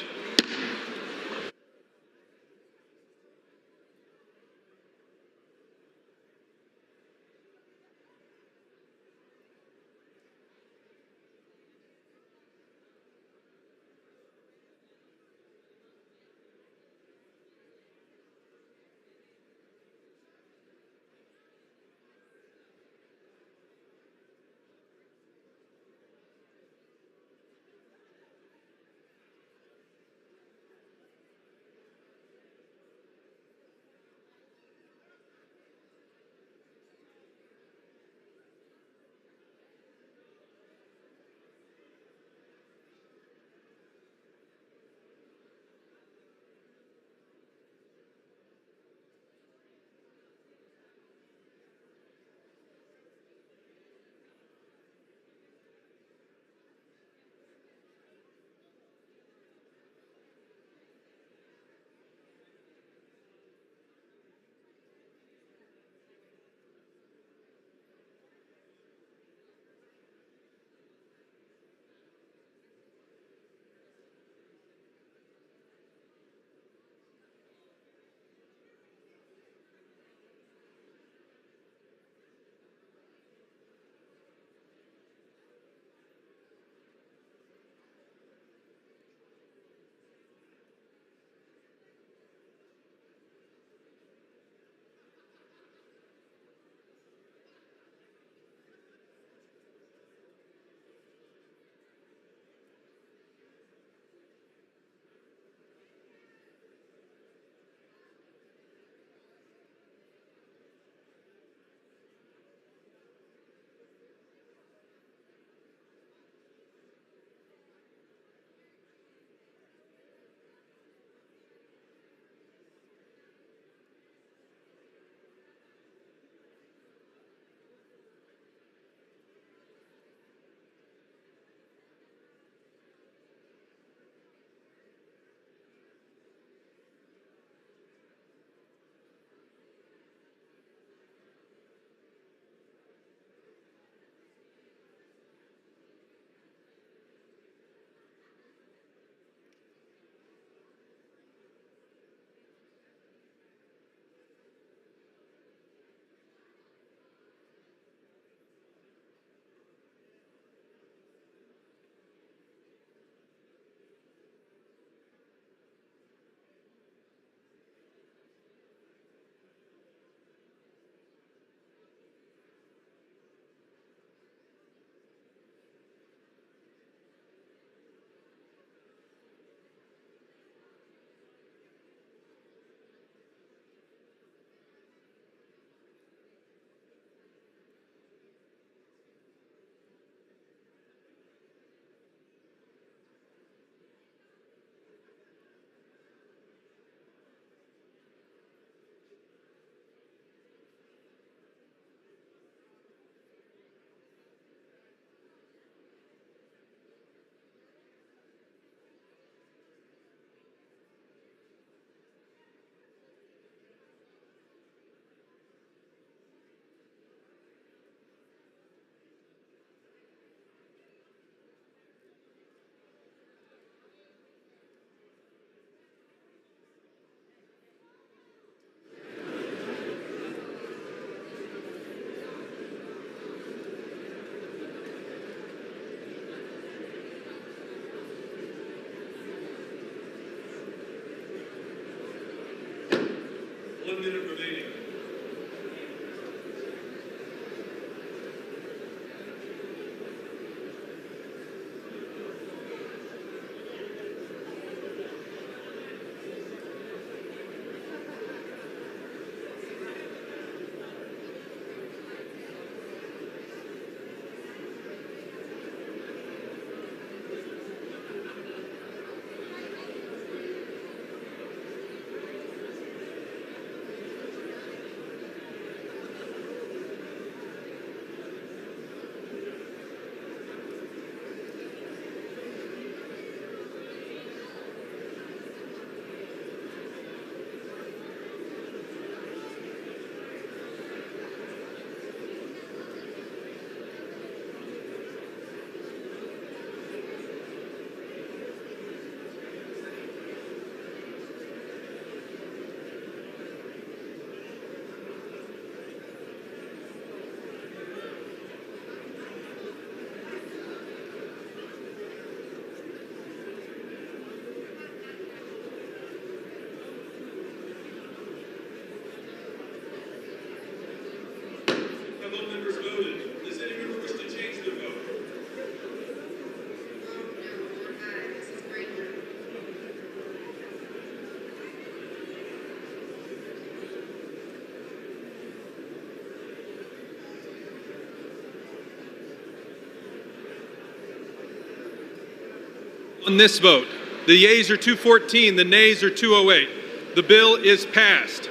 On this vote, the yeas are 214, the nays are 208. The bill is passed.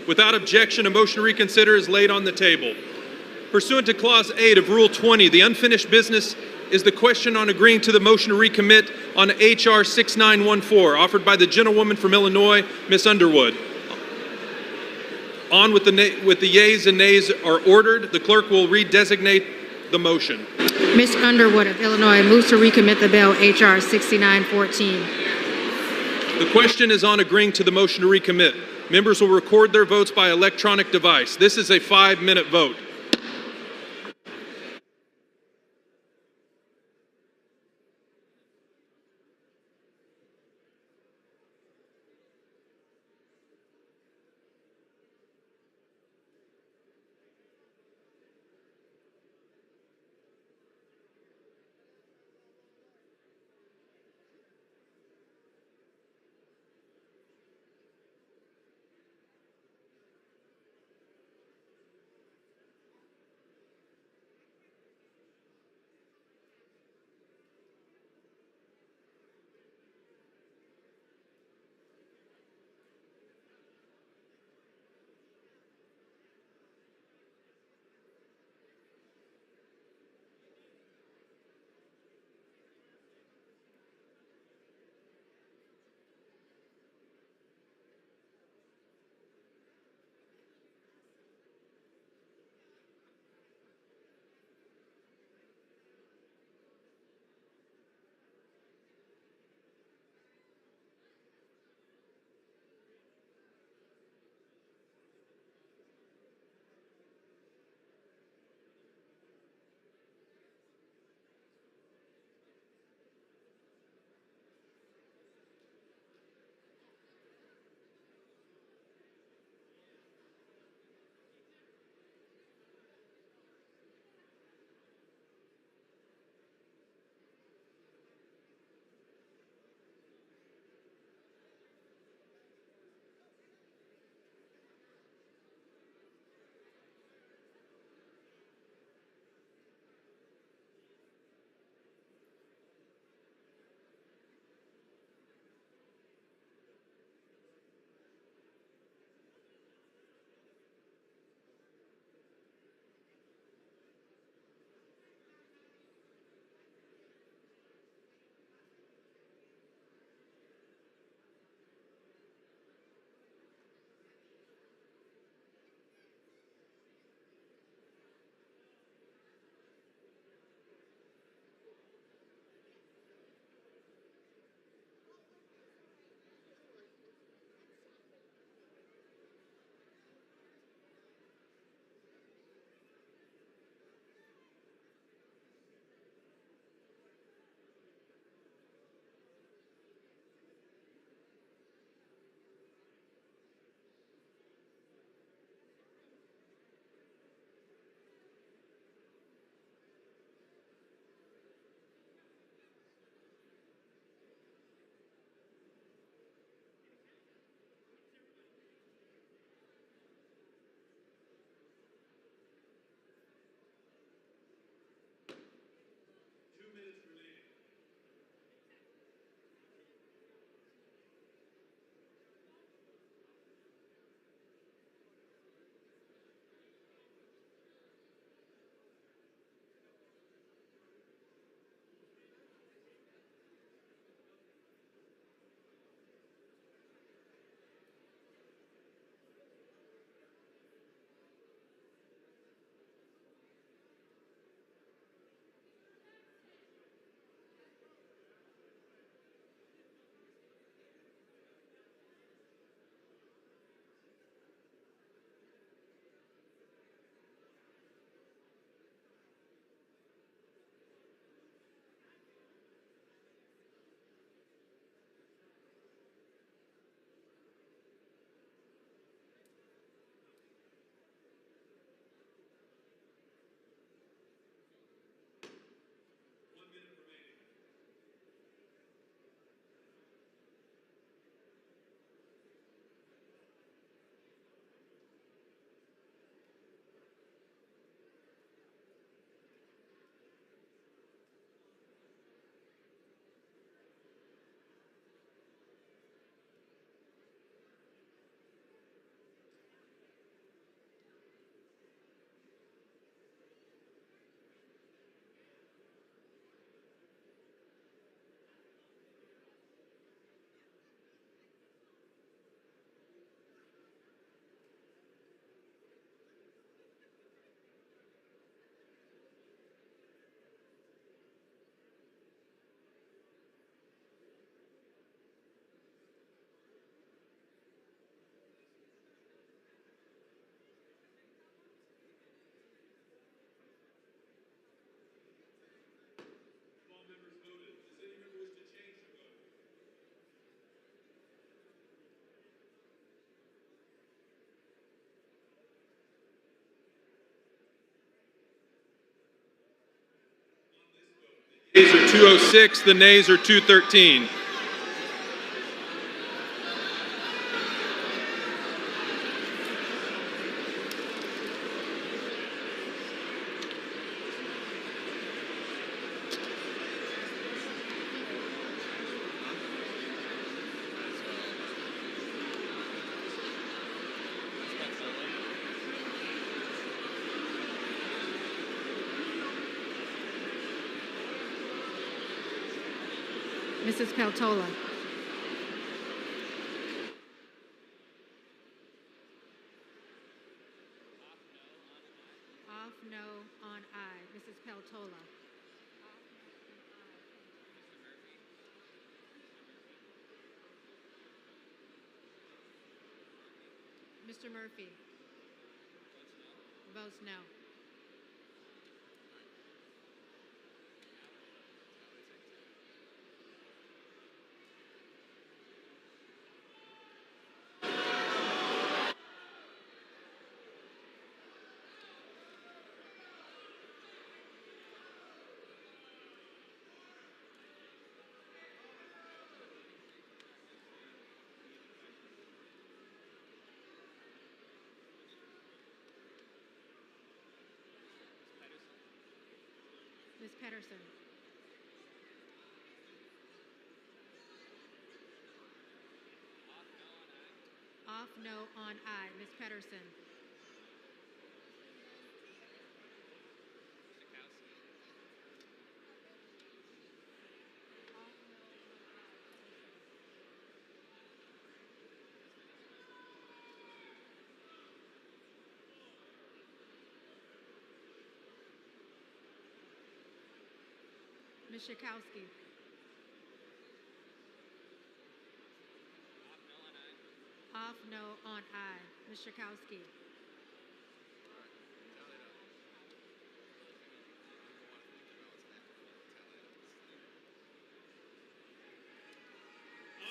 Without objection, a motion to reconsider is laid on the table. Pursuant to Clause 8 of Rule 20, the unfinished business is the question on agreeing to the motion to recommit on H.R. 6914, offered by the gentlewoman from Illinois, Ms. Underwood. On with the yeas and nays are ordered. The clerk will redesignate the motion. Ms. Underwood of Illinois moves to recommit the bill H.R. 6914. The question is on agreeing to the motion to recommit. Members will record their votes by electronic device. This is a 5-minute vote. The yeas are 206, the nays are 213. Mrs. Peltola. Off no on aye. Mrs. Peltola. Mr. Murphy. Votes no. Ms. Pedersen. Off no on aye. Ms. Pedersen. Ms. Schakowsky. Off no on aye. Ms. Schakowsky.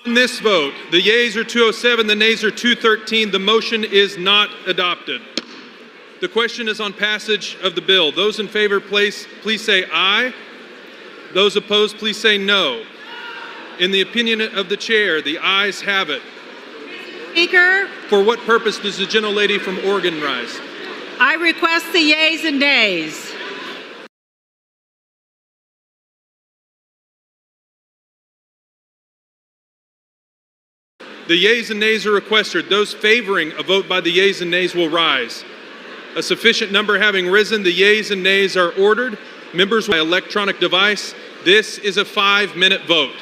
On this vote, the yeas are 207, the nays are 213. The motion is not adopted. The question is on passage of the bill. Those in favor, please say aye. Those opposed, please say no. In the opinion of the chair, the ayes have it. Speaker, For what purpose does the gentlelady from Oregon rise? I request the yeas and nays. The yeas and nays are requested. Those favoring a vote by the yeas and nays will rise. A sufficient number having risen, the yeas and nays are ordered. Members by electronic device. This is a 5-minute vote.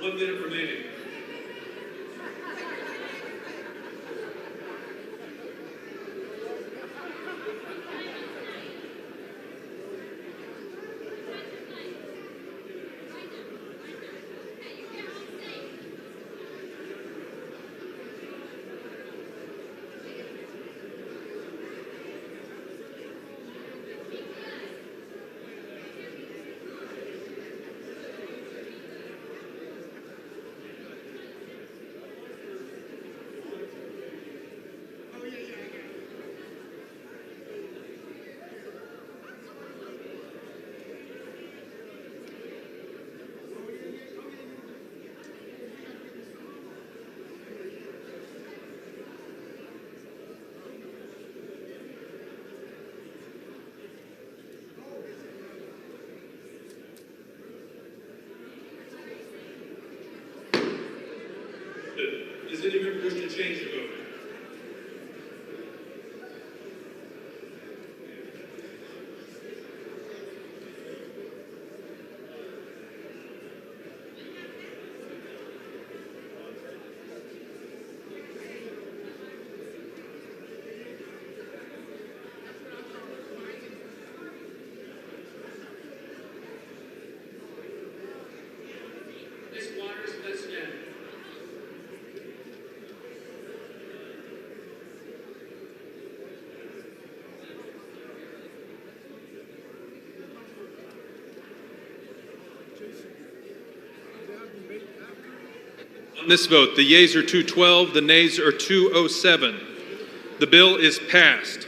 1 minute remaining. Does any member wish to change the vote? Ms. Waters, Ms. Jan. On this vote, the yeas are 212, the nays are 207. The bill is passed.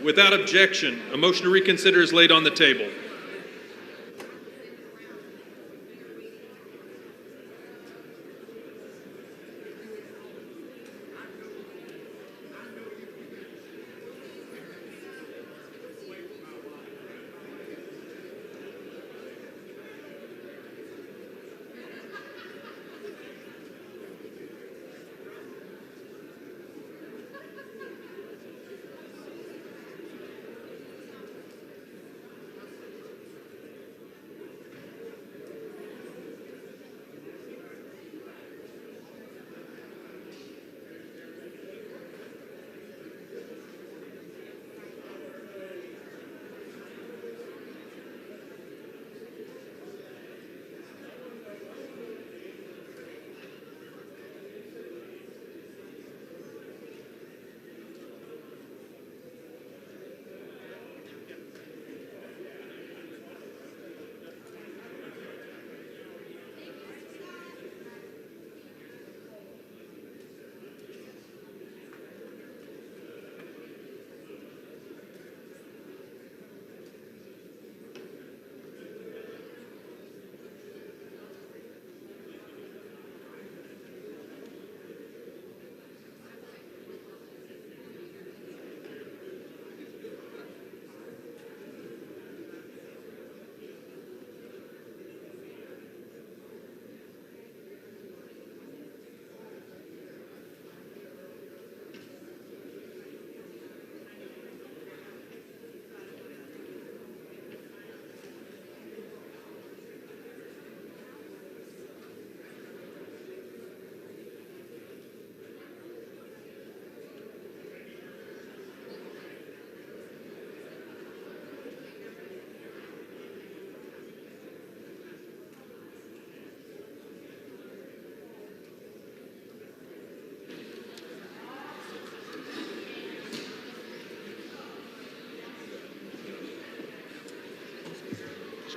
Without objection, a motion to reconsider is laid on the table.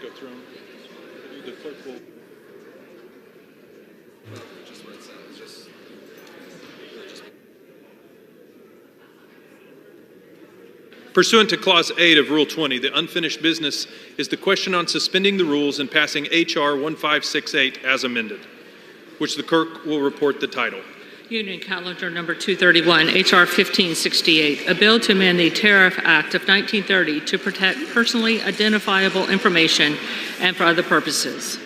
Go through them. The clerk will. Just where it says. Pursuant to Clause 8 of Rule 20, the unfinished business is the question on suspending the rules and passing H.R. 1568 as amended, which the clerk will report the title. Union Calendar Number 231, H.R. 1568, a bill to amend the Tariff Act of 1930 to protect personally identifiable information and for other purposes.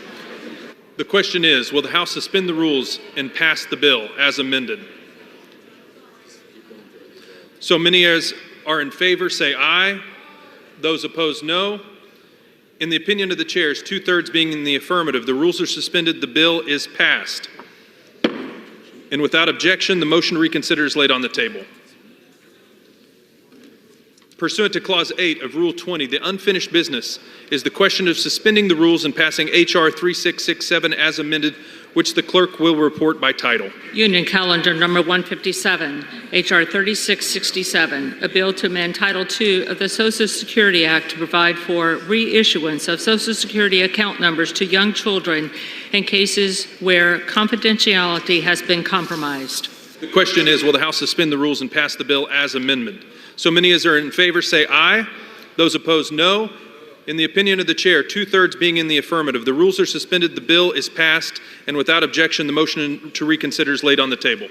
The question is, will the House suspend the rules and pass the bill as amended? So many as are in favor say aye. Those opposed, no. In the opinion of the chairs, 2/3 being in the affirmative, the rules are suspended, the bill is passed. And without objection, the motion to reconsider is laid on the table. Pursuant to Clause 8 of Rule 20, the unfinished business is the question of suspending the rules and passing H.R. 3667 as amended, which the clerk will report by title. Union Calendar Number 157, H.R. 3667, a bill to amend Title II of the Social Security Act to provide for reissuance of Social Security account numbers to young children in cases where confidentiality has been compromised. The question is, will the House suspend the rules and pass the bill as amendment? So many as are in favor say aye. Those opposed, no. In the opinion of the chair, 2/3 being in the affirmative, the rules are suspended, the bill is passed, and without objection, the motion to reconsider is laid on the table.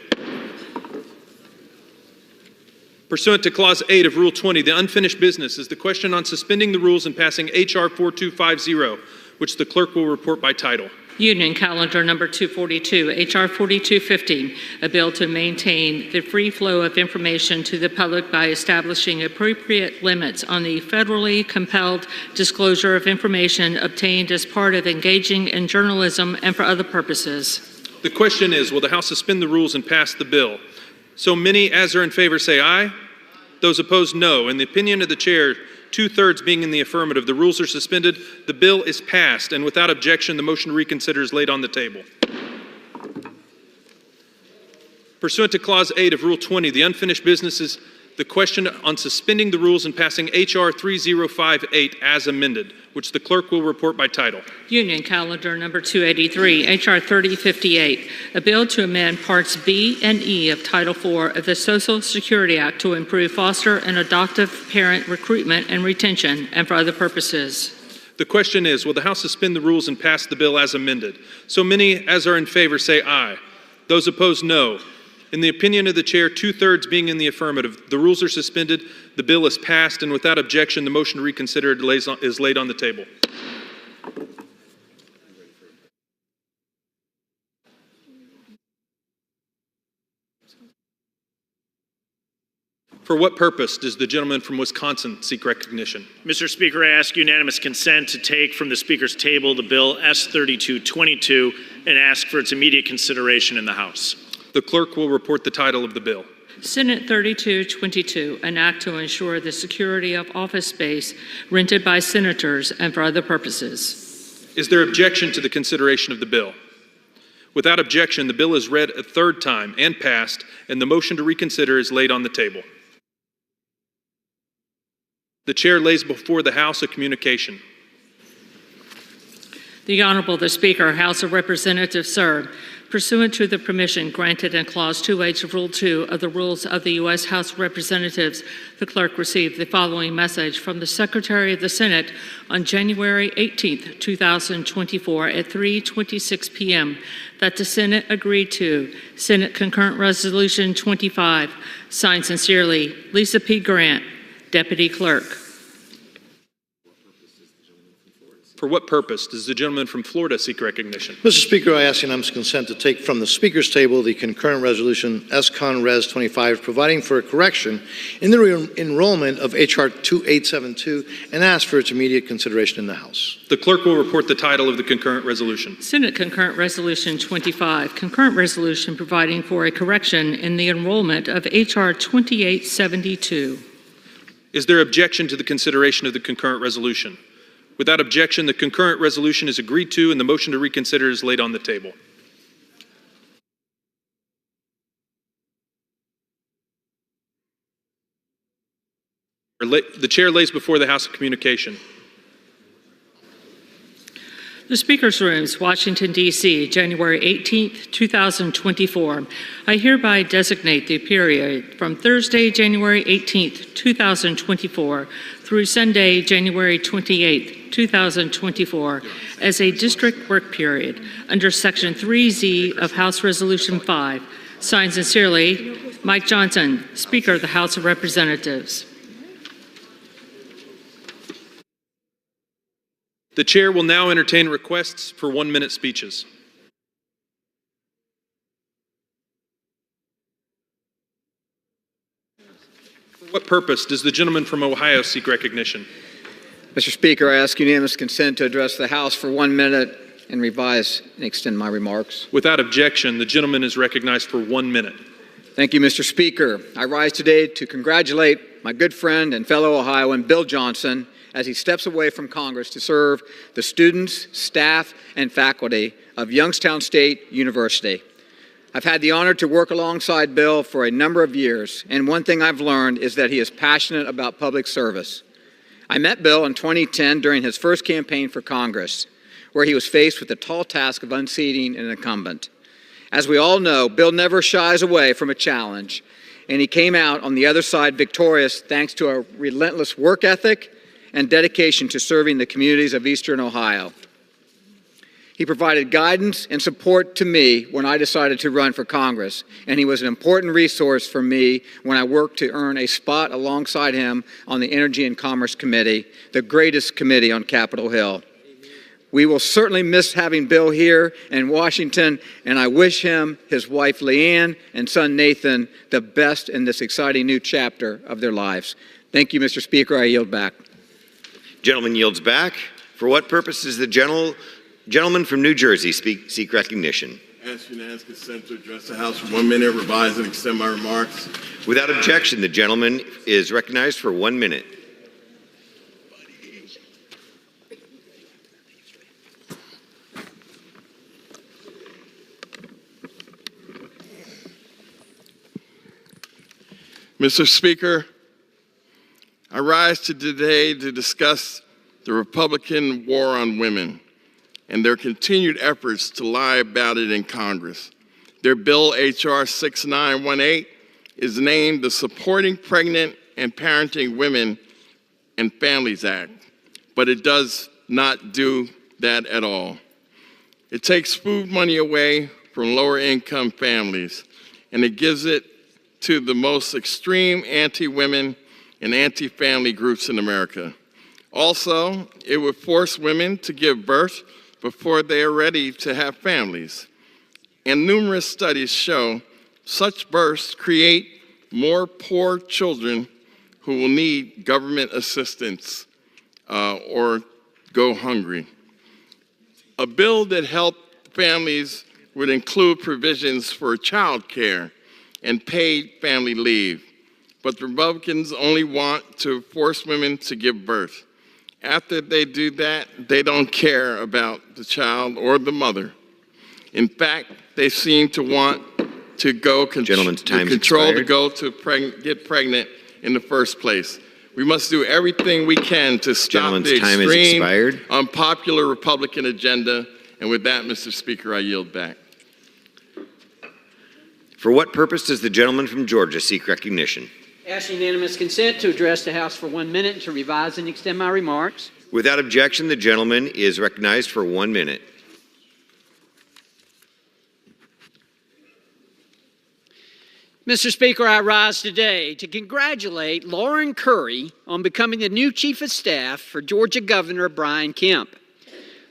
Pursuant to Clause 8 of Rule 20, the unfinished business is the question on suspending the rules and passing H.R. 4250, which the clerk will report by title. Union Calendar Number 242, H.R. 4250, a bill to maintain the free flow of information to the public by establishing appropriate limits on the federally compelled disclosure of information obtained as part of engaging in journalism and for other purposes. The question is, will the House suspend the rules and pass the bill? So many as are in favor say aye. Those opposed, no. In the opinion of the chair, 2/3 being in the affirmative, the rules are suspended, the bill is passed, and without objection, the motion to reconsider is laid on the table. Pursuant to Clause 8 of Rule 20, the unfinished business is the question on suspending the rules and passing H.R. 3058 as amended, which the clerk will report by title. Union Calendar Number 283, H.R. 3058, a bill to amend Parts B and E of Title IV of the Social Security Act to improve foster and adoptive parent recruitment and retention and for other purposes. The question is, will the House suspend the rules and pass the bill as amended? So many as are in favor say aye. Those opposed, no. In the opinion of the chair, 2/3 being in the affirmative, the rules are suspended, the bill is passed, and without objection, the motion to reconsider is laid on the table. For what purpose does the gentleman from Wisconsin seek recognition? Mr. Speaker, I ask unanimous consent to take from the Speaker's table the bill S-3222 and ask for its immediate consideration in the House. The clerk will report the title of the bill. Senate 3222, an act to ensure the security of office space rented by senators and for other purposes. Is there objection to the consideration of the bill? Without objection, the bill is read a third time and passed, and the motion to reconsider is laid on the table. The chair lays before the House a communication. The Honorable the Speaker, House of Representatives, sir. Pursuant to the permission granted in Clause 2H of Rule 2 of the Rules of the U.S. House of Representatives, the clerk received the following message from the Secretary of the Senate on January 18, 2024 at 3:26 p.m. that the Senate agreed to Senate Concurrent Resolution 25. Signed sincerely, Lisa P. Grant, Deputy Clerk. For what purpose does the gentleman from Florida seek recognition? Mr. Speaker, I ask unanimous consent to take from the Speaker's table the concurrent resolution S-Con Res 25 providing for a correction in the enrollment of H.R. 2872 and ask for its immediate consideration in the House. The clerk will report the title of the concurrent resolution. Senate Concurrent Resolution 25, concurrent resolution providing for a correction in the enrollment of H.R. 2872. Is there objection to the consideration of the concurrent resolution? Without objection, the concurrent resolution is agreed to and the motion to reconsider is laid on the table. The chair lays before the House a communication. The Speaker's Rooms, Washington, D.C., January 18, 2024. I hereby designate the period from Thursday, January 18, 2024 through Sunday, January 28, 2024 as a district work period under Section 3Z of House Resolution 5. Signed sincerely, Mike Johnson, Speaker of the House of Representatives. The chair will now entertain requests for 1-minute speeches. For what purpose does the gentleman from Ohio seek recognition? Mr. Speaker, I ask unanimous consent to address the House for 1 minute and revise and extend my remarks. Without objection, the gentleman is recognized for 1 minute. Thank you, Mr. Speaker. I rise today to congratulate my good friend and fellow Ohioan, Bill Johnson, as he steps away from Congress to serve the students, staff, and faculty of Youngstown State University. I've had the honor to work alongside Bill for a number of years, and one thing I've learned is that he is passionate about public service. I met Bill in 2010 during his first campaign for Congress, where he was faced with the tall task of unseating an incumbent. As we all know, Bill never shies away from a challenge, and he came out on the other side victorious thanks to a relentless work ethic and dedication to serving the communities of Eastern Ohio. He provided guidance and support to me when I decided to run for Congress, and he was an important resource for me when I worked to earn a spot alongside him on the Energy and Commerce Committee, the greatest committee on Capitol Hill. We will certainly miss having Bill here in Washington, and I wish him, his wife Leanne, and son Nathan the best in this exciting new chapter of their lives. Thank you, Mr. Speaker. I yield back. Gentleman yields back. For what purpose does the gentleman from New Jersey seek recognition? Ask unanimous consent to address the House for 1 minute, revise and extend my remarks. Without objection, the gentleman is recognized for 1 minute. Mr. Speaker, I rise today to discuss the Republican war on women and their continued efforts to lie about it in Congress. Their bill, H.R. 6918, is named the Supporting Pregnant and Parenting Women and Families Act, but it does not do that at all. It takes food money away from lower-income families, and it gives it to the most extreme anti-women and anti-family groups in America. Also, it would force women to give birth before they are ready to have families. And numerous studies show such births create more poor children who will need government assistance or go hungry. A bill that helped families would include provisions for child care and paid family leave. But the Republicans only want to force women to give birth. After they do that, they don't care about the child or the mother. In fact, they seem to want to go control to go to get pregnant in the first place. We must do everything we can to stop the extreme, unpopular Republican agenda. And with that, Mr. Speaker, I yield back. For what purpose does the gentleman from Georgia seek recognition? Ask unanimous consent to address the House for 1 minute and to revise and extend my remarks. Without objection, the gentleman is recognized for 1 minute. Mr. Speaker, I rise today to congratulate Lauren Curry on becoming the new Chief of Staff for Georgia Governor Brian Kemp.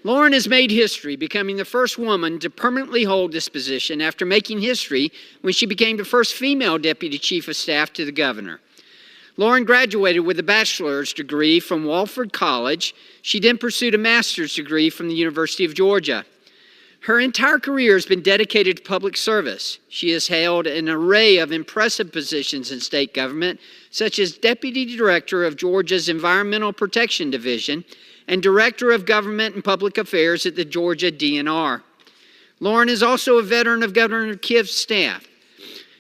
Lauren has made history, becoming the first woman to permanently hold this position after making history when she became the first female Deputy Chief of Staff to the Governor. Lauren graduated with a bachelor's degree from Walford College. She then pursued a master's degree from the University of Georgia. Her entire career has been dedicated to public service. She has held an array of impressive positions in state government, such as Deputy Director of Georgia's Environmental Protection Division and Director of Government and Public Affairs at the Georgia DNR. Lauren is also a veteran of Governor Kemp's staff,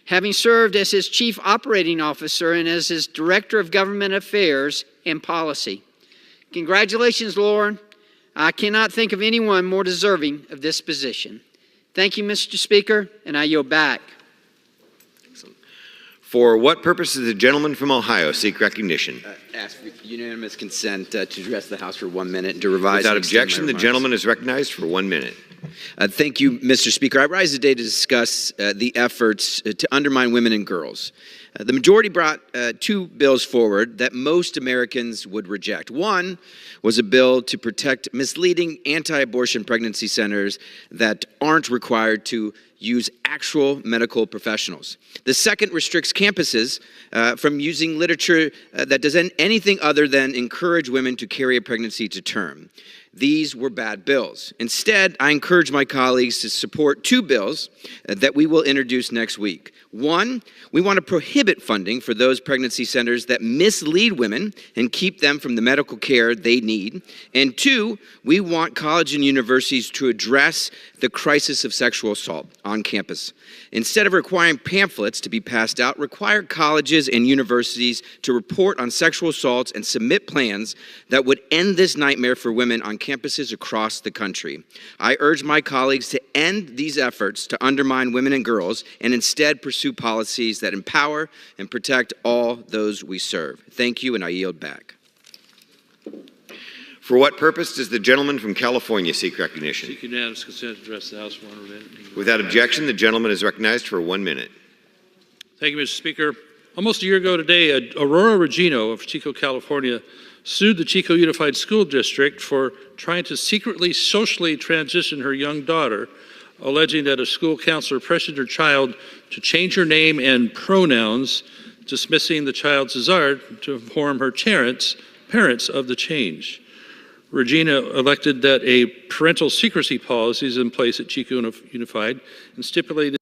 having served as his Chief Operating Officer and as his Director of Government Affairs and Policy. Congratulations, Lauren. I cannot think of anyone more deserving of this position. Thank you, Mr. Speaker, and I yield back. For what purpose does the gentleman from Ohio seek recognition? Ask for unanimous consent to address the House for 1 minute and to revise. Without objection, the gentleman is recognized for 1 minute. Thank you, Mr. Speaker. I rise today to discuss the efforts to undermine women and girls. The majority brought two bills forward that most Americans would reject. One was a bill to protect misleading anti-abortion pregnancy centers that aren't required to use actual medical professionals. The second restricts campuses from using literature that does anything other than encourage women to carry a pregnancy to term. These were bad bills. Instead, I encourage my colleagues to support two bills that we will introduce next week. One, we want to prohibit funding for those pregnancy centers that mislead women and keep them from the medical care they need. And two, we want colleges and universities to address the crisis of sexual assault on campus. Instead of requiring pamphlets to be passed out, require colleges and universities to report on sexual assaults and submit plans that would end this nightmare for women on campuses across the country. I urge my colleagues to end these efforts to undermine women and girls and instead pursue policies that empower and protect all those we serve. Thank you, and I yield back. For what purpose does the gentleman from California seek recognition? Seek unanimous consent to address the House for 1 minute. Without objection, the gentleman is recognized for 1 minute. Thank you, Mr. Speaker. Almost a year ago today, Aurora Regino of Chico, California, sued the Chico Unified School District for trying to secretly socially transition her young daughter, alleging that a school counselor pressured her child to change her name and pronouns, dismissing the child's desire to inform her parents of the change. Regina elected that a parental secrecy policy is in place at Chico Unified and stipulated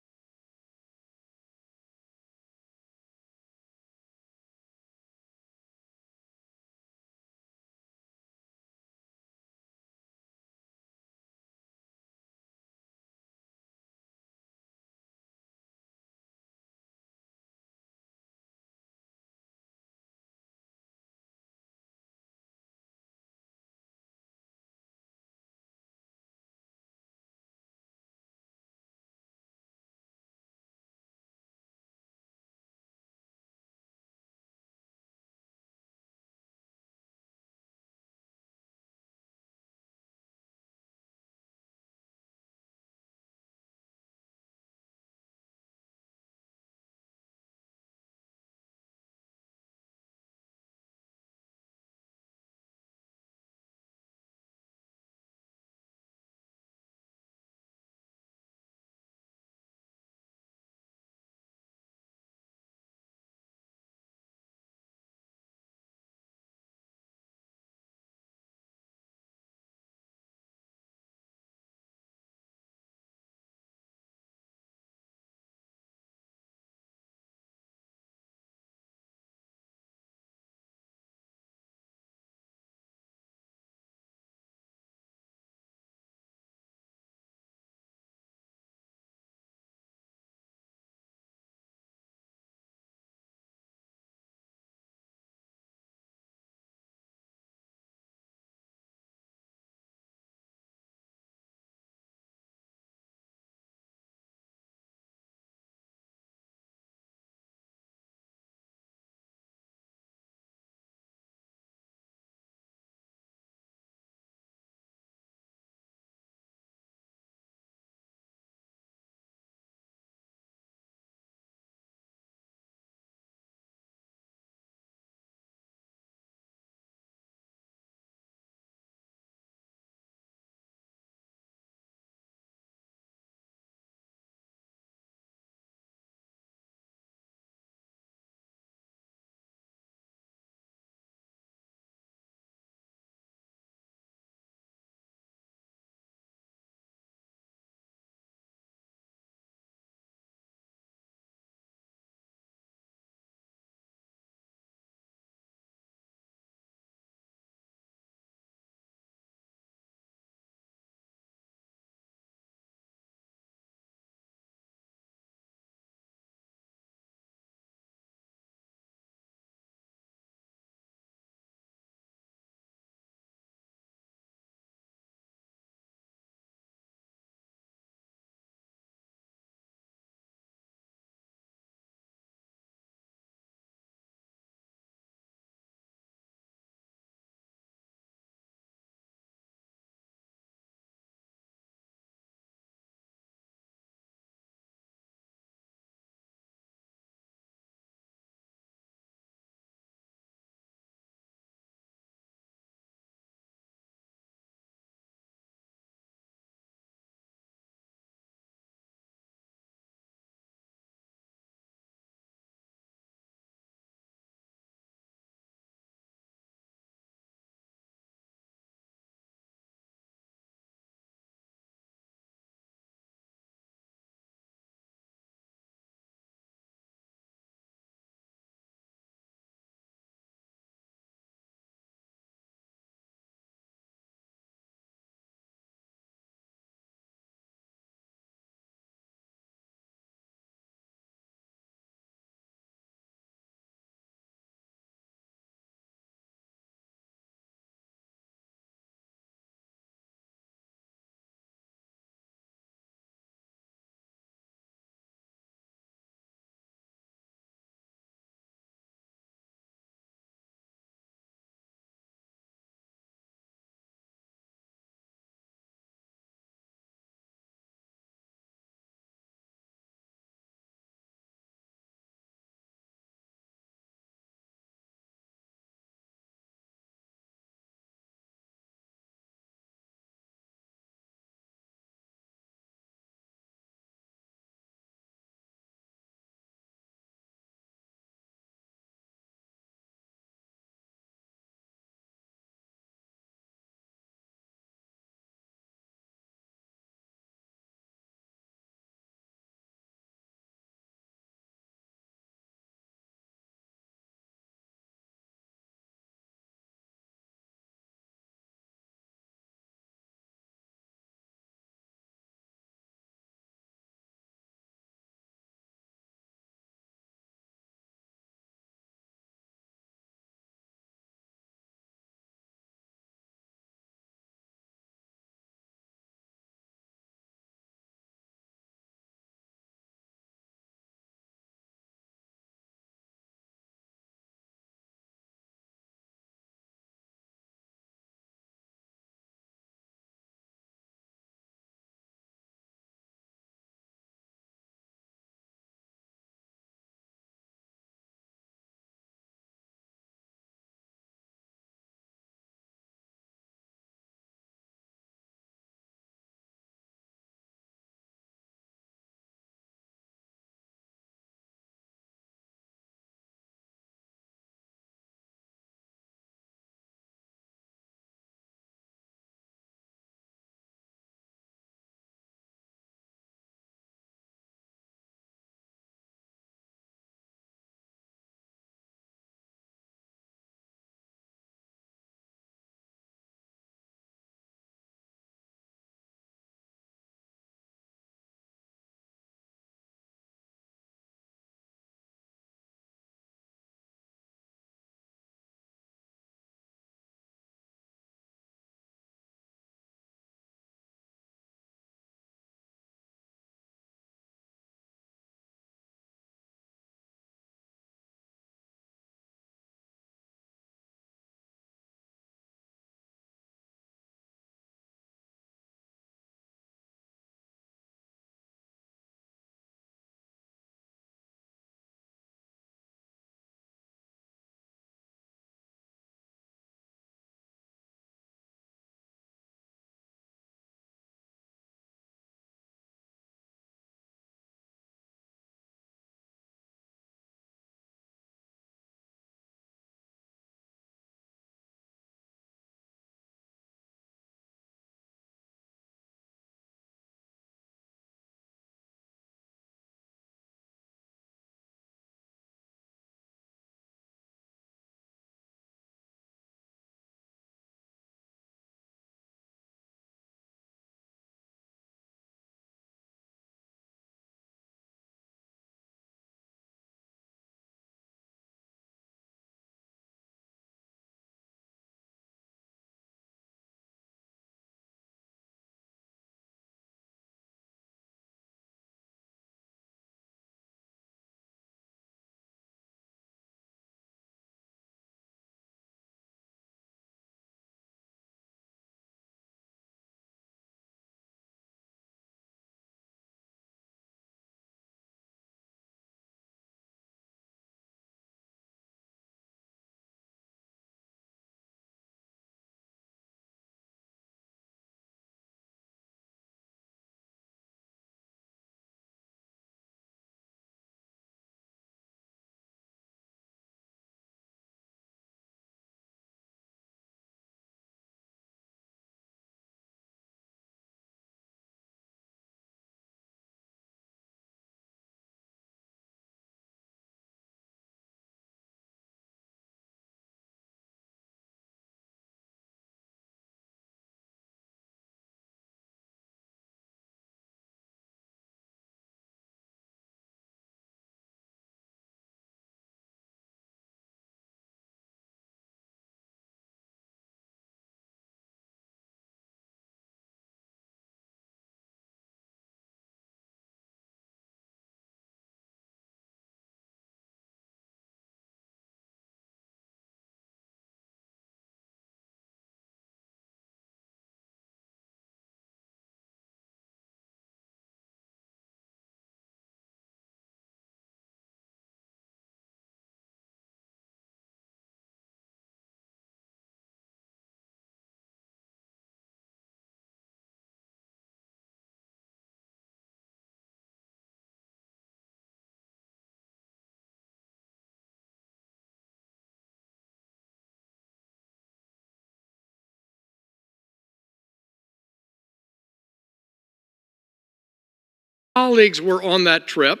colleagues were on that trip.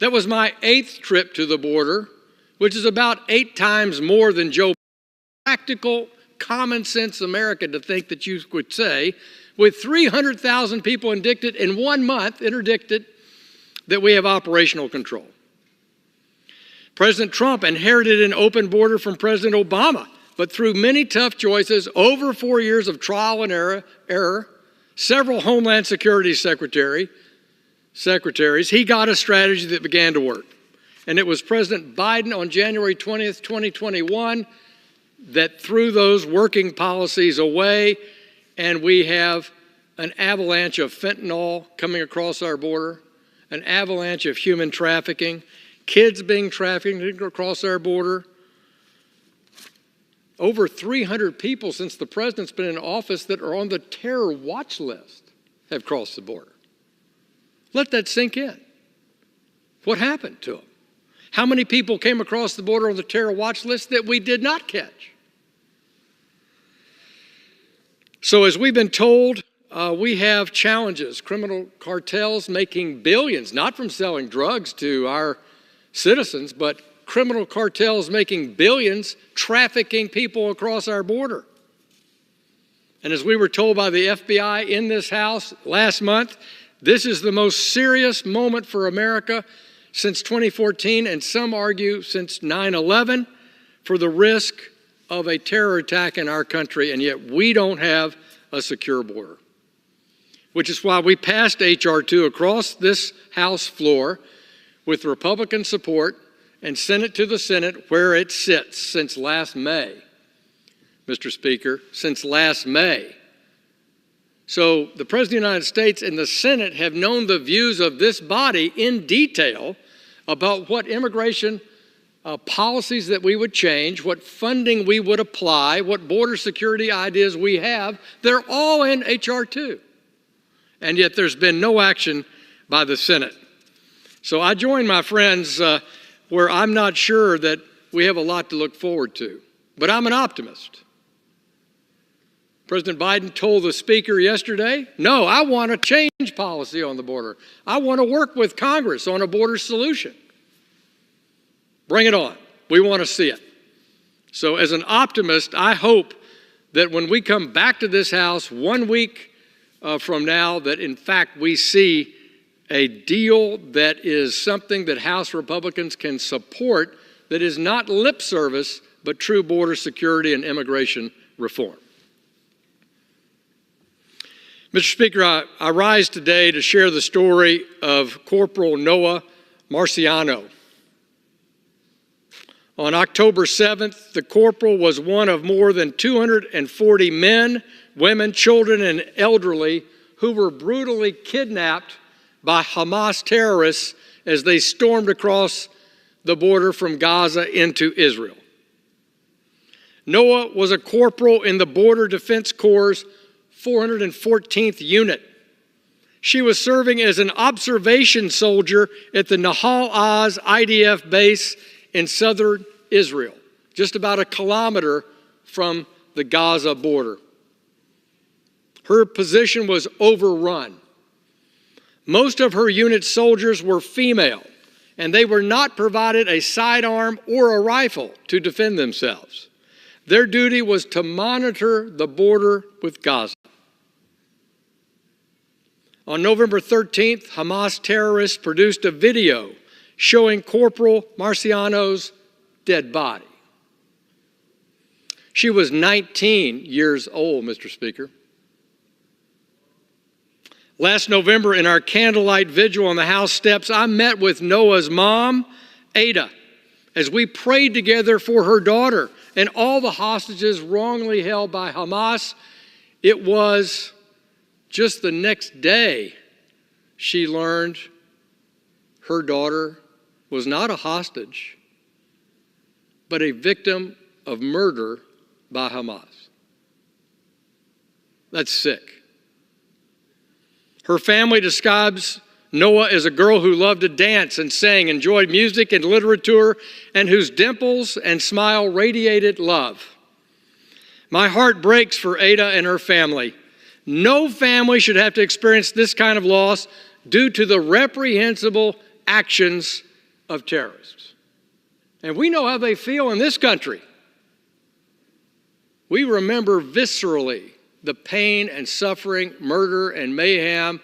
That was my 8th trip to the border, which is about 8 times more than Joe. Practical, common sense American to think that you would say, with 300,000 people interdicted in 1 month, that we have operational control. President Trump inherited an open border from President Obama, but through many tough choices, over 4 years of trial and error, several Homeland Security secretaries, he got a strategy that began to work. And it was President Biden on January 20th, 2021, that threw those working policies away, and we have an avalanche of fentanyl coming across our border, an avalanche of human trafficking, kids being trafficked across our border. Over 300 people since the president's been in office that are on the terror watch list have crossed the border. Let that sink in. What happened to them? How many people came across the border on the terror watch list that we did not catch? So as we've been told, we have challenges. Criminal cartels making billions, not from selling drugs to our citizens, but criminal cartels making billions trafficking people across our border. And as we were told by the FBI in this House last month, this is the most serious moment for America since 2014, and some argue since 9/11, for the risk of a terror attack in our country, and yet we don't have a secure border. Which is why we passed H.R. 2 across this House floor with Republican support and sent it to the Senate, where it sits since last May. Mr. Speaker, since last May. So the President of the United States and the Senate have known the views of this body in detail about what immigration policies that we would change, what funding we would apply, what border security ideas we have. They're all in H.R. 2. And yet there's been no action by the Senate. So I join my friends where I'm not sure that we have a lot to look forward to. But I'm an optimist. President Biden told the Speaker yesterday, no, I want to change policy on the border. I want to work with Congress on a border solution. Bring it on. We want to see it. So as an optimist, I hope that when we come back to this House 1 week from now, that in fact we see a deal that is something that House Republicans can support, that is not lip service, but true border security and immigration reform. Mr. Speaker, I rise today to share the story of Corporal Noah Marciano. On October 7th, the corporal was one of more than 240 men, women, children, and elderly who were brutally kidnapped by Hamas terrorists as they stormed across the border from Gaza into Israel. Noah was a corporal in the Border Defense Corps' 414th Unit. She was serving as an observation soldier at the Nahal Oz IDF base in southern Israel, just about a kilometer from the Gaza border. Her position was overrun. Most of her unit's soldiers were female, and they were not provided a sidearm or a rifle to defend themselves. Their duty was to monitor the border with Gaza. On November 13th, Hamas terrorists produced a video showing Corporal Marciano's dead body. She was 19 years old, Mr. Speaker. Last November, in our candlelight vigil on the House steps, I met with Noah's mom, Ada, as we prayed together for her daughter and all the hostages wrongly held by Hamas. It was just the next day she learned her daughter was not a hostage, but a victim of murder by Hamas. That's sick. Her family describes Noah as a girl who loved to dance and sing, enjoyed music and literature, and whose dimples and smile radiated love. My heart breaks for Ada and her family. No family should have to experience this kind of loss due to the reprehensible actions of terrorists. And we know how they feel in this country. We remember viscerally the pain and suffering, murder and mayhem,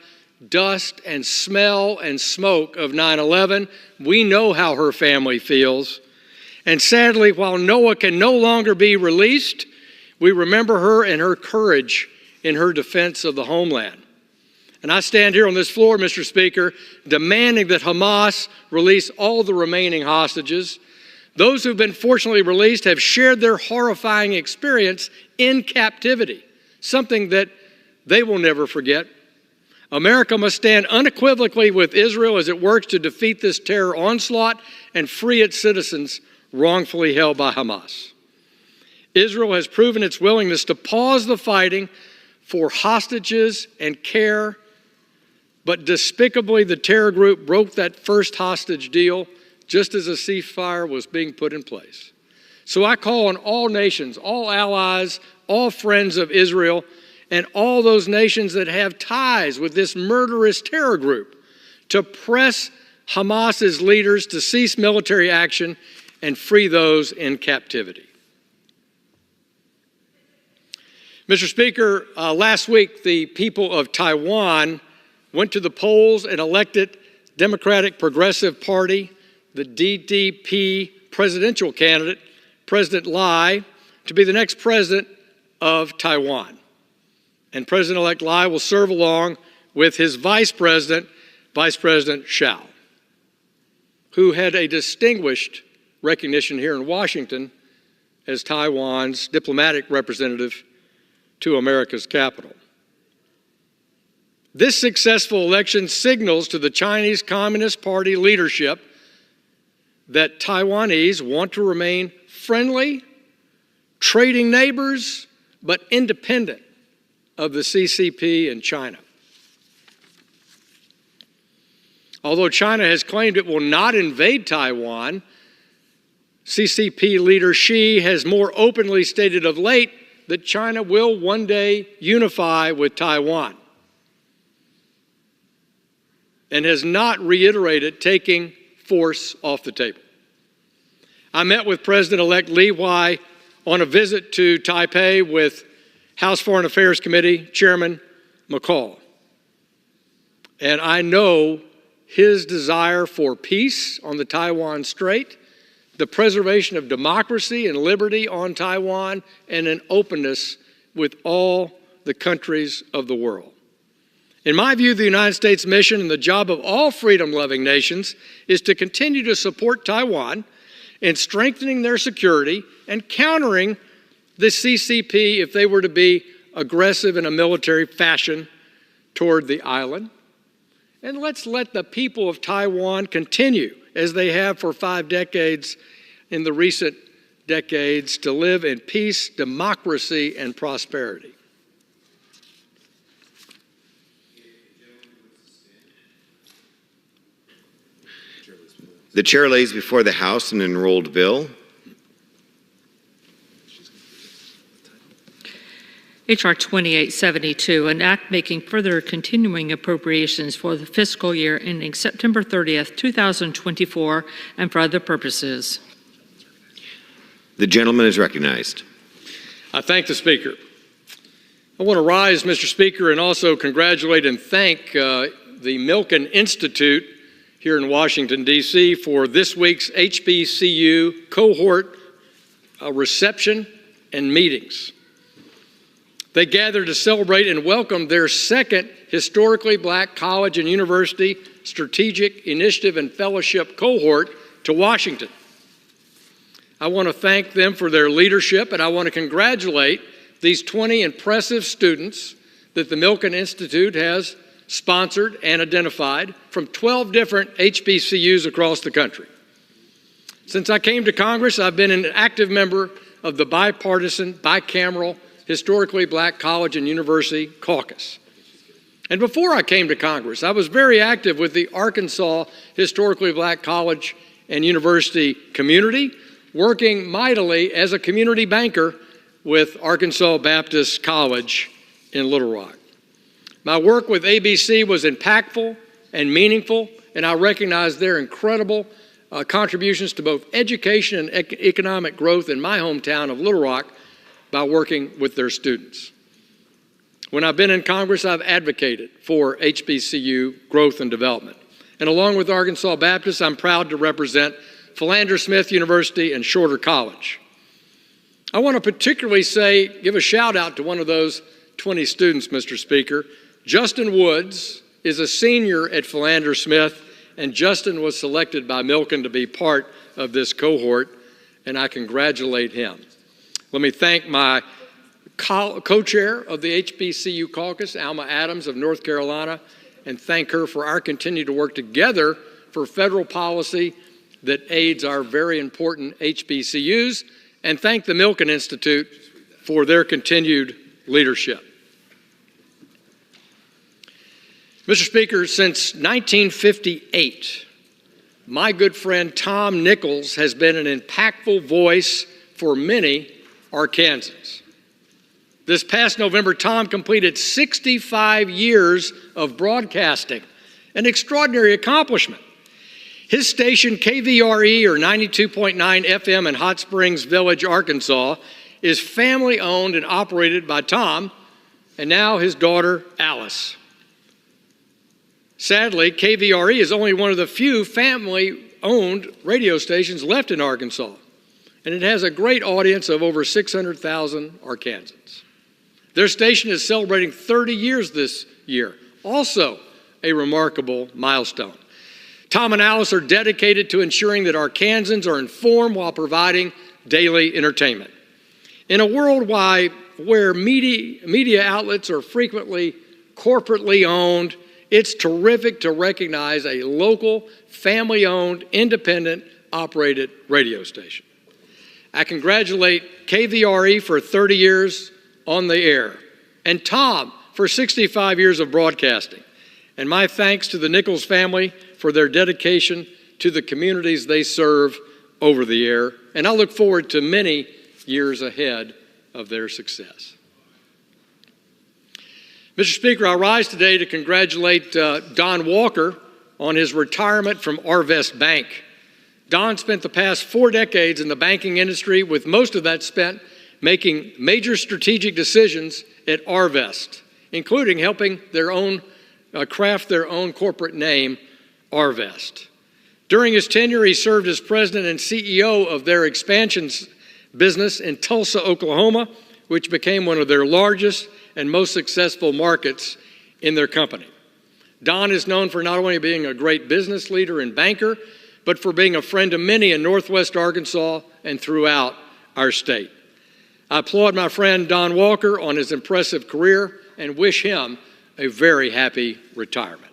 dust and smell and smoke of 9/11. We know how her family feels. And sadly, while Noah can no longer be released, we remember her and her courage in her defense of the homeland. And I stand here on this floor, Mr. Speaker, demanding that Hamas release all the remaining hostages. Those who've been fortunately released have shared their horrifying experience in captivity, something that they will never forget. America must stand unequivocally with Israel as it works to defeat this terror onslaught and free its citizens wrongfully held by Hamas. Israel has proven its willingness to pause the fighting for hostages and care, but despicably the terror group broke that first hostage deal just as a ceasefire was being put in place. So I call on all nations, all allies, all friends of Israel, and all those nations that have ties with this murderous terror group to press Hamas's leaders to cease military action and free those in captivity. Mr. Speaker, last week the people of Taiwan went to the polls and elected Democratic Progressive Party, the DDP presidential candidate, President Lai, to be the next president of Taiwan. And President-elect Lai will serve along with his vice president, Vice President Shao, who had a distinguished recognition here in Washington as Taiwan's diplomatic representative to America's capital. This successful election signals to the Chinese Communist Party leadership that Taiwanese want to remain friendly, trading neighbors, but independent of the CCP and China. Although China has claimed it will not invade Taiwan, CCP leader Xi has more openly stated of late that China will one day unify with Taiwan and has not reiterated taking force off the table. I met with President-elect Lee Wai on a visit to Taipei with House Foreign Affairs Committee Chairman McCall. And I know his desire for peace on the Taiwan Strait, the preservation of democracy and liberty on Taiwan, and an openness with all the countries of the world. In my view, the United States mission and the job of all freedom-loving nations is to continue to support Taiwan in strengthening their security and countering the CCP if they were to be aggressive in a military fashion toward the island. And let's let the people of Taiwan continue, as they have for 5 decades in the recent decades, to live in peace, democracy, and prosperity. The chair lays before the House an enrolled bill. H.R. 2872, an act making further continuing appropriations for the fiscal year ending September 30th, 2024, and for other purposes. The gentleman is recognized. I thank the Speaker. I want to rise, Mr. Speaker, and also congratulate and thank the Milken Institute here in Washington, D.C. for this week's HBCU cohort reception and meetings. They gathered to celebrate and welcome their second historically black college and university strategic initiative and fellowship cohort to Washington. I want to thank them for their leadership, and I want to congratulate these 20 impressive students that the Milken Institute has sponsored and identified from 12 different HBCUs across the country. Since I came to Congress, I've been an active member of the bipartisan, bicameral, historically black college and university caucus. And before I came to Congress, I was very active with the Arkansas historically black college and university community, working mightily as a community banker with Arkansas Baptist College in Little Rock. My work with ABC was impactful and meaningful, and I recognize their incredible contributions to both education and economic growth in my hometown of Little Rock by working with their students. When I've been in Congress, I've advocated for HBCU growth and development. And along with Arkansas Baptist, I'm proud to represent Philander Smith University and Shorter College. I want to particularly give a shout out to one of those 20 students, Mr. Speaker. Justin Woods is a senior at Philander Smith, and Justin was selected by Milken to be part of this cohort, and I congratulate him. Let me thank my co-chair of the HBCU caucus, Alma Adams of North Carolina, and thank her for our continue to work together for federal policy that aids our very important HBCUs, and thank the Milken Institute for their continued leadership. Mr. Speaker, since 1958, my good friend Tom Nichols has been an impactful voice for many Arkansans. This past November, Tom completed 65 years of broadcasting, an extraordinary accomplishment. His station, KVRE, or 92.9 FM in Hot Springs Village, Arkansas, is family-owned and operated by Tom and now his daughter, Alice. Sadly, KVRE is only one of the few family-owned radio stations left in Arkansas, and it has a great audience of over 600,000 Arkansans. Their station is celebrating 30 years this year, also a remarkable milestone. Tom and Alice are dedicated to ensuring that Arkansans are informed while providing daily entertainment. In a world where media outlets are frequently corporately owned, it's terrific to recognize a local, family-owned, independent, operated radio station. I congratulate KVRE for 30 years on the air, and Tom for 65 years of broadcasting. And my thanks to the Nichols family for their dedication to the communities they serve over the air, and I look forward to many years ahead of their success. Mr. Speaker, I rise today to congratulate Don Walker on his retirement from Arvest Bank. Don spent the past 4 decades in the banking industry, with most of that spent making major strategic decisions at Arvest, including helping craft their own corporate name, Arvest. During his tenure, he served as president and CEO of their expansions business in Tulsa, Oklahoma, which became one of their largest and most successful markets in their company. Don is known for not only being a great business leader and banker, but for being a friend to many in Northwest Arkansas and throughout our state. I applaud my friend Don Walker on his impressive career and wish him a very happy retirement.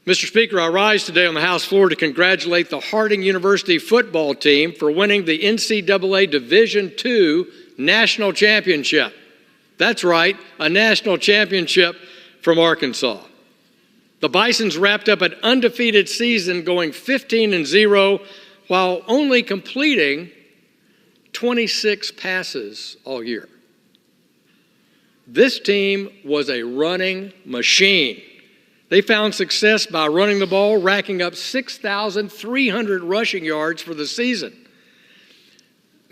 Mr. Speaker, I rise today on the House floor to congratulate the Harding University football team for winning the NCAA Division II National Championship. That's right, a national championship from Arkansas. The Bisons wrapped up an undefeated season going 15-0 while only completing 26 passes all year. This team was a running machine. They found success by running the ball, racking up 6,300 rushing yards for the season.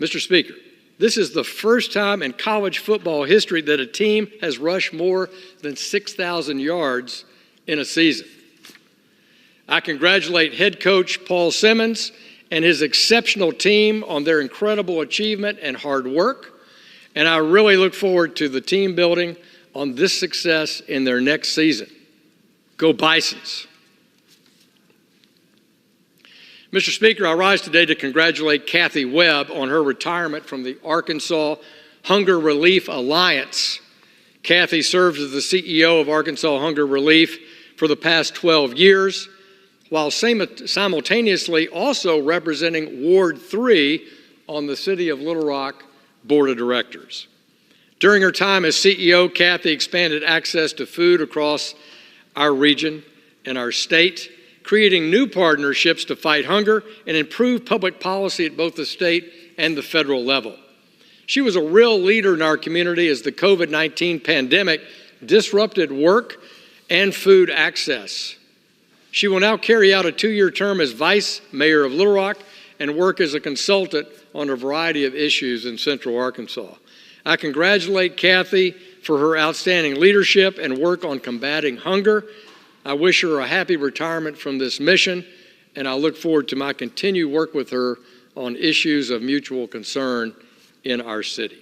Mr. Speaker, this is the first time in college football history that a team has rushed more than 6,000 yards in a season. I congratulate head coach Paul Simmons and his exceptional team on their incredible achievement and hard work, and I really look forward to the team building on this success in their next season. Go Bisons. Mr. Speaker, I rise today to congratulate Kathy Webb on her retirement from the Arkansas Hunger Relief Alliance. Kathy serves as the CEO of Arkansas Hunger Relief for the past 12 years, while simultaneously also representing Ward 3 on the City of Little Rock Board of Directors. During her time as CEO, Kathy expanded access to food across our region and our state, creating new partnerships to fight hunger and improve public policy at both the state and the federal level. She was a real leader in our community as the COVID-19 pandemic disrupted work and food access. She will now carry out a 2-year term as Vice Mayor of Little Rock and work as a consultant on a variety of issues in Central Arkansas. I congratulate Kathy for her outstanding leadership and work on combating hunger. I wish her a happy retirement from this mission, and I look forward to my continued work with her on issues of mutual concern in our city.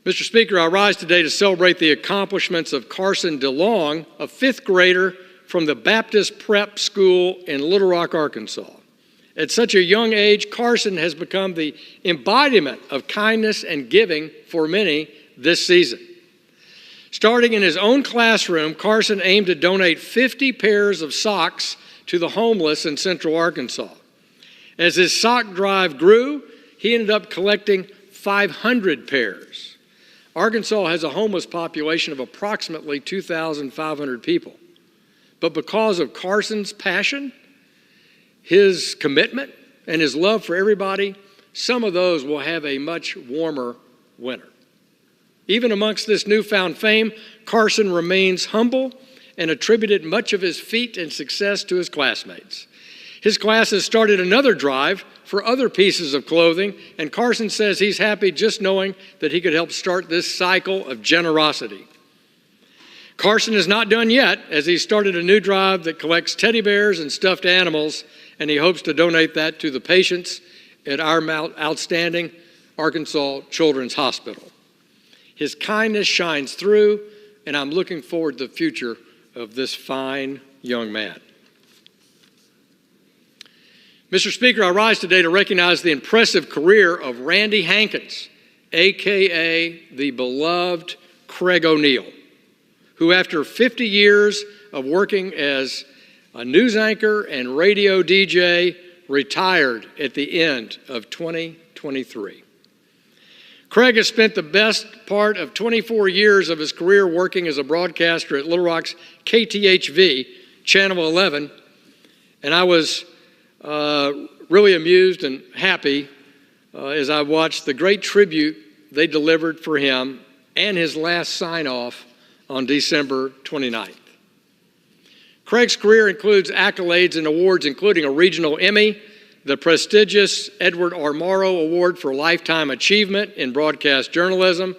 Mr. Speaker, I rise today to celebrate the accomplishments of Carson DeLong, a 5th grader from the Baptist Prep School in Little Rock, Arkansas. At such a young age, Carson has become the embodiment of kindness and giving for many this season. Starting in his own classroom, Carson aimed to donate 50 pairs of socks to the homeless in Central Arkansas. As his sock drive grew, he ended up collecting 500 pairs. Arkansas has a homeless population of approximately 2,500 people. But because of Carson's passion, his commitment, and his love for everybody, some of those will have a much warmer winter. Even amongst this newfound fame, Carson remains humble and attributed much of his feat and success to his classmates. His class has started another drive for other pieces of clothing, and Carson says he's happy just knowing that he could help start this cycle of generosity. Carson is not done yet, as he started a new drive that collects teddy bears and stuffed animals, and he hopes to donate that to the patients at our outstanding Arkansas Children's Hospital. His kindness shines through, and I'm looking forward to the future of this fine young man. Mr. Speaker, I rise today to recognize the impressive career of Randy Hankins, a.k.a. the beloved Craig O'Neill, who after 50 years of working as a news anchor and radio DJ, retired at the end of 2023. Craig has spent the best part of 24 years of his career working as a broadcaster at Little Rock's KTHV, Channel 11, and I was really amused and happy as I watched the great tribute they delivered for him and his last sign-off on December 29th. Craig's career includes accolades and awards, including a regional Emmy, the prestigious Edward R. Morrow Award for Lifetime Achievement in Broadcast Journalism,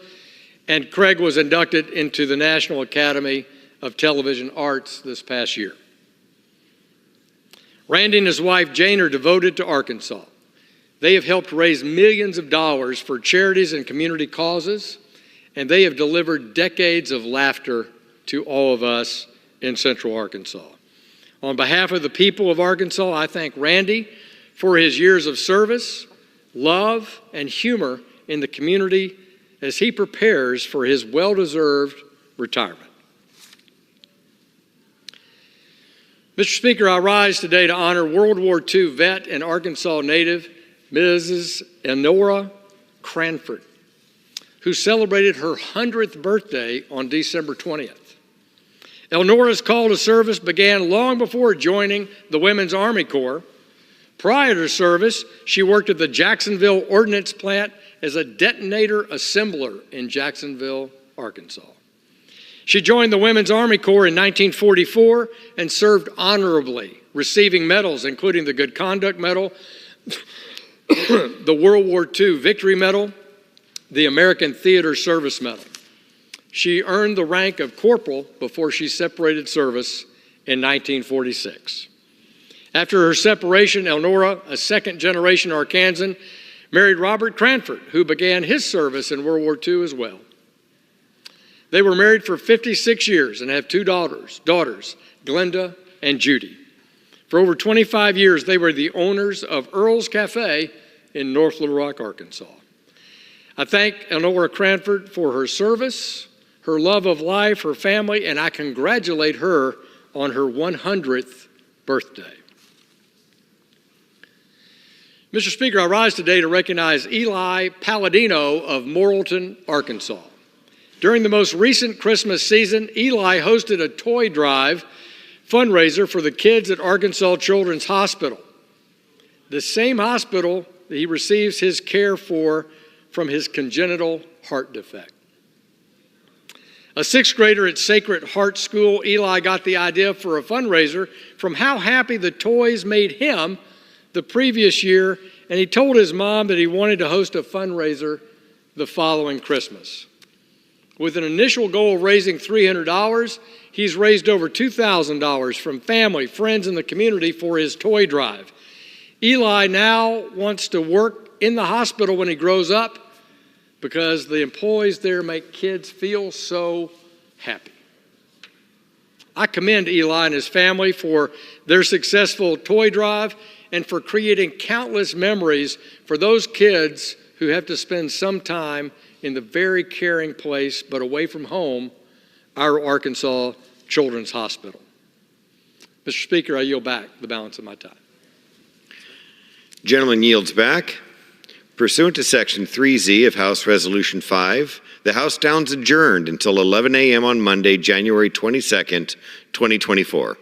and Craig was inducted into the National Academy of Television Arts this past year. Randy and his wife Jane are devoted to Arkansas. They have helped raise millions of dollars for charities and community causes, and they have delivered decades of laughter to all of us in Central Arkansas. On behalf of the people of Arkansas, I thank Randy for his years of service, love, and humor in the community as he prepares for his well-deserved retirement. Mr. Speaker, I rise today to honor World War II vet and Arkansas native Mrs. Elnora Cranford, who celebrated her 100th birthday on December 20th. Elnora's call to service began long before joining the Women's Army Corps. Prior to service, she worked at the Jacksonville Ordnance Plant as a detonator assembler in Jacksonville, Arkansas. She joined the Women's Army Corps in 1944 and served honorably, receiving medals including the Good Conduct Medal, the World War II Victory Medal, the American Theater Service Medal. She earned the rank of corporal before she separated service in 1946. After her separation, Elnora, a second-generation Arkansan, married Robert Cranford, who began his service in World War II as well. They were married for 56 years and have two daughters, Glenda and Judy. For over 25 years, they were the owners of Earl's Cafe in North Little Rock, Arkansas. I thank Elnora Cranford for her service, her love of life, her family, and I congratulate her on her 100th birthday. Mr. Speaker, I rise today to recognize Eli Palladino of Morrilton, Arkansas. During the most recent Christmas season, Eli hosted a toy drive fundraiser for the kids at Arkansas Children's Hospital. The same hospital that he receives his care from his congenital heart defect. A sixth grader at Sacred Heart School, Eli got the idea for a fundraiser from how happy the toys made him the previous year, and he told his mom that he wanted to host a fundraiser the following Christmas. With an initial goal of raising $300, he's raised over $2,000 from family, friends, and the community for his toy drive. Eli now wants to work in the hospital when he grows up because the employees there make kids feel so happy. I commend Eli and his family for their successful toy drive and for creating countless memories for those kids who have to spend some time in the very caring place, but away from home, our Arkansas Children's Hospital. Mr. Speaker, I yield back the balance of my time. Gentleman yields back. Pursuant to Section 3Z of House Resolution 5, the House stands adjourned until 11 a.m. on Monday, January 22nd, 2024.